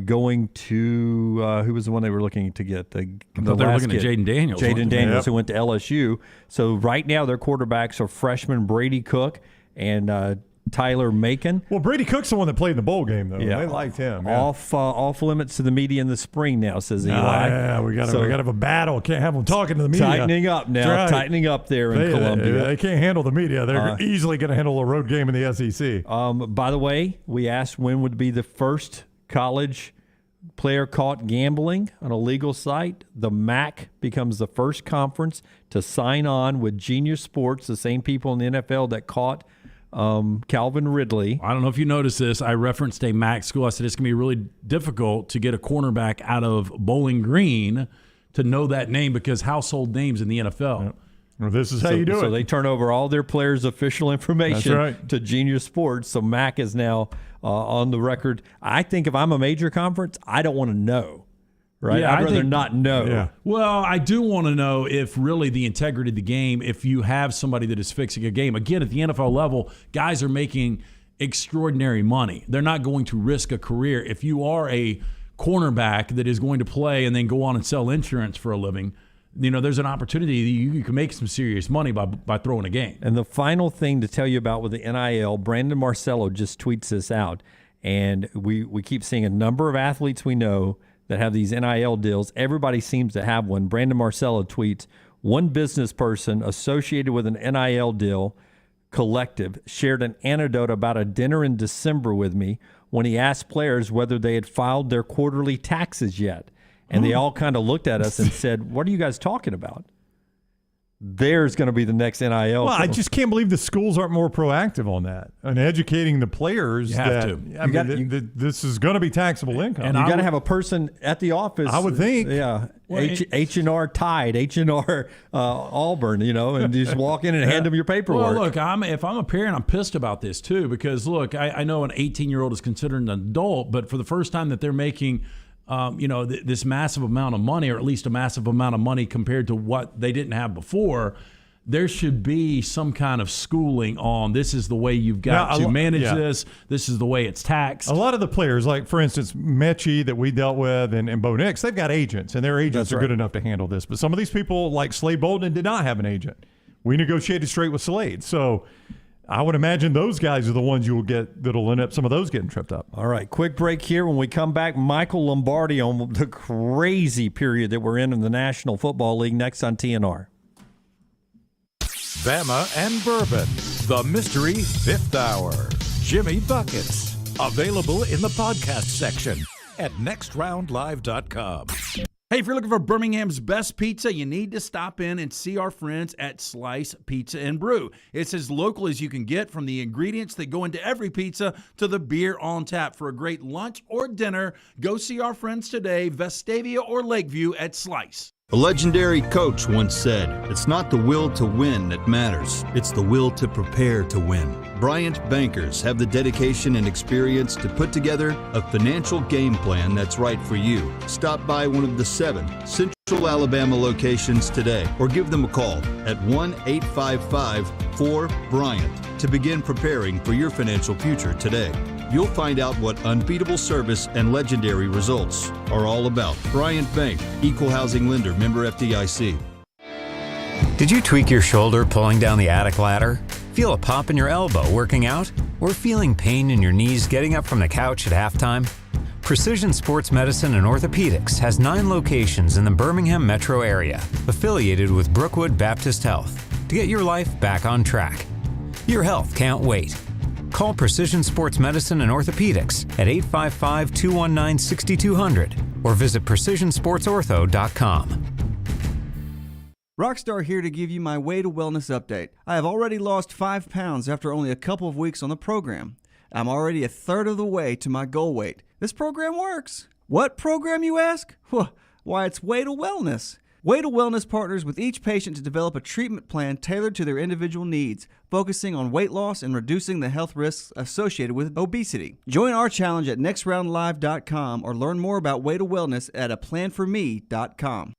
going to who was the one they were looking to get? They were looking at Jaden Daniels. Jaden Daniels, yep. Who went to LSU. So right now their quarterbacks are freshman Brady Cook and Tyler Macon. Well, Brady Cook's the one that played in the bowl game, though. Yeah. They liked him. Yeah. Off limits to the media in the spring now, says Eli. Yeah, we got to have a battle. Can't have them talking to the media. Tightening up now. Right. Tightening up there in Columbia. They can't handle the media. They're easily going to handle a road game in the SEC. By the way, we asked when would be the first college player caught gambling on a legal site. The MAC becomes the first conference to sign on with Genius Sports, the same people in the NFL that caught Calvin Ridley. I don't know if you noticed this. I referenced a MAC school. I said it's going to be really difficult to get a cornerback out of Bowling Green to know that name because household names in the NFL. Yep. Well, this is how you do it. So they turn over all their players' official information That's right. to Genius Sports. So MAC is now on the record. I think if I'm a major conference, I don't want to know. Right? Yeah, I'd rather not know. Yeah. Well, I do want to know if really the integrity of the game, if you have somebody that is fixing a game. Again, at the NFL level, guys are making extraordinary money. They're not going to risk a career. If you are a cornerback that is going to play and then go on and sell insurance for a living, there's an opportunity you can make some serious money by throwing a game. And the final thing to tell you about with the NIL, Brandon Marcello just tweets this out, and we keep seeing a number of athletes we know that have these NIL deals. Everybody seems to have one. Brandon Marcello tweets, one business person associated with an NIL deal collective shared an anecdote about a dinner in December with me when he asked players whether they had filed their quarterly taxes yet. And they all kind of looked at us and said, what are you guys talking about? There's going to be the next NIL. Well, I just can't believe the schools aren't more proactive on that and educating the players. You have to. This is going to be taxable income. And you got to have a person at the office. I would think. Yeah. H&R Tide, H&R Auburn, and you just walk in and hand them your paperwork. Well, look, if I'm a parent, I'm pissed about this too because, look, I know an 18-year-old is considered an adult, but for the first time that they're making this massive amount of money, or at least a massive amount of money compared to what they didn't have before, there should be some kind of schooling on this is the way you've got to manage this. This is the way it's taxed. A lot of the players, like, for instance, Mechie that we dealt with and Bo Nix, they've got agents, and their agents are good enough to handle this. But some of these people, like Slade Bolden, did not have an agent. We negotiated straight with Slade. So I would imagine those guys are the ones you will get that'll end up some of those getting tripped up. All right, quick break here. When we come back, Michael Lombardi on the crazy period that we're in the National Football League next on TNR. Bama and Bourbon, the Mystery Fifth Hour. Jimmy Buckets, available in the podcast section at nextroundlive.com. Hey, if you're looking for Birmingham's best pizza, you need to stop in and see our friends at Slice Pizza and Brew. It's as local as you can get, from the ingredients that go into every pizza to the beer on tap. For a great lunch or dinner, go see our friends today, Vestavia or Lakeview at Slice. A legendary coach once said, "It's not the will to win that matters, it's the will to prepare to win." Bryant bankers have the dedication and experience to put together a financial game plan that's right for you. Stop by one of the 7 Central Alabama locations today or give them a call at 1-855-4-BRYANT to begin preparing for your financial future today. You'll find out what unbeatable service and legendary results are all about. Bryant Bank, Equal Housing Lender, member FDIC. Did you tweak your shoulder pulling down the attic ladder? Feel a pop in your elbow working out? Or feeling pain in your knees getting up from the couch at halftime? Precision Sports Medicine and Orthopedics has 9 locations in the Birmingham metro area, affiliated with Brookwood Baptist Health, to get your life back on track. Your health can't wait. Call Precision Sports Medicine and Orthopedics at 855-219-6200 or visit precisionsportsortho.com. Rockstar here to give you my Way to Wellness update. I have already lost 5 pounds after only a couple of weeks on the program. I'm already a third of the way to my goal weight. This program works. What program, you ask? Why, it's Way to Wellness. Way to Wellness partners with each patient to develop a treatment plan tailored to their individual needs, focusing on weight loss and reducing the health risks associated with obesity. Join our challenge at nextroundlive.com or learn more about Way to Wellness at aplanforme.com.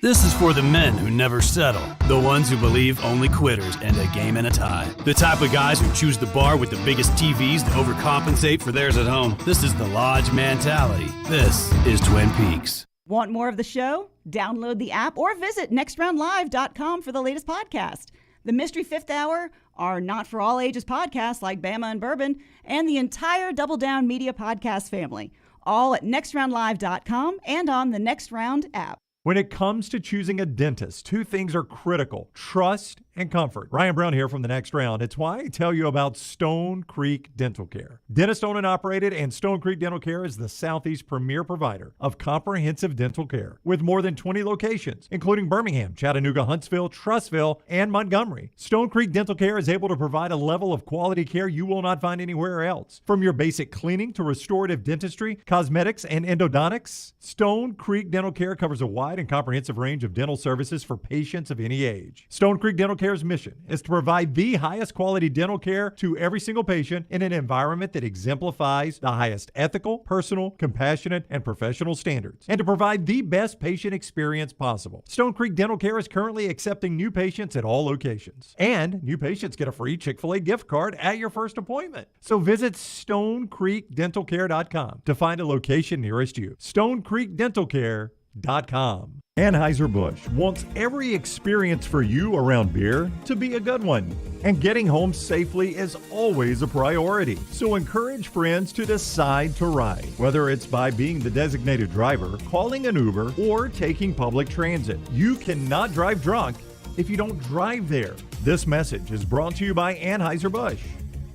This is for the men who never settle, the ones who believe only quitters end a game in a tie, the type of guys who choose the bar with the biggest TVs to overcompensate for theirs at home. This is the Lodge mentality. This is Twin Peaks. Want more of the show? Download the app or visit nextroundlive.com for the latest podcast. The Mystery Fifth Hour, our Not For All Ages podcasts like Bama and Bourbon, and the entire Double Down Media podcast family, all at nextroundlive.com and on the Next Round app. When it comes to choosing a dentist, 2 things are critical: trust and comfort. Ryan Brown here from The Next Round. It's why I tell you about Stone Creek Dental Care. Dentist owned and operated, and Stone Creek Dental Care is the Southeast premier provider of comprehensive dental care with more than 20 locations, including Birmingham, Chattanooga, Huntsville, Trussville, and Montgomery. Stone Creek Dental Care is able to provide a level of quality care you will not find anywhere else. From your basic cleaning to restorative dentistry, cosmetics, and endodontics, Stone Creek Dental Care covers a wide and comprehensive range of dental services for patients of any age. Stone Creek Dental Care's mission is to provide the highest quality dental care to every single patient in an environment that exemplifies the highest ethical, personal, compassionate, and professional standards, and to provide the best patient experience possible. Stone Creek Dental Care is currently accepting new patients at all locations, and new patients get a free Chick-fil-A gift card at your first appointment. So visit StoneCreekDentalCare.com to find a location nearest you. Stone Creek Dental Care, Anheuser-Busch.com. Anheuser-Busch wants every experience for you around beer to be a good one. And getting home safely is always a priority. So encourage friends to decide to ride, whether it's by being the designated driver, calling an Uber, or taking public transit. You cannot drive drunk if you don't drive there. This message is brought to you by Anheuser-Busch,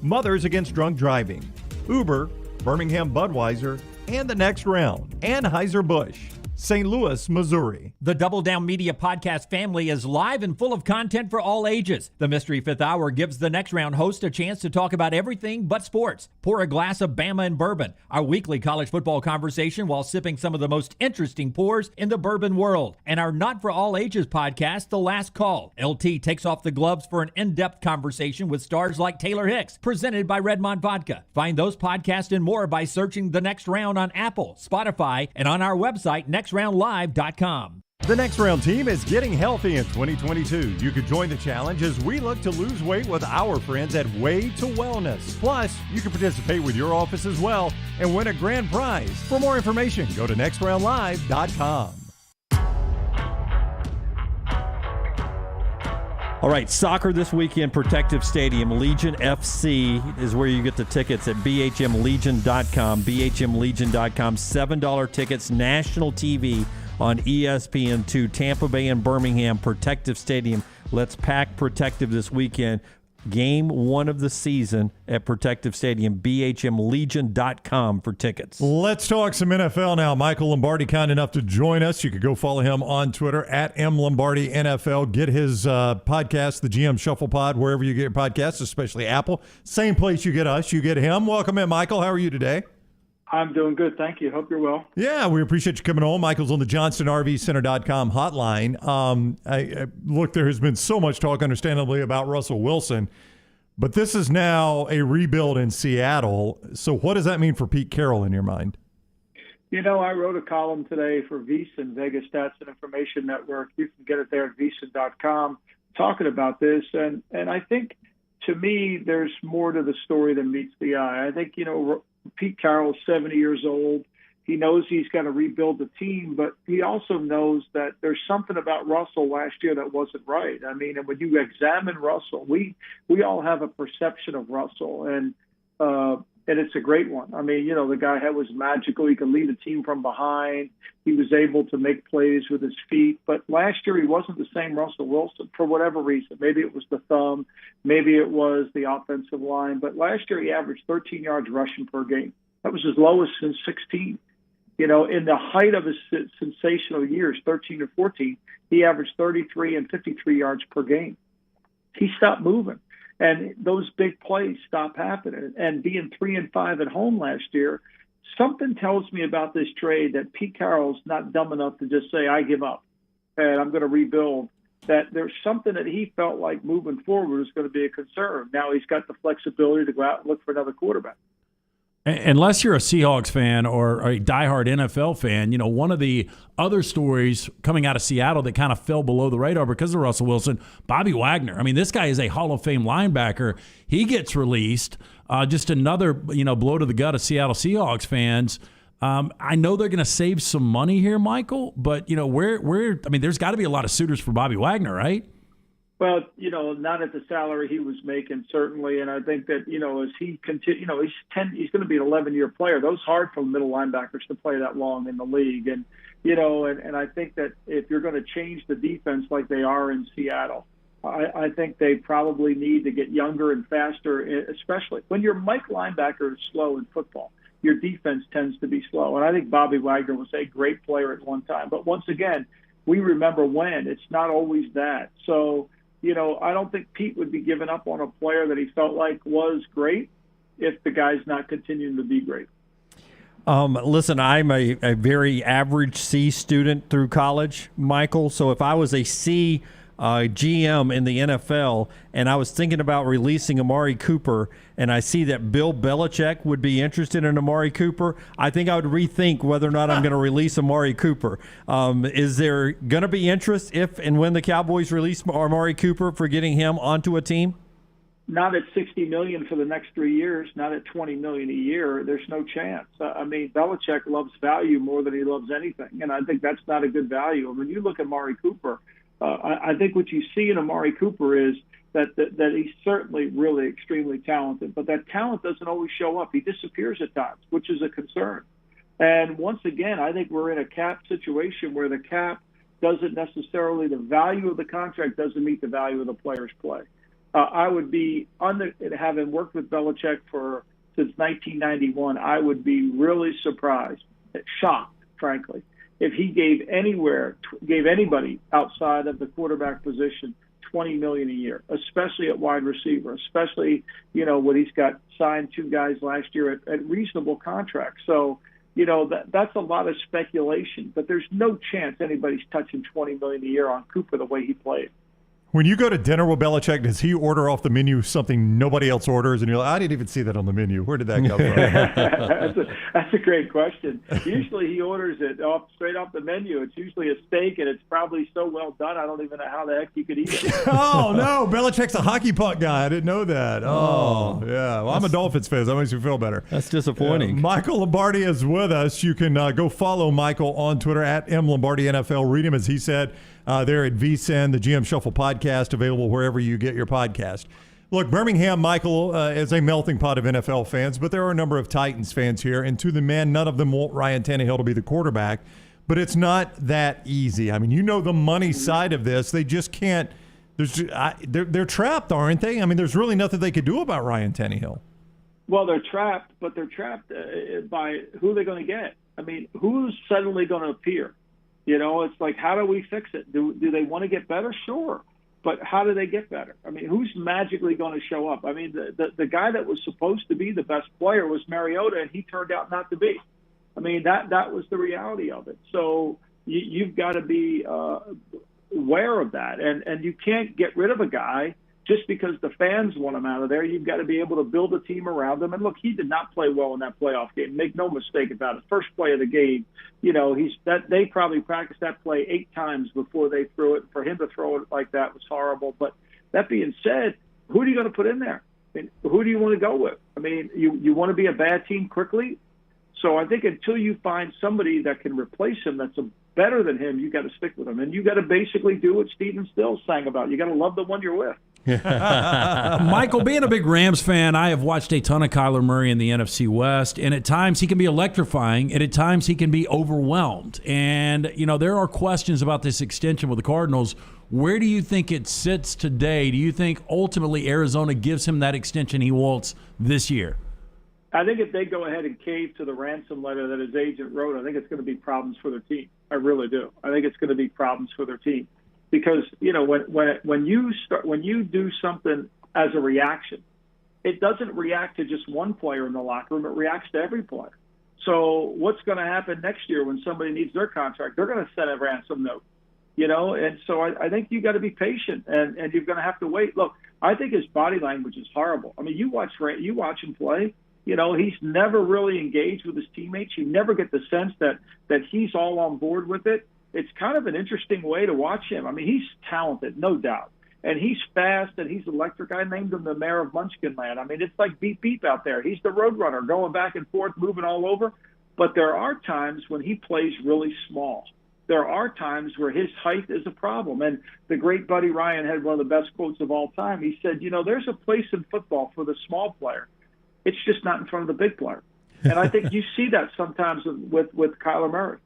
Mothers Against Drunk Driving, Uber, Birmingham Budweiser, and the Next Round. Anheuser-Busch, St. Louis, Missouri. The Double Down Media podcast family is live and full of content for all ages. The Mystery Fifth Hour gives the Next Round host a chance to talk about everything but sports. Pour a glass of Bama and bourbon, our weekly college football conversation while sipping some of the most interesting pours in the bourbon world. And our Not For All Ages podcast, The Last Call. LT takes off the gloves for an in-depth conversation with stars like Taylor Hicks, presented by Redmond Vodka. Find those podcasts and more by searching The Next Round on Apple, Spotify, and on our website, nextroundlive.com. The Next Round team is getting healthy in 2022. You could join the challenge as we look to lose weight with our friends at Wade to Wellness. Plus, you can participate with your office as well and win a grand prize. For more information, go to nextroundlive.com. All right, soccer this weekend, Protective Stadium. Legion FC is where you get the tickets at bhmlegion.com. bhmlegion.com, $7 tickets, national TV on ESPN2, Tampa Bay and Birmingham, Protective Stadium. Let's pack Protective this weekend. Game 1 of the season at Protective Stadium, bhmlegion.com for tickets. Let's talk some NFL now. Michael Lombardi, kind enough to join us. You could go follow him on Twitter at MLombardiNFL. Get his podcast, the GM Shuffle Pod, wherever you get your podcasts, especially Apple. Same place you get us, you get him. Welcome in, Michael. How are you today? I'm doing good, thank you. Hope you're well. Yeah, we appreciate you coming on. Michael's on the JohnstonRVCenter.com hotline. Look, there has been so much talk, understandably, about Russell Wilson, but this is now a rebuild in Seattle. So what does that mean for Pete Carroll in your mind? You know, I wrote a column today for VSiN, Vegas Stats and Information Network. You can get it there at VSiN.com, talking about this. And I think, to me, there's more to the story than meets the eye. I think, you know, Pete Carroll's 70 years old. He knows he's got to rebuild the team, but he also knows that there's something about Russell last year that wasn't right. I mean, and when you examine Russell, we all have a perception of Russell, and it's a great one. I mean, you know, the guy was magical. He could lead a team from behind. He was able to make plays with his feet. But last year he wasn't the same Russell Wilson for whatever reason. Maybe it was the thumb. Maybe it was the offensive line. But last year he averaged 13 yards rushing per game. That was his lowest since 16. You know, in the height of his sensational years, 13 or 14, he averaged 33 and 53 yards per game. He stopped moving. And those big plays stop happening. And being 3-5 at home last year, something tells me about this trade that Pete Carroll's not dumb enough to just say, I give up and I'm going to rebuild. That there's something that he felt like moving forward is going to be a concern. Now he's got the flexibility to go out and look for another quarterback. Unless you're a Seahawks fan or a diehard NFL fan, you know, one of the other stories coming out of Seattle that kind of fell below the radar because of Russell Wilson, Bobby Wagner. I mean, this guy is a Hall of Fame linebacker. He gets released. Just another, you know, blow to the gut of Seattle Seahawks fans. I know they're going to save some money here, Michael, but, you know, I mean, there's got to be a lot of suitors for Bobby Wagner, right? Well, you know, not at the salary he was making, certainly. And I think that, you know, as he continue, you know, he's going to be an 11-year player. Those hard for middle linebackers to play that long in the league. And, you know, and I think that if you're going to change the defense like they are in Seattle, I think they probably need to get younger and faster, especially when your Mike linebacker is slow in football. Your defense tends to be slow. And I think Bobby Wagner was a great player at one time. But once again, we remember when. It's not always that. So, you know, I don't think Pete would be giving up on a player that he felt like was great if the guy's not continuing to be great. Listen, I'm a very average C student through college, Michael. So if I was a C GM in the NFL and I was thinking about releasing Amari Cooper and I see that Bill Belichick would be interested in Amari Cooper, I think I would rethink whether or not I'm going to release Amari Cooper. Is there going to be interest if and when the Cowboys release Amari Cooper for getting him onto a team? not at $60 million for the next 3 years, not at $20 million a year. There's no chance. I mean, Belichick loves value more than he loves anything, and I think that's not a good value. When you look at Amari Cooper, I think what you see in Amari Cooper is that he's certainly really extremely talented, but that talent doesn't always show up. He disappears at times, which is a concern. And once again, I think we're in a cap situation where the cap doesn't necessarily, the value of the contract doesn't meet the value of the player's play. I would be, having worked with Belichick since 1991, I would be really surprised, shocked, frankly, if he gave anybody outside of the quarterback position $20 million a year, especially at wide receiver, especially, when he's got signed 2 guys last year at reasonable contracts. So, that's a lot of speculation, but there's no chance anybody's touching $20 million a year on Cooper the way he played. When you go to dinner with Belichick, does he order off the menu something nobody else orders? And you're like, I didn't even see that on the menu. Where did that come from? That's a great question. Usually he orders it straight off the menu. It's usually a steak, and it's probably so well done, I don't even know how the heck you could eat it. Oh, no. Belichick's a hockey puck guy. I didn't know that. Oh yeah. Well, I'm a Dolphins fan. So that makes me feel better. That's disappointing. Michael Lombardi is with us. You can go follow Michael on Twitter at @MLombardiNFL. Read him, as he said, there at VSiN, the GM Shuffle podcast, available wherever you get your podcast. Look, Birmingham, Michael, is a melting pot of NFL fans, but there are a number of Titans fans here, and to the man, none of them want Ryan Tannehill to be the quarterback, but it's not that easy. I mean, the money side of this. They just can't. They're trapped, aren't they? I mean, there's really nothing they could do about Ryan Tannehill. Well, they're trapped, but they're trapped by who they're going to get. I mean, who's suddenly going to appear? It's like, how do we fix it? Do they want to get better? Sure. But how do they get better? I mean, who's magically going to show up? I mean, the guy that was supposed to be the best player was Mariota, and he turned out not to be. I mean, that was the reality of it. So you've got to be aware of that. And you can't get rid of a guy just because the fans want him out of there. You've got to be able to build a team around him. And look, he did not play well in that playoff game. Make no mistake about it. First play of the game, they probably practiced that play 8 times before they threw it. For him to throw it like that was horrible. But that being said, who are you going to put in there? I mean, who do you want to go with? I mean, you want to be a bad team quickly? So I think until you find somebody that can replace him that's better than him, you got to stick with him. And you got to basically do what Steven Stills sang about. You got to love the one you're with. Michael, being a big Rams fan, I have watched a ton of Kyler Murray in the NFC West, and at times he can be electrifying, and at times he can be overwhelmed. And, there are questions about this extension with the Cardinals. Where do you think it sits today? Do you think ultimately Arizona gives him that extension he wants this year? I think if they go ahead and cave to the ransom letter that his agent wrote, I think it's going to be problems for their team. I really do. I think it's going to be problems for their team. Because when you do something as a reaction, it doesn't react to just one player in the locker room. It reacts to every player. So what's going to happen next year when somebody needs their contract? They're going to send a ransom note, And so I think you got to be patient, and you're going to have to wait. Look, I think his body language is horrible. I mean, you watch him play. He's never really engaged with his teammates. You never get the sense that he's all on board with it. It's kind of an interesting way to watch him. I mean, he's talented, no doubt. And he's fast, and he's electric. I named him the mayor of Munchkinland. I mean, it's like beep, beep out there. He's the road runner, going back and forth, moving all over. But there are times when he plays really small. There are times where his height is a problem. And the great Buddy Ryan had one of the best quotes of all time. He said, there's a place in football for the small player. It's just not in front of the big player. And I think you see that sometimes with Kyler Murray.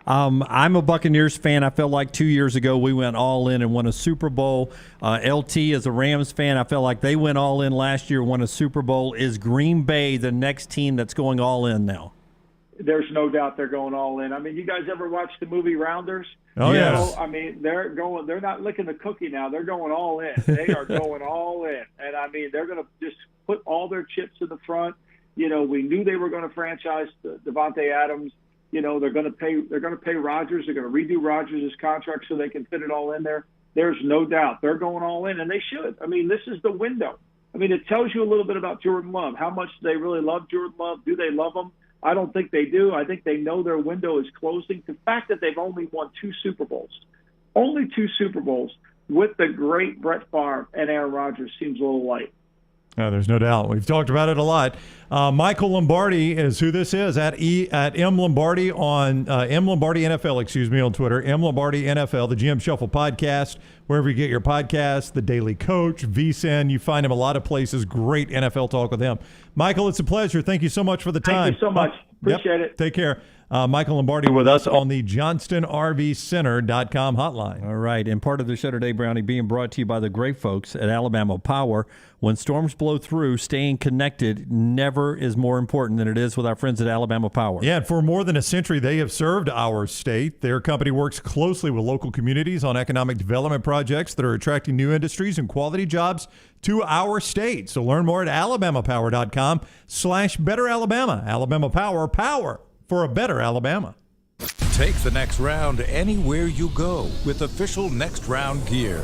I'm a Buccaneers fan. I felt like 2 years ago we went all in and won a Super Bowl. LT is a Rams fan. I felt like they went all in last year, won a Super Bowl. Is Green Bay the next team that's going all in now? There's no doubt they're going all in. I mean, you guys ever watch the movie Rounders? Oh, yes. I mean, they're not licking the cookie now. They're going all in. They are going all in. And, I mean, they're going to just put all their chips in the front. We knew they were going to franchise Devontae Adams. They're going to pay Rodgers. They're going to redo Rodgers' contract so they can fit it all in there. There's no doubt they're going all in, and they should. I mean, this is the window. I mean, it tells you a little bit about Jordan Love. How much do they really love Jordan Love? Do they love him? I don't think they do. I think they know their window is closing. The fact that they've only won 2 Super Bowls, with the great Brett Favre and Aaron Rodgers seems a little light. There's no doubt. We've talked about it a lot. Michael Lombardi is who this is at M Lombardi on M Lombardi NFL, on Twitter. M Lombardi NFL, the GM Shuffle podcast, wherever you get your podcasts, the Daily Coach, VSiN. You find him a lot of places. Great NFL talk with him. Michael, it's a pleasure. Thank you so much for the time. Thank you so much. Appreciate it. Take care. Michael Lombardi with us on the JohnstonRVCenter.com hotline. All right, and part of the show today, Brownie, being brought to you by the great folks at Alabama Power. When storms blow through, staying connected never is more important than it is with our friends at Alabama Power. Yeah, and for more than a century, they have served our state. Their company works closely with local communities on economic development projects that are attracting new industries and quality jobs to our state. So learn more at alabamapower.com/betteralabama. Alabama Power, power for a better Alabama. Take the next round anywhere you go with official Next Round gear.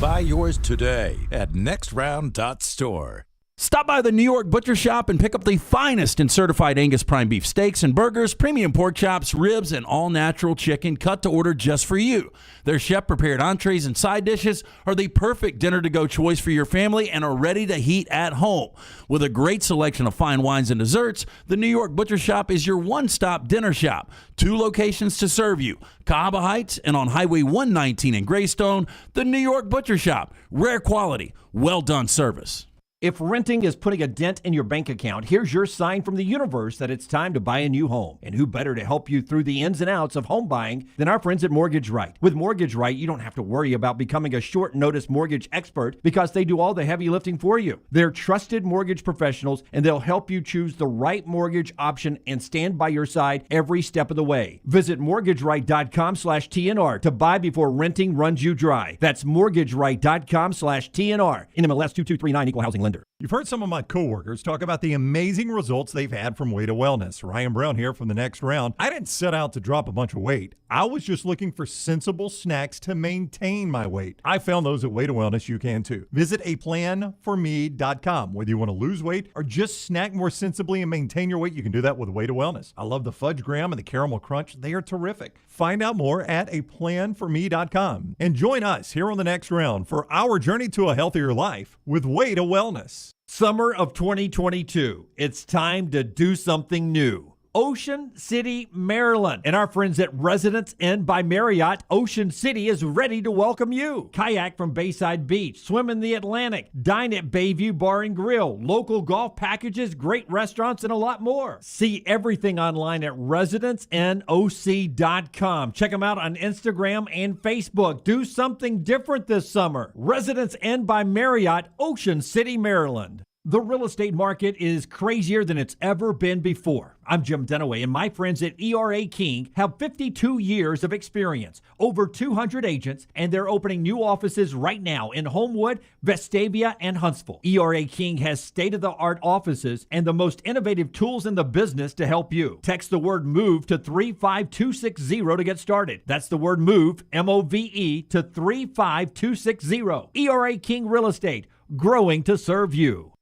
Buy yours today at nextround.store. Stop by the New York Butcher Shop and pick up the finest in certified Angus prime beef steaks and burgers, premium pork chops, ribs, and all-natural chicken cut to order just for you. Their chef-prepared entrees and side dishes are the perfect dinner-to-go choice for your family and are ready to heat at home. With a great selection of fine wines and desserts, the New York Butcher Shop is your one-stop dinner shop. 2 locations to serve you, Cahaba Heights and on Highway 119 in Greystone. The New York Butcher Shop. Rare quality, well-done service. If renting is putting a dent in your bank account, here's your sign from the universe that it's time to buy a new home. And who better to help you through the ins and outs of home buying than our friends at Mortgage Right. With Mortgage Right, you don't have to worry about becoming a short notice mortgage expert because they do all the heavy lifting for you. They're trusted mortgage professionals and they'll help you choose the right mortgage option and stand by your side every step of the way. Visit mortgageright.com/TNR to buy before renting runs you dry. That's mortgageright.com/TNR. NMLS 2239, Equal Housing Lender. You've heard some of my coworkers talk about the amazing results they've had from Way to Wellness. Ryan Brown here from the Next Round. I didn't set out to drop a bunch of weight. I was just looking for sensible snacks to maintain my weight. I found those at Way to Wellness. You can too. Visit aplanforme.com. Whether you want to lose weight or just snack more sensibly and maintain your weight, you can do that with Way to Wellness. I love the fudge graham and the caramel crunch. They are terrific. Find out more at aplanforme.com. And join us here on the Next Round for our journey to a healthier life with Way to Wellness. Summer of 2022. It's time to do something new. Ocean City, Maryland. And our friends at Residence Inn by Marriott, Ocean City is ready to welcome you. Kayak from Bayside Beach, swim in the Atlantic, dine at Bayview Bar and Grill, local golf packages, great restaurants, and a lot more. See everything online at residenceinnoc.com. Check them out on Instagram and Facebook. Do something different this summer. Residence Inn by Marriott, Ocean City, Maryland. The real estate market is crazier than it's ever been before. I'm Jim Dunaway, and my friends at ERA King have 52 years of experience, over 200 agents, and they're opening new offices right now in Homewood, Vestavia, and Huntsville. ERA King has state-of-the-art offices and the most innovative tools in the business to help you. Text the word MOVE to 35260 to get started. That's the word MOVE, M-O-V-E, to 35260. ERA King Real Estate, growing to serve you.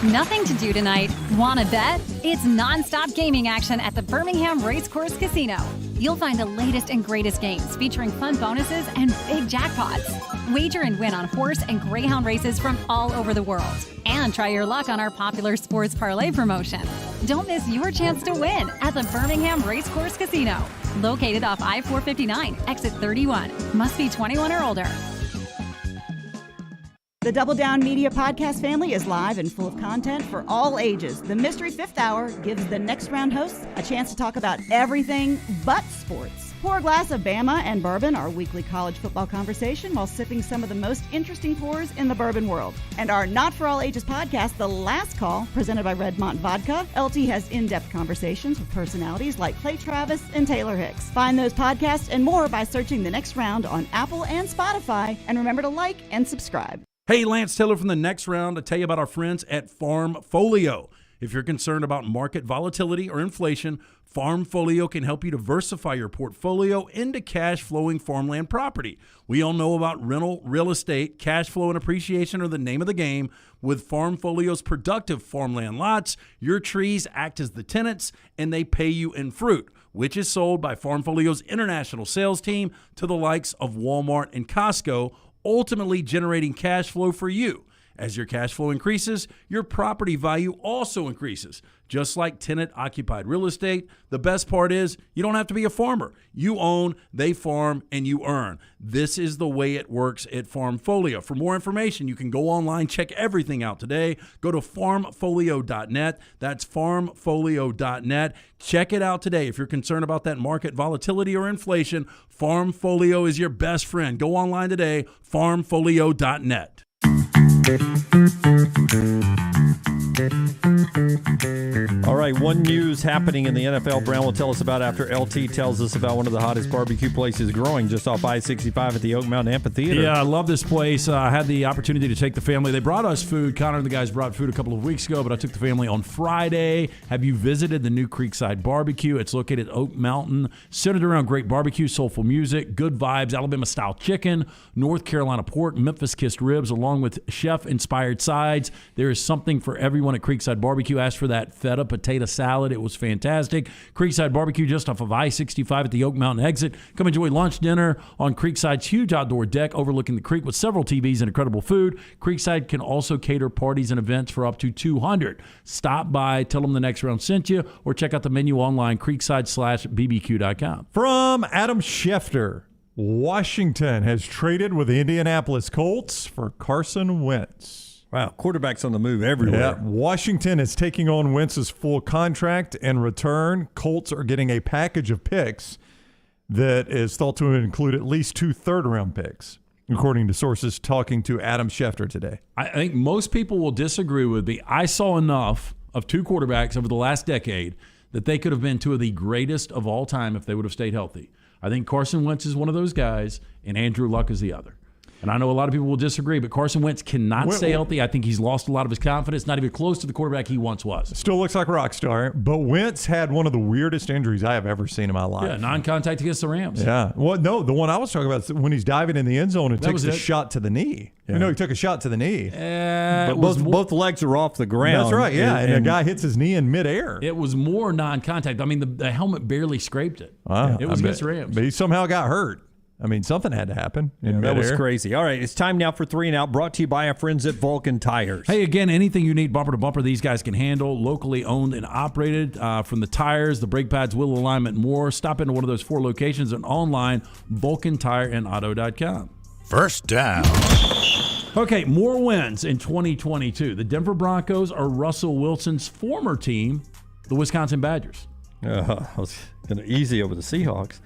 Nothing to do tonight? Wanna bet? It's non-stop gaming action at the Birmingham Racecourse Casino. You'll find the latest and greatest games featuring fun bonuses and big jackpots. Wager and win on horse and greyhound races from all over the world. And try your luck on our popular sports parlay promotion. Don't miss your chance to win at the Birmingham Racecourse Casino. Located off I-459, exit 31. Must be 21 or older. The Double Down Media podcast family is live and full of content for all ages. The Mystery Fifth Hour gives the Next Round hosts a chance to talk about everything but sports. Pour a glass of Bama and bourbon, our weekly college football conversation, while sipping some of the most interesting pours in the bourbon world. And our Not For All Ages podcast, The Last Call, presented by Redmont Vodka. LT has in-depth conversations with personalities like Clay Travis and Taylor Hicks. Find those podcasts and more by searching The Next Round on Apple and Spotify. And remember to like and subscribe. Hey, Lance Taylor from the Next Round to tell you about our friends at Farmfolio. If you're concerned about market volatility or inflation, Farmfolio can help you diversify your portfolio into cash-flowing farmland property. We all know about rental real estate. Cash flow and appreciation are the name of the game. With Farmfolio's productive farmland lots, your trees act as the tenants, and they pay you in fruit, which is sold by Farmfolio's international sales team to the likes of Walmart and Costco, ultimately generating cash flow for you. As your cash flow increases, your property value also increases. Just like tenant-occupied real estate, the best part is you don't have to be a farmer. You own, they farm, and you earn. This is the way it works at Farmfolio. For more information, you can go online, check everything out today. Go to farmfolio.net. That's farmfolio.net. Check it out today. If you're concerned about that market volatility or inflation, Farmfolio is your best friend. Go online today, farmfolio.net. All right, one news happening in the NFL. Brown will tell us about after LT tells us about one of the hottest barbecue places growing just off I-65 at the Oak Mountain Amphitheater. Yeah, I love this place. I had the opportunity to take the family. They brought us food. Connor and the guys brought food a couple of weeks ago, but I took the family on Friday. Have you visited the new Creekside Barbecue? It's located at Oak Mountain, centered around great barbecue, soulful music, good vibes, Alabama-style chicken, North Carolina pork, Memphis-kissed ribs, along with chef-inspired sides. There is something for everyone at Creekside Barbecue. Asked for that feta potato salad. It was fantastic. Creekside Barbecue just off of I-65 at the Oak Mountain exit. Come enjoy lunch, dinner on Creekside's huge outdoor deck overlooking the creek with several TVs and incredible food. Creekside can also cater parties and events for up to 200. Stop by, tell them the next round sent you, or check out the menu online, creekside/bbq.com. From Adam Schefter, Washington has traded with the Indianapolis Colts for Carson Wentz. Wow, quarterbacks on the move everywhere. Yeah, Washington is taking on Wentz's full contract. In return, Colts are getting a package of picks that is thought to include at least 2 third-round picks, according to sources talking to Adam Schefter today. I think most people will disagree with me. I saw enough of 2 quarterbacks over the last decade that they could have been 2 of the greatest of all time if they would have stayed healthy. I think Carson Wentz is one of those guys, and Andrew Luck is the other. And I know a lot of people will disagree, but Carson Wentz cannot stay healthy. I think he's lost a lot of his confidence, not even close to the quarterback he once was. Still looks like a rock star, but Wentz had one of the weirdest injuries I have ever seen in my life. Yeah, non-contact against the Rams. Yeah. Well, no, the one I was talking about is when he's diving in the end zone and takes a shot to the knee. Yeah. No, he took a shot to the knee. But both legs are off the ground. That's right, yeah. And a guy hits his knee in midair. It was more non-contact. I mean, the helmet barely scraped it. Wow. It was against the Rams. But he somehow got hurt. I mean, something had to happen. That was crazy. All right, it's time now for 3 and Out, brought to you by our friends at Vulcan Tires. Hey, again, anything you need bumper to bumper, these guys can handle. Locally owned and operated, from the tires, the brake pads, wheel alignment, more. Stop into one of those 4 locations and online, VulcanTireandAuto.com. First down. Okay, more wins in 2022. The Denver Broncos are Russell Wilson's former team, the Wisconsin Badgers. I was going to easy over the Seahawks.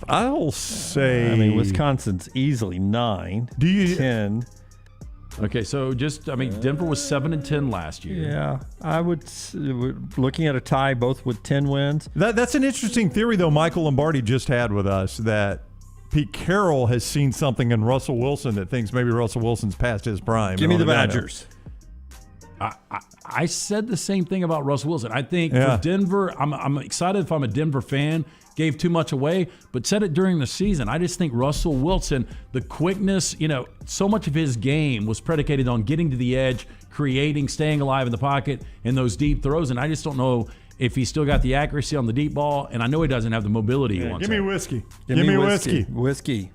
I'll say... I mean, Wisconsin's easily 9, 10. Okay, so Denver was 7-10 last year. Yeah, I would, looking at a tie, both with 10 wins. That's an interesting theory, though, Michael Lombardi just had with us, that Pete Carroll has seen something in Russell Wilson that thinks maybe Russell Wilson's past his prime. Give me the Badgers. I said the same thing about Russell Wilson. I think for Denver, I'm excited if I'm a Denver fan. Gave too much away, but said it during the season. I just think Russell Wilson, the quickness, so much of his game was predicated on getting to the edge, creating, staying alive in the pocket, and those deep throws. And I just don't know if he's still got the accuracy on the deep ball, and I know he doesn't have the mobility he wants. Give me whiskey. Give me whiskey. Whiskey.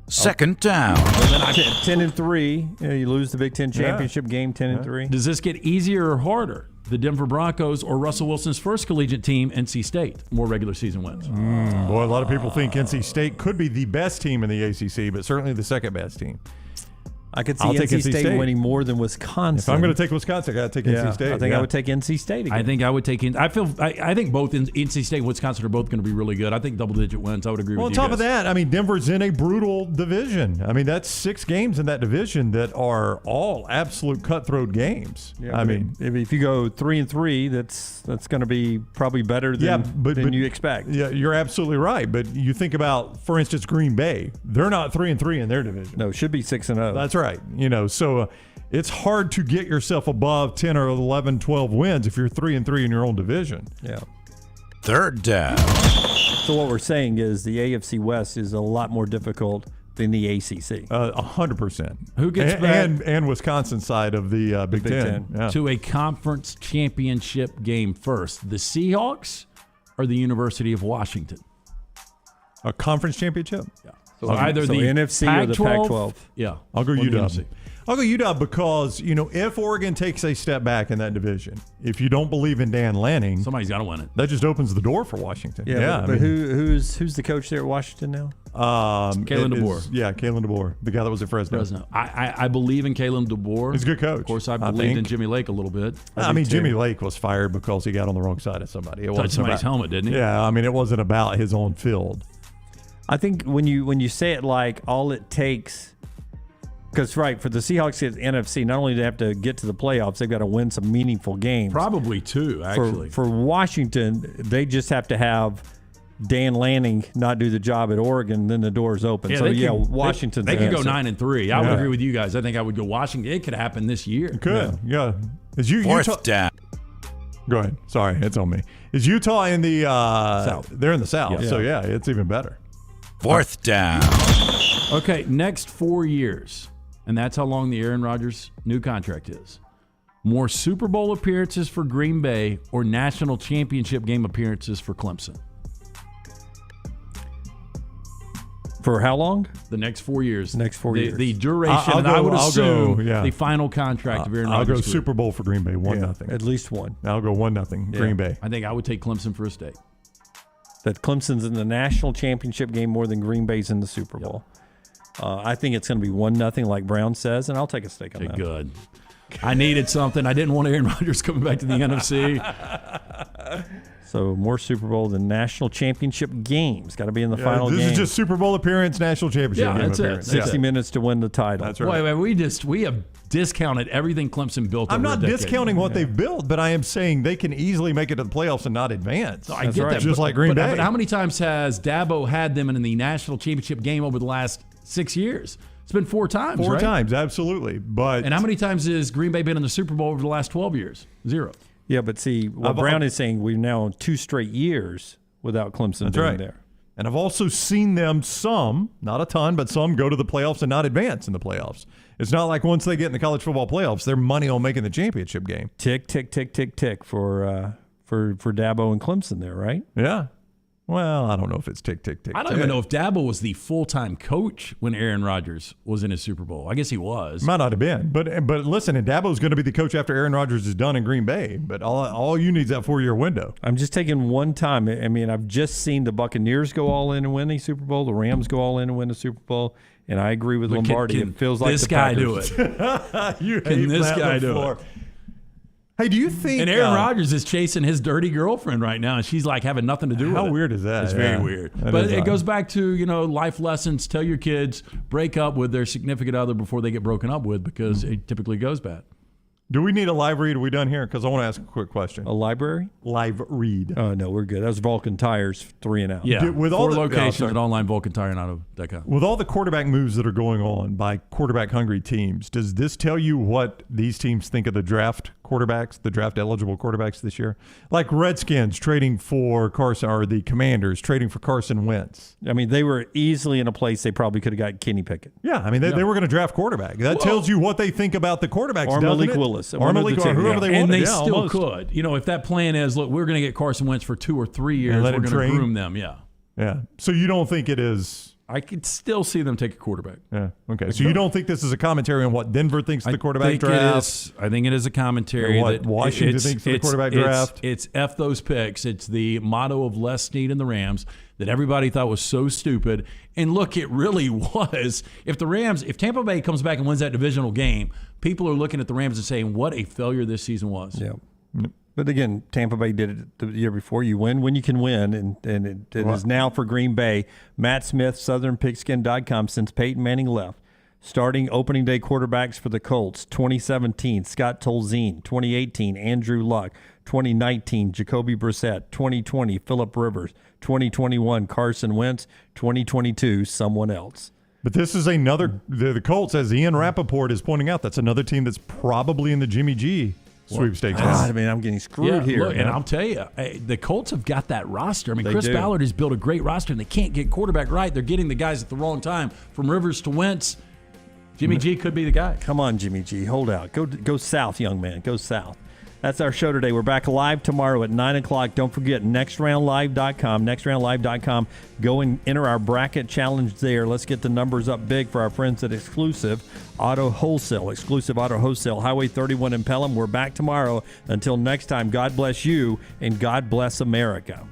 Second down. 10-3. You lose the Big Ten championship game, 10-3. Does this get easier or harder? The Denver Broncos or Russell Wilson's first collegiate team, NC State, more regular season wins? Boy, a lot of people think NC State could be the best team in the ACC, but certainly the second best team. I could see NC State winning more than Wisconsin. If I'm going to take Wisconsin, I got to take NC State. I think I would take NC State again. I think I would take I think both NC State and Wisconsin are both going to be really good. I think double-digit wins. I would agree with you. On top of that, I mean, Denver's in a brutal division. I mean, that's 6 games in that division that are all absolute cutthroat games. Yeah, I mean, if you go 3-3, that's going to be probably better than you expect. Yeah, you're absolutely right. But you think about, for instance, Green Bay. They're not 3-3 in their division. No, it should be 6-0. That's right. So it's hard to get yourself above 10 or 11, 12 wins if you're 3-3 in your own division. Yeah. Third down. So what we're saying is the AFC West is a lot more difficult than the ACC. 100%. Who gets back and Wisconsin's side of the Big Ten. Yeah. To a conference championship game first? The Seahawks or the University of Washington? A conference championship? Yeah. either the NFC or the Pac-12. Yeah, I'll go or the UW. NFC. I'll go UW because, if Oregon takes a step back in that division, if you don't believe in Dan Lanning, somebody's got to win it. That just opens the door for Washington. Yeah, but who's the coach there at Washington now? Kalen DeBoer. Yeah, Kalen DeBoer, the guy that was at Fresno. I believe in Kalen DeBoer. He's a good coach. Of course, I believed in Jimmy Lake a little bit. Jimmy Lake was fired because he got on the wrong side of somebody. It Touched wasn't somebody's helmet, didn't he? Yeah, it wasn't about his own field. I think when you say it like all it takes. Because, for the Seahawks at the NFC, not only do they have to get to the playoffs, they've got to win some meaningful games. Probably two, actually. For Washington, they just have to have Dan Lanning not do the job at Oregon, then the door's open. Washington. They could go 9-3. I would agree with you guys. I think I would go Washington. It could happen this year. It could, yeah. Fourth down. Go ahead. Sorry, it's on me. Is Utah in the South? They're in the South, Yeah. so it's even better. Fourth down. Okay, next 4 years. And that's how long the Aaron Rodgers new contract is. More Super Bowl appearances for Green Bay or national championship game appearances for Clemson? For how long? The next 4 years. Next 4 years. The duration, I would assume the final contract of Aaron Rodgers. I'll go Super Bowl for Green Bay, 1-0. At least one. I'll go 1-0, Green Bay. I think I would take Clemson for a stake. That Clemson's in the national championship game more than Green Bay's in the Super Bowl. I think it's going to be 1-0, like Brown says, and I'll take a stake on that. Good. I needed something. I didn't want Aaron Rodgers coming back to the NFC. So more Super Bowl than national championship games. Got to be in the final game. This is just Super Bowl appearance, national championship game that's appearance. 60 minutes to win the title. That's right. Wait, we have discounted everything Clemson built. I'm over not a decade. discounting what they've built, but I am saying they can easily make it to the playoffs and not advance. I get that, just like Green Bay. But how many times has Dabo had them in the national championship game over the last 6 years? It's been 4 times, Four right? times, absolutely. And how many times has Green Bay been in the Super Bowl over the last 12 years? 0. Yeah, but see, what Brown is saying, we're now on 2 straight years without Clemson being there. And I've also seen them not a ton, but some go to the playoffs and not advance in the playoffs. It's not like once they get in the college football playoffs, they're money on making the championship game. Tick, tick, tick, tick, tick for Dabo and Clemson there, right? Yeah. Well, I don't know if it's tick, tick, tick. I don't even know if Dabo was the full-time coach when Aaron Rodgers was in his Super Bowl. I guess he was. Might not have been. But listen, and Dabo's going to be the coach after Aaron Rodgers is done in Green Bay. But all you need is that 4-year window. I'm just taking one time. I mean, I've just seen the Buccaneers go all in and win the Super Bowl. The Rams go all in and win the Super Bowl. And I agree with Lombardi. It feels like this the guy Packers. do it? You Can hate this that guy before. do it? Hey, do you think... And Aaron Rodgers is chasing his dirty girlfriend right now, and she's like having nothing to do with it. How weird is that? It's very weird. But it goes back to, life lessons. Tell your kids, break up with their significant other before they get broken up with, because it typically goes bad. Do we need a live read? Are we done here? Because I want to ask a quick question. A library? Live read. Oh, no, we're good. That was Vulcan Tires, 3 and out. Yeah, with 4 locations at online VulcanTireAuto.com. With all the quarterback moves that are going on by quarterback-hungry teams, does this tell you what these teams think of the draft quarterbacks, the draft-eligible quarterbacks this year? Like Redskins trading for Carson, or the Commanders trading for Carson Wentz. I mean, they were easily in a place they probably could have got Kenny Pickett. Yeah, I mean, they were going to draft quarterback. That tells you what they think about the quarterbacks, or doesn't Malik it? Willis. Or Malik, or whoever they wanted. And they yeah, still almost. could. If that plan is, look, we're going to get Carson Wentz for 2 or 3 years. And let We're him going to train. groom them. Yeah. Yeah. So you don't think it is... I could still see them take a quarterback. Yeah. Okay. So you don't think this is a commentary on what Denver thinks of the quarterback draft? I think it is a commentary Or what that Washington thinks of the quarterback draft? It's F those picks. It's the motto of Les Snead and the Rams that everybody thought was so stupid. And look, it really was. If Tampa Bay comes back and wins that divisional game, people are looking at the Rams and saying, what a failure this season was. Yeah. But again, Tampa Bay did it the year before. You win when you can win, and it is now for Green Bay. Matt Smith, SouthernPigskin.com, since Peyton Manning left. Starting opening day quarterbacks for the Colts, 2017, Scott Tolzien. 2018, Andrew Luck. 2019, Jacoby Brissett. 2020, Phillip Rivers. 2021, Carson Wentz. 2022, someone else. But this is another, the Colts, as Ian Rappaport is pointing out, that's another team that's probably in the Jimmy G sweepstakes. God, I mean, I'm getting screwed here. Look, and I'll tell you, the Colts have got that roster. I mean, Chris do. Ballard has built a great roster, and they can't get quarterback right. They're getting the guys at the wrong time. From Rivers to Wentz, Jimmy G could be the guy. Come on, Jimmy G. Hold out. Go south, young man. Go south. That's our show today. We're back live tomorrow at 9 o'clock. Don't forget, nextroundlive.com, nextroundlive.com. Go and enter our bracket challenge there. Let's get the numbers up big for our friends at Exclusive Auto Wholesale. Exclusive Auto Wholesale, Highway 31 in Pelham. We're back tomorrow. Until next time, God bless you and God bless America.